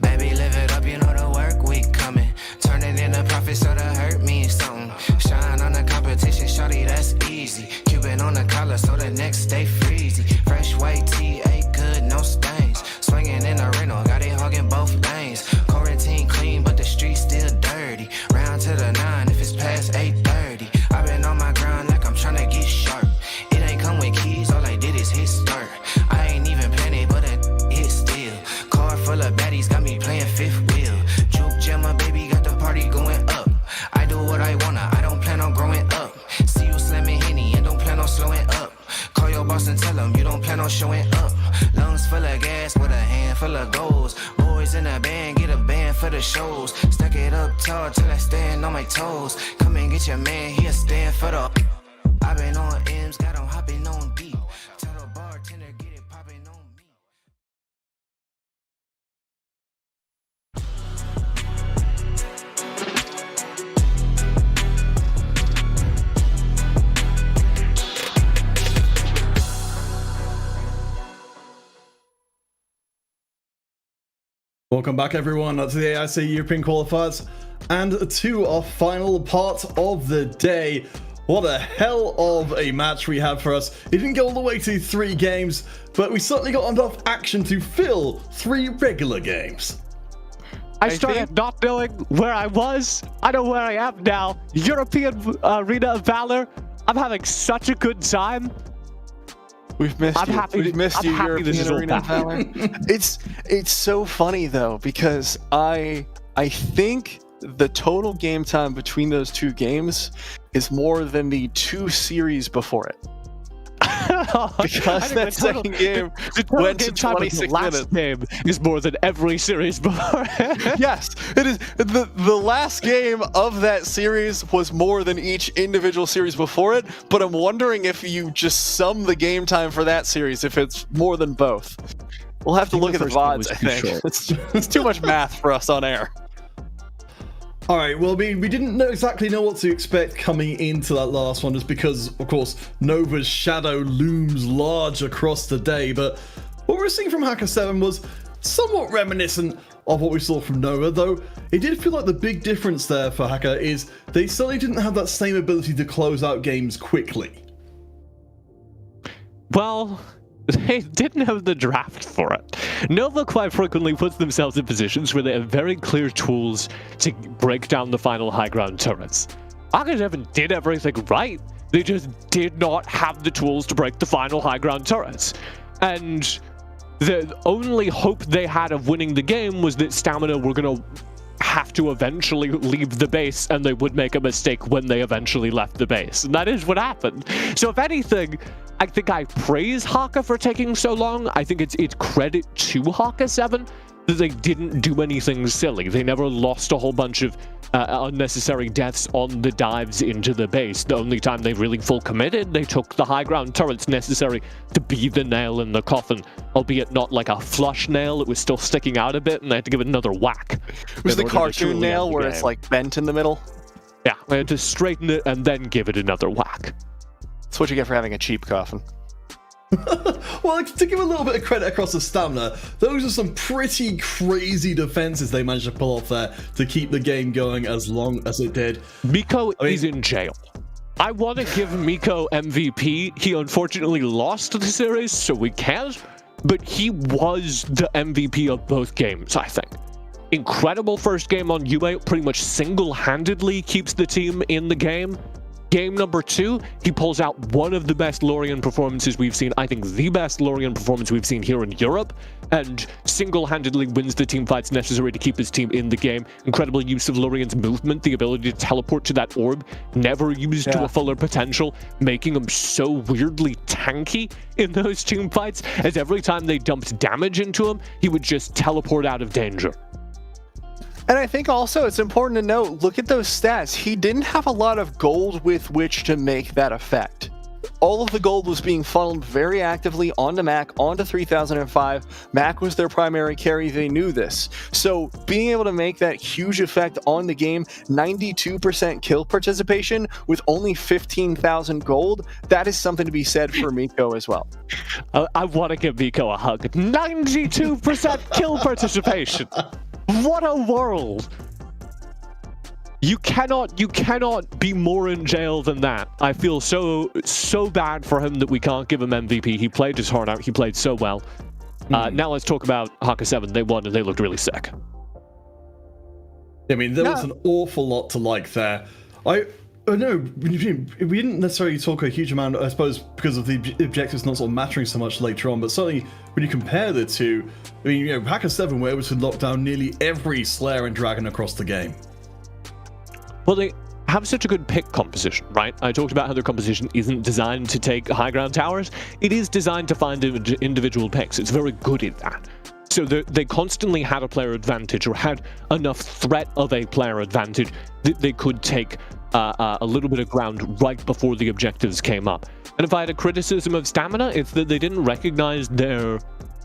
Baby, live it up, you know the work week coming. Turn it into profit, so the hurt means something. Shine on the competition, shorty, that's easy. Cuban on the collar, so the next stay freezy. Fresh white tee, ain't good, no stains. Swinging in the rental, got it hogging both lanes. Quarantine clean, but the streets still dirty. Round to the 9 if it's past 8:30. I've been on my grind like I'm trying to get sharp. It ain't come with keys, all I did is hit start. I ain't even plan it, but it hit still. Car full of baddies got me playing fifth wheel. Juke jammer, baby, got the party going up. I do what I wanna, I don't plan on growing up. See you slamming Henny and don't plan on slowing up. Call your boss and tell him you don't plan on showing up. Lungs full of gas with a hand full of goals. Boys in a band, get a band for the shows. Stack it up tall till I stand on my toes. Come and get your man, he'll stand for the. I've been on M's, got him hopping on deep. Tell the bartender, get it popping on me. Welcome back, everyone, to the AIC European Qualifiers and to our final part of the day. What a hell of a match we had for us. It didn't go all the way to 3 games, but we certainly got enough action to fill 3 regular games. I started not knowing where I was. I know where I am now. European Arena of Valor. I'm having such a good time. We've missed you. We've missed you, European Arena of Valor. It's so funny though, because I think the total game time between those 2 games is more than the 2 series before it. Because that second game went to 26 minutes. Game is more than every series before. Yes, it is. The last game of that series was more than each individual series before it, but I'm wondering if you just sum the game time for that series, if it's more than both. We'll have to look at the VODs, I think. It's too much math for us on air. All right, well, we didn't exactly know what to expect coming into that last one, just because, of course, Nova's shadow looms large across the day, but what we're seeing from Haka 7 was somewhat reminiscent of what we saw from Nova, though it did feel like the big difference there for Haka is they certainly didn't have that same ability to close out games quickly. Well, they didn't have the draft for it. Nova quite frequently puts themselves in positions where they have very clear tools to break down the final high ground turrets. Haka 7 did everything right. They just did not have the tools to break the final high ground turrets. And the only hope they had of winning the game was that Stamina were going to have to eventually leave the base, and they would make a mistake when they eventually left the base. And that is what happened. So if anything, I think I praise Haka for taking so long. I think it's credit to Haka 7 that they didn't do anything silly. They never lost a whole bunch of unnecessary deaths on the dives into the base. The only time they really full committed, they took the high ground turrets necessary to be the nail in the coffin, albeit not like a flush nail. It was still sticking out a bit, and they had to give it another whack. It was the cartoon nail where it's like bent in the middle? Yeah, they had to straighten it and then give it another whack. That's what you get for having a cheap coffin. Well, to give a little bit of credit across the Stamina, those are some pretty crazy defenses they managed to pull off there to keep the game going as long as it did. Miko is in jail. I want to give Miko MVP. He unfortunately lost the series, so we can't, but he was the MVP of both games, I think. Incredible first game on UA, pretty much single-handedly keeps the team in the game. Game number 2, he pulls out one of the best Lorien performances we've seen, I think the best Lorien performance we've seen here in Europe, and single-handedly wins the team fights necessary to keep his team in the game. Incredible use of Lorien's movement, the ability to teleport to that orb, never used to a fuller potential, making him so weirdly tanky in those team fights, as every time they dumped damage into him, he would just teleport out of danger. And I think also it's important to note, look at those stats. He didn't have a lot of gold with which to make that effect. All of the gold was being funneled very actively onto Mac, onto 3005. Mac was their primary carry, they knew this. So being able to make that huge effect on the game, 92% kill participation with only 15,000 gold, that is something to be said for Miko as well. I want to give Miko a hug. 92% kill participation! What a world! You cannot be more in jail than that. I feel so bad for him that we can't give him MVP. He played his heart out. He played so well. Now let's talk about Haka 7. They won and they looked really sick. I mean, there was an awful lot to like there. I know we didn't necessarily talk a huge amount, I suppose, because of the objectives not sort of mattering so much later on, but certainly when you compare the two, I mean, you know, Haka 7 were able to lock down nearly every Slayer and Dragon across the game. Well, they have such a good pick composition, right? I talked about how their composition isn't designed to take high ground towers. It is designed to find individual picks. It's very good at that. So they constantly had a player advantage, or had enough threat of a player advantage that they could take a little bit of ground right before the objectives came up. And if I had a criticism of Stamina, it's that they didn't recognize their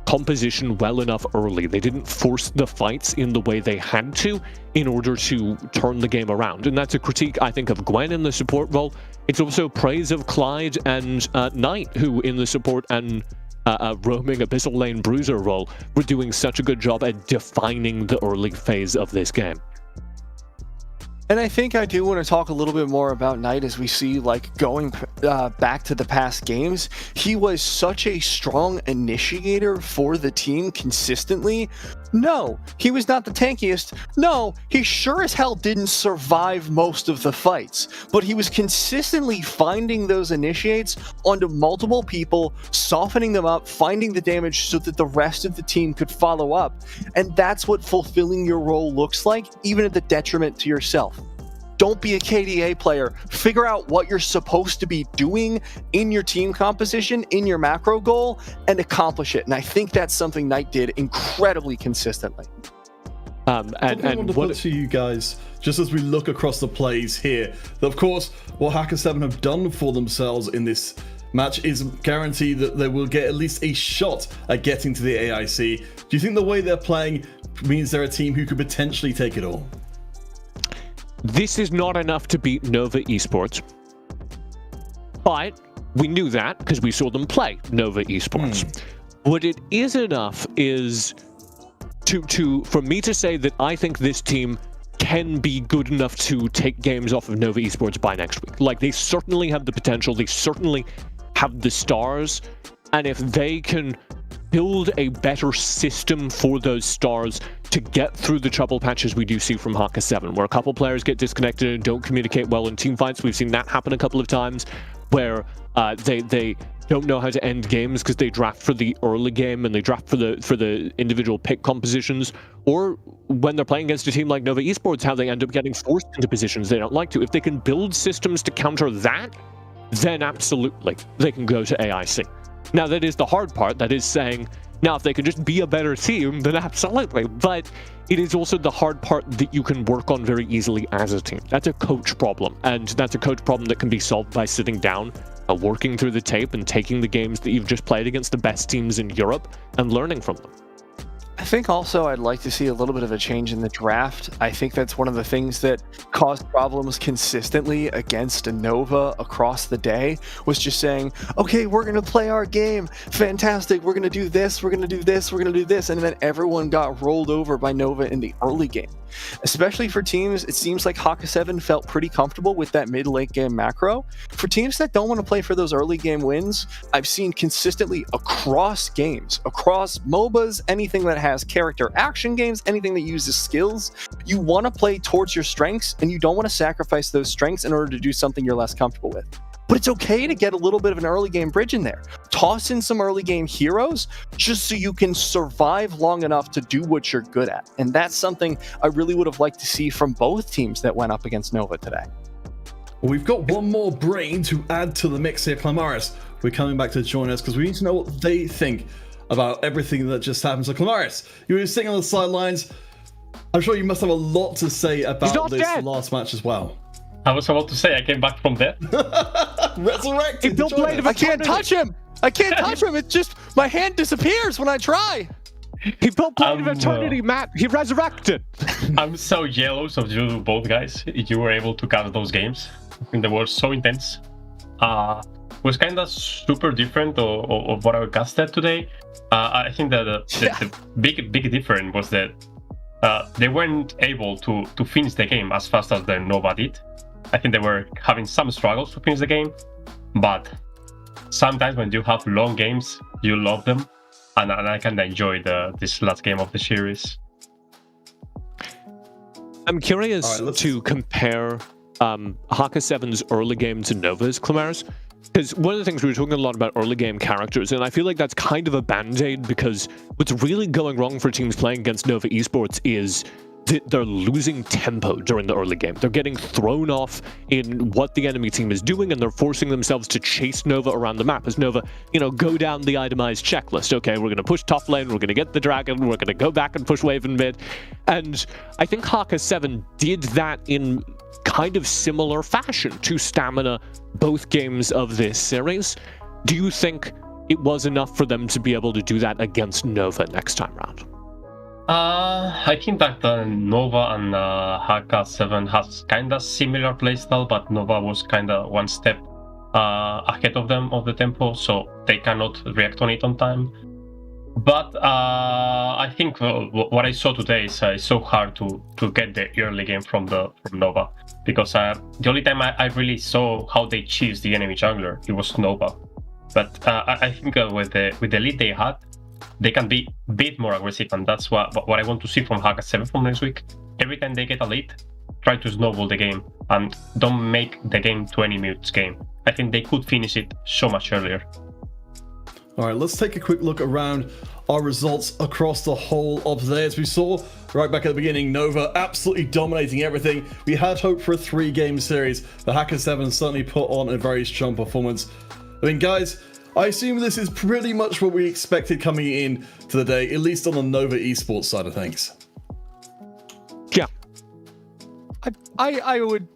composition well enough early. They didn't force the fights in the way they had to in order to turn the game around. And that's a critique, I think, of Gwen in the support role. It's also praise of Clyde and Knight, who in the support and roaming Abyssal Lane Bruiser role were doing such a good job at defining the early phase of this game. And I think I do want to talk a little bit more about Knight as we see, like, going back to the past games. He was such a strong initiator for the team consistently. No, he was not the tankiest. No, he sure as hell didn't survive most of the fights. But he was consistently finding those initiates onto multiple people, softening them up, finding the damage so that the rest of the team could follow up. And that's what fulfilling your role looks like, even at the detriment to yourself. Don't be a KDA player. Figure out what you're supposed to be doing in your team composition, in your macro goal, and accomplish it. And I think that's something Knight did incredibly consistently. And I want to put to you guys, just as we look across the plays here, that of course, what Haka 7 have done for themselves in this match is guarantee that they will get at least a shot at getting to the AIC. Do you think the way they're playing means they're a team who could potentially take it all? This is not enough to beat Nova Esports, but we knew that because we saw them play Nova Esports. What it is enough is for me to say that I think this team can be good enough to take games off of Nova Esports by next week. Like, they certainly have the potential, they certainly have the stars, and if they can build a better system for those stars to get through the trouble patches we do see from Haka 7, where a couple players get disconnected and don't communicate well in team fights. We've seen that happen a couple of times, where they don't know how to end games because they draft for the early game and they draft for the individual pick compositions, or when they're playing against a team like Nova Esports, how they end up getting forced into positions they don't like to. If they can build systems to counter that, then absolutely they can go to AIC. Now, that is the hard part. That is saying, now, if they can just be a better team, then absolutely. But it is also the hard part that you can work on very easily as a team. That's a coach problem. And that's a coach problem that can be solved by sitting down, working through the tape, and taking the games that you've just played against the best teams in Europe and learning from them. I think also I'd like to see a little bit of a change in the draft. I think that's one of the things that caused problems consistently against Nova across the day, was just saying, okay, we're going to play our game. Fantastic. We're going to do this. We're going to do this. We're going to do this. And then everyone got rolled over by Nova in the early game. Especially for teams, it seems like Haka 7 felt pretty comfortable with that mid-late game macro. For teams that don't want to play for those early game wins, I've seen consistently across games, across MOBAs, anything that has character action games, anything that uses skills, you want to play towards your strengths, and you don't want to sacrifice those strengths in order to do something you're less comfortable with. But it's okay to get a little bit of an early game bridge in there. Toss in some early game heroes just so you can survive long enough to do what you're good at. And that's something I really would have liked to see from both teams that went up against Nova today. Well, we've got one more brain to add to the mix here. Clamaris, we're coming back to join us because we need to know what they think about everything that just happened. So Clamaris, you were sitting on the sidelines. I'm sure you must have a lot to say about this last match as well. I was about to say I came back from death. Resurrected. I can't touch him. I can't touch him. It's just my hand disappears when I try. He built Blade of Eternity, Matt. He resurrected. I'm so jealous of you both guys. You were able to catch those games. And they were so intense. Was kind of super different of what I casted today. I think that the big difference was that they weren't able to finish the game as fast as the Nova did. I think they were having some struggles to finish the game, but sometimes when you have long games, you love them, and I kind of enjoy this last game of the series. I'm curious to compare Haka 7's early game to Nova's, Clamaris, because one of the things we were talking a lot about early game characters, and I feel like that's kind of a band-aid, because what's really going wrong for teams playing against Nova Esports is they're losing tempo during the early game. They're getting thrown off in what the enemy team is doing, and they're forcing themselves to chase Nova around the map as Nova, go down the itemized checklist. Okay, we're going to push top lane, we're going to get the dragon, we're going to go back and push wave and mid. And I think Haka 7 did that in kind of similar fashion to Stamina both games of this series. Do you think it was enough for them to be able to do that against Nova next time round? I think that Nova and Haka 7 has kind of similar playstyle, but Nova was kind of one step ahead of them of the tempo, so they cannot react on it on time. But I think what I saw today is it's so hard to get the early game from Nova, because the only time I really saw how they cheese the enemy jungler, it was Nova. But I think with the lead they had, they can be a bit more aggressive, and that's what I want to see from Haka 7 from next week. Every time they get a lead, try to snowball the game and don't make the game 20 minutes game. I think they could finish it so much earlier. All right, let's take a quick look around our results across the whole of today. As we saw right back at the beginning, Nova absolutely dominating everything. We had hope for a 3-game series, but Haka 7 certainly put on a very strong performance. I mean, guys, I assume this is pretty much what we expected coming in to the day, at least on the Nova Esports side of things. Yeah. I would...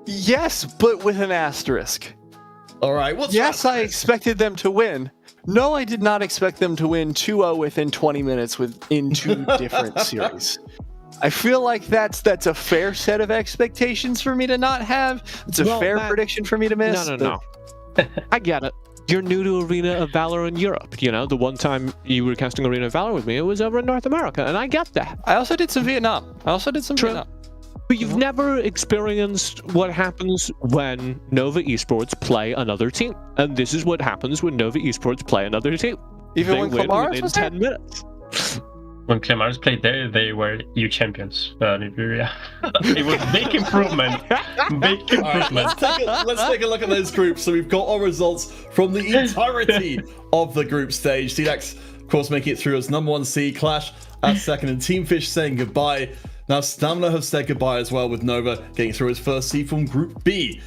Yes, but with an asterisk. All right, what's yes, I expected them to win. No, I did not expect them to win 2-0 within 20 minutes in 2 different series. I feel like that's a fair set of expectations for me to not have. It's a fair prediction for me to miss. No. I get it. You're new to Arena of Valor in Europe. You know, the one time you were casting Arena of Valor with me, it was over in North America, and I get that. I also did some Vietnam. Vietnam. But you've never experienced what happens when Nova Esports play another team. And this is what happens when Nova Esports play another team. Even they when win Clamaris was 10 minutes. When Clamaris played there, they were EU champions. It was big improvement. Big improvement. Right, let's take a look at those groups. So we've got our results from the entirety of the group stage. CDAX, of course, making it through as number 1 seed. Clash at second, and Team Fish saying goodbye. Now, Stamina have said goodbye as well, with Nova getting through as first seed from Group B.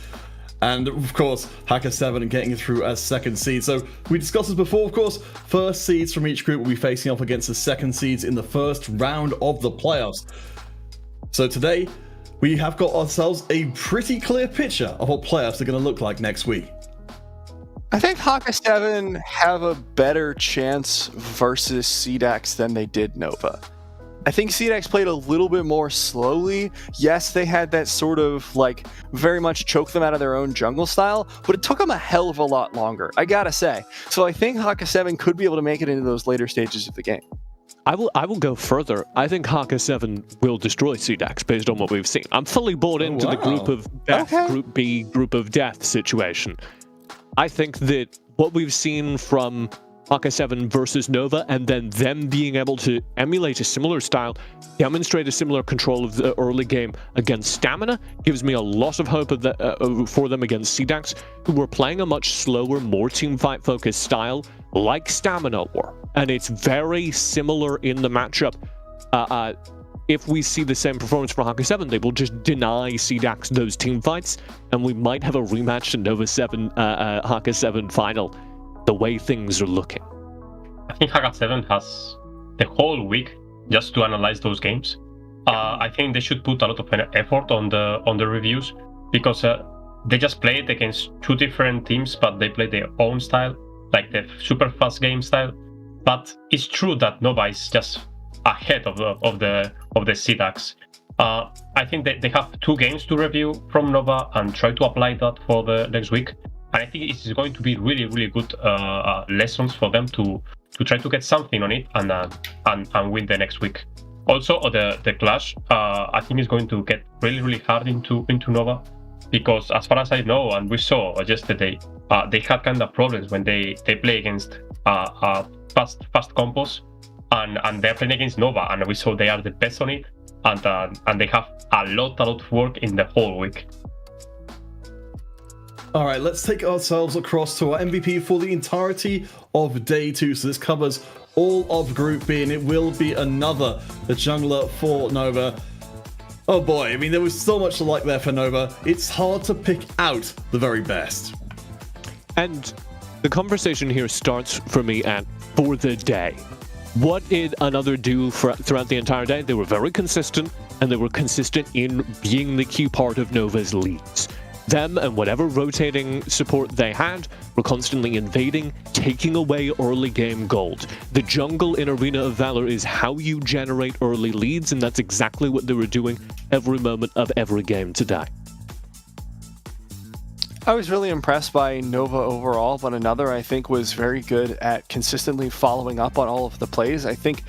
And, of course, Haka 7 getting through as second seed. So, we discussed this before, of course. First seeds from each group will be facing off against the second seeds in the first round of the playoffs. So, today, we have got ourselves a pretty clear picture of what playoffs are going to look like next week. I think Haka 7 have a better chance versus CDAX than they did Nova. I think CDAX played a little bit more slowly. Yes, they had that sort of, like, very much choke them out of their own jungle style, but it took them a hell of a lot longer, I gotta say. So I think Haka 7 could be able to make it into those later stages of the game. I will go further. I think Haka 7 will destroy CDAX based on what we've seen. I'm fully bought into the group of death, Group B, group of death situation. I think that what we've seen from Haka 7 versus Nova, and then them being able to emulate a similar style, demonstrate a similar control of the early game against Stamina, gives me a lot of hope for them against CDAX, who were playing a much slower, more teamfight focused style like Stamina were. And it's very similar in the matchup. If we see the same performance for Haka 7, they will just deny CDAX those teamfights, and we might have a rematch to Nova 7, Haka 7 final. The way things are looking. I think Haka 7 has the whole week just to analyze those games. I think they should put a lot of effort on the reviews, because they just played against 2 different teams, but they play their own style, like the super fast game style. But it's true that Nova is just ahead of the CDAX. I think they have 2 games to review from Nova and try to apply that for the next week. And I think it is going to be really, really good lessons for them to try to get something on it and win the next week. Also, the clash, I think is going to get really, really hard into Nova, because as far as I know, and we saw yesterday, they had kind of problems when they play against fast combos, and they're playing against Nova, and we saw they are the best on it, and they have a lot of work in the whole week. All right, let's take ourselves across to our MVP for the entirety of day 2. So this covers all of Group B, and it will be another the jungler for Nova. Oh boy, I mean, there was so much to like there for Nova. It's hard to pick out the very best. And the conversation here starts for me at for the day. What did another do throughout the entire day? They were very consistent, and they were consistent in being the key part of Nova's leads. Them and whatever rotating support they had were constantly invading, taking away early game gold. The jungle in Arena of Valor is how you generate early leads, and that's exactly what they were doing every moment of every game today. I was really impressed by Nova overall, but another I think was very good at consistently following up on all of the plays. I think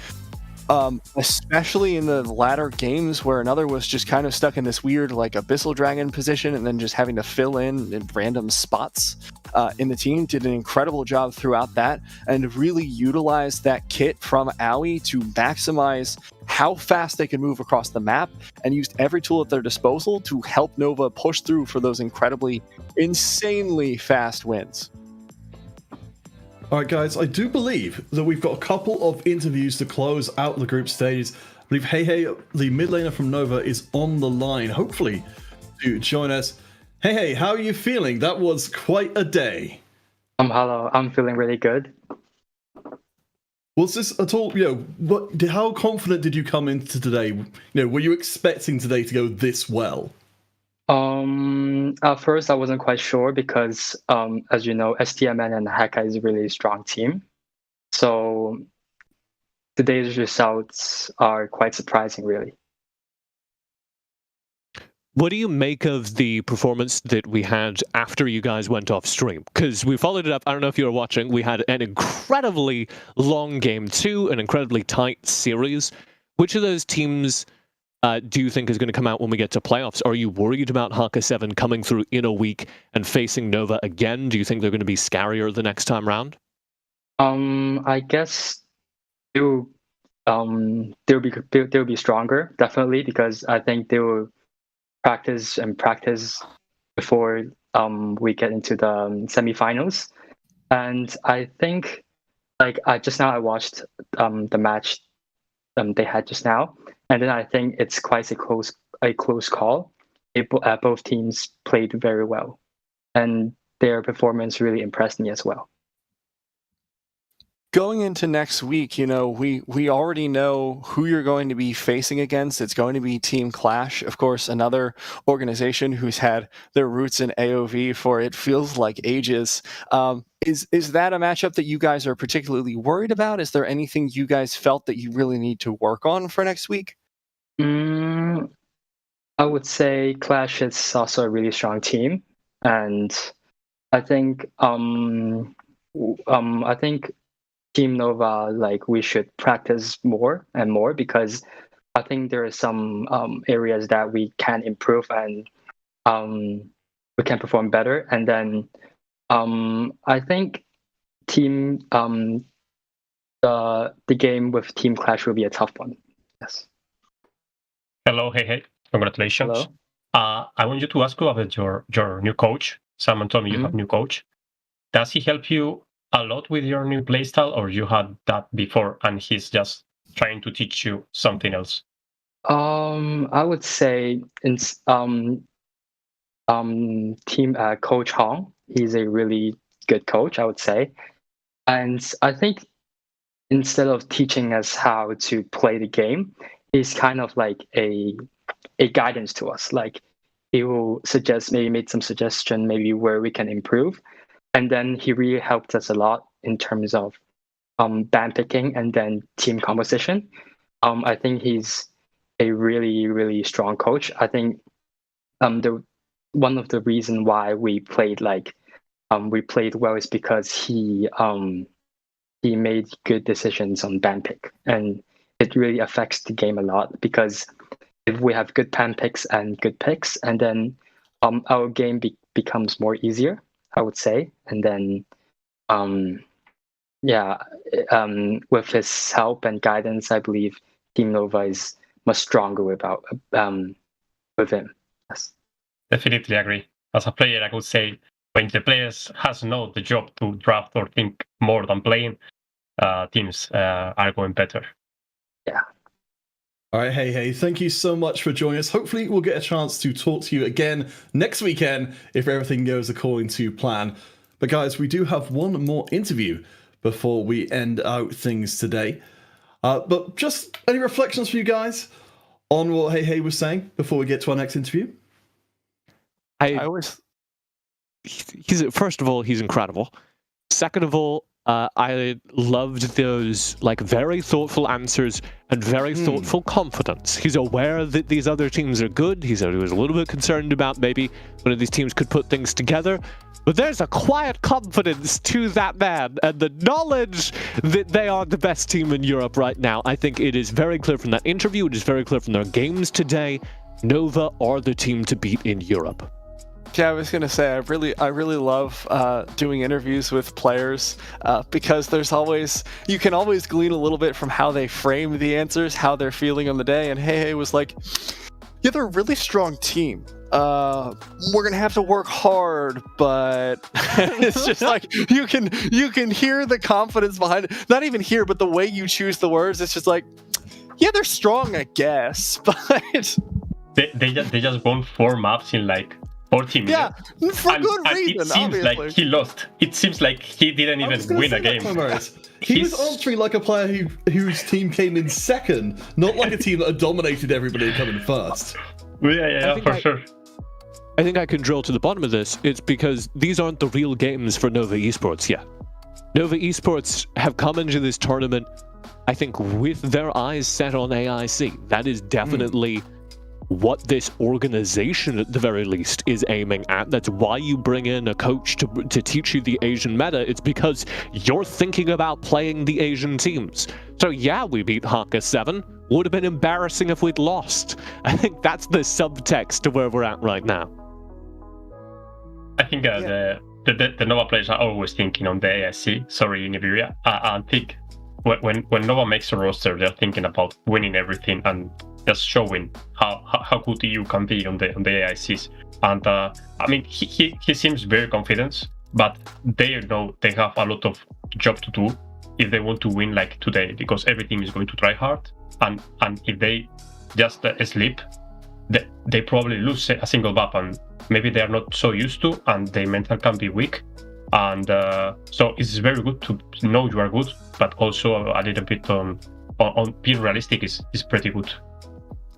especially in the latter games where another was just kind of stuck in this weird like Abyssal Dragon position and then just having to fill in random spots in the team, did an incredible job throughout that and really utilized that kit from Owie to maximize how fast they could move across the map, and used every tool at their disposal to help Nova push through for those incredibly, insanely fast wins. All right, guys, I do believe that we've got a couple of interviews to close out the group stages. I believe Hey, the mid laner from Nova, is on the line, hopefully, to join us. Hey, how are you feeling? That was quite a day. Hello, I'm feeling really good. Was this at all, how confident did you come into today? Were you expecting today to go this well? At first I wasn't quite sure because, as you know, STMN and Haka is a really strong team. So today's results are quite surprising, really. What do you make of the performance that we had after you guys went off stream? Because we followed it up, I don't know if you were watching, we had an incredibly long game 2, an incredibly tight series. Which of those teams do you think is going to come out when we get to playoffs? Are you worried about Haka 7 coming through in a week and facing Nova again? Do you think they're going to be scarier the next time round? I guess they'll be stronger, definitely, because I think they will practice before we get into the semifinals. And I think, I watched the match they had just now, and then I think it's quite a close call. Both teams played very well, and their performance really impressed me as well. Going into next week, we already know who you're going to be facing against. It's going to be Team Clash, of course, another organization who's had their roots in AOV for it feels like ages. Is that a matchup that you guys are particularly worried about? Is there anything you guys felt that you really need to work on for next week? I would say Clash is also a really strong team, and I think Team Nova, we should practice more and more, because I think there are some areas that we can improve and we can perform better. And then I think the game with Team Clash will be a tough one. Yes. Hello, hey, congratulations. Hello. I want you to ask you about your new coach. Someone told me you have a new coach. Does he help you a lot with your new playstyle, or you had that before and he's just trying to teach you something else? I would say team Coach Hong. He's a really good coach, I would say. And I think instead of teaching us how to play the game, he's kind of like a guidance to us. He will make some suggestion maybe where we can improve. And then he really helped us a lot in terms of band picking and then team composition. I think he's a really, really strong coach. I think one of the reasons why we played well is because he made good decisions on band pick, and it really affects the game a lot, because if we have good band picks and good picks, and then our game becomes more easier, I would say. And then with his help and guidance, I believe Team Nova is much stronger with him. Yes. Definitely agree. As a player, I would say when the players has not the job to draft or think more than playing, teams are going better. Yeah. All right, hey, thank you so much for joining us. Hopefully we'll get a chance to talk to you again next weekend if everything goes according to plan. But guys, we do have one more interview before we end out things today. But just any reflections for you guys on what Hey was saying before we get to our next interview? First of all, he's incredible. Second of all, I loved those very thoughtful answers and very thoughtful confidence. He's aware that these other teams are good. He was a little bit concerned about maybe one of these teams could put things together. But there's a quiet confidence to that man, and the knowledge that they are the best team in Europe right now. I think it is very clear from that interview. It is very clear from their games today. Nova are the team to beat in Europe. Yeah, I was gonna say I really love doing interviews with players because you can always glean a little bit from how they frame the answers, how they're feeling on the day. And Hey was like, yeah, they're a really strong team, we're gonna have to work hard, but it's just like you can hear the confidence behind it. Not even hear, but the way you choose the words, it's just like, yeah, they're strong, I guess, but they just won 4 maps in like 40 minutes. Yeah, for good reason. It seems obviously. like he lost. It seems like he didn't even win a game. He was answering like a player whose team came in second, not like a team that had dominated everybody coming first. Yeah, for sure. I think I can drill to the bottom of this. It's because these aren't the real games for Nova Esports yet. Nova Esports have come into this tournament, I think, with their eyes set on AIC. That is definitely what this organization, at the very least, is aiming at. That's why you bring in a coach to teach you the Asian meta. It's because you're thinking about playing the Asian teams. So yeah, we beat Haka 7. Would have been embarrassing if we'd lost. I think that's the subtext to where we're at right now. I think the Nova players are always thinking on the AIC. Sorry, Nibiria. I think when Nova makes a roster, they're thinking about winning everything and just showing how good you can be on the AICs. And I mean, he seems very confident, but they know they have a lot of job to do if they want to win like today, because everything is going to try hard. And if they just sleep, they probably lose a single map, and maybe they are not so used to, and their mental can be weak. And so it's very good to know you are good, but also a little bit on being realistic is pretty good.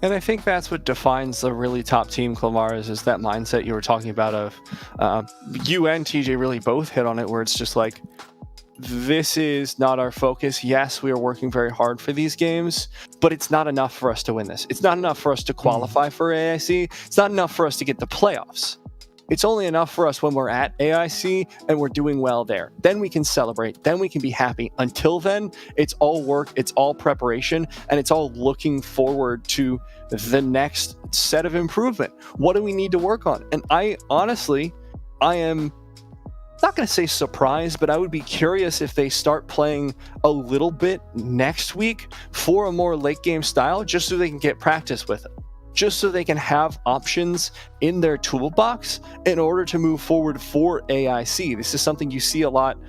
And I think that's what defines a really top team, Clamars, is that mindset you were talking about of you and TJ really both hit on it, where it's just like, this is not our focus. Yes, we are working very hard for these games, but it's not enough for us to win this. It's not enough for us to qualify for AIC. It's not enough for us to get the playoffs. It's only enough for us when we're at AIC and we're doing well there. Then we can celebrate. Then we can be happy. Until then, it's all work, it's all preparation, and it's all looking forward to the next set of improvement. What do we need to work on? And I am not going to say surprised, but I would be curious if they start playing a little bit next week for a more late game style, just so they can get practice with it. Just so they can have options in their toolbox in order to move forward for AIC. This is something you see a lot,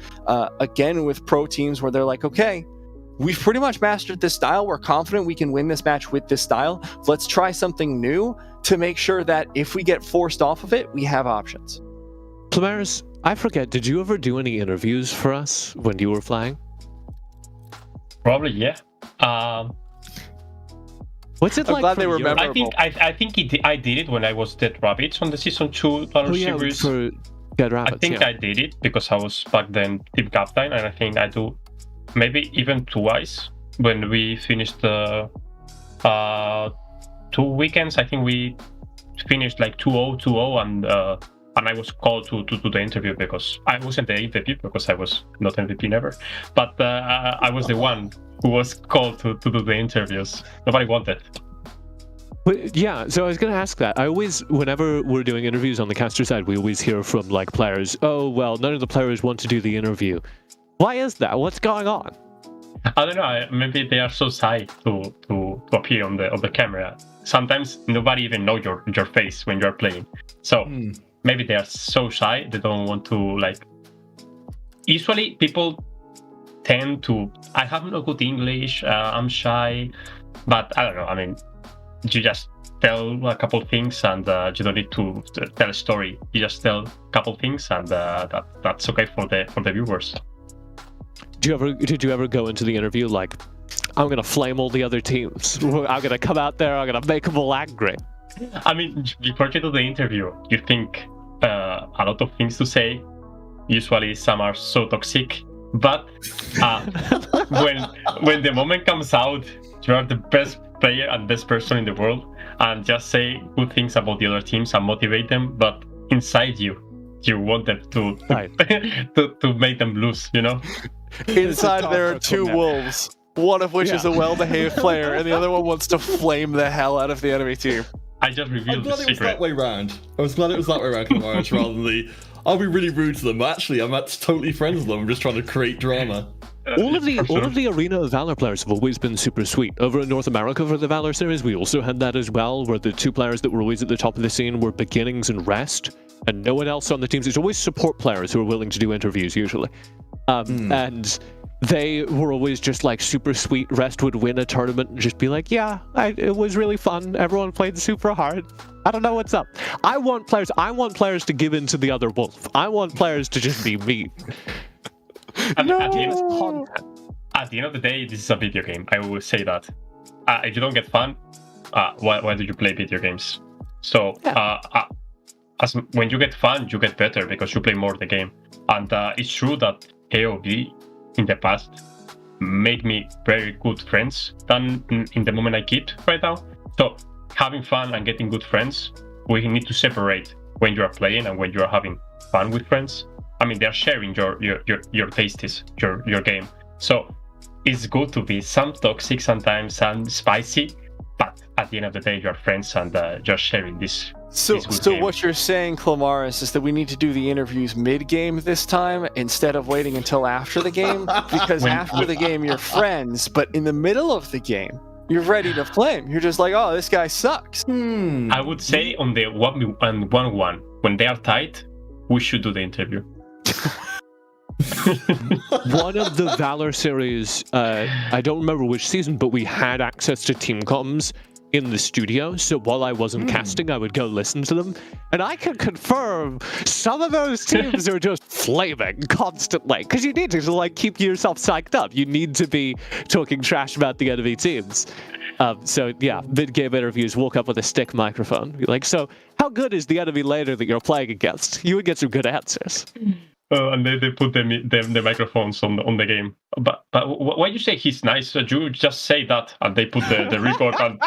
again, with pro teams where they're like, okay, we've pretty much mastered this style. We're confident we can win this match with this style. Let's try something new to make sure that if we get forced off of it, we have options. Plamaris, I forget, did you ever do any interviews for us when you were flying? Probably, yeah. What's it I'm like? glad they were memorable. I think I did it when I was Dead Rabbits on the Season 2 Valor series. For Dead Rabbits, I think I did it because I was back then team captain, and I think I do maybe even twice when we finished the 2 weekends. I think we finished like 2-0, 2-0, and I was called to do the interview because I wasn't the MVP because I was not MVP never, but I was the one who was called to do the interviews. Nobody wanted. But yeah, so I was going to ask that. I always, whenever we're doing interviews on the caster side, we always hear from like players, oh, well, none of the players want to do the interview. Why is that? What's going on? I don't know. Maybe they are so shy to appear on the camera. Sometimes nobody even knows your face when you're playing. So maybe they are so shy they don't want to like. Usually people tend to. I have no good English. I'm shy, but I don't know. I mean, you just tell a couple things, and you don't need to tell a story. You just tell a couple things, and that's okay for the viewers. Did you ever go into the interview like, I'm gonna flame all the other teams. I'm gonna come out there. I'm gonna make them all angry. I mean, before you do the interview, you think a lot of things to say. Usually, some are so toxic, but when the moment comes out, you are the best player and best person in the world, and just say good things about the other teams and motivate them. But inside you want them to make them lose. You know. Inside there are two wolves, one of which is a well-behaved player, and the other one wants to flame the hell out of the enemy team. I just revealed the secret. I'm glad it was that way round. I was glad it was that way round, Clamars, rather than the, I'll be really rude to them, but actually I'm totally friends with them, I'm just trying to create drama. All of the Arena of Valor players have always been super sweet. Over in North America for the Valor series, we also had that as well, where the two players that were always at the top of the scene were Beginnings and Rest, and no one else on the teams. It's always support players who are willing to do interviews, usually. And they were always just like super sweet. Rest would win a tournament and just be like, yeah, it was really fun. Everyone played super hard. I don't know what's up. I want players to give in to the other wolf. I want players to just be me. At the end of the day, this is a video game. I will say that. If you don't get fun, why do you play video games? So, when you get fun, you get better because you play more the game. And it's true that AOV in the past made me very good friends than in the moment I keep right now. So, having fun and getting good friends, we need to separate when you are playing and when you are having fun with friends. I mean, they're sharing your tastes, your game. So it's good to be some toxic sometimes and spicy, but at the end of the day, you're friends and just sharing this. So what you're saying, Clamaris, is that we need to do the interviews mid-game this time instead of waiting until after the game? Because after the game, you're friends, but in the middle of the game, you're ready to flame. You're just like, oh, this guy sucks. I would say on the 1v1, when they are tight, we should do the interview. One of the Valor series, I don't remember which season, but we had access to team comms in the studio, so while I wasn't casting, I would go listen to them, and I can confirm some of those teams are just flaming constantly, because you need to like keep yourself psyched up. You need to be talking trash about the enemy teams. So yeah, mid-game interviews, walk up with a stick microphone, be like, so how good is the enemy laner that you're playing against? You would get some good answers. And they put the microphones on the game. But why you say he's nice? You just say that, and they put the record on.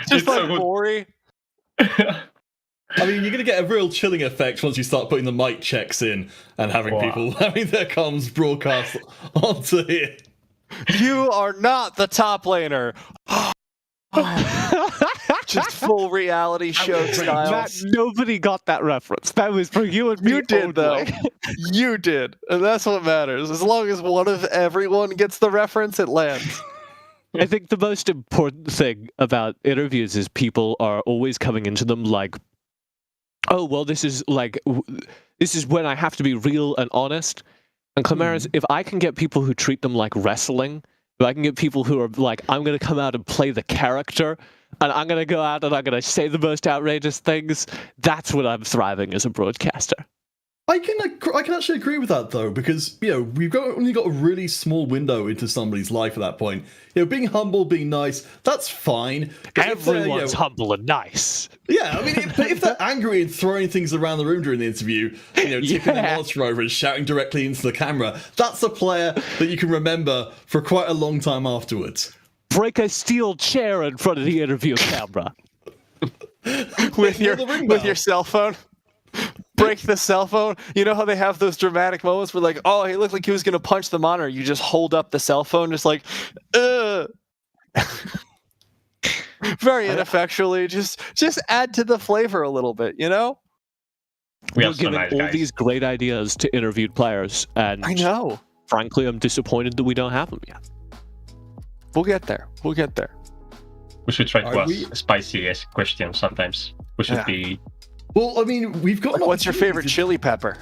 Just like Ori. I mean, you're going to get a real chilling effect once you start putting the mic checks in and having people having their comms broadcast onto here. You are not the top laner. Just full reality show style. Nobody got that reference. That was for you and me. You did, though. You did. And that's what matters. As long as one of everyone gets the reference, it lands. I think the most important thing about interviews is people are always coming into them like, oh, well, this is when I have to be real and honest. And Clamaris, if I can get people who treat them like wrestling, if I can get people who are like, I'm going to come out and play the character, and I'm going to go out and I'm going to say the most outrageous things, that's when I'm thriving as a broadcaster. I can actually agree with that, though, because, you know, we've only got a really small window into somebody's life at that point. You know, being humble, being nice, that's fine. Everyone's humble and nice. Yeah, I mean, if they're angry and throwing things around the room during the interview, you know, tipping their monitor over and shouting directly into the camera, that's a player that you can remember for quite a long time afterwards. Break a steel chair in front of the interview camera. with your cell phone. Break the cell phone. You know how they have those dramatic moments where, like, oh, he looked like he was going to punch the monitor. You just hold up the cell phone, just like, very ineffectually. Just add to the flavor a little bit, you know? We're giving all these great ideas to interviewed players, and I know. Frankly, I'm disappointed that we don't have them yet. We'll get there. We'll get there. We should try to ask spicy questions sometimes. We should be. Well, I mean, we've got. Like, what's your favorite chili pepper?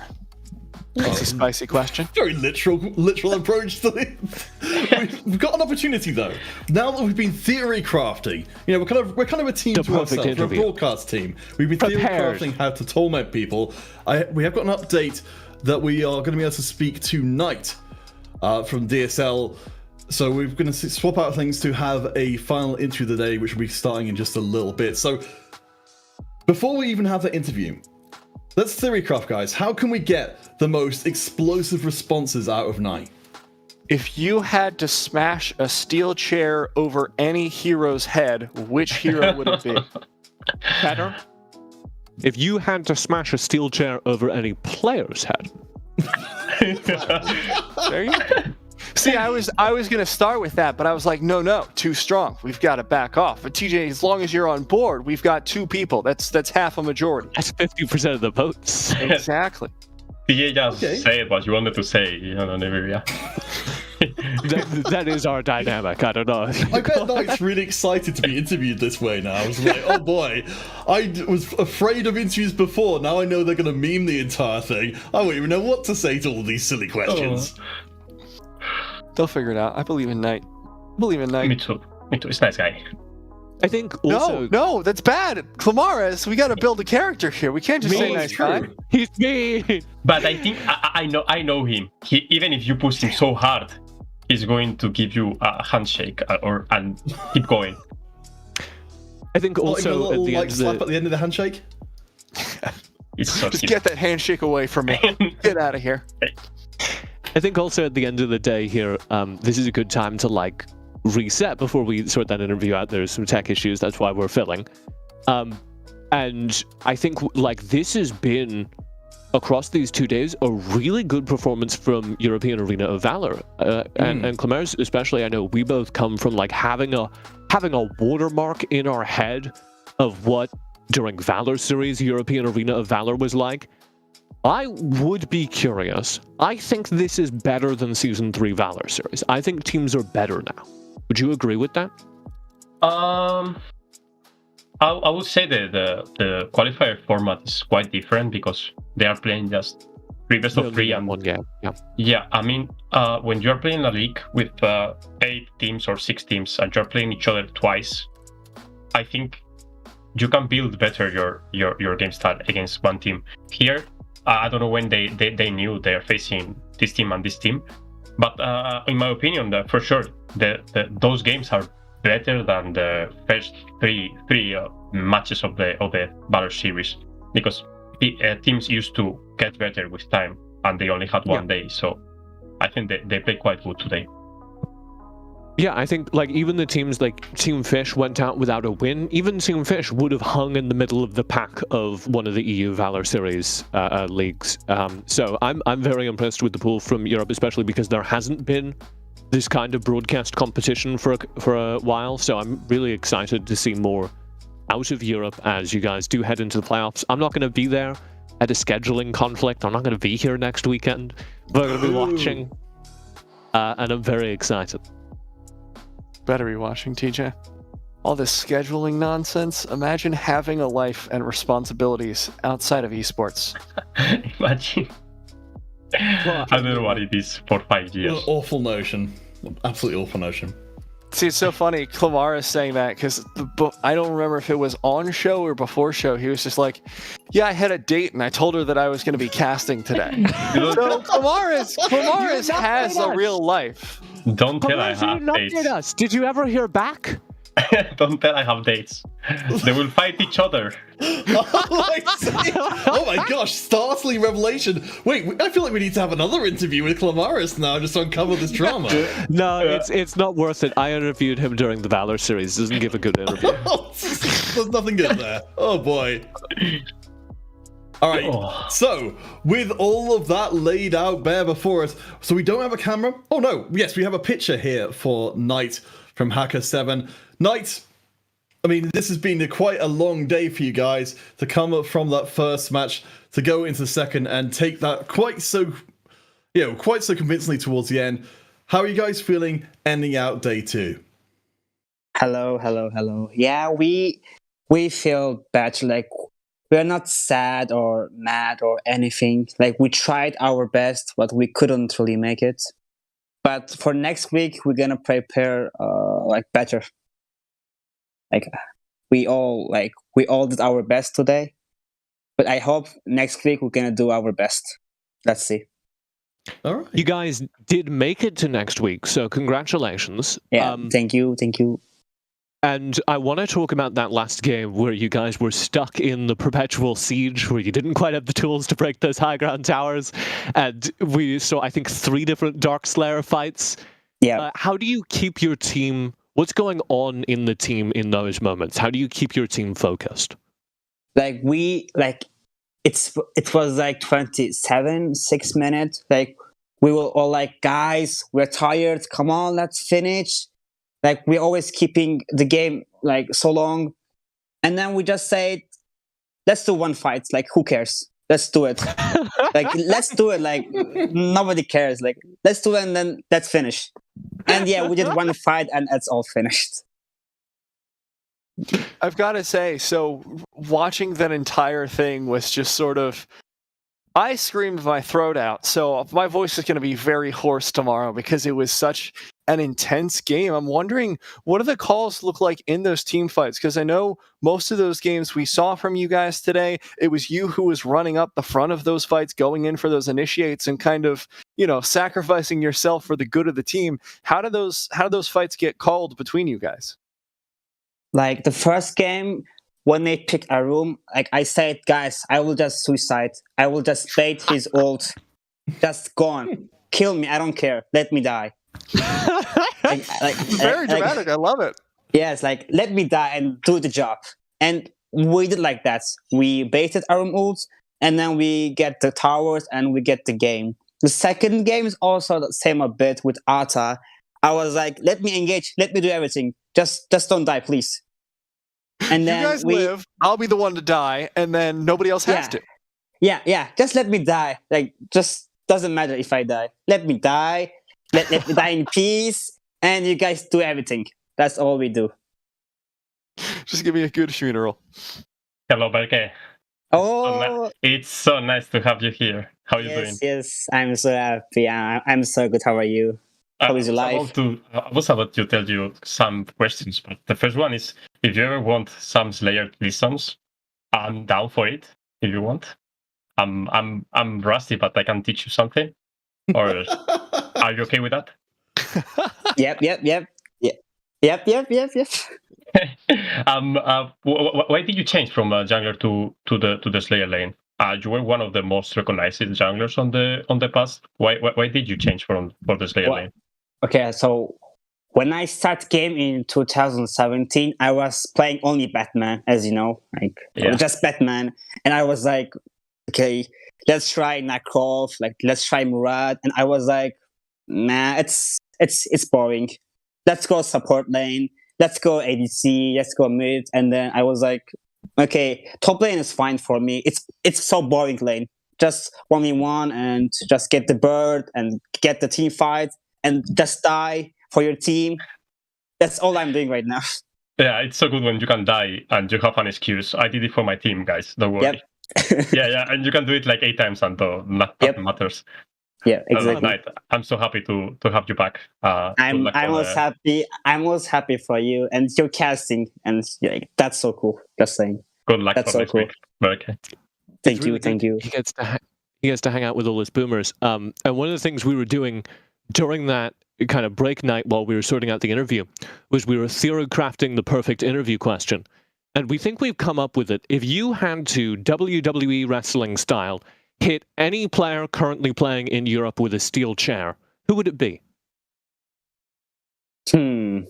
That's a spicy question. Very literal approach to this. We've got an opportunity, though. Now that we've been theory crafting, you know, we're kind of a team to ourselves. We're a broadcast team. We've been theory crafting how to torment people. We have got an update that we are going to be able to speak tonight from DSL. So we're going to swap out things to have a final interview of the day, which will be starting in just a little bit. So before we even have the interview, let's theorycraft, guys. How can we get the most explosive responses out of Night? If you had to smash a steel chair over any hero's head, which hero would it be? Better. If you had to smash a steel chair over any player's head. There you go. See, I was going to start with that, but I was like, no, too strong. We've got to back off. But TJ, as long as you're on board, we've got two people. That's half a majority. That's 50% of the votes. Exactly. TJ just said what you wanted to say, Nibiria. that is our dynamic. I don't know. I bet Knight's really excited to be interviewed this way now. I was like, oh boy, I was afraid of interviews before. Now I know they're going to meme the entire thing. I won't even know what to say to all these silly questions. They'll figure it out. I believe in Knight. Me too. It's a nice guy. I think also... No, that's bad. Clamaris, we got to build a character here. We can't just say nice guy. He's me. But I think I know him. Even if you push him so hard, he's going to give you a handshake and keep going. I think also at the end slap at the end of the handshake. It's so just get that handshake away from me. Get out of here. I think also at the end of the day here, this is a good time to like reset before we sort that interview out. There's some tech issues, that's why we're filling. And I think like this has been across these 2 days a really good performance from European Arena of Valor. And Clamaris especially, I know we both come from like having a watermark in our head of what during Valor series European Arena of Valor was like. I would be curious. I think this is better than Season 3 Valor series. I think teams are better now. Would you agree with that? I would say that the qualifier format is quite different because they are playing just 3 best of 3 and 1 game. Yeah, I mean, when you're playing a league with 8 teams or 6 teams and you're playing each other twice, I think you can build better your game style against one team. Here, I don't know when they knew they're facing this team and this team, but in my opinion, for sure, those games are better than the first three matches of the Valor series, because teams used to get better with time, and they only had one day. So I think they play quite good today. Yeah, I think like even the teams like Team Fish went out without a win. Even Team Fish would have hung in the middle of the pack of one of the EU Valor Series leagues. So I'm very impressed with the pool from Europe, especially because there hasn't been this kind of broadcast competition for a while. So I'm really excited to see more out of Europe as you guys do head into the playoffs. I'm not going to be there at a scheduling conflict. I'm not going to be here next weekend, but I'm going to be watching, and I'm very excited. Better be watching, TJ. All this scheduling nonsense. Imagine having a life and responsibilities outside of esports. Imagine. I don't know what it is for 5 years. Awful notion. Absolutely awful notion. See, it's so funny, Clamara is saying that, because I don't remember if it was on show or before show. He was just like, yeah, I had a date and I told her that I was going to be casting today. So Clamaris has a real life. Don't tell I have dates. Did you ever hear back? Don't tell I have dates. They will fight each other. Oh my gosh, startling revelation. Wait, I feel like we need to have another interview with Clamaris now just to uncover this drama. No, it's not worth it. I interviewed him during the Valor series. Doesn't give a good interview. There's nothing good there. Oh boy. Alright, so with all of that laid out bare before us, so we don't have a camera? Oh no, yes, we have a picture here for Knight from Haka 7. Knight, I mean, this has been quite a long day for you guys to come up from that first match to go into the second and take that quite so convincingly towards the end. How are you guys feeling ending out day 2? Hello. Yeah, we feel better. Like, we're not sad or mad or anything. Like, we tried our best, but we couldn't really make it. But for next week, we're gonna prepare better. Like, we all did our best today. But I hope next week we're gonna do our best. Let's see. All right. You guys did make it to next week, so congratulations. Yeah, thank you. And I want to talk about that last game where you guys were stuck in the perpetual siege, where you didn't quite have the tools to break those high ground towers. And we saw, I think, 3 different Dark Slayer fights. Yeah. How do you keep your team... What's going on in the team in those moments? How do you keep your team focused? It was like 6 minutes. Like, we were all like, guys, we're tired. Come on, let's finish. Like, we're always keeping the game like so long. And then we just say, let's do one fight. Like, who cares? Let's do it. Like, let's do it. Like, nobody cares. Like, let's do it and then let's finish. And yeah, we did one fight and it's all finished. I've got to say, so watching that entire thing was just sort of... I screamed my throat out, so my voice is going to be very hoarse tomorrow because it was such an intense game. I'm wondering, what do the calls look like in those team fights? Because I know most of those games we saw from you guys today, it was you who was running up the front of those fights, going in for those initiates and kind of, sacrificing yourself for the good of the team. How do those fights get called between you guys? Like, the first game, when they pick a room, like I said, guys, I will just suicide. I will just bait his ult. Just gone. Kill me. I don't care. Let me die. Very dramatic. I love it. Yes, like, let me die and do the job. And we did like that. We baited our own ults, and then we get the towers, and we get the game. The second game is also the same a bit with Arta. I was like, let me engage. Let me do everything. Just don't die, please. And then you guys live, I'll be the one to die, and then nobody else has to. Yeah. Just let me die. Like, just doesn't matter if I die. Let me die. Let me die in peace. And you guys do everything. That's all we do. Just give me a good funeral. Hello, Berke. Oh, it's so nice to have you here. How are you doing? Yes, I'm so happy. I'm so good. How are you? How is your life? I was about to tell you some questions, but the first one is, if you ever want some Slayer lessons, I'm down for it. If you want, I'm rusty, but I can teach you something. Or are you okay with that? Yep. Why did you change from jungler to the Slayer lane? You were one of the most recognized junglers on the past. Why did you change for the Slayer lane? Okay, so when I started game in 2017, I was playing only Batman, as you know, just Batman, and I was like, okay, let's try Nakrov, like let's try Murad, and I was like, nah, it's boring. Let's go support lane, let's go ADC, let's go mid, and then I was like, okay, top lane is fine for me. It's so boring lane, just 1v1 and just get the bird and get the team fight. And just die for your team. That's all I'm doing right now. Yeah, it's so good when you can die and you have an excuse. I did it for my team, guys. Don't worry. Yep. yeah, and you can do it like 8 times and nothing matters. Yeah, exactly. I'm so happy to have you back. I'm most happy for you and your casting, and that's so cool. Just saying. Good luck. That's for so next cool. Week. Okay. Thank you. He gets to hang out with all his boomers. And one of the things we were doing during that kind of break night while we were sorting out the interview was we were theory-crafting the perfect interview question. And we think we've come up with it. If you had to, WWE wrestling style, hit any player currently playing in Europe with a steel chair, who would it be? Good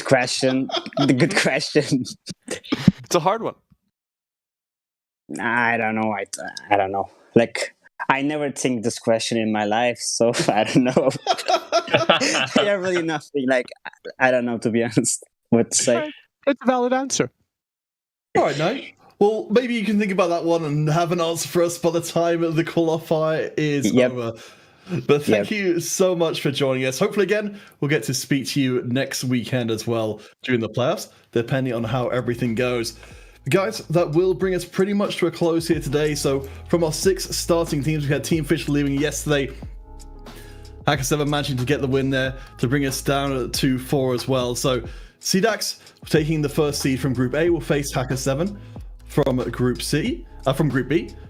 question. Good question. It's a hard one. I don't know. I don't know. Like, I never think this question in my life, so I don't know. I have really nothing. Like, I don't know, to be honest, what to say. It's a valid answer. All right, no. Well, maybe you can think about that one and have an answer for us by the time the qualifier is over. But thank you so much for joining us. Hopefully, again, we'll get to speak to you next weekend as well during the playoffs, depending on how everything goes. Guys, that will bring us pretty much to a close here today. So from our 6 starting teams, we had Team Fish leaving yesterday. Haka 7 managing to get the win there to bring us down to 4 as well. So CDAX taking the first seed from Group A will face Haka 7 from Group B.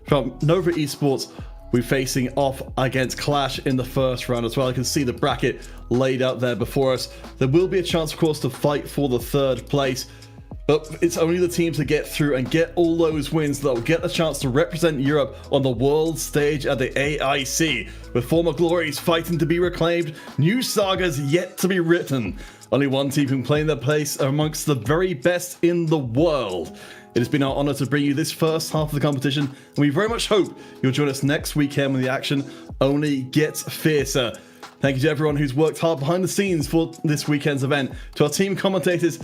From Nova Esports, we're facing off against Clash in the first round as well. You can see the bracket laid out there before us. There will be a chance, of course, to fight for the 3rd place. But it's only the teams that get through and get all those wins that will get a chance to represent Europe on the world stage at the AIC. With former glories fighting to be reclaimed, new sagas yet to be written. Only one team can claim their place amongst the very best in the world. It has been our honor to bring you this first half of the competition, and we very much hope you'll join us next weekend when the action only gets fiercer. Thank you to everyone who's worked hard behind the scenes for this weekend's event, to our team commentators,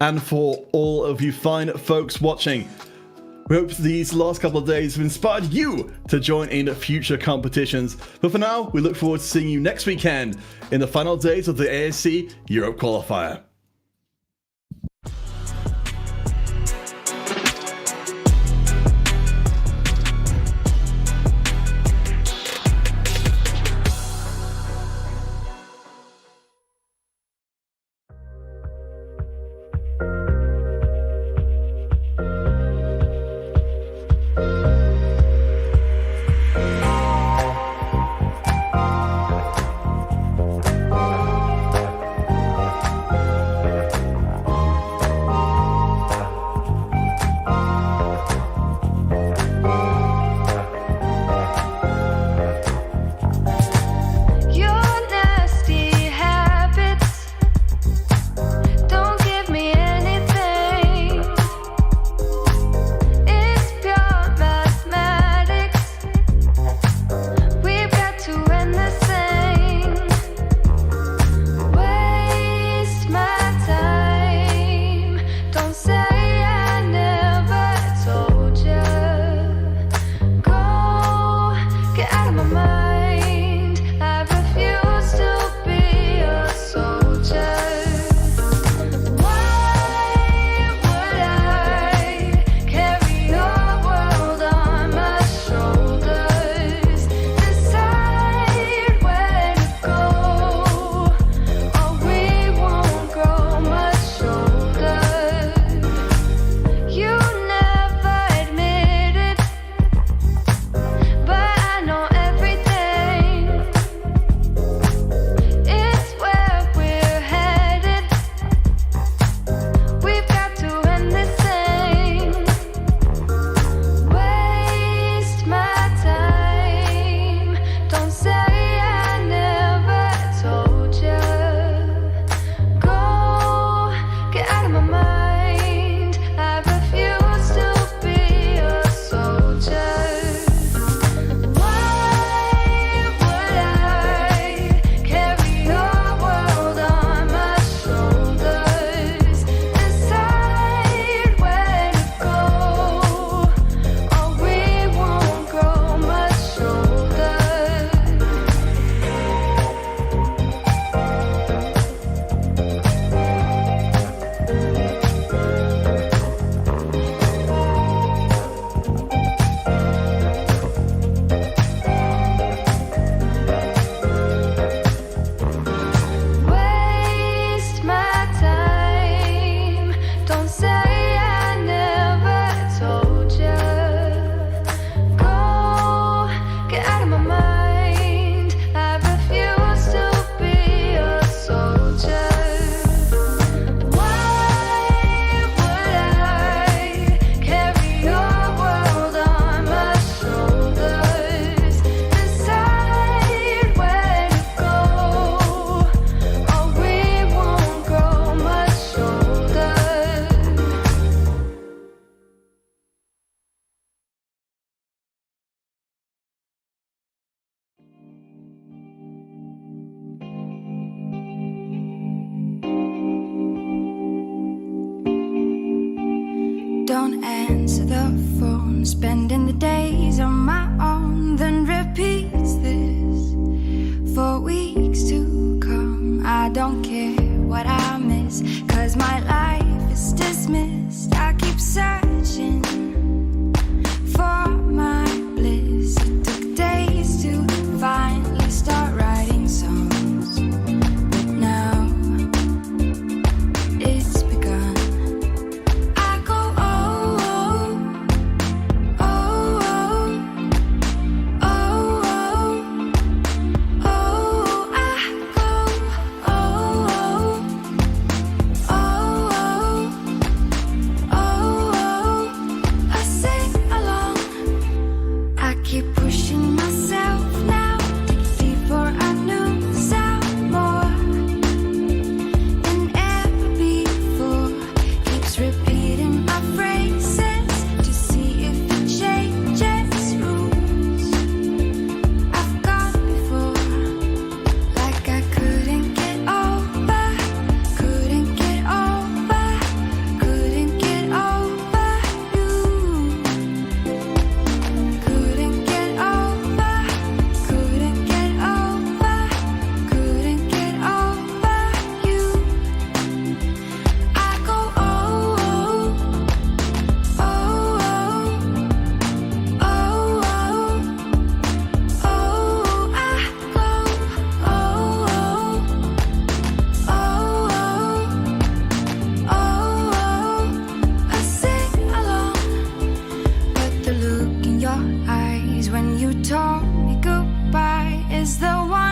and for all of you fine folks watching. We hope these last couple of days have inspired you to join in future competitions. But for now, we look forward to seeing you next weekend in the final days of the AIC Europe Qualifier. Don't answer the phone, spending the days on my own, then repeats this for weeks to come. I don't care what I miss, 'cause my life is dismissed. I keep searching for my bliss. It took days to finally start writing songs, but now it's begun. I go oh, oh, oh, oh, oh, oh, oh. I go oh, oh, oh, oh, oh. I sing along. I keep pushing myself now, dig deeper. I knew sound more than ever before. Keeps repeating my phrases to see if it changes rules I've gone before, like I couldn't get over, couldn't get over, couldn't get over you. is the one